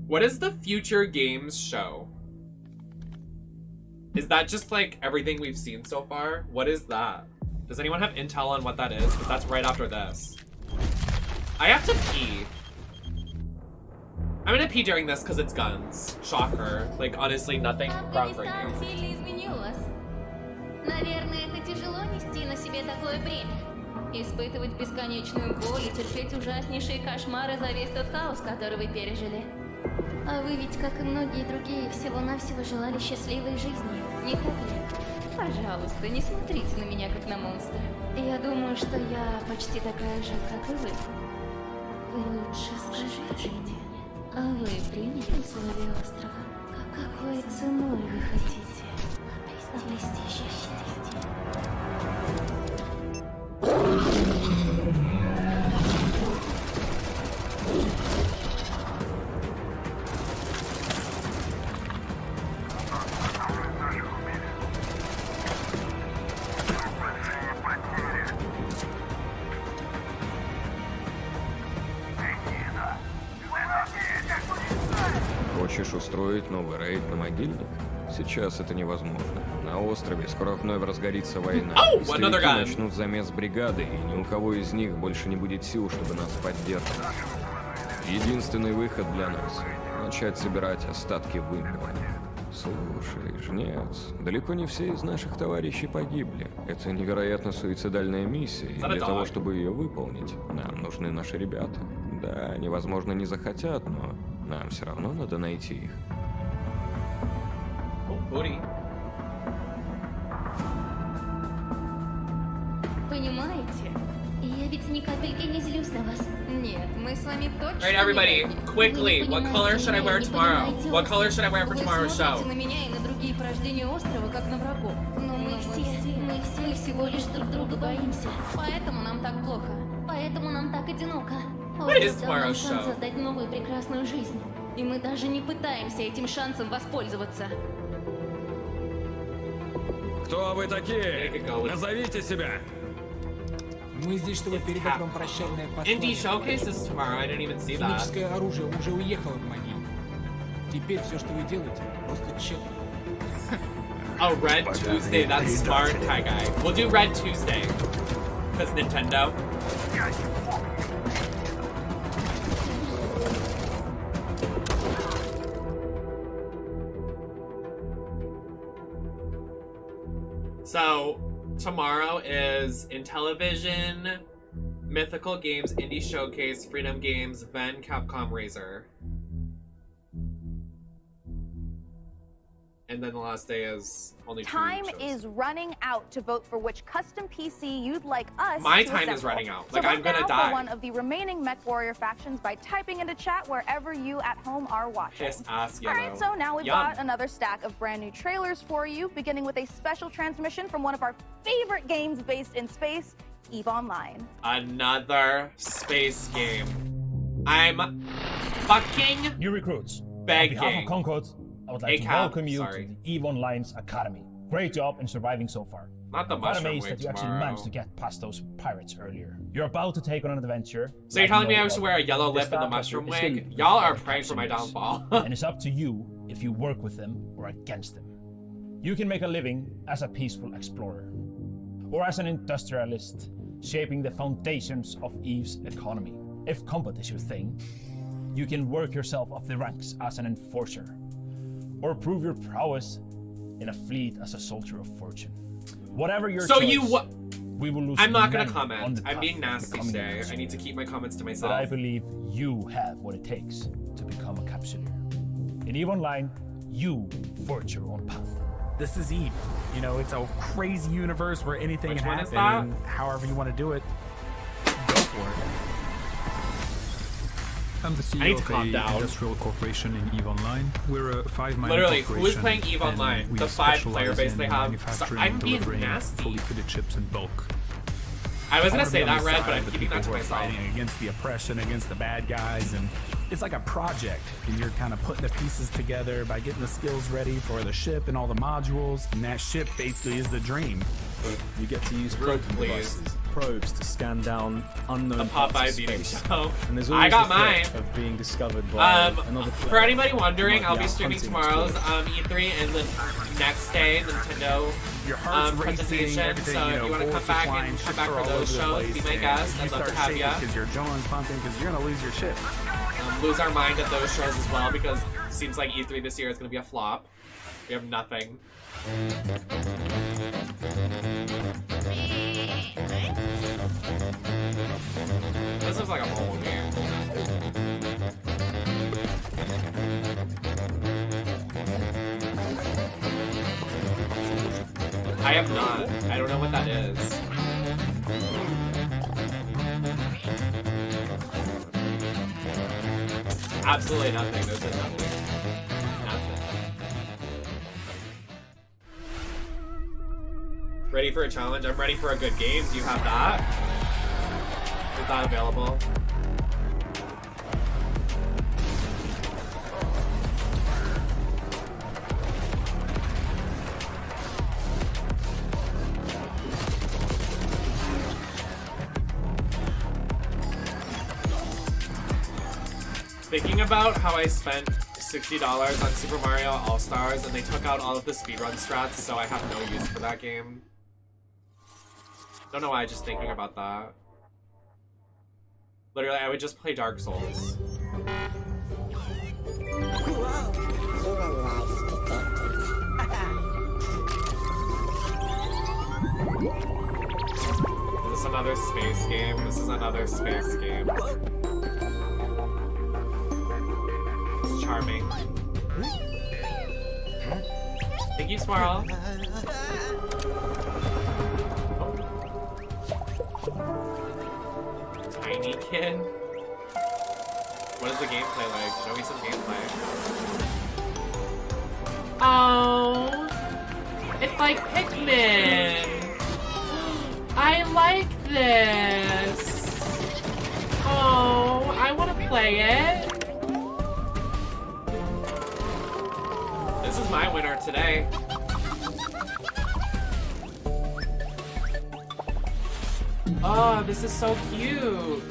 What is the Future Games show? Is that just like everything we've seen so far? What is that? Does anyone have intel on what that is? Because that's right after this. I have to pee. I'm gonna pee during this because it's guns. Shocker. Like, honestly, nothing groundbreaking. Наверное, это тяжело нести на себе такое бремя. Испытывать бесконечную боль и терпеть ужаснейшие кошмары за весь тот хаос, который вы пережили. А вы ведь, как и многие другие, всего-навсего желали счастливой жизни, не так ли? Пожалуйста, не смотрите на меня, как на монстра. Я думаю, что я почти такая же, как и вы. Вы лучше скажите мне, а вы приняли условия острова? Какой ценой вы хотите обрести счастье? устроить новый рейд на могильник? Сейчас это невозможно. На острове скоро вновь разгорится война. Истребители начнут замес бригады, и ни у кого из них больше не будет сил, чтобы нас поддерживать. Единственный выход для нас — начать собирать остатки вымпела. Слушай, жнец, далеко не все из наших товарищей погибли. Это невероятно суицидальная миссия, и для того, чтобы ее выполнить, нам нужны наши ребята. Да, они, возможно, не захотят, но нам все равно надо найти их. Понимаете? Я ведь ни капельки не злюсь на вас. Нет, мы с вами точно. Alright, everybody, quickly, what color should I wear tomorrow? What color should I wear for tomorrow's show? Вы смотрите на меня и на другие порождения острова, как на врагов. Но мы все всего лишь друг друга боимся. Поэтому нам так плохо. Поэтому нам так одиноко. Остров дал нам шанс создать новую прекрасную жизнь. И мы даже не пытаемся этим шансом воспользоваться. Кто вы такие? Назовите себя! Мы здесь, чтобы передать вам прощальное послание. Indie Showcase is tomorrow, I didn't even see that. Химическое оружие уже уехало в могилу. Теперь все, что вы делаете, просто тщетно. Oh, Red Tuesday, that's smart, Kai Guy. We'll do Red Tuesday. Because Nintendo. So, tomorrow is Intellivision, Mythical Games, Indie Showcase, Freedom Games, Ven, Capcom, Razer. And then the last day is only 2 Time is running out to vote for which custom PC you'd like us My to time assemble. is running out. So Like, I'm vote gonna now die. for one of the remaining MechWarrior factions by typing into chat wherever you at home are watching. Kiss ass yellow. Alright, so now we've Yum. got another stack of brand new trailers for you, beginning with a special transmission from one of our favorite games based in space, EVE Online. Another space game. I'm fucking New recruits. begging. On behalf of Concord, I would like to ACAB, welcome you sorry. to the EVE Online's Academy. Great job in surviving so far. Not the I'm mushroom amazed wave that you actually tomorrow. managed to get past those pirates earlier. You're about to take on an adventure. So you're telling me I was should wear a yellow lip and the mushroom wig? Y'all are praying for my downfall. And it's up to you if you work with them or against them. You can make a living as a peaceful explorer, or as an industrialist, shaping the foundations of EVE's economy. If combat is your thing, you can work yourself up the ranks as an enforcer, or prove your prowess in a fleet as a soldier of fortune. Whatever your So choice, you we will lose I'm not gonna many on comment. the I'm path being of nasty becoming today. a I need to keep my comments to but myself. I believe you have what it takes to become a capsuleer. In EVE Online, you forge your own path. This is EVE. You know, it's a crazy universe where anything Which can one is happen. that? And however you want to do it, go for it. I'm the I need CEO to of calm a down. industrial corporation in EVE Online. We're a 5-man Literally, who is corporation, playing EVE and Online? we The 5 specialize player base in they have. So manufacturing I'm and being delivering nasty. fully fitted chips in bulk. I was gonna wanna say be on that, the Red, side but of I'm the keeping that people to who are myself. fighting against the oppression, against the bad guys, and it's like a project. And you're kind of putting the pieces together by getting the skills ready for the ship and all the modules. And that ship basically is the dream. You get to use Group, probing devices, probes to scan down unknown The parts Popeye of beating space. show. And there's I always got the threat mine. of being discovered by another player. For anybody wondering, who might I'll be out streaming hunting tomorrow's exploiters. E3 and the next day Nintendo Your heart's racing, presentation. everything, So you if know, you want to come bullets are back flying, and come ships back are for all those over the shows, place, be my and guest. you I'd love start to have shaking you. because your adrenaline's pumping because you're gonna lose your ship. Lose our mind at those shows as well because it seems like E3 this year is going to be a flop. We have nothing. This looks like a mobile game. I have not. I don't know what that is. Absolutely nothing. There's nothing. Nothing. Ready for a challenge? I'm ready for a good game. Do you have that? Is that available? Thinking about how I spent $60 on Super Mario All-Stars, and they took out all of the speedrun strats, so I have no use for that game. Don't know why, I'm just thinking about that. Literally, I would just play Dark Souls. This is another space game. This is another space game. It's charming. Thank you, Smarl. Tiny Kid. What is the gameplay like? Show me some gameplay. Oh, it's like Pikmin. I like this. Oh, I want to play it. This is my winner today. Oh, this is so cute.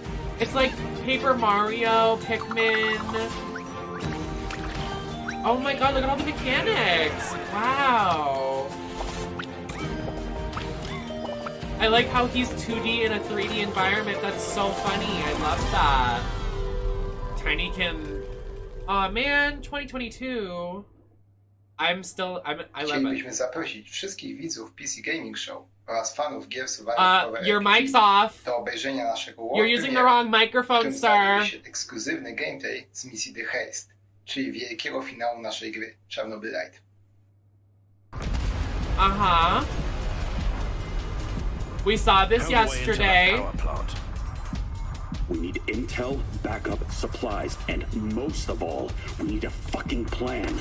It's like Paper Mario, Pikmin. Oh my god, look at all the mechanics. Wow. I like how he's 2D in a 3D environment. That's so funny. I love that. Tinykin. Aw, man, 2022. I love it. Chcielibyśmy zaprosić wszystkich widzów PC Gaming Show oraz fanów gier survival your mic's off. do obejrzenia naszego You're using the wrong microphone, sir. znajduje się ekskluzywny gameplay z misji The Haste, czyli wielkiego finału naszej gry Czarnobylite. Uh-huh. We saw this yesterday. We need intel, backup, supplies, and most of all, we need a fucking plan.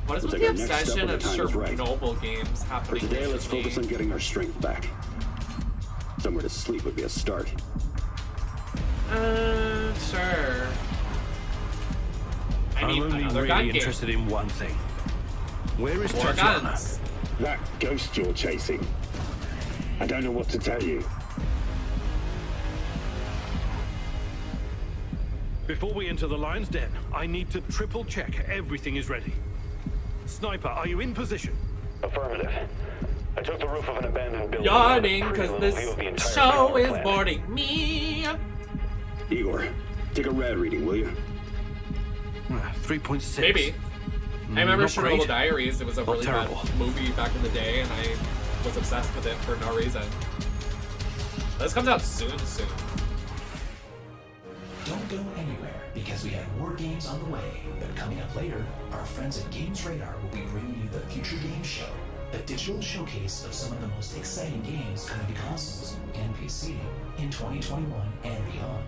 What is with the obsession of Chernobyl games happening? For today, let's focus on getting our strength back. Somewhere to sleep would be a start. Sure. I mean, I'm only really interested in one thing. Where is Tatiana? That ghost you're chasing. I don't know what to tell you. Before we enter the lion's den, I need to triple check everything is ready. Sniper, are you in position? Affirmative. I took the roof of an abandoned building. Yawning because this show is boring me. Igor, take a rad reading, will you? 3.6. Maybe. I remember Not Chernobyl great. Diaries. It was a really bad terrible. movie back in the day, and I was obsessed with it for no reason. This comes out soon. Don't go anywhere, because we have more games on the way. But coming up later, our friends at Games Radar will be bringing you the Future Games Show, a digital showcase of some of the most exciting games coming to consoles and PC in 2021 and beyond.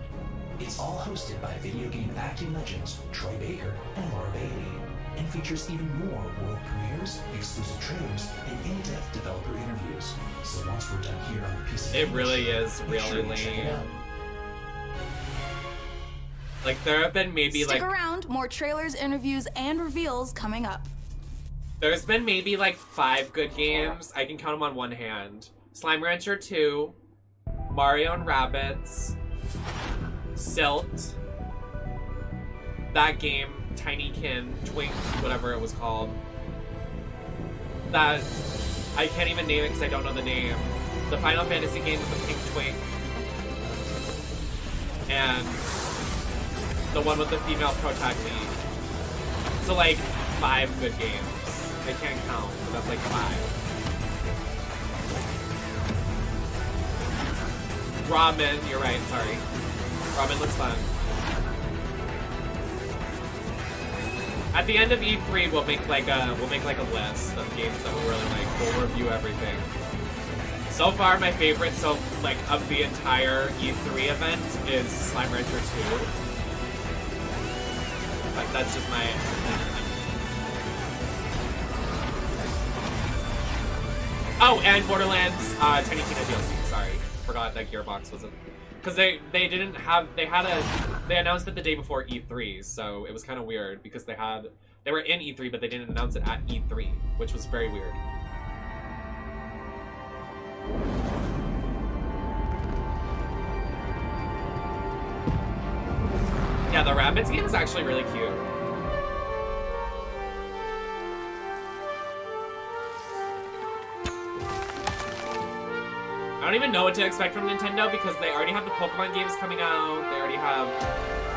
It's all hosted by video game acting legends Troy Baker and Laura Bailey, and features even more world premieres, exclusive trailers, and in-depth developer interviews. So once we're done here on the PC It really Gaming is Show, make sure really you check it out. Like, there have been maybe Stick like around, more trailers, interviews, and reveals coming up. there's been maybe like 5 good games. I can count them on one hand. Slime Rancher 2, Mario and Rabbids, Silt, that game, Tinykin, Twink, whatever it was called. That I can't even name it because I don't know the name. The Final Fantasy game with the pink twink. And the one with the female protagonist. So like 5 good games. I can't count, but that's like 5. Ramen, you're right, sorry. Ramen looks fun. At the end of E3, we'll make like a list of games that we really like. We'll review everything. So far, my favorite of the entire E3 event is Slime Rancher 2. But that's just my opinion. Oh, and Borderlands Tiny Tina DLC. Sorry, forgot that Gearbox wasn't. Because they announced it the day before E3, so it was kind of weird because they were in E3, but they didn't announce it at E3, which was very weird. Yeah, the Rabbids game is actually really cute. I don't even know what to expect from Nintendo because they already have the Pokemon games coming out. They already have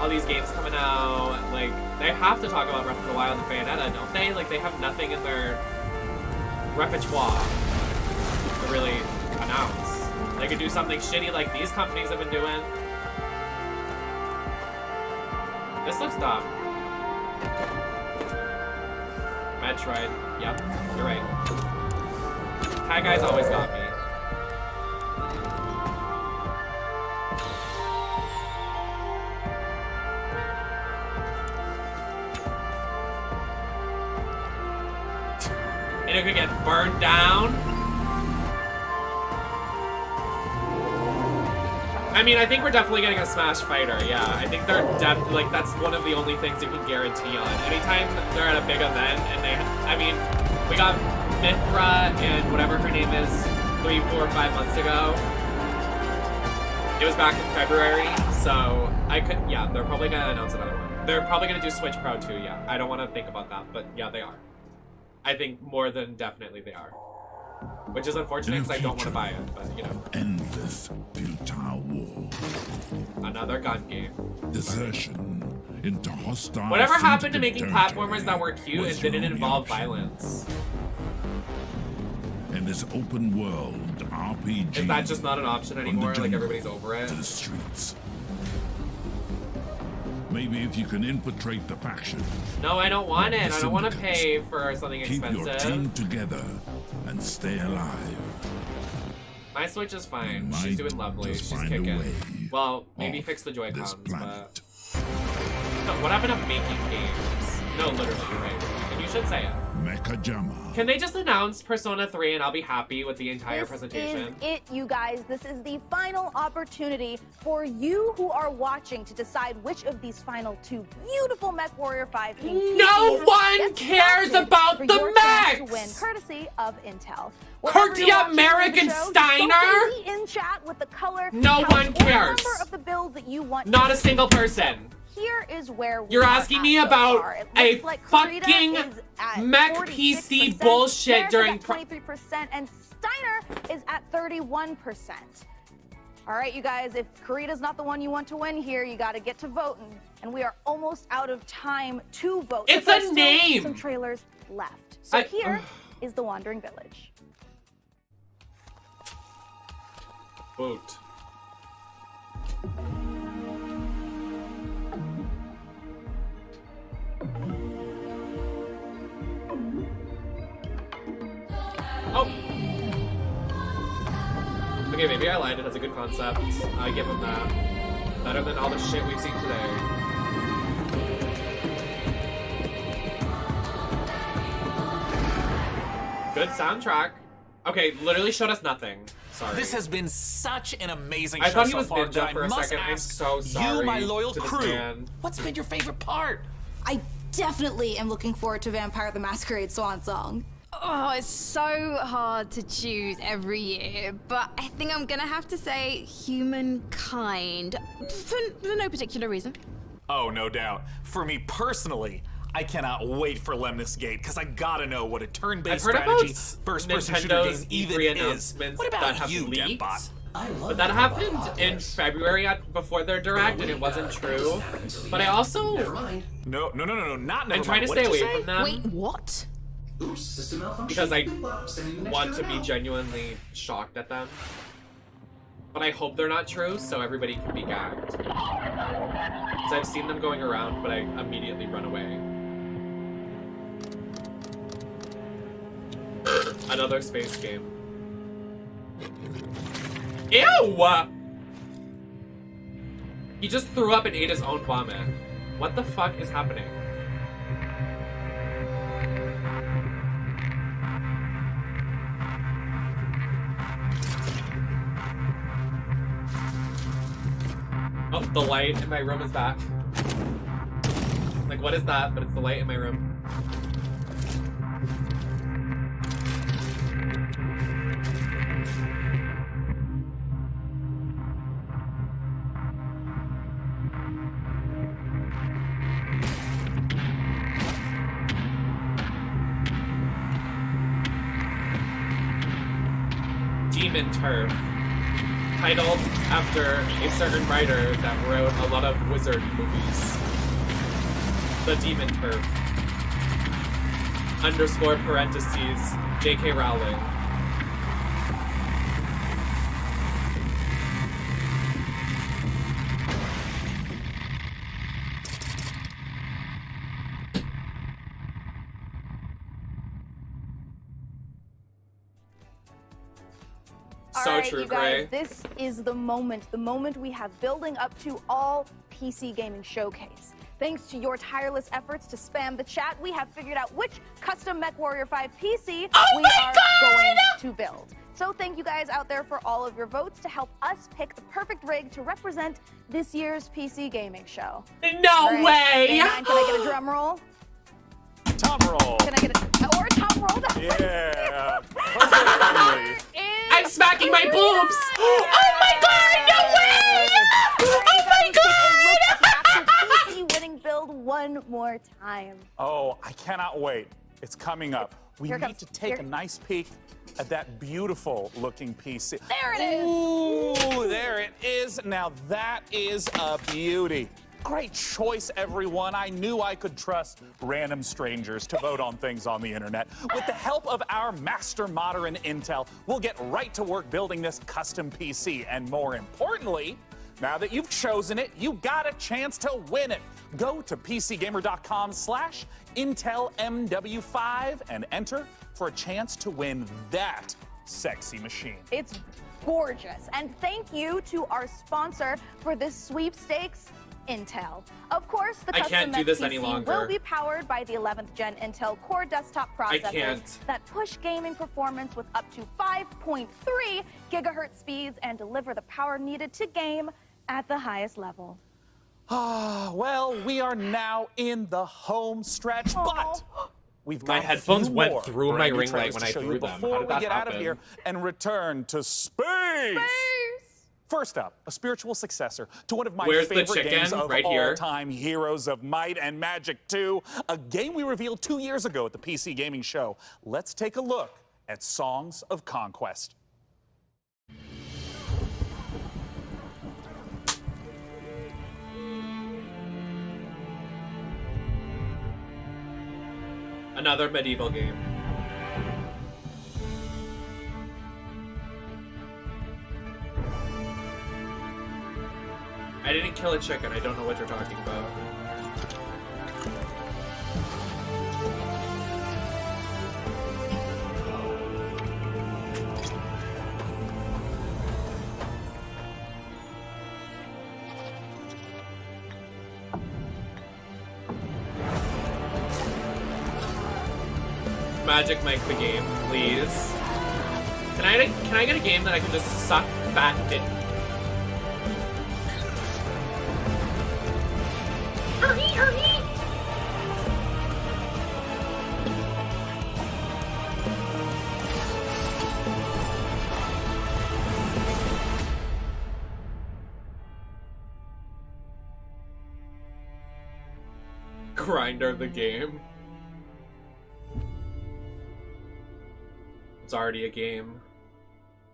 all these games coming out. Like, they have to talk about Breath of the Wild and Bayonetta, don't they? Like, they have nothing in their repertoire to really announce. They could do something shitty like these companies have been doing. This looks dumb. Metroid. Yep, you're right. Hi guys always got me. And it could get burned down. I mean, I think we're definitely getting a Smash Fighter, yeah. I think they're definitely, like, that's one of the only things you can guarantee on. Anytime they're at a big event and they, I mean, we got Mithra and whatever her name is 3, 4, 5 months ago. It was back in February, so I could, yeah, they're probably gonna announce another one. They're probably gonna do Switch Pro too, yeah. I don't want to think about that, but yeah, they are. I think more than definitely they are. Which is unfortunate because I don't want to buy it, but you know. Endless futile war. Another gun game. Desertion into hostile. Whatever happened to making platformers that were cute and didn't involve violence? And this open world RPG. Is that just not an option anymore? Like everybody's over it? To the streets. Maybe if you can infiltrate the faction. No, I don't want it. I don't want to pay for something expensive. Keep your team together and stay alive. My Switch is fine. She's doing lovely. She's kicking. Well, maybe fix the Joy-Cons, but... No, what happened to making games? No, literally, you're right. And you should say it. Mechajama. Can they just announce Persona 3 and I'll be happy with the entire presentation? This is it, you guys. This is the final opportunity for you who are watching to decide which of these final 2 beautiful MechWarrior 5 No one cares about the mechs! To win, courtesy of Intel. Kurtia, Merrick, and Steiner? In chat with the color, no one cares. Number of the build that you want. Not a single person. Here is where you're asking me about a fucking mech PC bullshit during 23%, and Steiner is at 31%. All right, you guys, if Kurita's not the one you want to win here, you got to get to voting, and we are almost out of time to vote. It's a name. Some trailers left. So here is the Wandering Village. Vote. Oh! Okay, maybe I lied. It has a good concept. I give him that. Better than all the shit we've seen today. Good soundtrack. Okay, literally showed us nothing. Sorry. This has been such an amazing show. I thought he was so far, Ninja for a second. I'm so sorry. You, my loyal to crew. This man. What's been your favorite part? I definitely am looking forward to Vampire the Masquerade Swan Song. Oh, it's so hard to choose every year, but I think I'm gonna have to say Humankind for no particular reason. Oh, no doubt. For me personally, I cannot wait for Lemnis Gate because I gotta know what a turn-based strategy first-person shooter game even is. What about you, Deadbot? But that happened in February before their direct, and it wasn't true. But I also no, not. I'm trying to stay away from them. Wait, what? Oops, system malfunction. Because I want to be genuinely shocked at them. But I hope they're not true, so everybody can be gagged. Because I've seen them going around, but I immediately run away. Another space game. Ew! He just threw up and ate his own vomit. What the fuck is happening? Oh, the light in my room is back. Like, what is that? But it's the light in my room. Demon Turf, titled after a certain writer that wrote a lot of wizard movies. The Demon Turf. _ parentheses, J.K. Rowling. All right, you guys, this is the moment we have building up to all PC Gaming Showcase. Thanks to your tireless efforts to spam the chat, we have figured out which custom MechWarrior 5 PC we are going to build. So thank you guys out there for all of your votes to help us pick the perfect rig to represent this year's PC Gaming Show. No way! Can I get a drum roll? Tom roll. Can I get a tom roll? Yeah. I'm smacking my boobs! Oh my god, no way! Oh my god! PC winning build one more time. Oh, I cannot wait. It's coming up. We Here it need comes. to take a nice peek at that beautiful looking PC. There it is! Ooh, there it is. Now that is a beauty. Great choice, everyone. I knew I could trust random strangers to vote on things on the internet. With the help of our master modder in Intel, we'll get right to work building this custom PC. And more importantly, now that you've chosen it, you got a chance to win it. Go to PCGamer.com/IntelMW5 and enter for a chance to win that sexy machine. It's gorgeous. And thank you to our sponsor for this sweepstakes, Intel. Of course, the I custom can't do Mech this PC any longer. will be powered by the 11th gen Intel Core desktop processors that push gaming performance with up to 5.3 gigahertz speeds and deliver the power needed to game at the highest level. Ah, well, we are now in the home stretch, but we've got My headphones a few went more through my brand new ring light trailers when to I show threw you them. How before did we that get out of happen? here and return to space. First up, a spiritual successor to one of my Where's the favorite chicken? games of Right all here. time, Heroes of Might and Magic 2, a game we revealed 2 years ago at the PC Gaming Show. Let's take a look at Songs of Conquest. Another medieval game. I didn't kill a chicken. I don't know what you're talking about. Magic Mike the game, please. Can I get a game that I can just suck fat dick? Grinder the game. It's already a game.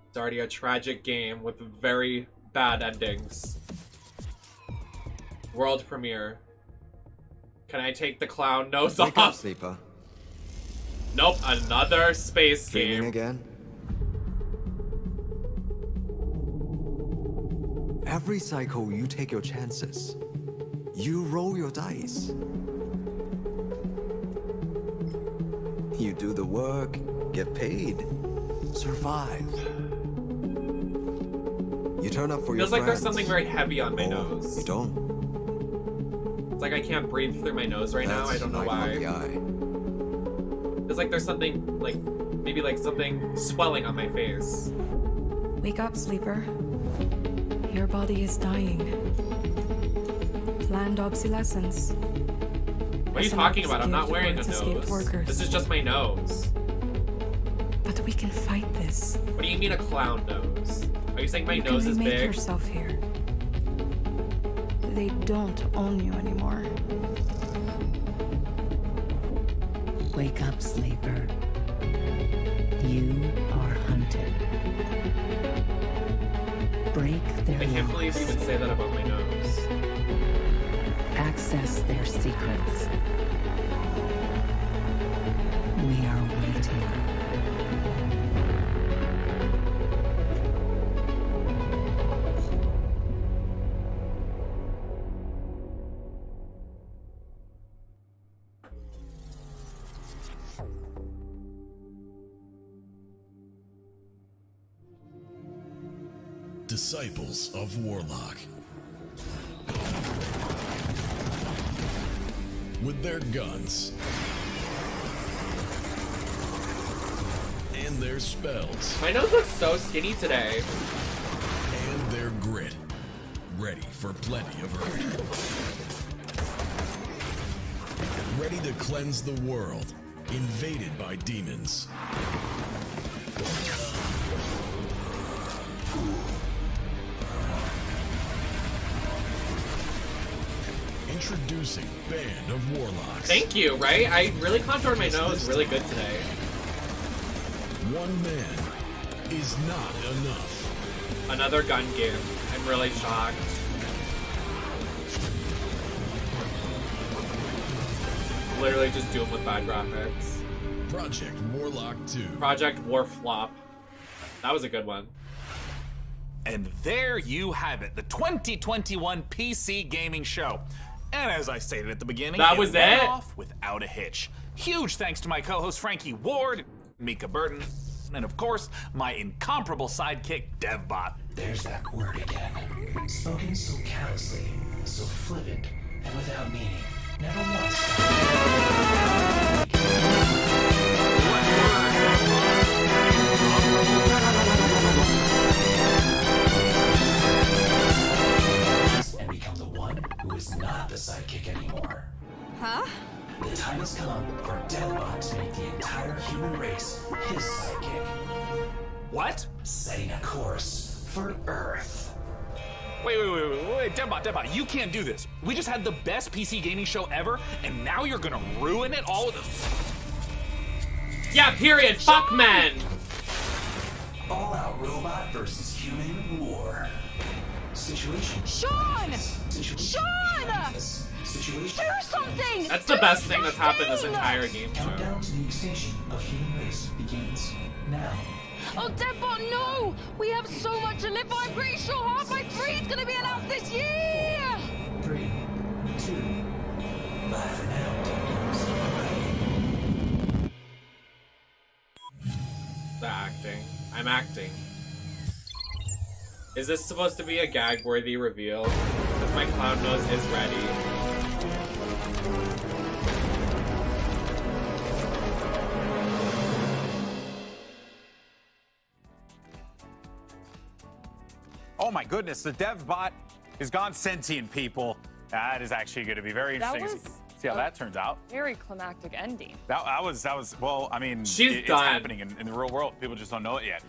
It's already a tragic game with very bad endings. World premiere. Can I take the clown nose Wake off? up, sleeper. Nope, another space Dreaming game. again? Every cycle, you take your chances. You roll your dice. You do the work, get paid, survive. You turn up for your Feels like there's friends. something very heavy on my Or nose. You don't. It's like I can't breathe through my nose right now. I don't know That's why. like the eye. Feels like there's something, like, maybe like something swelling on my face. Wake up, sleeper. Your body is dying. Planned obsolescence. What are you talking about? I'm not wearing a nose. This is just my nose. But we can fight this. What do you mean a clown nose? Are you saying my You nose can is remake big? yourself here. They don't own you anymore. Wake up, sleeper. You are hunted. break their I can't believe you would say that about my nose. Access their secrets. We are waiting. Disciples of Warlock. With their guns and their spells My nose looks so skinny today. and their grit, ready for plenty of hurt. Ready to cleanse the world, invaded by demons. Introducing Band of Warlocks. Thank you, right? I really contoured my nose really good today. One man is not enough. Another gun game. I'm really shocked. Literally just Doom with bad graphics. Project Warlock 2. Project War Flop. That was a good one. And there you have it, the 2021 PC Gaming Show. And as I stated at the beginning, That was went it? off without a hitch. Huge thanks to my co-host Frankie Ward, Mika Burton, and of course, my incomparable sidekick, DevBot. There's that word again. Spoken so callously, so flippant, and without meaning. Never once. And become the one who is not the sidekick anymore. Huh? The time has come for DevBot to make the entire human race his sidekick. What? Setting a course for Earth. Wait, DevBot, you can't do this. We just had the best PC gaming show ever, and now you're gonna ruin it all with Yeah, period. Fuck men. All-out robot versus human war. Situation. Sean! Situation. Sean! Situation. Do something! That's the best thing that's happened this entire game show. Countdown to the extinction of human race begins now. Oh, Deadbot, no! We have so much to live by. I'm pretty sure Half-Life 3 is going to be announced this year! 3, 2, bye for now, Dum-Dums. The acting. I'm acting. Is this supposed to be a gag-worthy reveal? Because my clown nose is ready. Oh my goodness, the DevBot has gone sentient, people. That is actually going to be very interesting to see how that turns out. Very climactic ending. That was, well, I mean, it's done. happening in the real world. People just don't know it yet.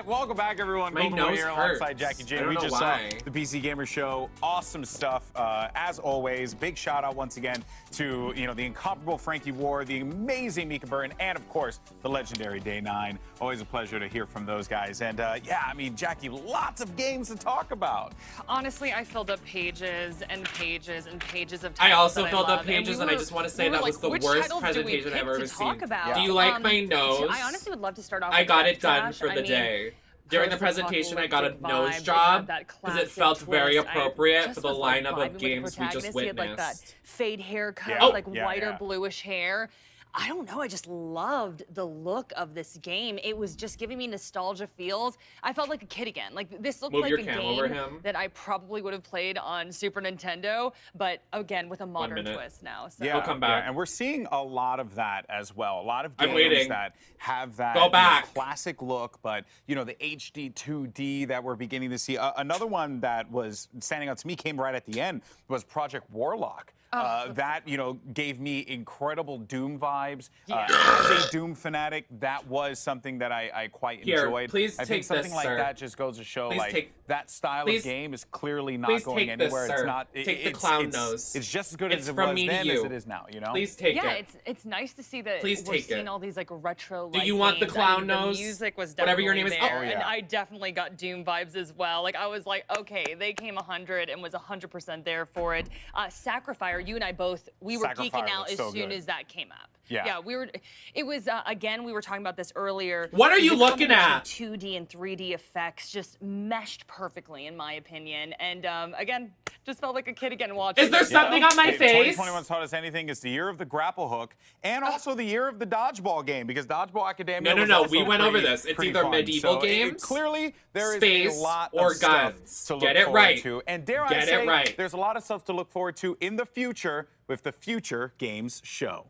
Welcome back, everyone. My Golden nose here hurts. alongside Jackie I J. don't We know just why. saw the PC Gamer Show. Awesome stuff, as always. Big shout out once again to the incomparable Frankie Ward, the amazing Mika Burton, and of course the legendary Day 9. Always a pleasure to hear from those guys. And yeah, I mean, Jackie, lots of games to talk about. Honestly, I filled up pages and pages and pages of I titles also that filled I up love. pages, we and I were- just want to say we were that like, was the which worst titles do we presentation pick I've ever to talk seen. about? Do you like my nose? I honestly would love to start off I with got Death it done Trash. for I the mean, day. During the presentation, I got a nose vibe, job that because it classic felt very twist. I appropriate just for the was, like, lineup vibing of with the games we just protagonist. He had like that witnessed. fade haircut, Yeah. like Oh, yeah, whiter yeah. bluish hair. I don't know, I just loved the look of this game. It was just giving me nostalgia feels. I felt like a kid again. Like this looked Move like your a cam game over him. that I probably would have played on Super Nintendo, but again with a modern minute. twist now. So. Yeah, yeah, and we're seeing a lot of that as well. A lot of I'm games waiting. that have that Go back. classic look, but the HD 2D that we're beginning to see. Another one that was standing out to me came right at the end was Project Warlock. That, you know, gave me incredible Doom vibes. As a Doom fanatic, that was something that I quite enjoyed. Please I take think something this, like sir. that just goes to show, Please like, take- that style please- of game is clearly not please going take this, anywhere. sir. It's not. Take the clown nose. It's just as good It's as it from was me to then you. as it is now. You know. Please take yeah, it. it's nice to see that Please we're take seeing it. all these like retro. Do you want the games. clown I mean, nose? The music was Whatever definitely your name is. there, Oh, yeah. and I definitely got Doom vibes as well. Like I was like, okay, they came 100 and was 100% there for it. Sacrifier, you and I both, we were Sacrifier geeking out looks as so soon good. as that came up. Yeah. we were. It was again. We were talking about this earlier. What are The you looking combination at? of 2D and 3D effects just meshed perfectly, in my opinion. And again, just felt like a kid again watching. Is there something on my If face? 2021's taught us anything, it's the year of the grapple hook and also the year of the dodgeball game, because Dodgeball Academia was No. also We went over pretty- this. It's pretty either fun. medieval So games, clearly, there is space, a lot or of stuff guns. to look Get it forward right. to. And dare I Get it say, right. there's a lot of stuff to look forward to in the future with the Future Games show.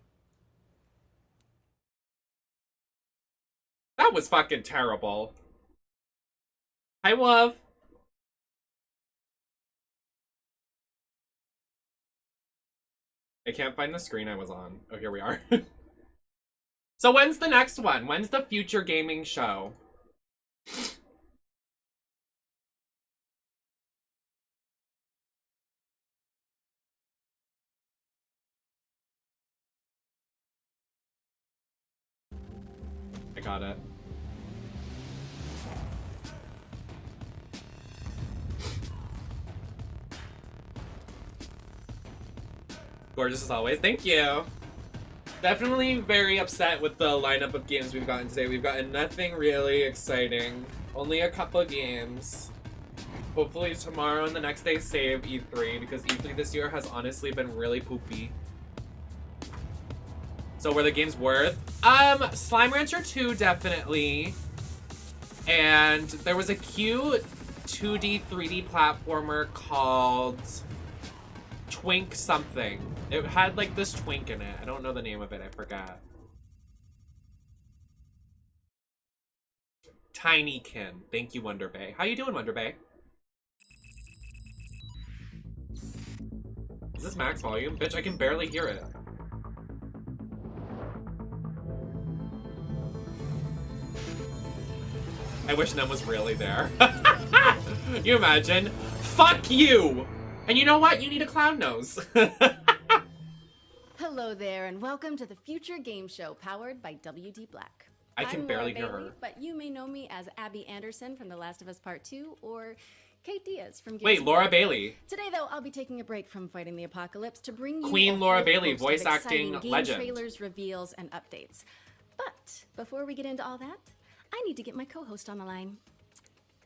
That was fucking terrible. Hi, love. I can't find the screen I was on. Oh, here we are. So when's the next one? When's the Future Gaming show? I got it. Gorgeous as always. Thank you. Definitely very upset with the lineup of games we've gotten today. We've gotten nothing really exciting. Only a couple games. Hopefully tomorrow and the next day save E3, because E3 this year has honestly been really poopy. So were the games worth? Slime Rancher 2 definitely. And there was a cute 2D, 3D platformer called Twink something. It had like this twink in it. I don't know the name of it, I forgot. Tinykin. Thank you, Wonder Bay. How you doing, Wonder Bay? Is this max volume? Bitch, I can barely hear it. I wish Nem was really there. You imagine? Fuck you! And you know what? You need a clown nose. Hello there, and welcome to the Future Game Show, powered by WD Black. I can I'm barely Laura hear Bailey, her. but you may know me as Abby Anderson from The Last of Us Part 2, or Kate Diaz from Gears Wait, of Laura War. Bailey. Today, though, I'll be taking a break from fighting the apocalypse to bring you Queen a Laura whole Bailey, host of voice exciting acting game legend. trailers, reveals, and updates. But before we get into all that, I need to get my co-host on the line.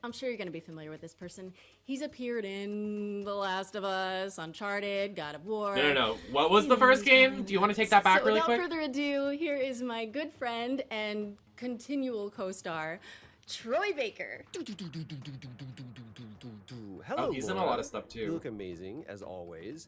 I'm sure you're going to be familiar with this person. He's appeared in The Last of Us, Uncharted, God of War. No. What was the first game? Do you want to take that back really quick? Without further ado, here is my good friend and continual co-star, Troy Baker. Hello, Oh, he's in a Laura. lot of stuff, too. You look amazing, as always.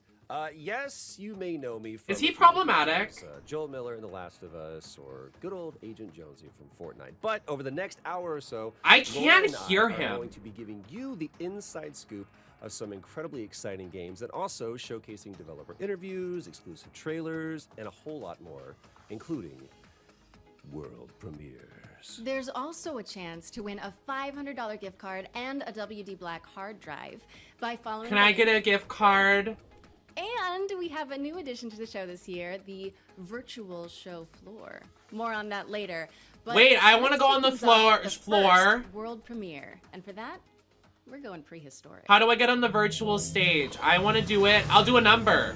Yes, you may know me from... Is he problematic? Joel Miller in The Last of Us, or good old Agent Jonesy from Fortnite. But over the next hour or so, I Laura can't and hear are him. going to be giving you the inside scoop of some incredibly exciting games, and also showcasing developer interviews, exclusive trailers, and a whole lot more, including world premieres. There's also a chance to win a $500 gift card and a WD Black hard drive by following... Can I get a gift card? And we have a new addition to the show this year, the virtual show floor. More on that later. But Wait, I want to let's go on the kick things off with the floor. first world premiere. And for that, we're going prehistoric. How do I get on the virtual stage? I want to do it. I'll do a number.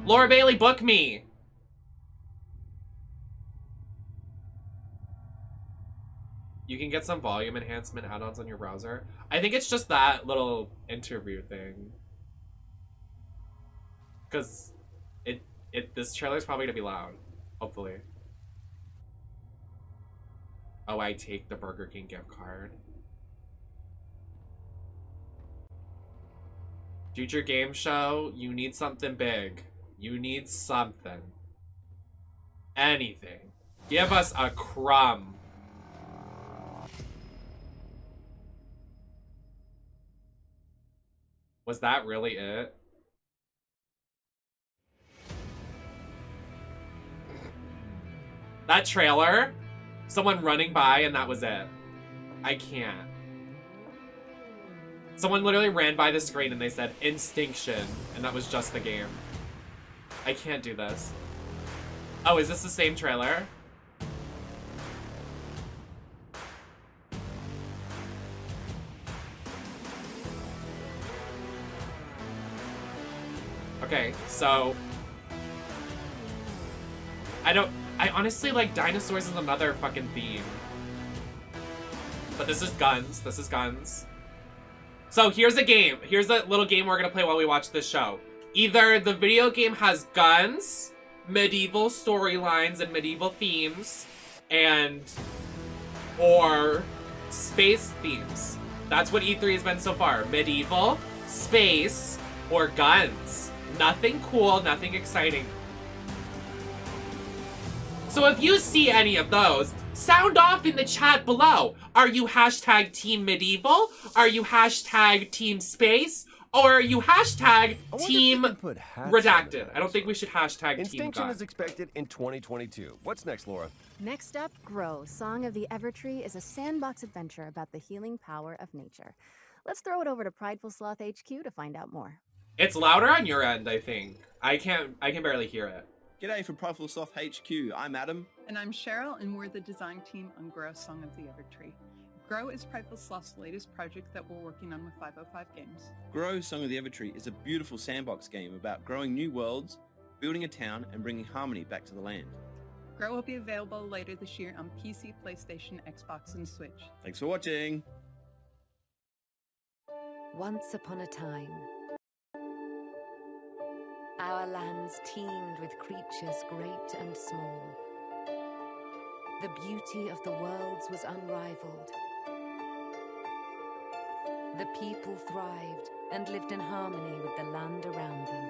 Laura Bailey, book me. You can get some volume enhancement add-ons on your browser. I think it's just that little interview thing. Because this trailer's probably gonna be loud. Hopefully. Oh, I take the Burger King gift card. Future game show, you need something big. You need something. Anything. Give us a crumb. Was that really it? That trailer, someone running by and that was it. I can't. Someone literally ran by the screen and they said Instinction, and that was just the game. I can't do this. Oh, is this the same trailer? Okay, so I honestly like dinosaurs is another fucking theme. But this is guns. This is guns. So here's a game. Here's a little game we're gonna play while we watch this show. Either the video game has guns, medieval storylines and medieval themes, or space themes. That's what E3 has been so far. Medieval, space, or guns. Nothing cool, nothing exciting. So if you see any of those, sound off in the chat below. Are you hashtag Team Medieval? Are you hashtag Team Space? Or are you hashtag Team Redacted? I don't think we should hashtag Team Instinction Gun. is expected in 2022. What's next, Laura? Next up, Grow, Song of the Evertree is a sandbox adventure about the healing power of nature. Let's throw it over to Prideful Sloth HQ to find out more. It's louder on your end, I think. I can barely hear it. G'day from Prideful Sloth HQ. I'm Adam. And I'm Cheryl, and we're the design team on Grow, Song of the Evertree. Grow is Prideful Sloth's latest project that we're working on with 505 Games. Grow, Song of the Evertree is a beautiful sandbox game about growing new worlds, building a town, and bringing harmony back to the land. Grow will be available later this year on PC, PlayStation, Xbox, and Switch. Thanks for watching. Once upon a time, our lands teemed with creatures great and small. The beauty of the worlds was unrivaled. The people thrived and lived in harmony with the land around them.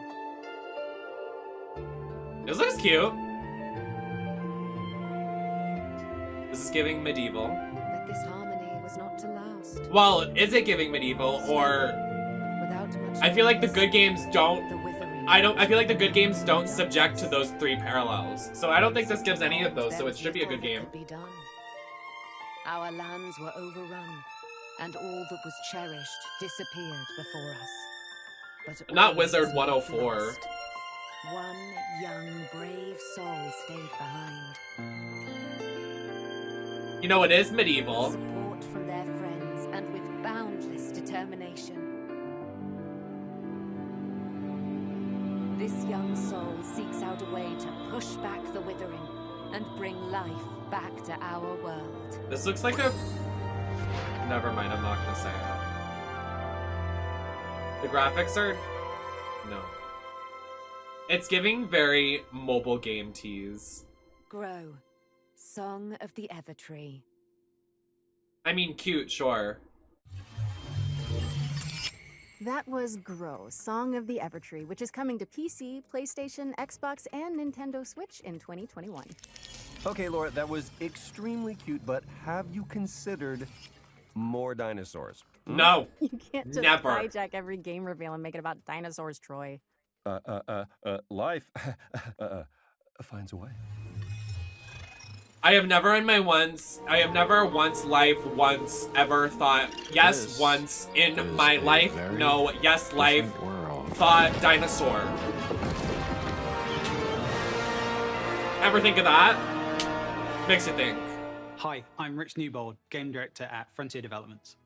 This looks cute. This is giving medieval. But this harmony was not to last. Well, is it giving medieval, or I feel like the good games don't. I feel like the good games don't subject to those three parallels. So I don't think this gives any of those. So it should be a good game. Our lands were overrun, and all that was cherished disappeared before us. But Not Wizard 104. lost. One young, brave soul stayed behind. You know, it is medieval. Support from their friends and with boundless determination. This young soul seeks out a way to push back the withering and bring life back to our world. This looks like a... Never mind, I'm not gonna say it. The graphics are... No. It's giving very mobile game tease. Grow, Song of the Evertree. I mean, cute, sure. That was Grow, Song of the Evertree, which is coming to PC, PlayStation, Xbox, and Nintendo Switch in 2021. Okay, Laura, that was extremely cute, but have you considered more dinosaurs? No. You can't just Never. hijack every game reveal and make it about dinosaurs, Troy. Life finds a way. I have never once ever thought, yes, once in my life, no, yes, life, thought dinosaur. Ever think of that? Makes you think. Hi, I'm Rich Newbold, game director at Frontier Developments.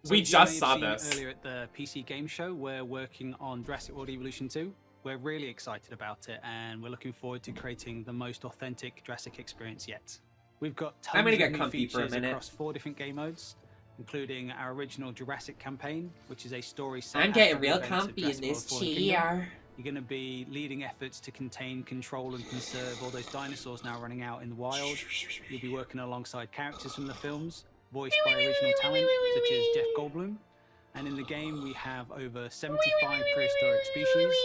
We you just may saw have seen this. Earlier at the PC Game Show, we're working on Jurassic World Evolution 2. We're really excited about it, and we're looking forward to creating the most authentic Jurassic experience yet. We've got tons I'm gonna of get new comfy for a features minute. across 4 different game modes, including our original Jurassic campaign, which is a story set I'm after getting the real events of comfy in Jurassic this World Fallen Kingdom. chair. You're going to be leading efforts to contain, control, and conserve all those dinosaurs now running out in the wild. You'll be working alongside characters from the films, voiced by original talent such as Jeff Goldblum. And in the game, we have over 75 prehistoric species.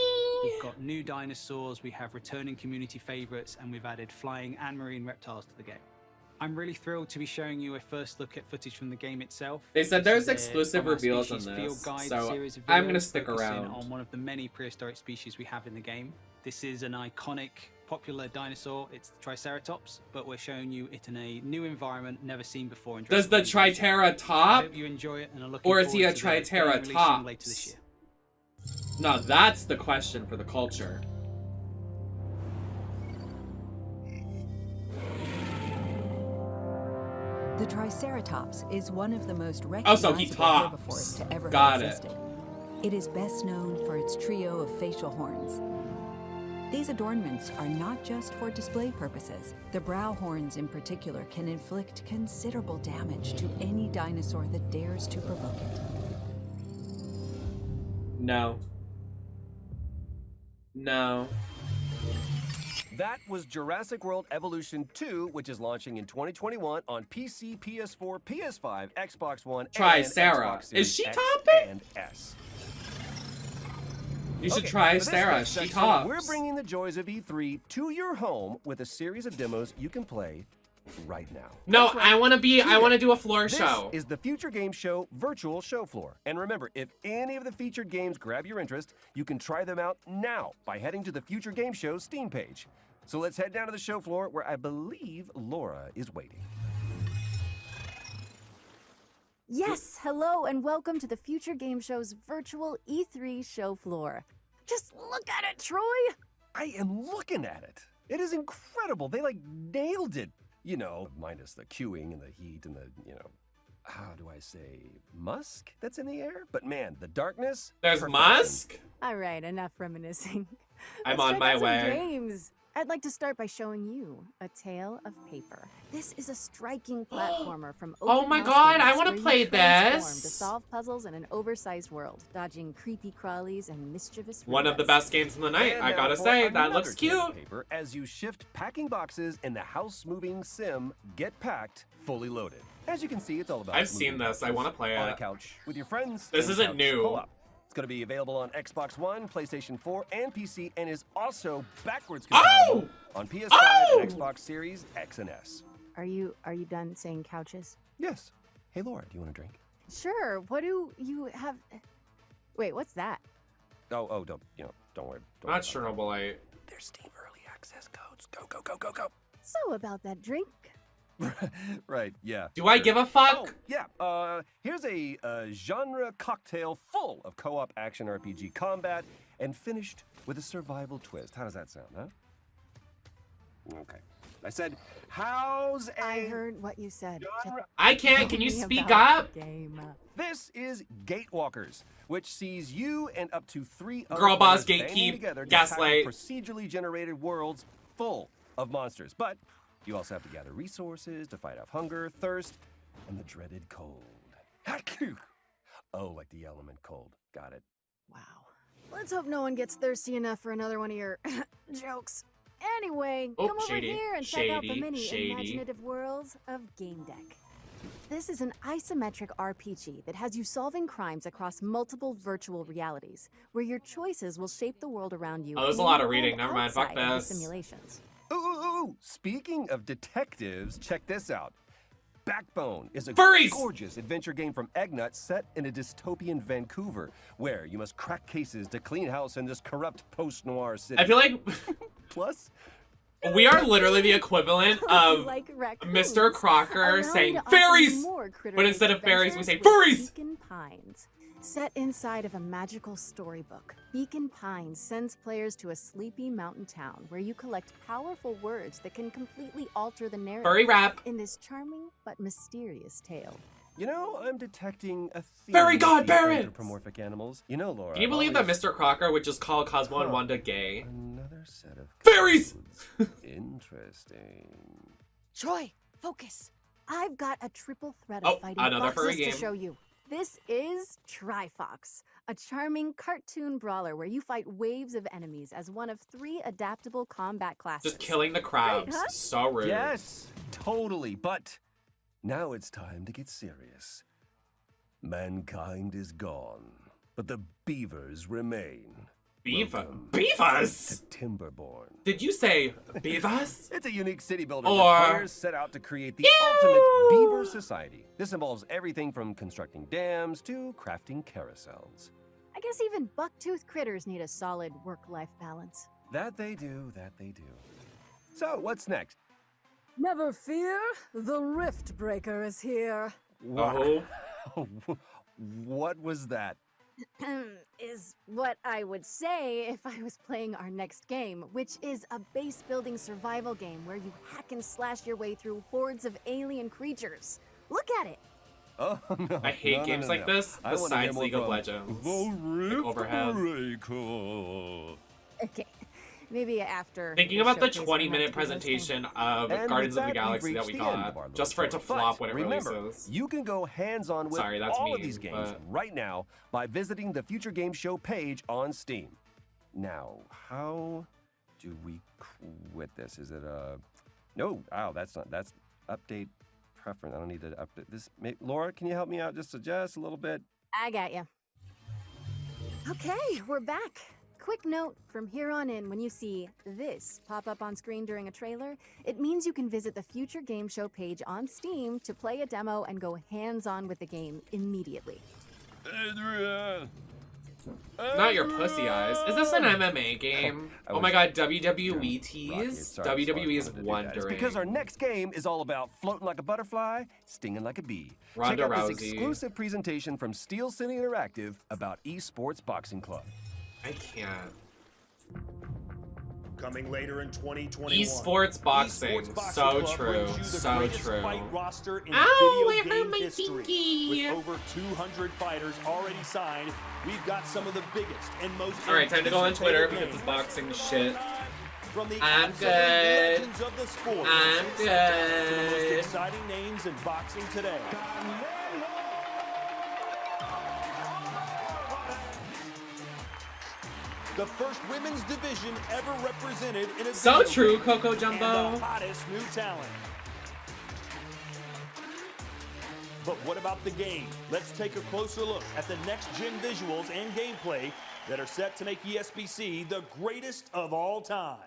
We've got new dinosaurs, we have returning community favorites, and we've added flying and marine reptiles to the game. I'm really thrilled to be showing you a first look at footage from the game itself. They said This there's is a exclusive From Our reveals on Species Field this, Guide so series of I'm gonna videos stick focusing around. on one of the many prehistoric species we have in the game. This is an iconic popular dinosaur. It's the Triceratops, but we're showing you it in a new environment never seen before. Does the Triceratop? I hope you enjoy it and are looking Or is he a forward to the game releasing later this Triceratops? year. Now that's the question for the culture. The Triceratops is one of the most Oh, so recognizable he herbivores talks. to ever Got have it. existed. It is best known for its trio of facial horns. These adornments are not just for display purposes. The brow horns in particular can inflict considerable damage to any dinosaur that dares to provoke it. No. No. That was Jurassic World Evolution 2, which is launching in 2021 on PC, PS4, PS5, Xbox One, Try and Sarah. Xbox Series Is she X topping? and S. You should Okay, try for this Sarah. next She section, tops. We're bringing the joys of E3 to your home with a series of demos you can play right now. No, That's right. I want to do a floor This show. is the Future Game Show virtual show floor. And remember, if any of the featured games grab your interest, you can try them out now by heading to the Future Game Show Steam page. So let's head down to the show floor where I believe Laura is waiting. Yes, hello and welcome to the Future Game Show's virtual E3 show floor. Just look at it, Troy! I am looking at it. It is incredible. They nailed it. You know, minus the queuing and the heat and the, how do I say, musk that's in the air? But man, the darkness. There's perfection. musk? All right, enough reminiscing. I'm Let's on check my out some way. games. I'd like to start by showing you A Tale of Paper. This is a striking platformer from Oh open my house God, I games wanna where you play transform this. to solve puzzles in an oversized world, dodging creepy crawlies and mischievous One of the robots. best games in the night. And I now gotta for say, that another looks tale of cute. Paper as you shift packing boxes in the house-moving sim Get Packed, fully loaded. As you can see, it's all about I've seen moving this. I wanna play on a it. couch with your friends. This and isn't couch new. co-op. It's going to be available on Xbox One, PlayStation 4, and PC, and is also backwards Oh! compatible on PS5 and Xbox Series X and S. Are you done saying couches? Yes. Hey, Laura, do you want a drink? Sure. What do you have? Wait, what's that? Oh, don't worry. Don't Not Chernobylite. There's Steam Early Access codes. Go. So about that drink. Right, yeah. Do I give a fuck? Oh, yeah. Here's a genre cocktail full of co-op action RPG combat and finished with a survival twist. How does that sound, huh? Okay. I said, how's a... I heard what you said. I can't. Can you speak up? This is Gatewalkers, which sees you and up to 3 other Girl boss, players banding gatekeep, together to gaslight. tackle procedurally generated worlds full of monsters. But you also have to gather resources to fight off hunger, thirst, and the dreaded cold. Oh, like the element cold. Got it. Wow. Let's hope no one gets thirsty enough for another one of your jokes. Anyway, Oh, come over shady, here and check out the shady, many shady. imaginative worlds of Game Deck. This is an isometric RPG that has you solving crimes across multiple virtual realities, where your choices will shape the world around you. Oh, there's a in lot of and reading. Never mind. Fuck outside of the this. simulations. Ooh. Speaking of detectives, check this out. Backbone is a Furries! gorgeous adventure game from Eggnut set in a dystopian Vancouver, where you must crack cases to clean house in this corrupt post-noir city. I feel like Plus, we are literally the equivalent of Like raccoons, Mr. Crocker allowing saying to offer fairies, more but critter-based instead of fairies, we say adventures with furries. Beacon Pines. Set inside of a magical storybook, Beacon Pines sends players to a sleepy mountain town where you collect powerful words that can completely alter the narrative Furry rap. in this charming but mysterious tale. you know, I'm detecting a theme Fairy with god the parents! anthropomorphic animals. You know, Laura. Can you I've believe that always- Mr. Crocker would just call Cosmo and Huh. Wanda gay? Another set of Fairies! codes. Interesting. Troy, focus. I've got a triple threat Oh, of fighting another furry boxes to game. show you. This is Trifox, a charming cartoon brawler where you fight waves of enemies as one of 3 adaptable combat classes. Just killing the crowds. Great, huh? So rude. Yes, totally. But now it's time to get serious. Mankind is gone, but the beavers remain. Welcome Beavers? to Timberborn. Did you say beavers? It's a unique city builder Or- where players set out to create the ultimate beaver society. This involves everything from constructing dams to crafting carousels. I guess even buck-toothed critters need a solid work-life balance. That they do, that they do. So, what's next? Never fear, the Rift Breaker is here. Wow. What was that? Is what I would say if I was playing our next game, which is a base-building survival game where you hack and slash your way through hordes of alien creatures. Look at it. Oh, no. I hate games like this I wanna hear besides more League of from Legends. The Rift Overhead. Breaker. Okay, maybe after. Thinking the about the showcase, we'll have 20-minute to do this thing. presentation of And Guardians with of the that, we've Galaxy that reached we the end of our got, little just for it to tour. But flop when it remember, releases. you can go hands-on with Sorry, that's all of mean, these games but- right now by visiting the Future Game Show page on Steam. Now, how do we quit this? Is it a... No, oh, that's update preference. I don't need to update this. Laura, can you help me out just a little bit? I got you. Okay, we're back. Quick note, from here on in, when you see this pop up on screen during a trailer, it means you can visit the Future Game Show page on Steam to play a demo and go hands-on with the game immediately. Adrian! Not your pussy eyes. Is this an MMA game? Oh my god, WWE tease? WWE is wondering. It's because our next game is all about floating like a butterfly, stinging like a bee. Ronda Check out this Rousey. exclusive presentation from Steel City Interactive about Esports Boxing Club. I can't. Coming later in 2021. Esports boxing. So Club true. brings you the So greatest true. Fight roster in Ow, video I hurt game my history. pinky. With over 200 fighters already signed, we've got some of the biggest and most Alright, time to go on Twitter anticipated because games. it's boxing shit. From the I'm absolute good. legends of the sport I'm to the most good. exciting names in boxing today. The first women's division ever represented in a So video true, game, Coco and Jumbo. the hottest new talent. But what about the game? Let's take a closer look at the next-gen visuals and gameplay that are set to make ESBC the greatest of all time.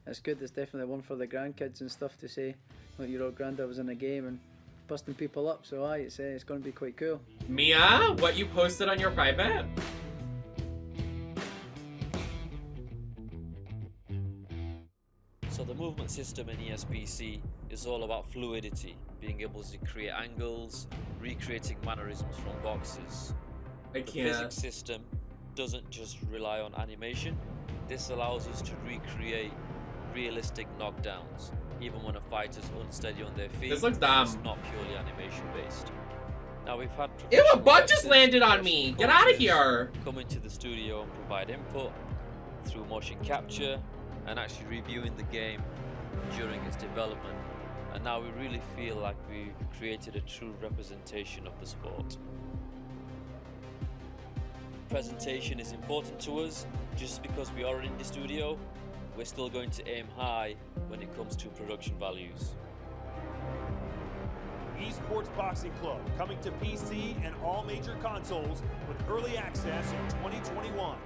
It's good. It's definitely one for the grandkids and stuff to say. Like your old granddad was in a game and busting people up. So it's going to be quite cool. Mia, what you posted on your private? So the movement system in ESBC is all about fluidity, being able to create angles, recreating mannerisms from boxes. I The can't. physics system doesn't just rely on animation. This allows us to recreate realistic knockdowns, even when a fighter's unsteady on their feet. This looks dumb. It's not purely animation based. Now we've had Ew, a professional bug just artists, landed on me. Get out of coaches here. come into the studio and provide input through motion capture and actually reviewing the game during its development. And now we really feel like we've created a true representation of the sport. Presentation is important to us. Just because we are in the studio, we're still going to aim high when it comes to production values. Esports Boxing Club coming to PC and all major consoles with early access in 2021.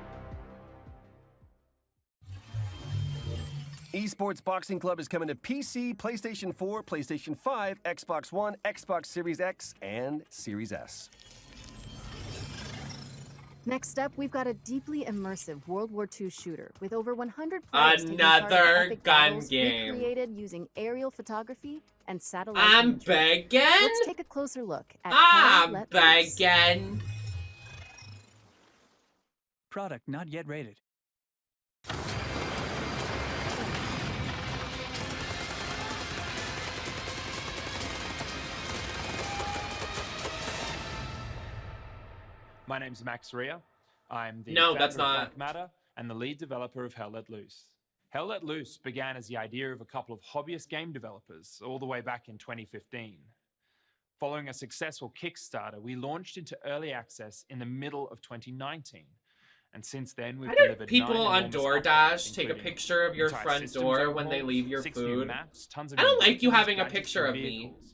Esports Boxing Club is coming to PC, PlayStation 4, PlayStation 5, Xbox One, Xbox Series X, and Series S. Next up, we've got a deeply immersive World War II shooter with over 100 players taking part in Another epic gun battles game. recreated using aerial photography and satellite I'm imagery. begging. Let's take a closer look at I'm Hell Let Loose. begging. Product not yet rated. My name's Max Rea. I'm the No, founder that's of not. Dark Matter and the lead developer of Hell Let Loose. Hell Let Loose began as the idea of a couple of hobbyist game developers all the way back in 2015. Following a successful Kickstarter, we launched into early access in the middle of 2019. And since then, we've How do delivered people 9 on enormous DoorDash updates, take a including picture of your entire front systems door when they overhauls, leave your 6 new food? maps, tons of I don't new like you weapons, having a gadgets, picture and of me. vehicles,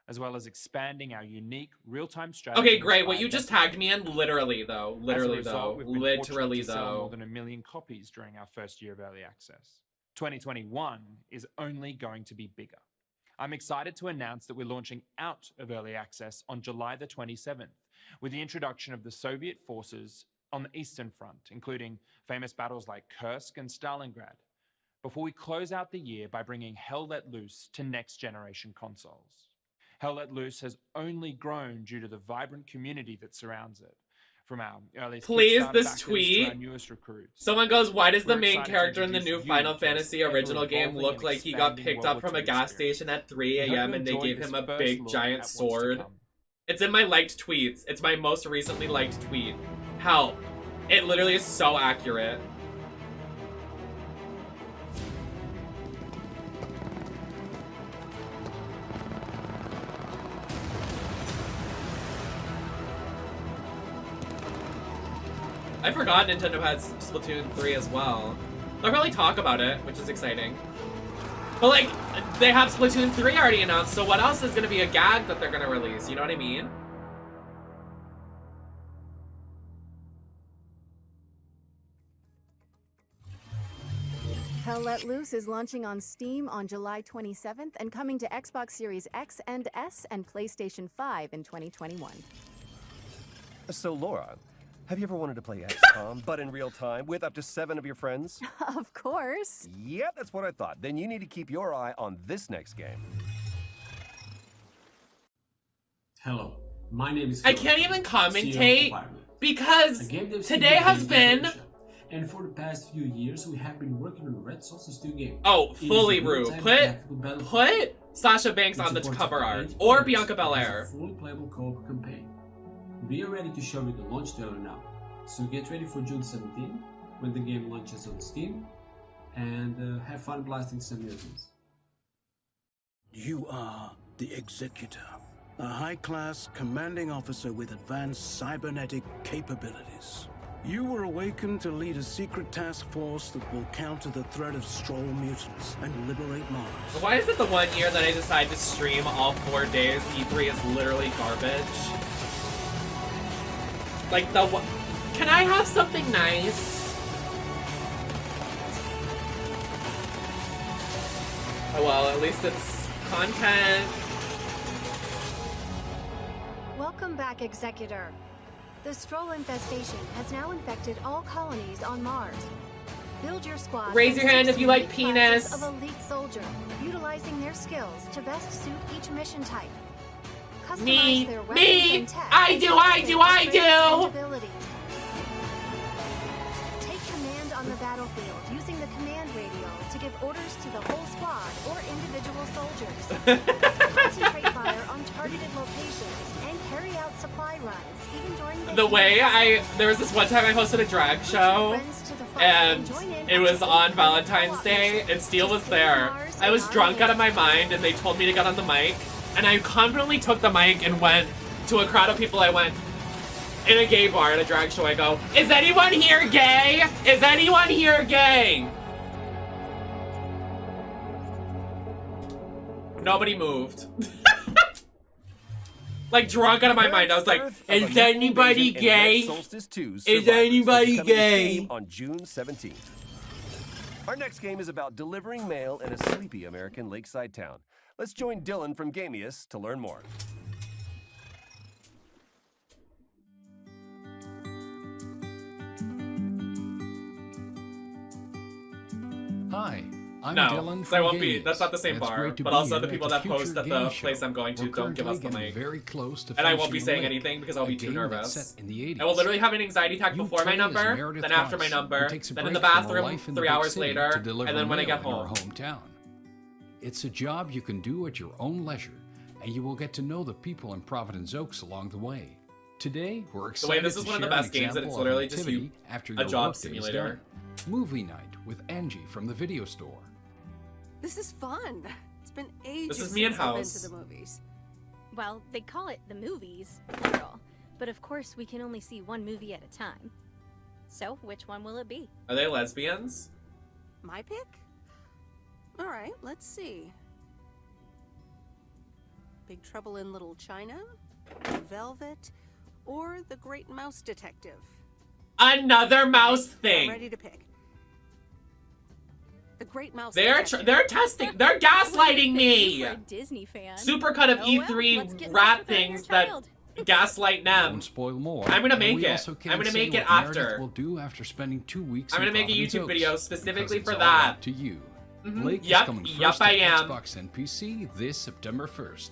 as well as expanding our unique real-time strategy. Okay, great. What inspired you just method. tagged me in, literally though. As a Literally result, though. we've been Literally fortunate to sell more though. than 1 million copies during our first year of early access. 2021 is only going to be bigger. I'm excited to announce that we're launching out of early access on July the 27th with the introduction of the Soviet forces on the Eastern Front, including famous battles like Kursk and Stalingrad, before we close out the year by bringing Hell Let Loose to next-generation consoles. Hell Let Loose has only grown due to the vibrant community that surrounds it, from our earliest Please, Kickstarter this backers to tweet. our newest recruits. Someone goes, why does the We're main excited to character in the introduce new you Final to this Fantasy original game ever-evolving look and like he got expanding picked World up War from a II gas experience? station at 3 We hope a.m. you and they enjoyed gave this him a first big look giant at what's to sword? come. It's in my liked tweets. It's my most recently liked tweet. Help. It literally is so accurate. I forgot Nintendo has Splatoon 3 as well. They'll probably talk about it, which is exciting. But like, they have Splatoon 3 already announced, so what else is gonna be a gag that they're gonna release? You know what I mean? Hell Let Loose is launching on Steam on July 27th and coming to Xbox Series X and S and PlayStation 5 in 2021. So, Laura, have you ever wanted to play XCOM, but in real time, with up to 7 of your friends? Of course. Yep, that's what I thought. Then you need to keep your eye on this next game. Hello, my name is I can't even commentate because today has been... And for the past few years, we have been working on Red Sauce's 2 game. Oh, fully Rue. Put Sasha Banks on the cover art. Or Bianca Belair. Fully playable co-op campaign. We are ready to show you the launch trailer now. So get ready for June 17, when the game launches on Steam. And have fun blasting some mutants. You are the Executor. A high-class commanding officer with advanced cybernetic capabilities. You were awakened to lead a secret task force that will counter the threat of Stroll mutants and liberate Mars. Why is it the one year that I decide to stream all 4 days, E3 is literally garbage? Like the one... Can I have something nice? Oh well, at least it's content. Welcome back, Executor. The Stroll infestation has now infected all colonies on Mars. Build your squad. Raise your hand if you like penis. Of elite soldier, utilizing their skills to best suit each mission type. Customize their weapons and tech. I do. Abilities. Take command on the battlefield using the command radio to give orders to the whole squad or individual soldiers. Concentrate fire on targeted locations and carry out supply runs even during The way there was this one time I hosted a drag show and it was on Valentine's Day and Steele was there. I was drunk out of my mind and they told me to get on the mic and I confidently took the mic and went to a crowd of people. I went in a gay bar at a drag show. I go, is anyone here gay? Is anyone here gay? Nobody moved. Like drunk out of my mind, I was like, is anybody gay? Is anybody gay? On June 17th. Our next game is about delivering mail in a sleepy American lakeside town. Let's join Dylan from Gamius to learn more. Hi, I'm no, Dylan from that won't Gamius. be. That's not the same bar. But also the people that post at the place I'm going to don't give us the mic. Very close to and I won't be finishing saying Lake, anything because I'll be too nervous. set in the 80s. I will literally have an anxiety attack You before my play as number, Meredith then after my Rice, number, who takes a then in the break from her bathroom life in the 3 big hours city later, to deliver and then when I mail get in her home. hometown. It's a job you can do at your own leisure, and you will get to know the people in Providence Oaks along the way. Today, we're excited this is to one of the share an best games, and it's example of literally an just activity after a your job workday is simulator. done. Movie night with Angie from the video store. This is fun. It's been ages This is me and since I've been House. to the movies. Well, they call it the movies, plural. But of course, we can only see one movie at a time. So, which one will it be? Are they lesbians? My pick? All right, let's see. Big Trouble in Little China, Velvet, or The Great Mouse Detective. Another mouse I'm thing. ready to pick. The Great Mouse They're Detective. they're gaslighting me. For a Disney fan. Supercut of Oh, well, E3 let's get rat something for your things that child. gaslight them. Won't spoil more. I'm gonna and make we it. also can't I'm gonna say make it what Meredith after. will do after spending 2 weeks I'm in gonna make a Providence YouTube Oaks, video because specifically it's for all that. up to you. Blake is Yep, coming yep, first I to am. Xbox and PC this September 1st.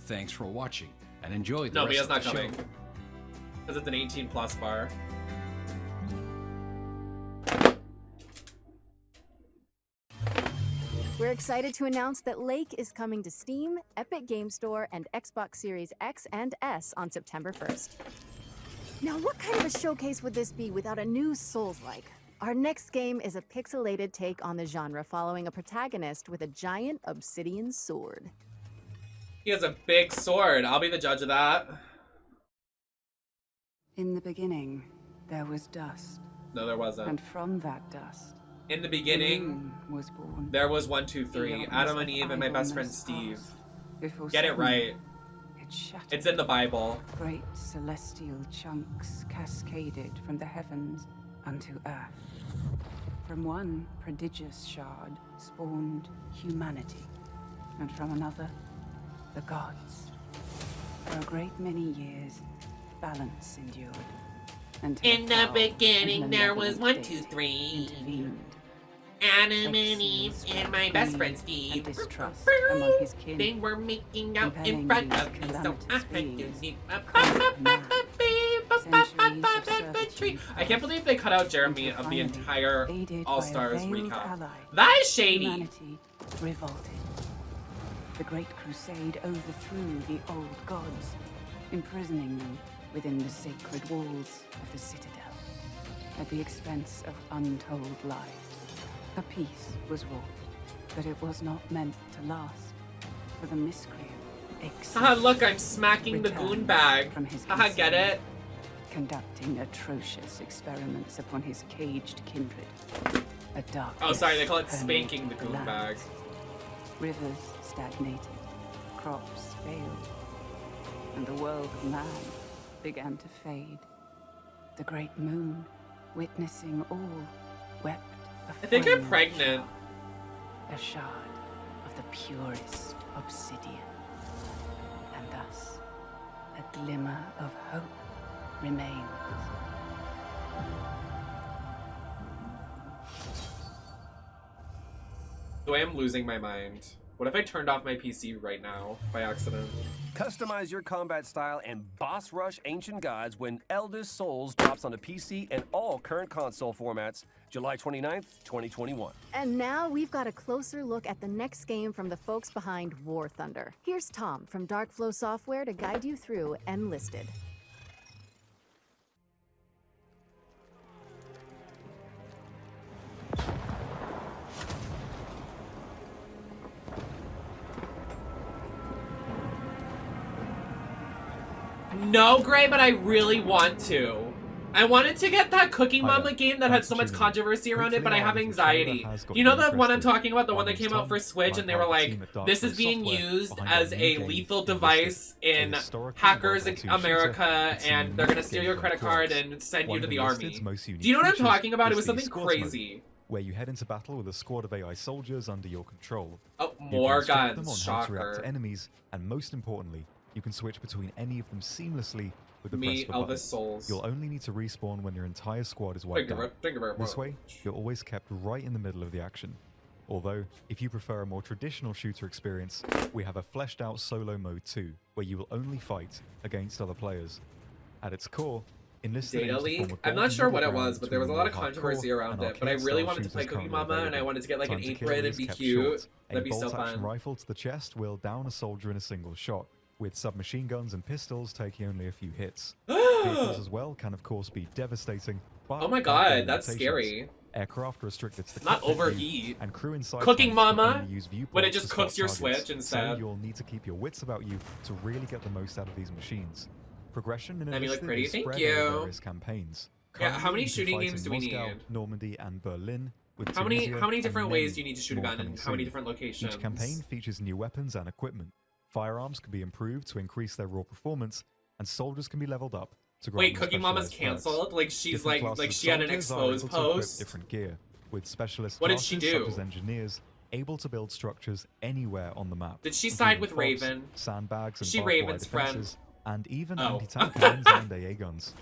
Thanks for watching and enjoy the No, rest Mia's of the not show. coming. Because it's an 18+ bar. We're excited to announce that Lake is coming to Steam, Epic Game Store, and Xbox Series X and S on September 1st. Now, what kind of a showcase would this be without a new Souls-like? Our next game is a pixelated take on the genre, following a protagonist with a giant obsidian sword. He has a big sword. I'll be the judge of that. In the beginning, there was dust. No, there wasn't. And from that dust, In the the beginning, moon was born. there was 1, 2, 3. Eons Adam and of Eve and my best friend idleness Steve. passed before Get it suddenly right. It shattered. It's in the Bible. Great celestial chunks cascaded from the heavens unto earth. From one prodigious shard spawned humanity, and from another, the gods. For a great many years, balance endured. Until In the foul beginning, and there was malevolent 1, 2, fate 3. intervened. Adam and Eve Excess and my greed best friend Steve. and distrust among his kin. They were making out in Compelling front these of me, so I calamitous had to beings leave. Centuries of servitude I can't believe they cut out Jeremy of the entire All-Stars recap. That is shady. Humanity revolted. The Great Crusade overthrew the old gods, imprisoning them within the sacred walls of the Citadel. At the expense of untold lives, a peace was wrought, but it was not meant to last. For the miscreant, Haha, look, I'm smacking the goon bag. Haha, get it? conducting atrocious experiments upon his caged kindred. A dark. Oh, sorry, they call it spanking the goon bag. Rivers stagnated, crops failed, and the world of man began to fade. The great moon, witnessing all, wept a I think I'm final pregnant. shard, a shard of the purest obsidian. And thus, a glimmer of hope remains. So I am losing my mind. What if I turned off my PC right now by accident? Customize your combat style and boss rush ancient gods when Eldest Souls drops on the PC and all current console formats July 29th, 2021. And now we've got a closer look at the next game from the folks behind War Thunder. Here's Tom from Darkflow Software to guide you through Enlisted. No, Gray, but I really want to. I wanted to get that Cooking Mama game that had so much controversy around it, but I have anxiety. You know the one I'm talking about? The one that came out for Switch and they were like, this is being used as a lethal device in Hackers America and they're gonna steal your credit card and send you to the army. Do you know what I'm talking about? It was something crazy. Where you head into battle with a squad of AI soldiers under your control. Oh, You more can instruct guns, them on how to react shocker. to enemies, and most importantly, you can switch between any of them seamlessly with the Me, press of a button. Elvis Souls. You'll only need to respawn when your entire squad is wiped out. Thank you very This much. way, you're always kept right in the middle of the action. Although, if you prefer a more traditional shooter experience, we have a fleshed out solo mode too, where you will only fight against other players. At its core, Enlisted Data aims to leak? form a I'm not golden sure what middle it was, ground but there was a between lot of more hardcore controversy around and it. But I really arcade-style wanted to play shooters Cookie currently Mama and I available. wanted to get like an Time to 8th kill rated is be kept cute. short. That'd be A so bolt-action fun. rifle to the chest will down a soldier in a single shot, with submachine guns and pistols taking only a few hits. Vehicles as well can of course be devastating, but Oh my have god, their that's limitations. scary. Aircraft restricted to the Not cockpit view, overheat. and crew inside Cooking tanks can Mama, only use when it viewports just to cooks spot your targets, Switch instead. So you'll need to keep your wits about you to really get the most out of these machines. Progression in That'd be, like, Enlisted pretty. is Thank spread you. over various campaigns. Yeah, how many Currently, you can shooting fight games in do we Moscow, need? Normandy, and Berlin. With How many Tunisia different and ways many do you need to shoot a more gun coming and how many soon. different locations? Each campaign features new weapons and equipment. Firearms can be improved to increase their raw performance, and soldiers can be leveled up to grant Wait, them Cooking Mama's specialized perks. cancelled? Like she's Different like classes of she had an soldiers are exposed able to equip post. different gear, with specialist What did she classes do? such as engineers able to build structures anywhere on the map. Did she side including with forts, Raven? sandbags, and Is she barbed wire Raven's friend? defenses, and even Oh. anti-tank guns and AA guns.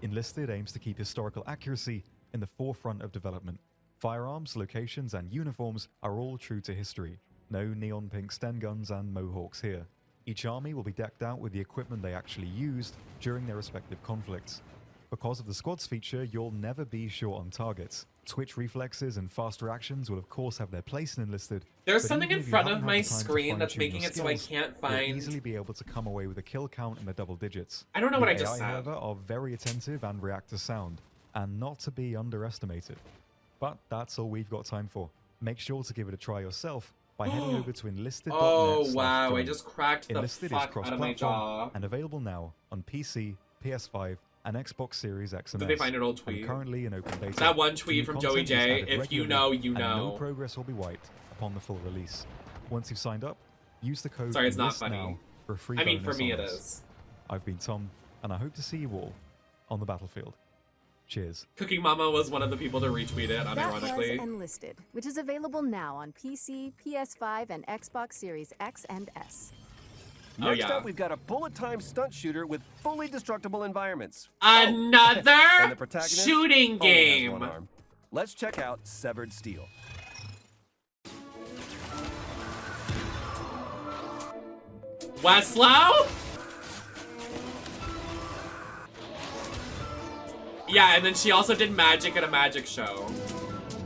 Enlisted aims to keep historical accuracy in the forefront of development, Firearms, locations, and uniforms are all true to history. No neon pink Sten guns and mohawks here. Each army will be decked out with the equipment they actually used during their respective conflicts. Because of the squads feature, you'll never be short on targets. Twitch reflexes and fast reactions will of course have their place in Enlisted. There's but something even in if you front haven't of had my the time to screen that's fine-tune making your it so I skills, can't you'll find... easily be able to come away with a kill count in the double digits. I don't know the what I just AI, said. however, are very attentive and react to sound, and not to be underestimated. But that's all we've got time for. Make sure to give it a try yourself by heading over to enlisted.net. Oh wow, I just cracked the Enlisted fuck is out of my jaw. and available now on PC, PS5, and Xbox Series X and Did S. they find an old tweet? And currently in open beta. That one tweet New from Joey content is J, added if you regularly, know, you and know. no progress will be wiped upon the full release. Once you've signed up, use the code Sorry, it's not ENLIST funny. now for a free I mean, for bonus me on it this. is. I've been Tom, and I hope to see you all on the battlefield. Cheers. Cooking Mama was one of the people to retweet it, That unironically. was Enlisted, which is available now on PC, PS5, and Xbox Series X and S. Oh, Next yeah. up, we've got a bullet-time stunt shooter with fully destructible environments. Another and the protagonist shooting only has game. one arm. Let's check out Severed Steel. Westlow? Yeah, and then she also did magic at a magic show.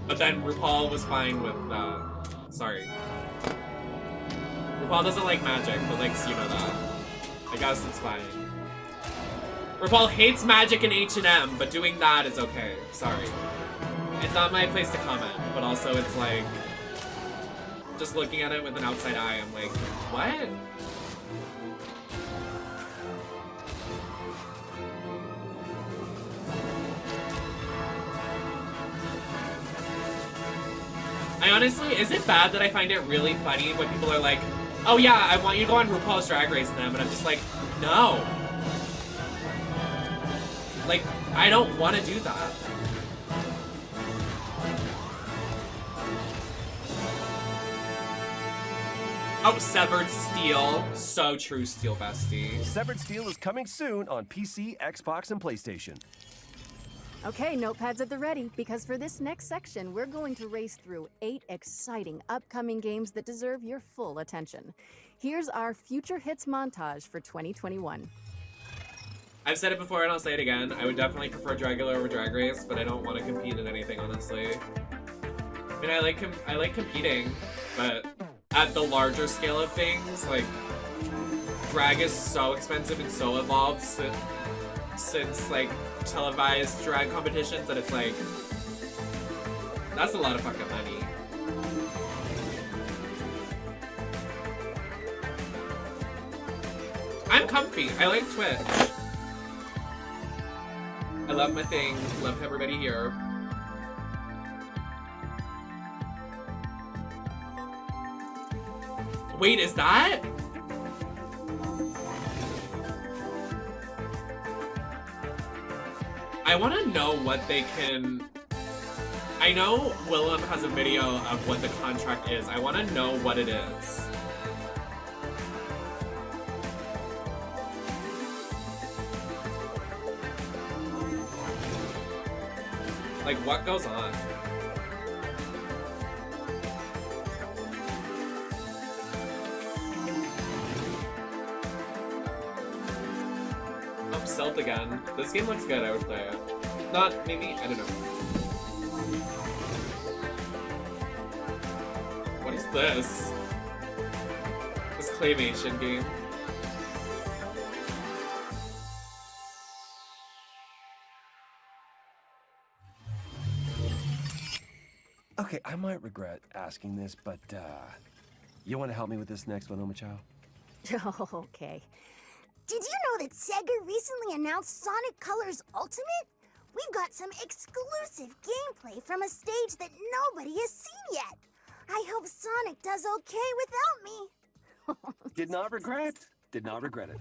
But then RuPaul was fine with sorry. RuPaul doesn't like magic, but likes, you know that. I guess it's fine. RuPaul hates magic and H&M, but doing that is okay. Sorry. It's not my place to comment, but also it's like, just looking at it with an outside eye, I'm like, what? I honestly, is it bad that I find it really funny when people are like, oh yeah, I want you to go on RuPaul's Drag Race them, and I'm just like, no. Like, I don't want to do that. Oh, Severed Steel. So true, Steel Bestie. Severed Steel is coming soon on PC, Xbox, and PlayStation. Okay, notepads at the ready, because for this next section, we're going to race through 8 exciting upcoming games that deserve your full attention. Here's our future hits montage for 2021. I've said it before and I'll say it again. I would definitely prefer Dragula over Drag Race, but I don't want to compete in anything, honestly. I mean, I like competing, but at the larger scale of things, like, drag is so expensive and so evolved since like televised drag competitions that it's like, that's a lot of fucking money. I'm comfy. I like Twitch. I love my thing. Love everybody here. Wait, is that? I want to know what they can... I know Willem has a video of what the contract is. I want to know what it is. Like, what goes on? Upselt again. This game looks good, I would play it. Not, maybe, I don't know. What is this? This claymation game. Okay, I might regret asking this, but you want to help me with this next one, Omachao? Okay. Did you know that Sega recently announced Sonic Colors Ultimate? We've got some exclusive gameplay from a stage that nobody has seen yet. I hope Sonic does okay without me. Did not regret. Did not regret it.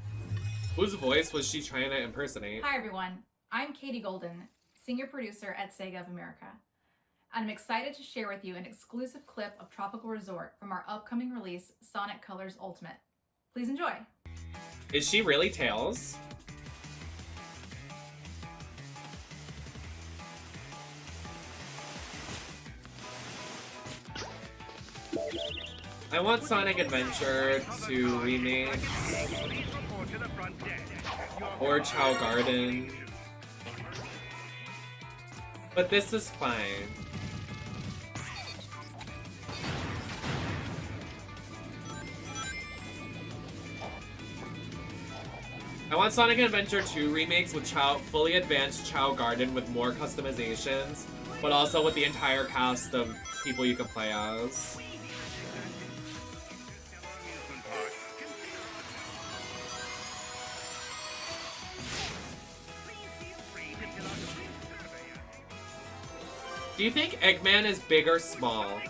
Whose voice was she trying to impersonate? Hi everyone, I'm Katie Golden, senior producer at Sega of America. And I'm excited to share with you an exclusive clip of Tropical Resort from our upcoming release, Sonic Colors Ultimate. Please enjoy. Is she really Tails? I want Sonic Adventure 2 remake. Or Chow Garden. But this is fine. I want Sonic Adventure 2 remakes with fully advanced Chow Garden with more customizations, but also with the entire cast of people you can play as. Do you think Eggman is big or small?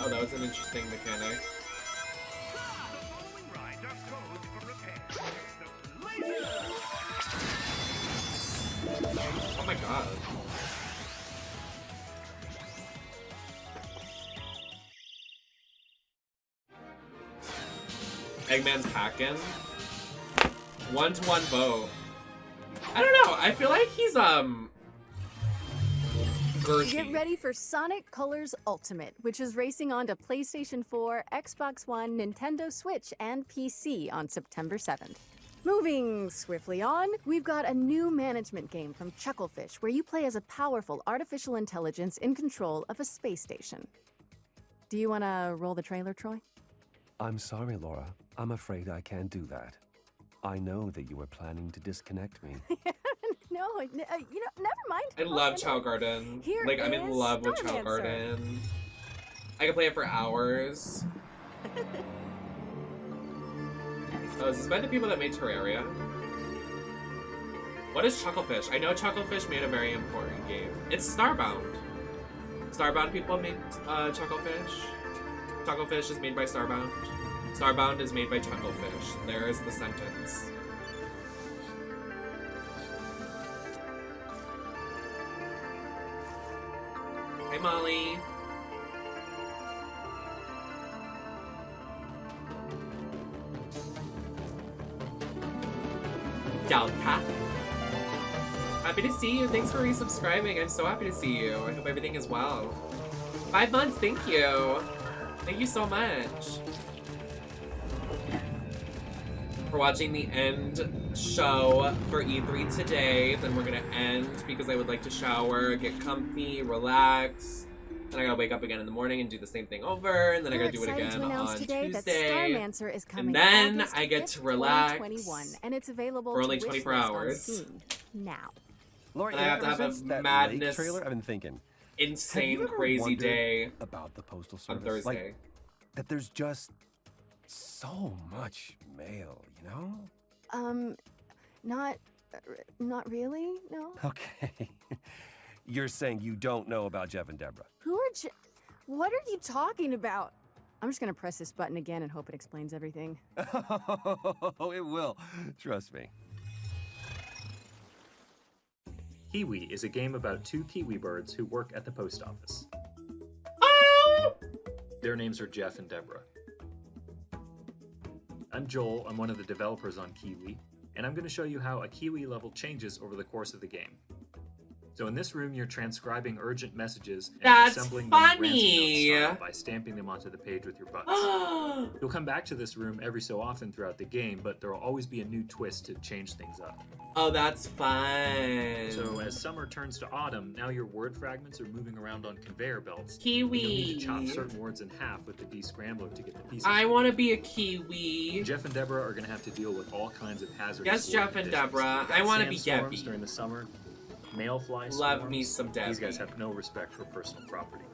Oh, that was an interesting mechanic. Oh my god. Eggman's packing. 1-to-1 vote. I don't know. I feel like he's girthy. Get ready for Sonic Colors Ultimate, which is racing on to PlayStation 4, Xbox One, Nintendo Switch, and PC on September 7th. Moving swiftly on, we've got a new management game from Chucklefish where you play as a powerful artificial intelligence in control of a space station. Do you want to roll the trailer, Troy? I'm sorry, Laura. I'm afraid I can't do that. I know that you were planning to disconnect me. No, never mind. I love Chow Garden. Like, I'm in love with Chow Garden. I could play it for hours. Oh, is this by the people that made Terraria? What is Chucklefish? I know Chucklefish made a very important game. It's Starbound. Starbound people made Chucklefish. Chucklefish is made by Starbound. Starbound is made by Chucklefish. There is the sentence. Hi, Molly. Delta. Happy to see you. Thanks for resubscribing. I'm so happy to see you. I hope everything is well. 5 months. Thank you. Thank you so much. We're watching the end show for E3 today. Then we're gonna end because I would like to shower, get comfy, relax. Then I gotta wake up again in the morning and do the same thing over. And then I gotta do it again on today that Tuesday. Starmancer is coming And then August I get 5th, to relax 2021, and it's available for only to 24 wishlist on hours. Steam now. Laura, And I have to have ever a since that madness, Lake trailer, I've been thinking, insane, have you ever crazy wondered day about the postal on service? Thursday. Like, that there's just so much mail, you know? Not really, no. Okay. You're saying you don't know about Jeff and Deborah. Who are what are you talking about? I'm just gonna press this button again and hope it explains everything. Oh, it will. Trust me. Kiwi is a game about two kiwi birds who work at the post office. Their names are Jeff and Deborah. I'm Joel, I'm one of the developers on Kiwi, and I'm going to show you how a Kiwi level changes over the course of the game. So in this room, you're transcribing urgent messages and assembling them ransom notes style by stamping them onto the page with your butts. You'll come back to this room every so often throughout the game, but there will always be a new twist to change things up. Oh, that's fun. So as summer turns to autumn, now your word fragments are moving around on conveyor belts. Kiwi. You'll need to chop certain words in half with the descrambler to get the pieces. I want to be a Kiwi. Jeff and Deborah are going to have to deal with all kinds of hazardous. Yes, Jeff and conditions. Deborah. I want to be Sandstorms Gabby. during the summer. Male fly Love swarms. me some Debbie. These guys have no respect for personal property.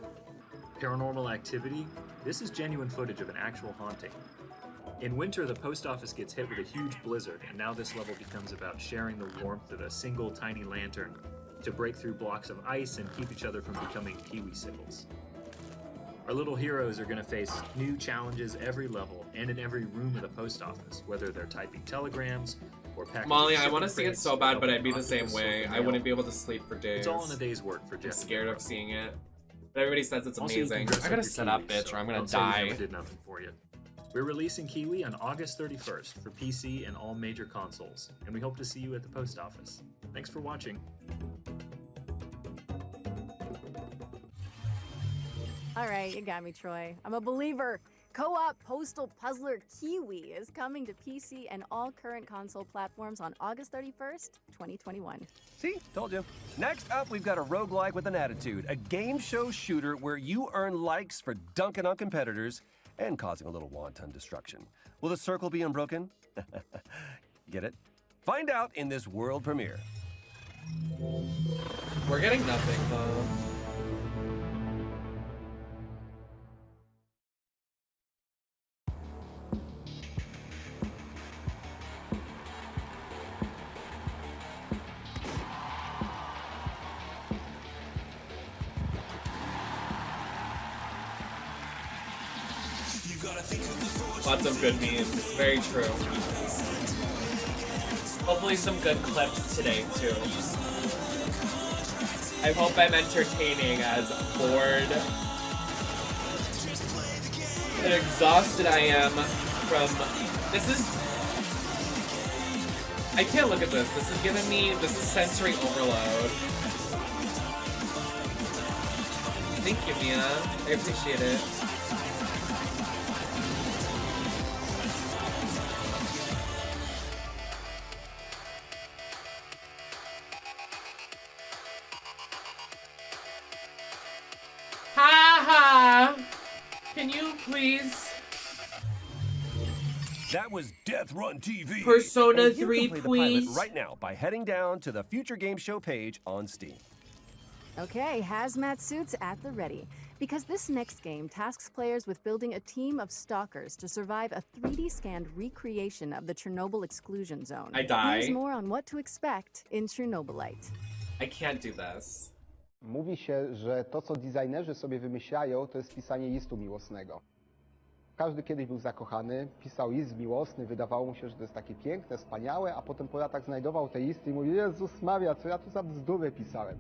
Paranormal activity. This is genuine footage of an actual haunting. In winter, the post office gets hit with a huge blizzard, and now this level becomes about sharing the warmth of a single tiny lantern to break through blocks of ice and keep each other from becoming kiwi sickles. Our little heroes are going to face new challenges every level and in every room of the post office, whether they're typing telegrams or packaging. Molly, I shipping want to see it crates so bad, or but I'd be the helping same octopus way. sort the I wouldn't mail. be able to sleep for days. It's all in a day's work for I'm Jeff. scared of seeing it. But everybody says it's Also, you can amazing. dress I gotta up your set up, kiwis, bitch, so or I'm gonna don't say we die. never did nothing for you. We're releasing Kiwi on August 31st for PC and all major consoles, and we hope to see you at the post office. Thanks for watching. All right, you got me, Troy. I'm a believer. Co-op Postal Puzzler Kiwi is coming to PC and all current console platforms on August 31st, 2021. See? Told you. Next up, we've got a roguelike with an attitude. A game show shooter where you earn likes for dunking on competitors and causing a little wanton destruction. Will the circle be unbroken? Get it? Find out in this world premiere. We're getting nothing, though. Lots of good memes. Very true. Hopefully some good clips today, too. I hope I'm entertaining, as bored and exhausted I am from... This is... I can't look at this. This is giving me... This is sensory overload. Thank you, Mia. I appreciate it. Can you please? That was Death Run TV. Persona And you 3, can play the pilot please. right now by heading down to the Future Game Show page on Steam. Okay, hazmat suits at the ready. Because this next game tasks players with building a team of stalkers to survive a 3D scanned recreation of the Chernobyl exclusion zone. I die. Here's more on what to expect in Chernobylite. I can't do this. Mówi się, że to, co designerzy sobie wymyślają, to jest pisanie listu miłosnego. Każdy kiedyś był zakochany, pisał list miłosny, wydawało mu się, że to jest takie piękne, wspaniałe, a potem po latach znajdował te listy i mówił: Jezus Maria, co ja tu za bzdury pisałem.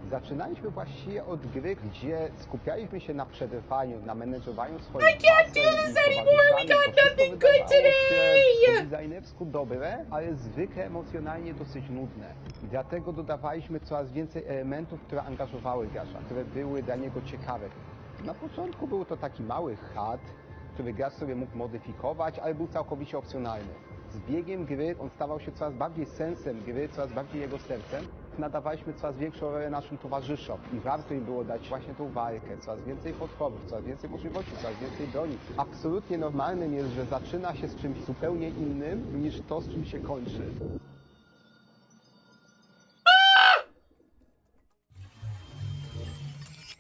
Zaczynaliśmy właściwie od gry, gdzie skupialiśmy się na przetrwaniu, na menedżowaniu swoich I can't do this anymore! We got nothing good today! Po designersku dobre, ale zwykle emocjonalnie dosyć nudne. I dlatego dodawaliśmy coraz więcej elementów, które angażowały gracza, które były dla niego ciekawe. Na początku był to taki mały HUD, który gracz sobie mógł modyfikować, ale był całkowicie opcjonalny. Z biegiem gry on stawał się coraz bardziej sensem gry, coraz bardziej jego sercem. Nadawaliśmy coraz większą rolę naszym towarzyszom i warto im było dać właśnie tą walkę, coraz więcej potworów, coraz więcej możliwości, coraz więcej broni. Absolutnie normalnym jest, że zaczyna się z czymś zupełnie innym niż to, z czym się kończy.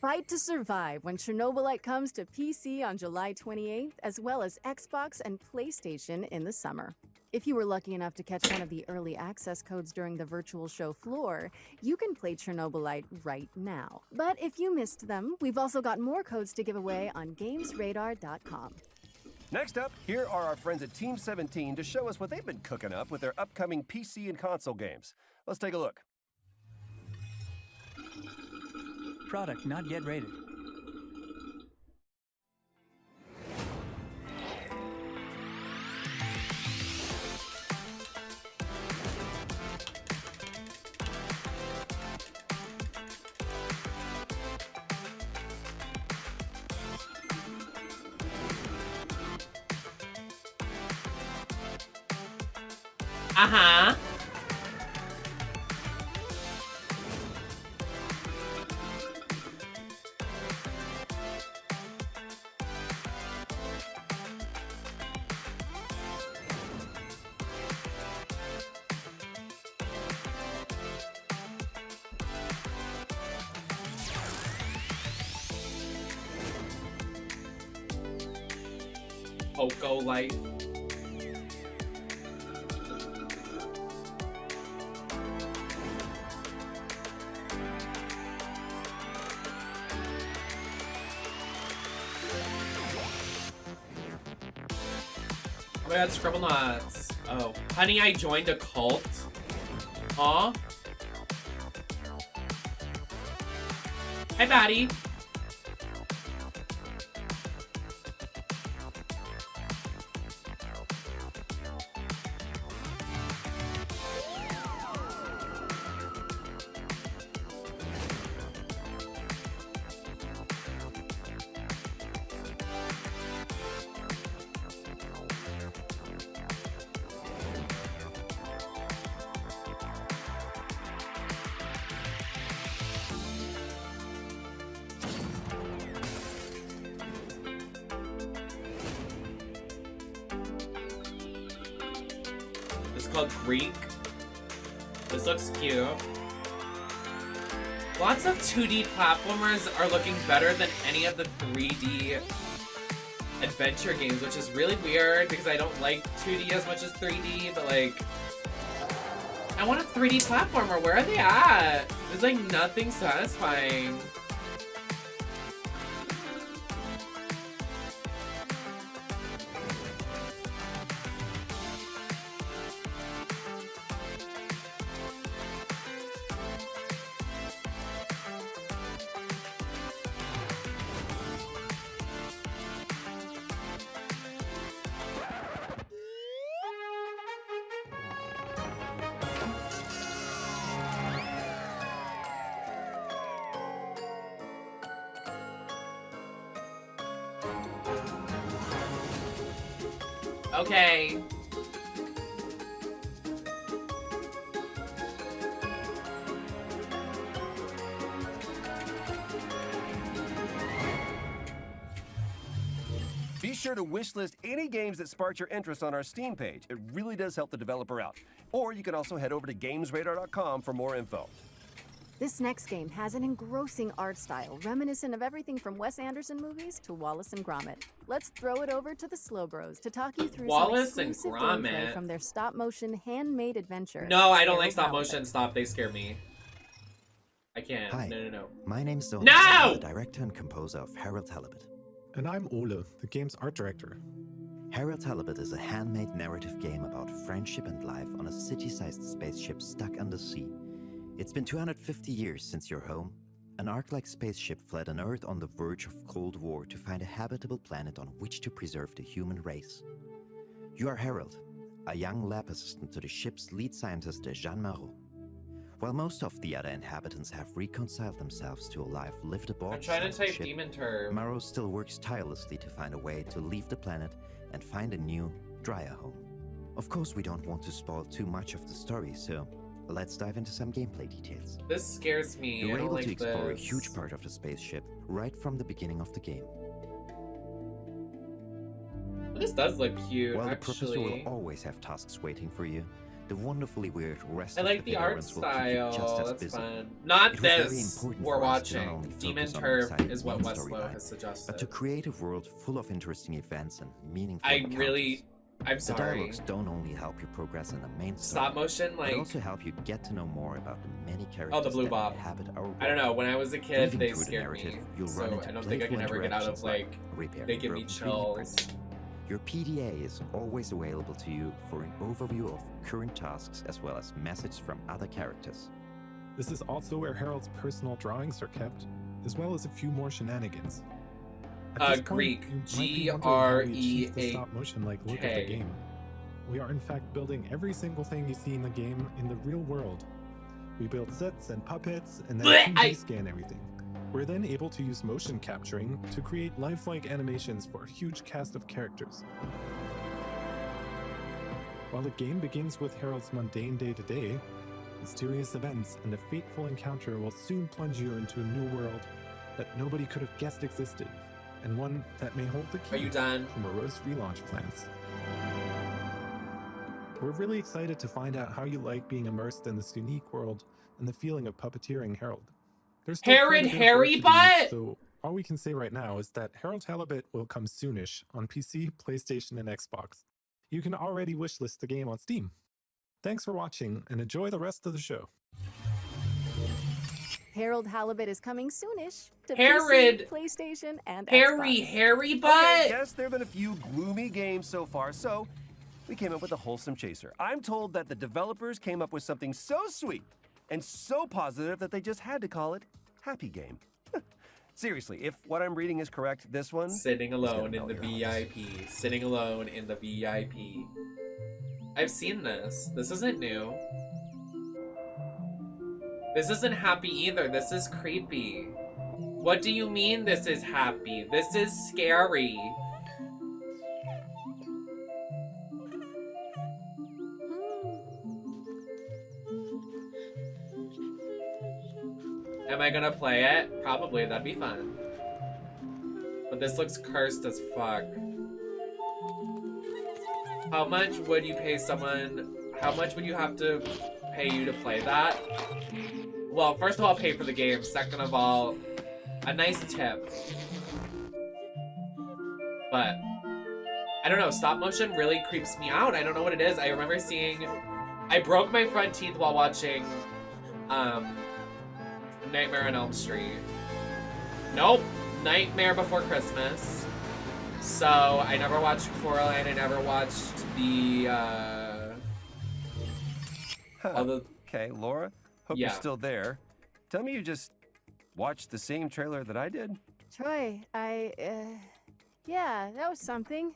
Fight to survive when Chernobylite comes to PC on July 28th, as well as Xbox and PlayStation in the summer. If you were lucky enough to catch one of the early access codes during the virtual show floor, you can play Chernobylite right now. But if you missed them, we've also got more codes to give away on GamesRadar.com. Next up, here are our friends at Team 17 to show us what they've been cooking up with their upcoming PC and console games. Let's take a look. Product not yet rated. Uh-huh. Poco Light. Oh my god, Scribble Nuts. Oh. Honey, I joined a cult. Aw. Hi, Batty. called Greek. This looks cute. Lots of 2D platformers are looking better than any of the 3D adventure games, which is really weird because I don't like 2D as much as 3D, but like, I want a 3D platformer. Where are they at? There's like nothing satisfying. Okay. Be sure to wishlist any games that sparked your interest on our Steam page. It really does help the developer out. Or you can also head over to GamesRadar.com for more info. This next game has an engrossing art style, reminiscent of everything from Wes Anderson movies to Wallace and Gromit. Let's throw it over to the Slow Bros to talk you through Wallace some and exclusive Gromit. gameplay from their stop-motion handmade adventure. No, I don't like Harold stop Halibut. motion. Stop, they scare me. I can't. Hi. No. My name's Zoe. No! I'm the director and composer of Harold Halibut. And I'm Ole, the game's art director. Harold Halibut is a handmade narrative game about friendship and life on a city-sized spaceship stuck under sea. It's been 250 years since your home. An Ark-like spaceship fled an Earth on the verge of Cold War to find a habitable planet on which to preserve the human race. You are Harold, a young lab assistant to the ship's lead scientist, Jean Marot. While most of the other inhabitants have reconciled themselves to a life lived aboard I'm trying to the type ship, demon term. Marot still works tirelessly to find a way to leave the planet and find a new, drier home. Of course, we don't want to spoil too much of the story, so let's dive into some gameplay details. This scares me. You're I don't able like to explore this. a huge part of the spaceship right from the beginning of the game. This does look cute, While the professor will actually. always have tasks waiting for you, the wonderfully weird rest I of like the the art veterans will keep you just style. as That's busy. fun. Not It was very this important we're for us to not watching. only Demon focus on Turf exciting is what main Westlow storyline, has suggested. but to create a world full of interesting events and meaningful I encounters. really... I'm The sorry. dialogues don't only help you progress in the main story, Stop motion, but like... also help you get to know more about the many characters Oh, the blue that bob. inhabit our world. I don't know. When I was a kid, Living they through the scared narrative, me. you'll So run into I don't think I can playful ever get out of, interactions like... repairing They give me broken 3D chills. prints. Your PDA is always available to you for an overview of current tasks as well as messages from other characters. This is also where Harold's personal drawings are kept, as well as a few more shenanigans. At this point, Greek. you might be wondering how we achieved the G-R-E-A-K. stop-motion-like look of the game. We are in fact building every single thing you see in the game in the real world. We build sets and puppets, and then 2D scan everything. We're then able to use motion capturing to create lifelike animations for a huge cast of characters. While the game begins with Harold's mundane day-to-day, mysterious events and a fateful encounter will soon plunge you into a new world that nobody could have guessed existed, and one that may hold the key Are you done? to Moreau's relaunch plans. We're really excited to find out how you like being immersed in this unique world and the feeling of puppeteering Harold. There's still quite a bit of work to do, Butt! so all we can say right now is that Harold Halibut will come soonish on PC, PlayStation, and Xbox. You can already wishlist the game on Steam. Thanks for watching, and enjoy the rest of the show. Harold Halibut is coming soonish to Herod! PC, PlayStation, and Harry Xbox. Butt! Okay, yes, there have been a few gloomy games so far, so we came up with a wholesome chaser. I'm told that the developers came up with something so sweet and so positive that they just had to call it Happy Game. Seriously, if what I'm reading is correct, this one... Sitting alone in the VIP. Sitting alone in the VIP. I've seen this. This isn't new. This isn't happy either. This is creepy. What do you mean this is happy? This is scary. Am I gonna play it? Probably, that'd be fun. But this looks cursed as fuck. How much would you pay someone? How much would you have to pay you to play that? Well, first of all, pay for the game. Second of all, a nice tip. But I don't know, stop motion really creeps me out. I don't know what it is. I remember seeing, I broke my front teeth while watching Nightmare on Elm Street. Nope, Nightmare Before Christmas. So I never watched Coraline. I never watched the Okay, Laura, hope you're still there. Tell me you just watched the same trailer that I did? Troy, yeah, that was something.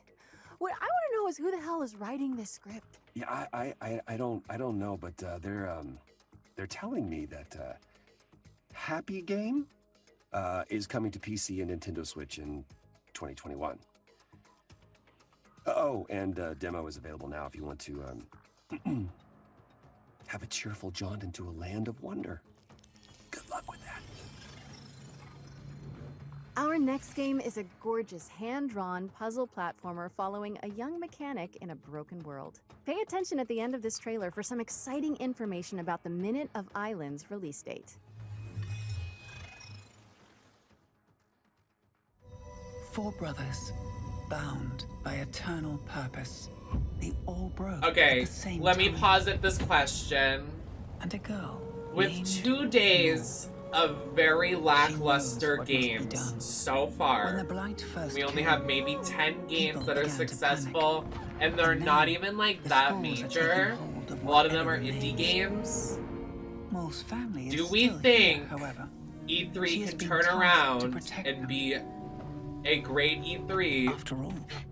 What I want to know is who the hell is writing this script? Yeah, I don't know, but they're telling me that Happy Game is coming to PC and Nintendo Switch in 2021. Oh, and demo is available now if you want to have a cheerful jaunt into a land of wonder. Good luck with that. Our next game is a gorgeous hand-drawn puzzle platformer following a young mechanic in a broken world. Pay attention at the end of this trailer for some exciting information about the Minute of Islands release date. 4 brothers, bound by eternal purpose. They all broke. Okay, at the same let me time. posit this question. And a girl. With 2 days of very lackluster games so far, we only have maybe 10 games that are successful, and they're not even like that major. A lot of them are indie games. Do we think E3 can turn around and be a great E3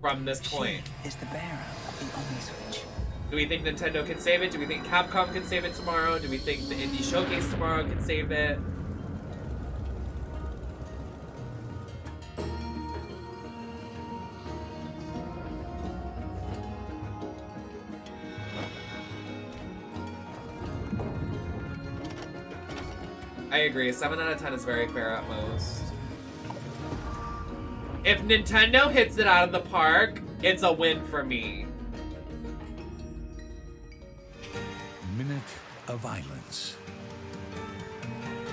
from this point? Is the bearer of the Omniswitch. Do we think Nintendo can save it? Do we think Capcom can save it tomorrow? Do we think the Indie Showcase tomorrow can save it? I agree, 7 out of 10 is very fair at most. If Nintendo hits it out of the park, it's a win for me. Minute of Islands.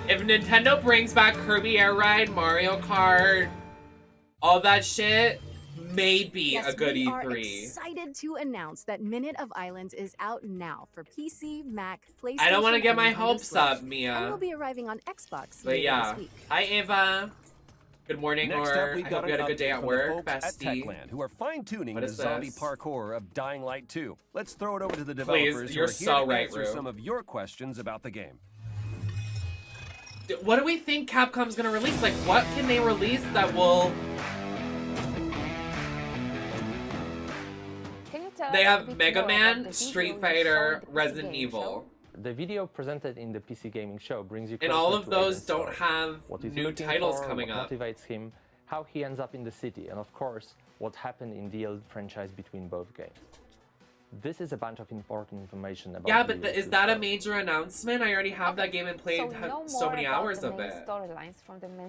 If Nintendo brings back Kirby Air Ride, Mario Kart, all that shit, maybe Yes, a good we are E3. excited to announce that Minute of Islands is out now for PC, Mac, PlayStation. I don't want to get and my Nintendo hopes Switch, up, and Mia. will be arriving on Xbox But later yeah. this week. Hi, Ava. Good morning, Next or up, we I got hope you had a good day update at from the work, folks at bestie. Techland, who are fine-tuning What the is zombie this? parkour of Dying Light 2. Let's throw it over to the Please, developers you're who are so here to right, answer Rue. some of your questions about the game. What do we think Capcom's gonna release? Like, what can they release that will... They have Mega Man, Street Fighter, Resident Evil. The video presented in the PC Gaming Show brings you And closer all of to those Aiden's don't story. have What he's new looking titles for, coming what up. motivates him, how he ends up in the city, and of course, what happened in the old franchise between both games. This is a bunch of important information about Yeah, the but is that a major announcement? I already have that game and played so many hours of it.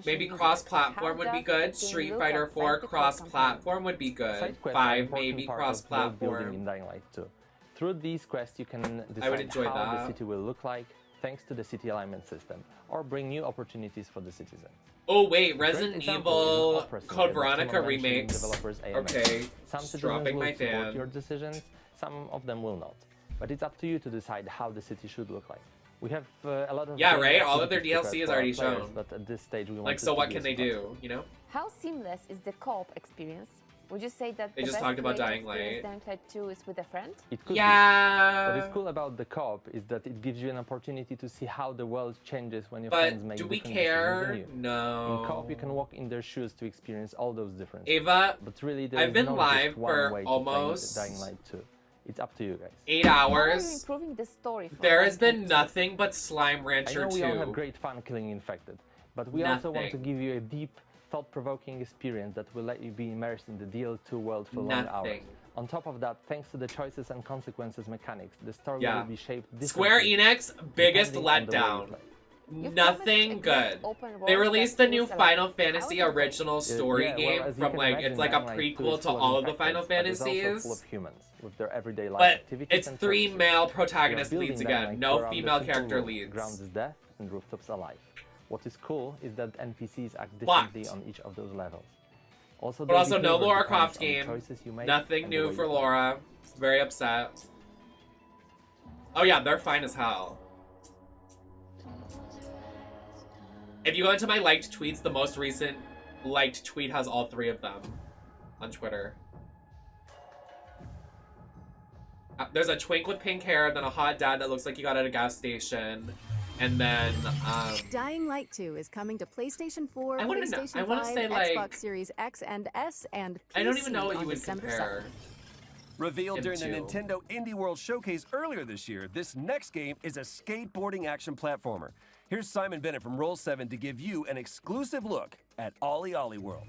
Maybe cross-platform would be good. Street Fighter 4 cross-platform would be good. Side quests are 5 an important maybe part of world building cross-platform. in Dying Light 2. Through these quests, you can I would decide enjoy how that. the city will look like, thanks to the city alignment system, or bring new opportunities for the citizens. Oh wait, A great Resident example is an Evil opera singer Code that Veronica Tim mentioned in remakes. developers AMS. Okay, Some just citizens dropping will my support fan. your decisions, some of them will not. But it's up to you to decide how the city should look like. We have a lot of Yeah, game right? All of their activities DLC prepared is for our already players, shown. But at this stage, we want Like, to so what give can they you some do, you know? How seamless is the co-op experience? Would you say that They the just best talked about way to Dying experience Light. Dying Light 2 is with a friend? It could Yeah. be. What is cool about the co-op is that it gives you an opportunity to see how the world changes when your But friends make do we different decisions care? than you. No. In co-op, you can walk in their shoes to experience all those differences. Ava, but really, there I've is been no live just one for way to almost play Dying Light 2. It's up to you guys. 8 How are you hours. improving the story for There has Dying been Light 2? nothing but Slime Rancher I know 2. we all have great fun killing infected, but we also want to Nothing. give you a deep, thought-provoking experience that will let you be immersed in the DL2 world for long hours. Nothing. On top of that, thanks to the choices and consequences mechanics, the story Yeah. will be shaped Square differently Enix, biggest depending on the way you letdown. play. Nothing good. They released the new Final Fantasy original story game from like, it's like a prequel to all of the Final Fantasies. Full of humans with their everyday life But activities it's and 3 choices. male We are protagonist building leads them again, like no around the female simple character rule, leads. Grounds is death and rooftops alive. What is cool is that NPCs act What? differently on each of those levels. Also, But their also no behavior Lara depends Croft on the game. choices you make Nothing and the new way for you play. Laura. Very upset. Oh yeah, they're fine as hell. If you go into my liked tweets, the most recent liked tweet has all 3 of them on Twitter. There's a twink with pink hair, then a hot dad that looks like he got at a gas station, and then Dying Light 2 is coming to PlayStation 4, I wanna know- PlayStation I wanna 5, say, like- Xbox Series X and S, and PC I don't even know what on you would December compare. 7th. Revealed during the Into. Nintendo Indie World Showcase earlier this year, this next game is a skateboarding action platformer. Here's Simon Bennett from Roll7 to give you an exclusive look at Ollie Ollie World.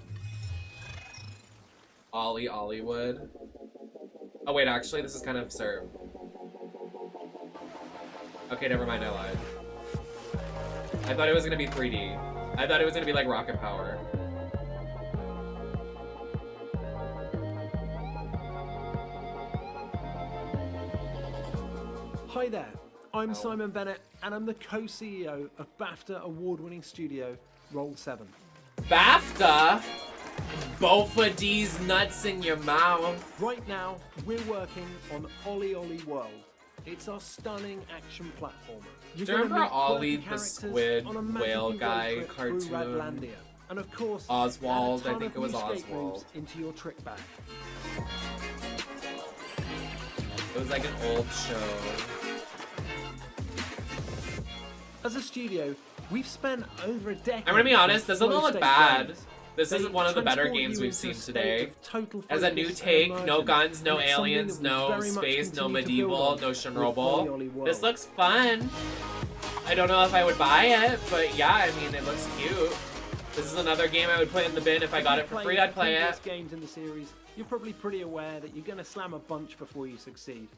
Ollie Ollywood. Oh wait, actually, this is kind of absurd. Okay, never mind, I lied. I thought it was gonna be 3D. I thought it was gonna be like Rocket Power. Hi there, I'm Simon Bennett, and I'm the co-CEO of BAFTA award-winning studio Roll7. BAFTA? Both of these nuts in your mouth. Right now, we're working on Ollie Ollie World. It's our stunning action platformer. Do you gonna remember meet Ollie quirky the characters squid on a whale magical guy road trip through cartoon? Radlandia. And of course, Oswald, add a ton I think of it was new skate Oswald. moves into your trick bag. It was like an old show. As a studio, we've spent over a decade. I'm gonna be honest, doesn't flow look state bad. games. This They is one of the better transport games you we've into seen a state today. of total As a new focus and take, no immersion. guns, no And it's something aliens, that we no very much space, no continue to build medieval, on no with Chernobyl. Ollie Ollie World. This looks fun. I don't know if I would buy it, but yeah, I mean, it looks cute. This is another game I would put in the bin if I got it for free. I'd play previous it. games in the series, you're probably pretty aware that you're going to slam a bunch before you succeed.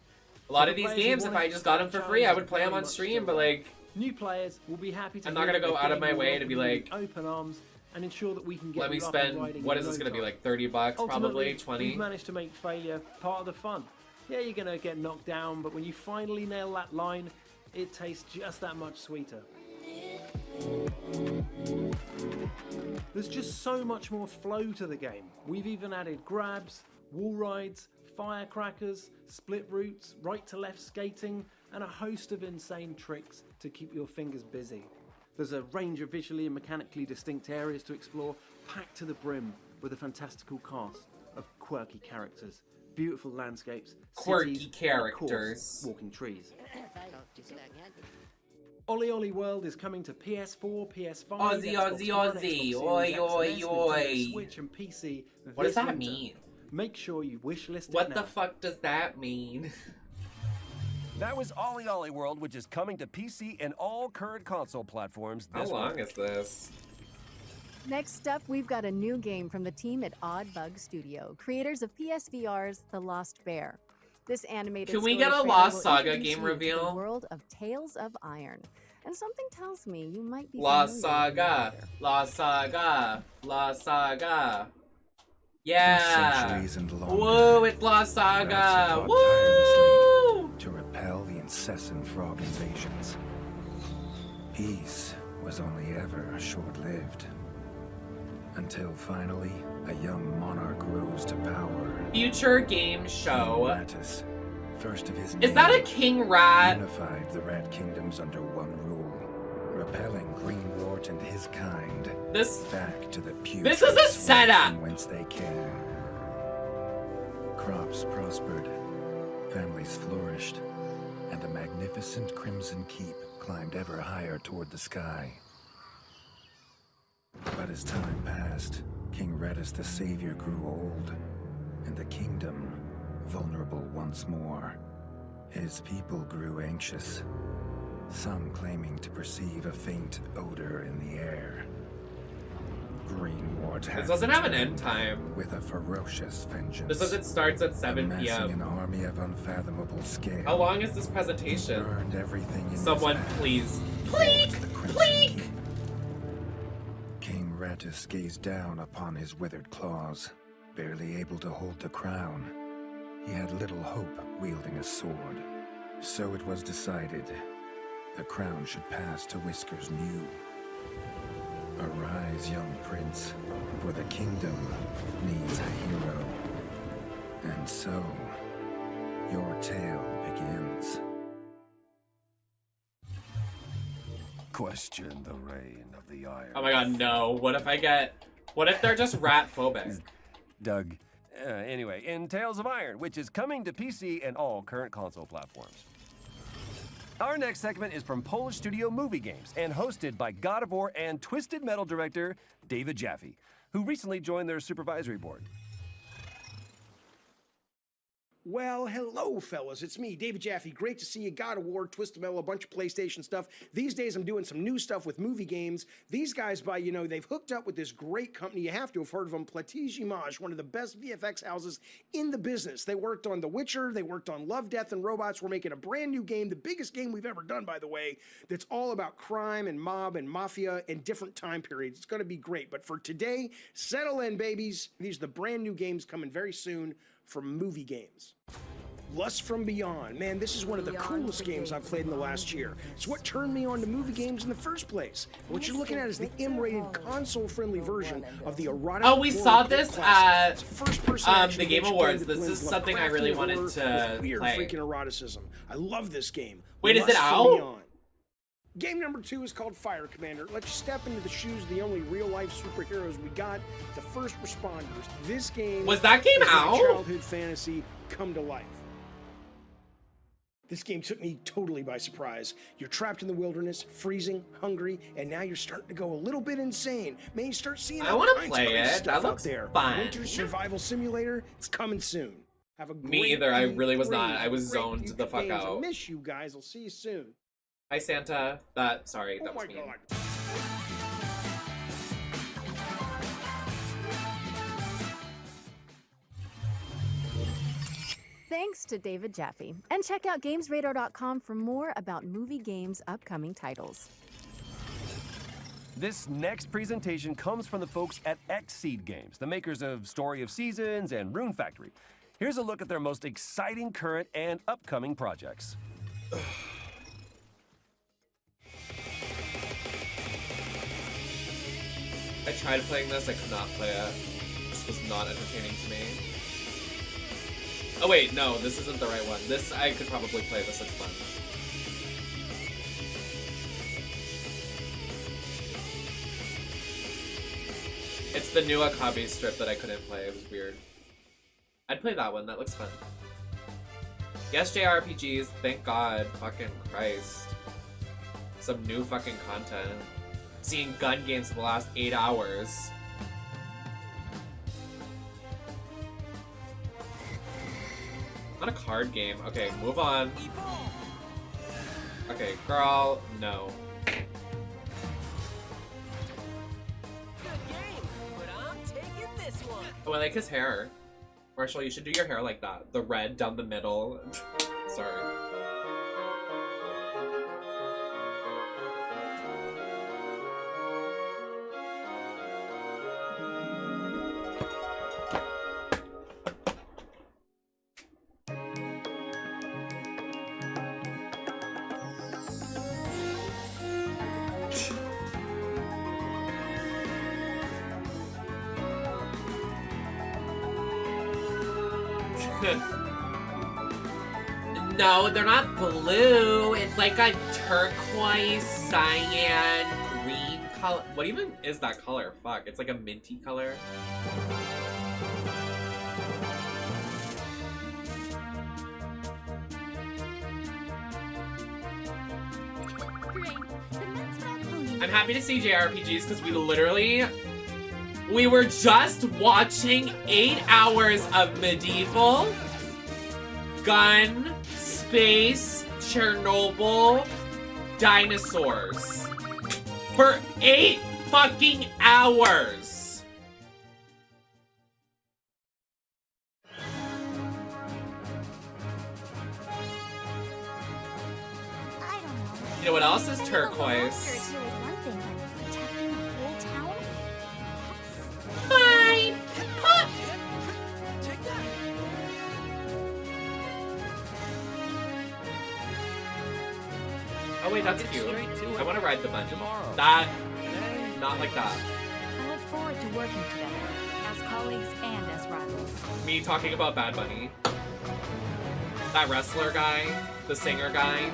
A lot For of the these players who games, if want I to just got them for free, I would play them on very stream, much but so. like, New players will be happy to I'm not gonna go out of my way to be like, open arms and ensure that we can get let me you up and spend, riding what in is this no gonna be, time. like 30 bucks, probably Ultimately, 20? We've managed to make failure part of the fun. Yeah, you're gonna get knocked down, but when you finally nail that line, it tastes just that much sweeter. There's just so much more flow to the game. We've even added grabs, wall rides, firecrackers, split routes, right to left skating, and a host of insane tricks to keep your fingers busy. There's a range of visually and mechanically distinct areas to explore, packed to the brim with a fantastical cast of quirky characters, beautiful landscapes, Quirky cities, and of course, characters. walking trees. Ollie Ollie World is coming to PS4, PS5, Aussie, Xbox Aussie, One, Aussie. Xbox Oi, Series X oi, and S, oi. Nintendo Switch and PC. What does this that winter. mean? Make sure you wishlist it What now. the fuck does that mean? That was Ollie Ollie World, which is coming to PC and all current console platforms How this long week. is this? Next up, we've got a new game from the team at Odd Bug Studio, creators of PSVR's The Lost Bear. This animated Can we story get a trailer Lost will Saga introduce game you to reveal? the world of Tales of Iron. And something tells me you might be Lost familiar with the Saga, creator. Lost Saga, Lost Saga. Yeah. centuries and longer, Woo, it's Lost rats have Saga. fought Woo! tirelessly to repel the incessant frog invasions. Peace was only ever short-lived. Until finally, a young monarch rose to power. Future game show. Ratus, first of his Is that a name, king rat? unified the rat kingdoms under one rule, repelling Greenwort and his kind This back to the pure This is a setup. from whence they came. Crops prospered, families flourished, and the magnificent Crimson Keep climbed ever higher toward the sky. But as time passed, King Redis the Savior grew old, and the kingdom vulnerable once more. His people grew anxious, some claiming to perceive a faint odor in the air. Greenwort This has doesn't have an returned end time. with a ferocious vengeance. This says it starts at 7 amassing an p.m. army of unfathomable scale. How long is this He presentation? burned everything in his Someone path, please. forged the Pleek! King Rattus gazed down upon his withered claws, barely able to hold the crown. He had little hope wielding a sword. So it was decided the crown should pass to Whiskers Mew. Arise, young prince, for the kingdom needs a hero. And so, your tale begins. Question the reign of the Iron. Oh my god, no. What if they're just rat phobic? Doug. Anyway, in Tales of Iron, which is coming to PC and all current console platforms. Our next segment is from Polish studio Movie Games and hosted by God of War and Twisted Metal director David Jaffe, who recently joined their supervisory board. Well, hello, fellas. It's me, David Jaffe. Great to see you. God of War, Twisted Metal, a bunch of PlayStation stuff. These days, I'm doing some new stuff with Movie Games. These guys, they've hooked up with this great company. You have to have heard of them, Plattige Image, one of the best VFX houses in the business. They worked on The Witcher. They worked on Love, Death, and Robots. We're making a brand new game, the biggest game we've ever done, by the way, that's all about crime and mob and mafia and different time periods. It's going to be great. But for today, settle in, babies. These are the brand new games coming very soon from Movie Games. Lust from Beyond. Man, this is one of the coolest games I've played in the last year. It's what turned me on to movie games in the first place. What you're looking at is the M-rated, console-friendly version of the erotic... Oh, we saw this at the Game Awards. This is something I really wanted to weird play. Freaking eroticism. I love this game. Wait, is it Lust from out? Beyond. Game number 2 is called Fire Commander. Let you step into the shoes of the only real-life superheroes we got, the first responders. This game... Was that game is my out? childhood fantasy come to life. This game took me totally by surprise. You're trapped in the wilderness, freezing, hungry, and now you're starting to go a little bit insane. Man, you start seeing I all wanna kinds play of crazy it. stuff That out looks there. fun. Winter Survival Simulator, it's coming soon. Have a Me great either. I week. really was not. Great, I was great zoned week the of fuck games. I out. miss you guys. I'll see you soon. Hi, Santa. Sorry, that Oh was my mean. God. Thanks to David Jaffe. And check out GamesRadar.com for more about Movie Games' upcoming titles. This next presentation comes from the folks at Xseed Games, the makers of Story of Seasons and Rune Factory. Here's a look at their most exciting current and upcoming projects. I tried playing this. I could not play it. This was not entertaining to me. Oh wait, no, this isn't the right one. This, I could probably play. This looks fun. It's the new Akabe strip that I couldn't play. It was weird. I'd play that one. That looks fun. Yes, JRPGs. Thank God. Fucking Christ. Some new fucking content. Seeing gun games for the last 8 hours. Not a card game. Okay, move on. Okay, girl, no. Oh, I like his hair. Marshall, you should do your hair like that. The red down the middle. Sorry. No, they're not blue. It's like a turquoise, cyan, green color. What even is that color? Fuck, it's like a minty color. I'm happy to see JRPGs because we were just watching 8 hours of medieval, gun, space, Chernobyl, dinosaurs. For 8 fucking hours! You know what else is turquoise? Oh wait, that's Get cute. straight to I it. want to ride the bunny. Tomorrow. That, Today. not like that. I look forward to working together, as colleagues and as rivals. Me talking about Bad Bunny. That wrestler guy, the singer guy.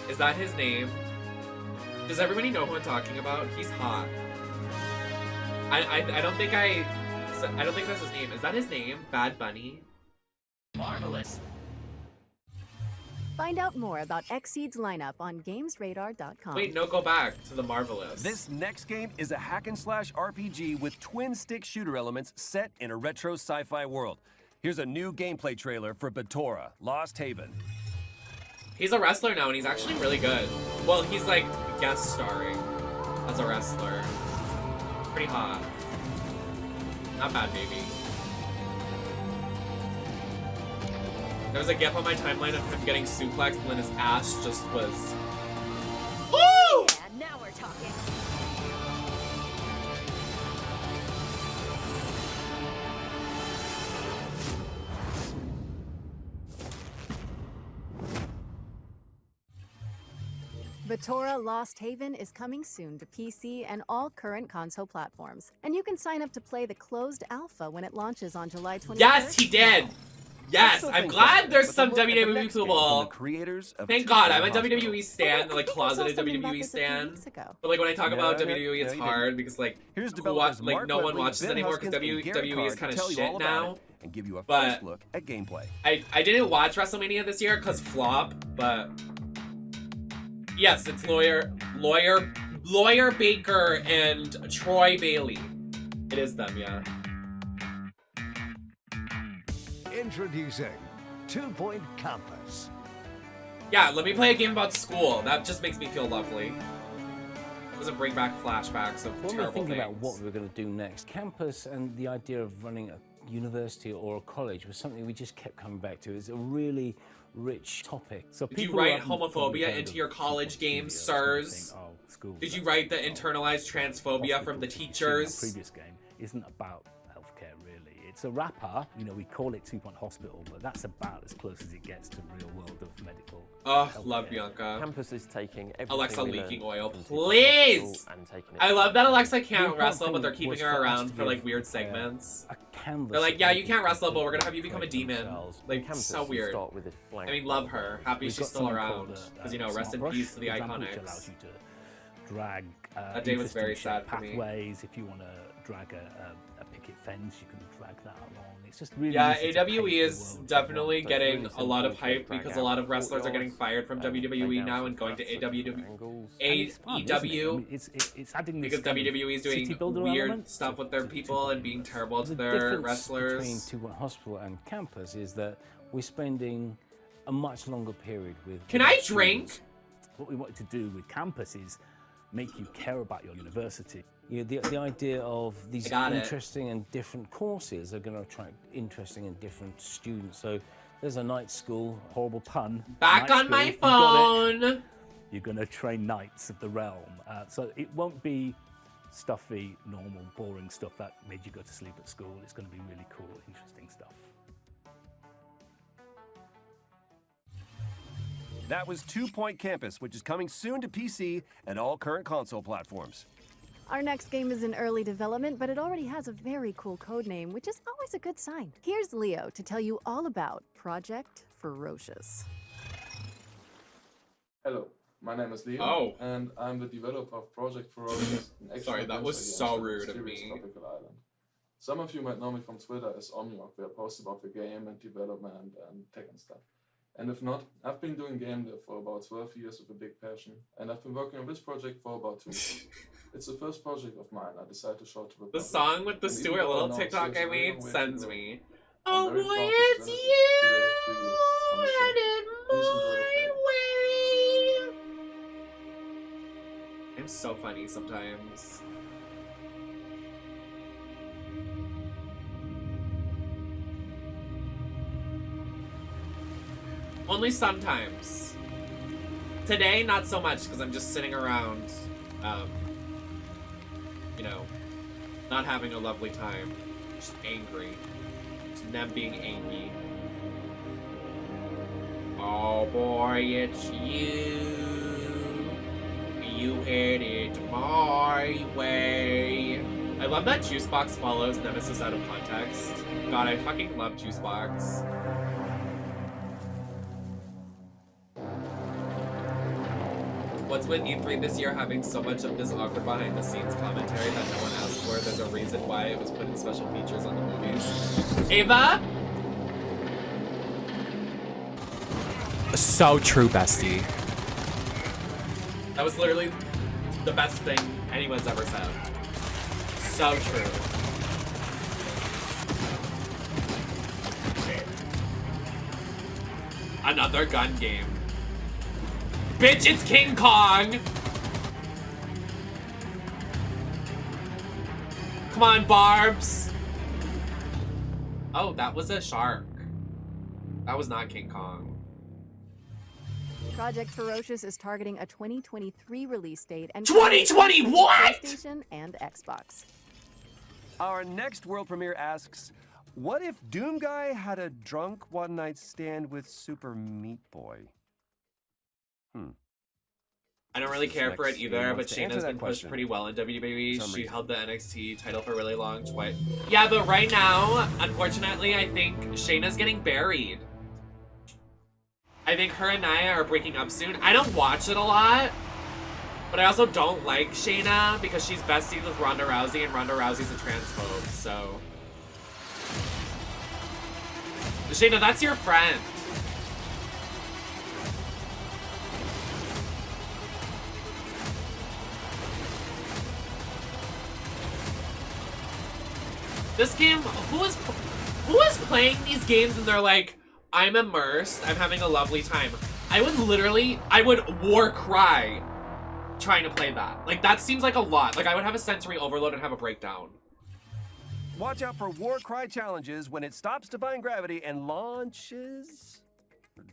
Is that his name? Does everybody know who I'm talking about? He's hot. I don't think that's his name. Is that his name? Bad Bunny? Marvelous. Find out more about Xseed's lineup on GamesRadar.com. Wait, no, go back to the Marvelous. This next game is a hack-and-slash RPG with twin-stick shooter elements set in a retro sci-fi world. Here's a new gameplay trailer for Batora, Lost Haven. He's a wrestler now, and he's actually really good. Well, he's like guest starring as a wrestler. Pretty hot. Not bad, baby. There was a gif on my timeline of him getting suplexed, and then his ass just was... Woo! Yeah, now we're talking. Batora Lost Haven is coming soon to PC and all current console platforms. And you can sign up to play the closed alpha when it launches on July 21st. Yes, he did! Yes, I'm glad there's some WWE people. Thank God, I'm a WWE stan, like closeted WWE stan. But like when I talk about WWE, it's hard because like no one watches anymore because WWE is kind of shit now. And give you a But first look at gameplay. I didn't watch WrestleMania this year because flop, but yes, it's Lawyer Baker and Troy Bailey. It is them, yeah. Introducing 2 Point Campus. Yeah, let me play a game about school. That just makes me feel lovely. Doesn't bring back flashbacks of When we're terrible thinking things. about what we're going to do next, campus and the idea of running a university or a college was something we just kept coming back to. It's a really rich topic. So Did you people write often homophobia kind into of your college games, sirs? think, oh, school, Did you write the internalized transphobia from the teachers? The previous game isn't about healthcare really. It's a wrapper. You know, we call it 2 Point Hospital, but that's about as close as it gets to real world of medical. Oh, love Bianca. Campus is taking everything Alexa we leaking learned oil, from please! and taking it I love that Alexa The can't important wrestle, but thing they're keeping was her for us around to for like give, weird segments. canvas They're like, that yeah, they you can't can wrestle, but we're gonna create have you become a demon. themselves. Like, Campus, so you weird. start with this blank I mean, love her. Happy We've she's got still something around. called, Because, you know, Smart rest in Brush, peace to the for example, which allows iconics. you to drag That day was interesting very shaped sad for me. pathways. If you want to drag a picket fence, you can drag that along. It's just really Yeah, easy to AWE paint is the world. definitely So getting it's a lot of really hype simple to because drag a lot out of wrestlers are getting fired from WWE now and going to it's fun, isn't it? I AEW mean, it's adding this because kind of WWE is city doing builder weird element stuff with their people and being terrible to The their difference wrestlers. between 2 Point Hospital and campus is that we're spending a much longer period with. Can with I our drink? students. What we wanted to do with campus is make you care about your university. You know, the idea of these I got it. interesting and different courses are going to attract interesting and different students. So there's a night school, horrible pun. Back night on school, my you got it. phone. You're going to train knights of the realm. So it won't be stuffy, normal, boring stuff that made you go to sleep at school. It's going to be really cool, interesting stuff. That was 2 Point Campus, which is coming soon to PC and all current console platforms. Our next game is in early development, but it already has a very cool codename, which is always a good sign. Here's Leo to tell you all about Project Ferocious. Hello, my name is Leo, Oh. and I'm the developer of Project Ferocious. An action Sorry, that was adventure so game rude set in of a serious me. tropical island. Some of you might know me from Twitter as Omniok, where I post about the game and development and tech and stuff. And if not, I've been doing game dev for about 12 years with a big passion, and I've been working on this project for about 2 years. It's the first project of mine I decided to show to the The public. song with the And even Stuart though I Little know TikTok it's I a very made long way to sends go, me. I'm Oh very boy, proud to it's present you! it today to you on the show. Headed Please enjoy the my way. I'm so funny sometimes. Only sometimes. Today, not so much, because I'm just sitting around, you know, not having a lovely time. Just angry. Nem being angry. Oh boy, it's you. You hit it my way. I love that Juicebox follows Nemesis out of context. God, I fucking love Juicebox. What's with E3 this year having so much of this awkward behind-the-scenes commentary that no one asked for? There's a reason why it was put in special features on the movies. Ava? So true, bestie. That was literally the best thing anyone's ever said. So true. Another gun game. Bitch, it's King Kong! Come on, Barbs! Oh, that was a shark. That was not King Kong. Project Ferocious is targeting a 2023 release date and 2020 what? PlayStation and Xbox. Our next world premiere asks, what if Doom Guy had a drunk one-night stand with Super Meat Boy? I don't really care for it either, but Shayna's been pushed question. pretty well in WWE. Some She reason. held the NXT title for really long, twice. Yeah, but right now, unfortunately, I think Shayna's getting buried. I think her and Nia are breaking up soon. I don't watch it a lot, but I also don't like Shayna because she's besties with Ronda Rousey, and Ronda Rousey's a transphobe, so... Shayna, that's your friend. This game, who is playing these games and they're like, I'm immersed, I'm having a lovely time. I would war cry trying to play that. Like, that seems like a lot. Like, I would have a sensory overload and have a breakdown. Watch out for War Cry challenges when it stops defying gravity and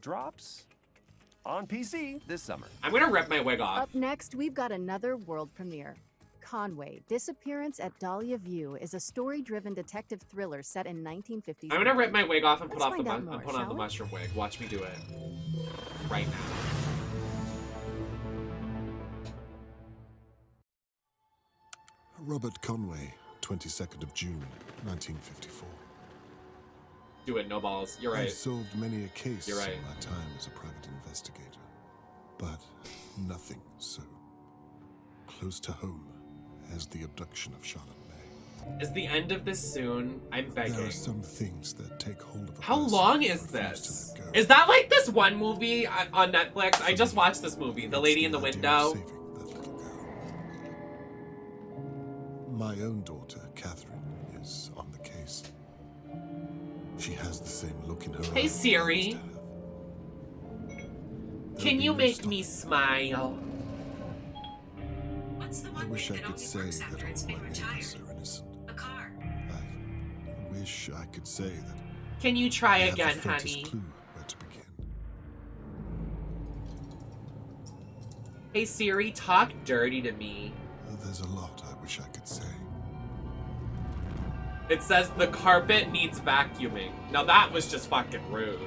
drops on PC this summer. I'm gonna rip my wig off. Up next, we've got another world premiere. Conway, Disappearance at Dahlia View is a story-driven detective thriller set in 1950s. I'm gonna rip my wig off and Let's put find out more, on shall the we? mushroom wig. Watch me do it. Right now. Robert Conway, 22nd of June, 1954. Do it, no balls. You're right. I've solved many a case You're right. in my time as a private investigator, but nothing so close to home as the abduction of Charlotte May. Is the end of this soon? I'm begging. There are some things that take hold of a How person long who is refuse to this? let go. Is that like this one movie on Netflix? I just watched this movie, The Lady in the Window. My own daughter, Catherine, is on the case. She has the same look in her Hey eyes. Siri, can you make me smile? I wish I could say that all my neighbors are innocent. I wish I could say that Can you try I have again, the faintest honey? clue where to begin. Hey Siri, talk dirty to me. There's a lot I wish I could say. It says the carpet needs vacuuming. Now that was just fucking rude.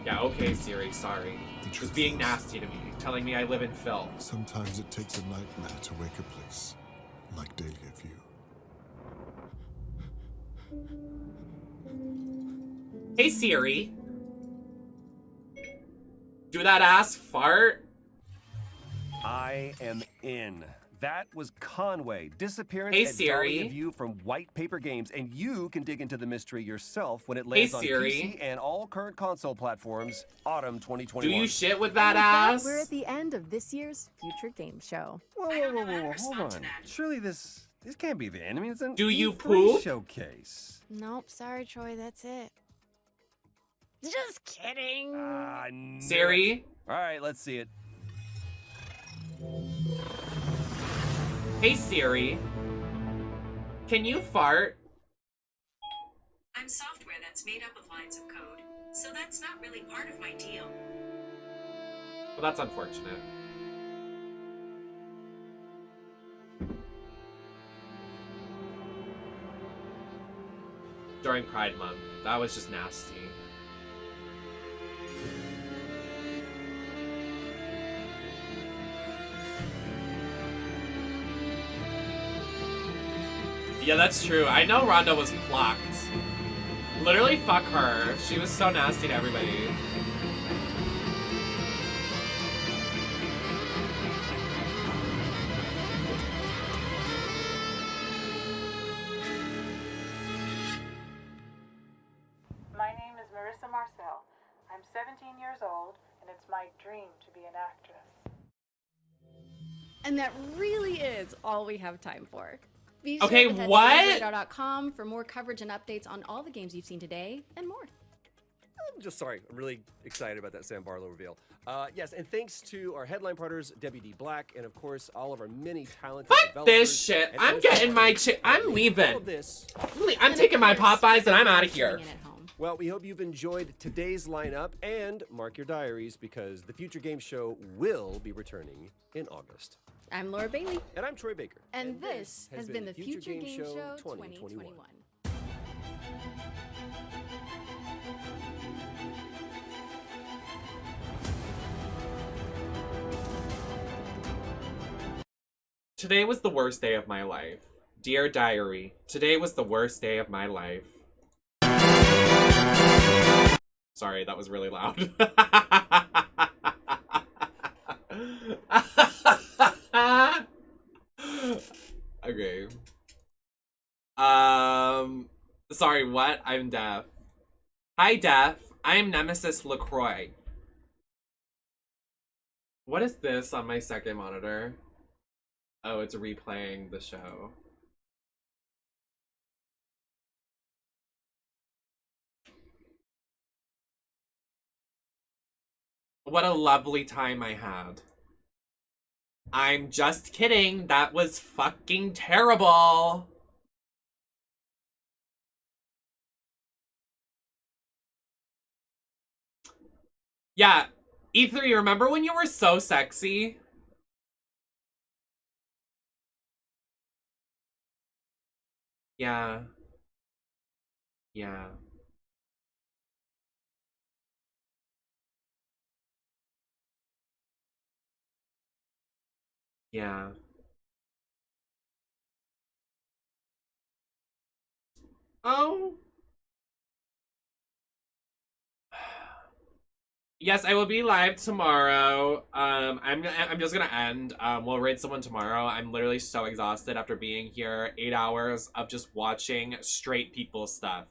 Yeah, okay, Siri, sorry. Just being nasty to me, telling me I live in filth. Sometimes it takes a nightmare to wake a place like Dahlia View. Hey Siri. Do that ass fart? I am in. That was Conway, Disappearance Hey, at Siri. Dahlia View from White Paper Games, and you can dig into the mystery yourself when it lands on Siri. PC and all current console platforms, autumn 2021. Do you shit with that And with that, ass? we're at the end of this year's Future Game Show. Whoa, hold on. Surely this can't be the end. I mean, it's an Do you E3 poop? showcase. Nope, sorry, Troy, that's it. Just kidding. Siri? All right, let's see it. Hey Siri. Can you fart? I'm software that's made up of lines of code, so that's not really part of my deal. Well, that's unfortunate. during Pride Month. That was just nasty. Yeah, that's true. I know Rhonda was plucked. Literally, fuck her. She was so nasty to everybody. My name is Marissa Marcel. I'm 17 years old, and it's my dream to be an actress. And that really is all we have time for. Be Okay, sure to head what? to gameradar.com for more coverage and updates on all the games you've seen today and more. I'm just sorry. I'm really excited about that Sam Barlow reveal. Yes, and thanks to our headline partners, WD Black, and of course, all of our many talented Fuck this shit. I'm getting my I'm leaving. I'm taking my Popeyes and I'm out of here. Well, we hope you've enjoyed today's lineup, and mark your diaries because the Future Game Show will be returning in August. I'm Laura Bailey. And I'm Troy Baker. And this has been the Future Game Show 2021. Today was the worst day of my life. Dear Diary, today was the worst day of my life. Sorry, that was really loud. Okay. Sorry, what? I'm deaf. Hi, deaf. I'm NemesisLacroix. What is this on my second monitor? Oh, it's replaying the show. What a lovely time I had. I'm just kidding. That was fucking terrible. Yeah, E3, remember when you were so sexy? Yeah. Yeah. Yeah. Oh. Yes, I will be live tomorrow. I'm just gonna end. We'll raid someone tomorrow. I'm literally so exhausted after being here 8 hours of just watching straight people stuff.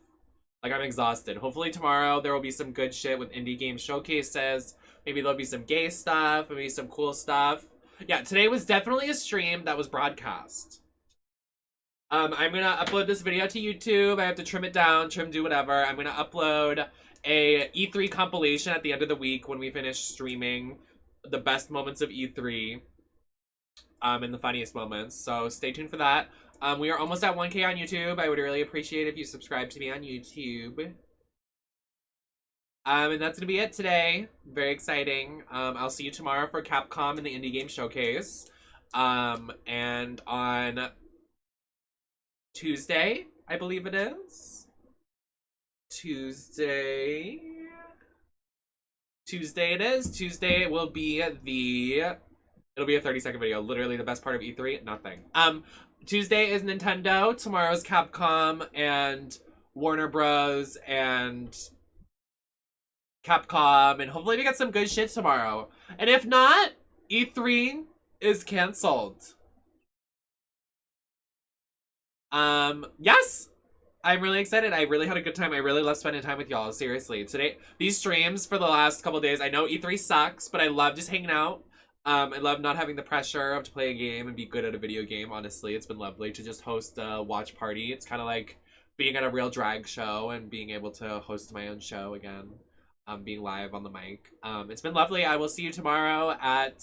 Like, I'm exhausted. Hopefully tomorrow there will be some good shit with indie game showcases. Maybe there'll be some gay stuff, maybe some cool stuff. Yeah, today was definitely a stream that was broadcast. I'm gonna upload this video to YouTube. I have to trim it down, do whatever. I'm gonna upload a E3 compilation at the end of the week when we finish streaming the best moments of E3 and the funniest moments. So stay tuned for that. We are almost at 1K on YouTube. I would really appreciate if you subscribe to me on YouTube. And that's gonna be it today. Very exciting. I'll see you tomorrow for Capcom and the Indie Game Showcase. And on Tuesday, I believe it is. Tuesday it is. Tuesday will be it'll be a 30-second video. Literally the best part of E3, nothing. Tuesday is Nintendo. Tomorrow's Capcom and Warner Bros. And Capcom. And hopefully we get some good shit tomorrow. And if not, E3 is canceled. Yes! I'm really excited. I really had a good time. I really love spending time with y'all. Seriously. Today, these streams for the last couple days, I know E3 sucks, but I love just hanging out. I love not having the pressure of to play a game and be good at a video game, honestly. It's been lovely to just host a watch party. It's kind of like being at a real drag show and being able to host my own show again. Being live on the mic. It's been lovely. I will see you tomorrow at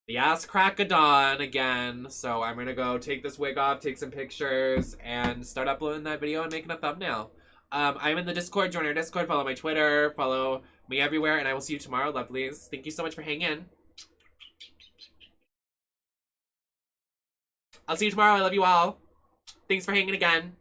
the ass crack of dawn again. So I'm gonna go take this wig off, take some pictures, and start uploading that video and making a thumbnail. I'm in the Discord. Join our Discord. Follow my Twitter. Follow me everywhere. And I will see you tomorrow, lovelies. Thank you so much for hanging. I'll see you tomorrow. I love you all. Thanks for hanging again.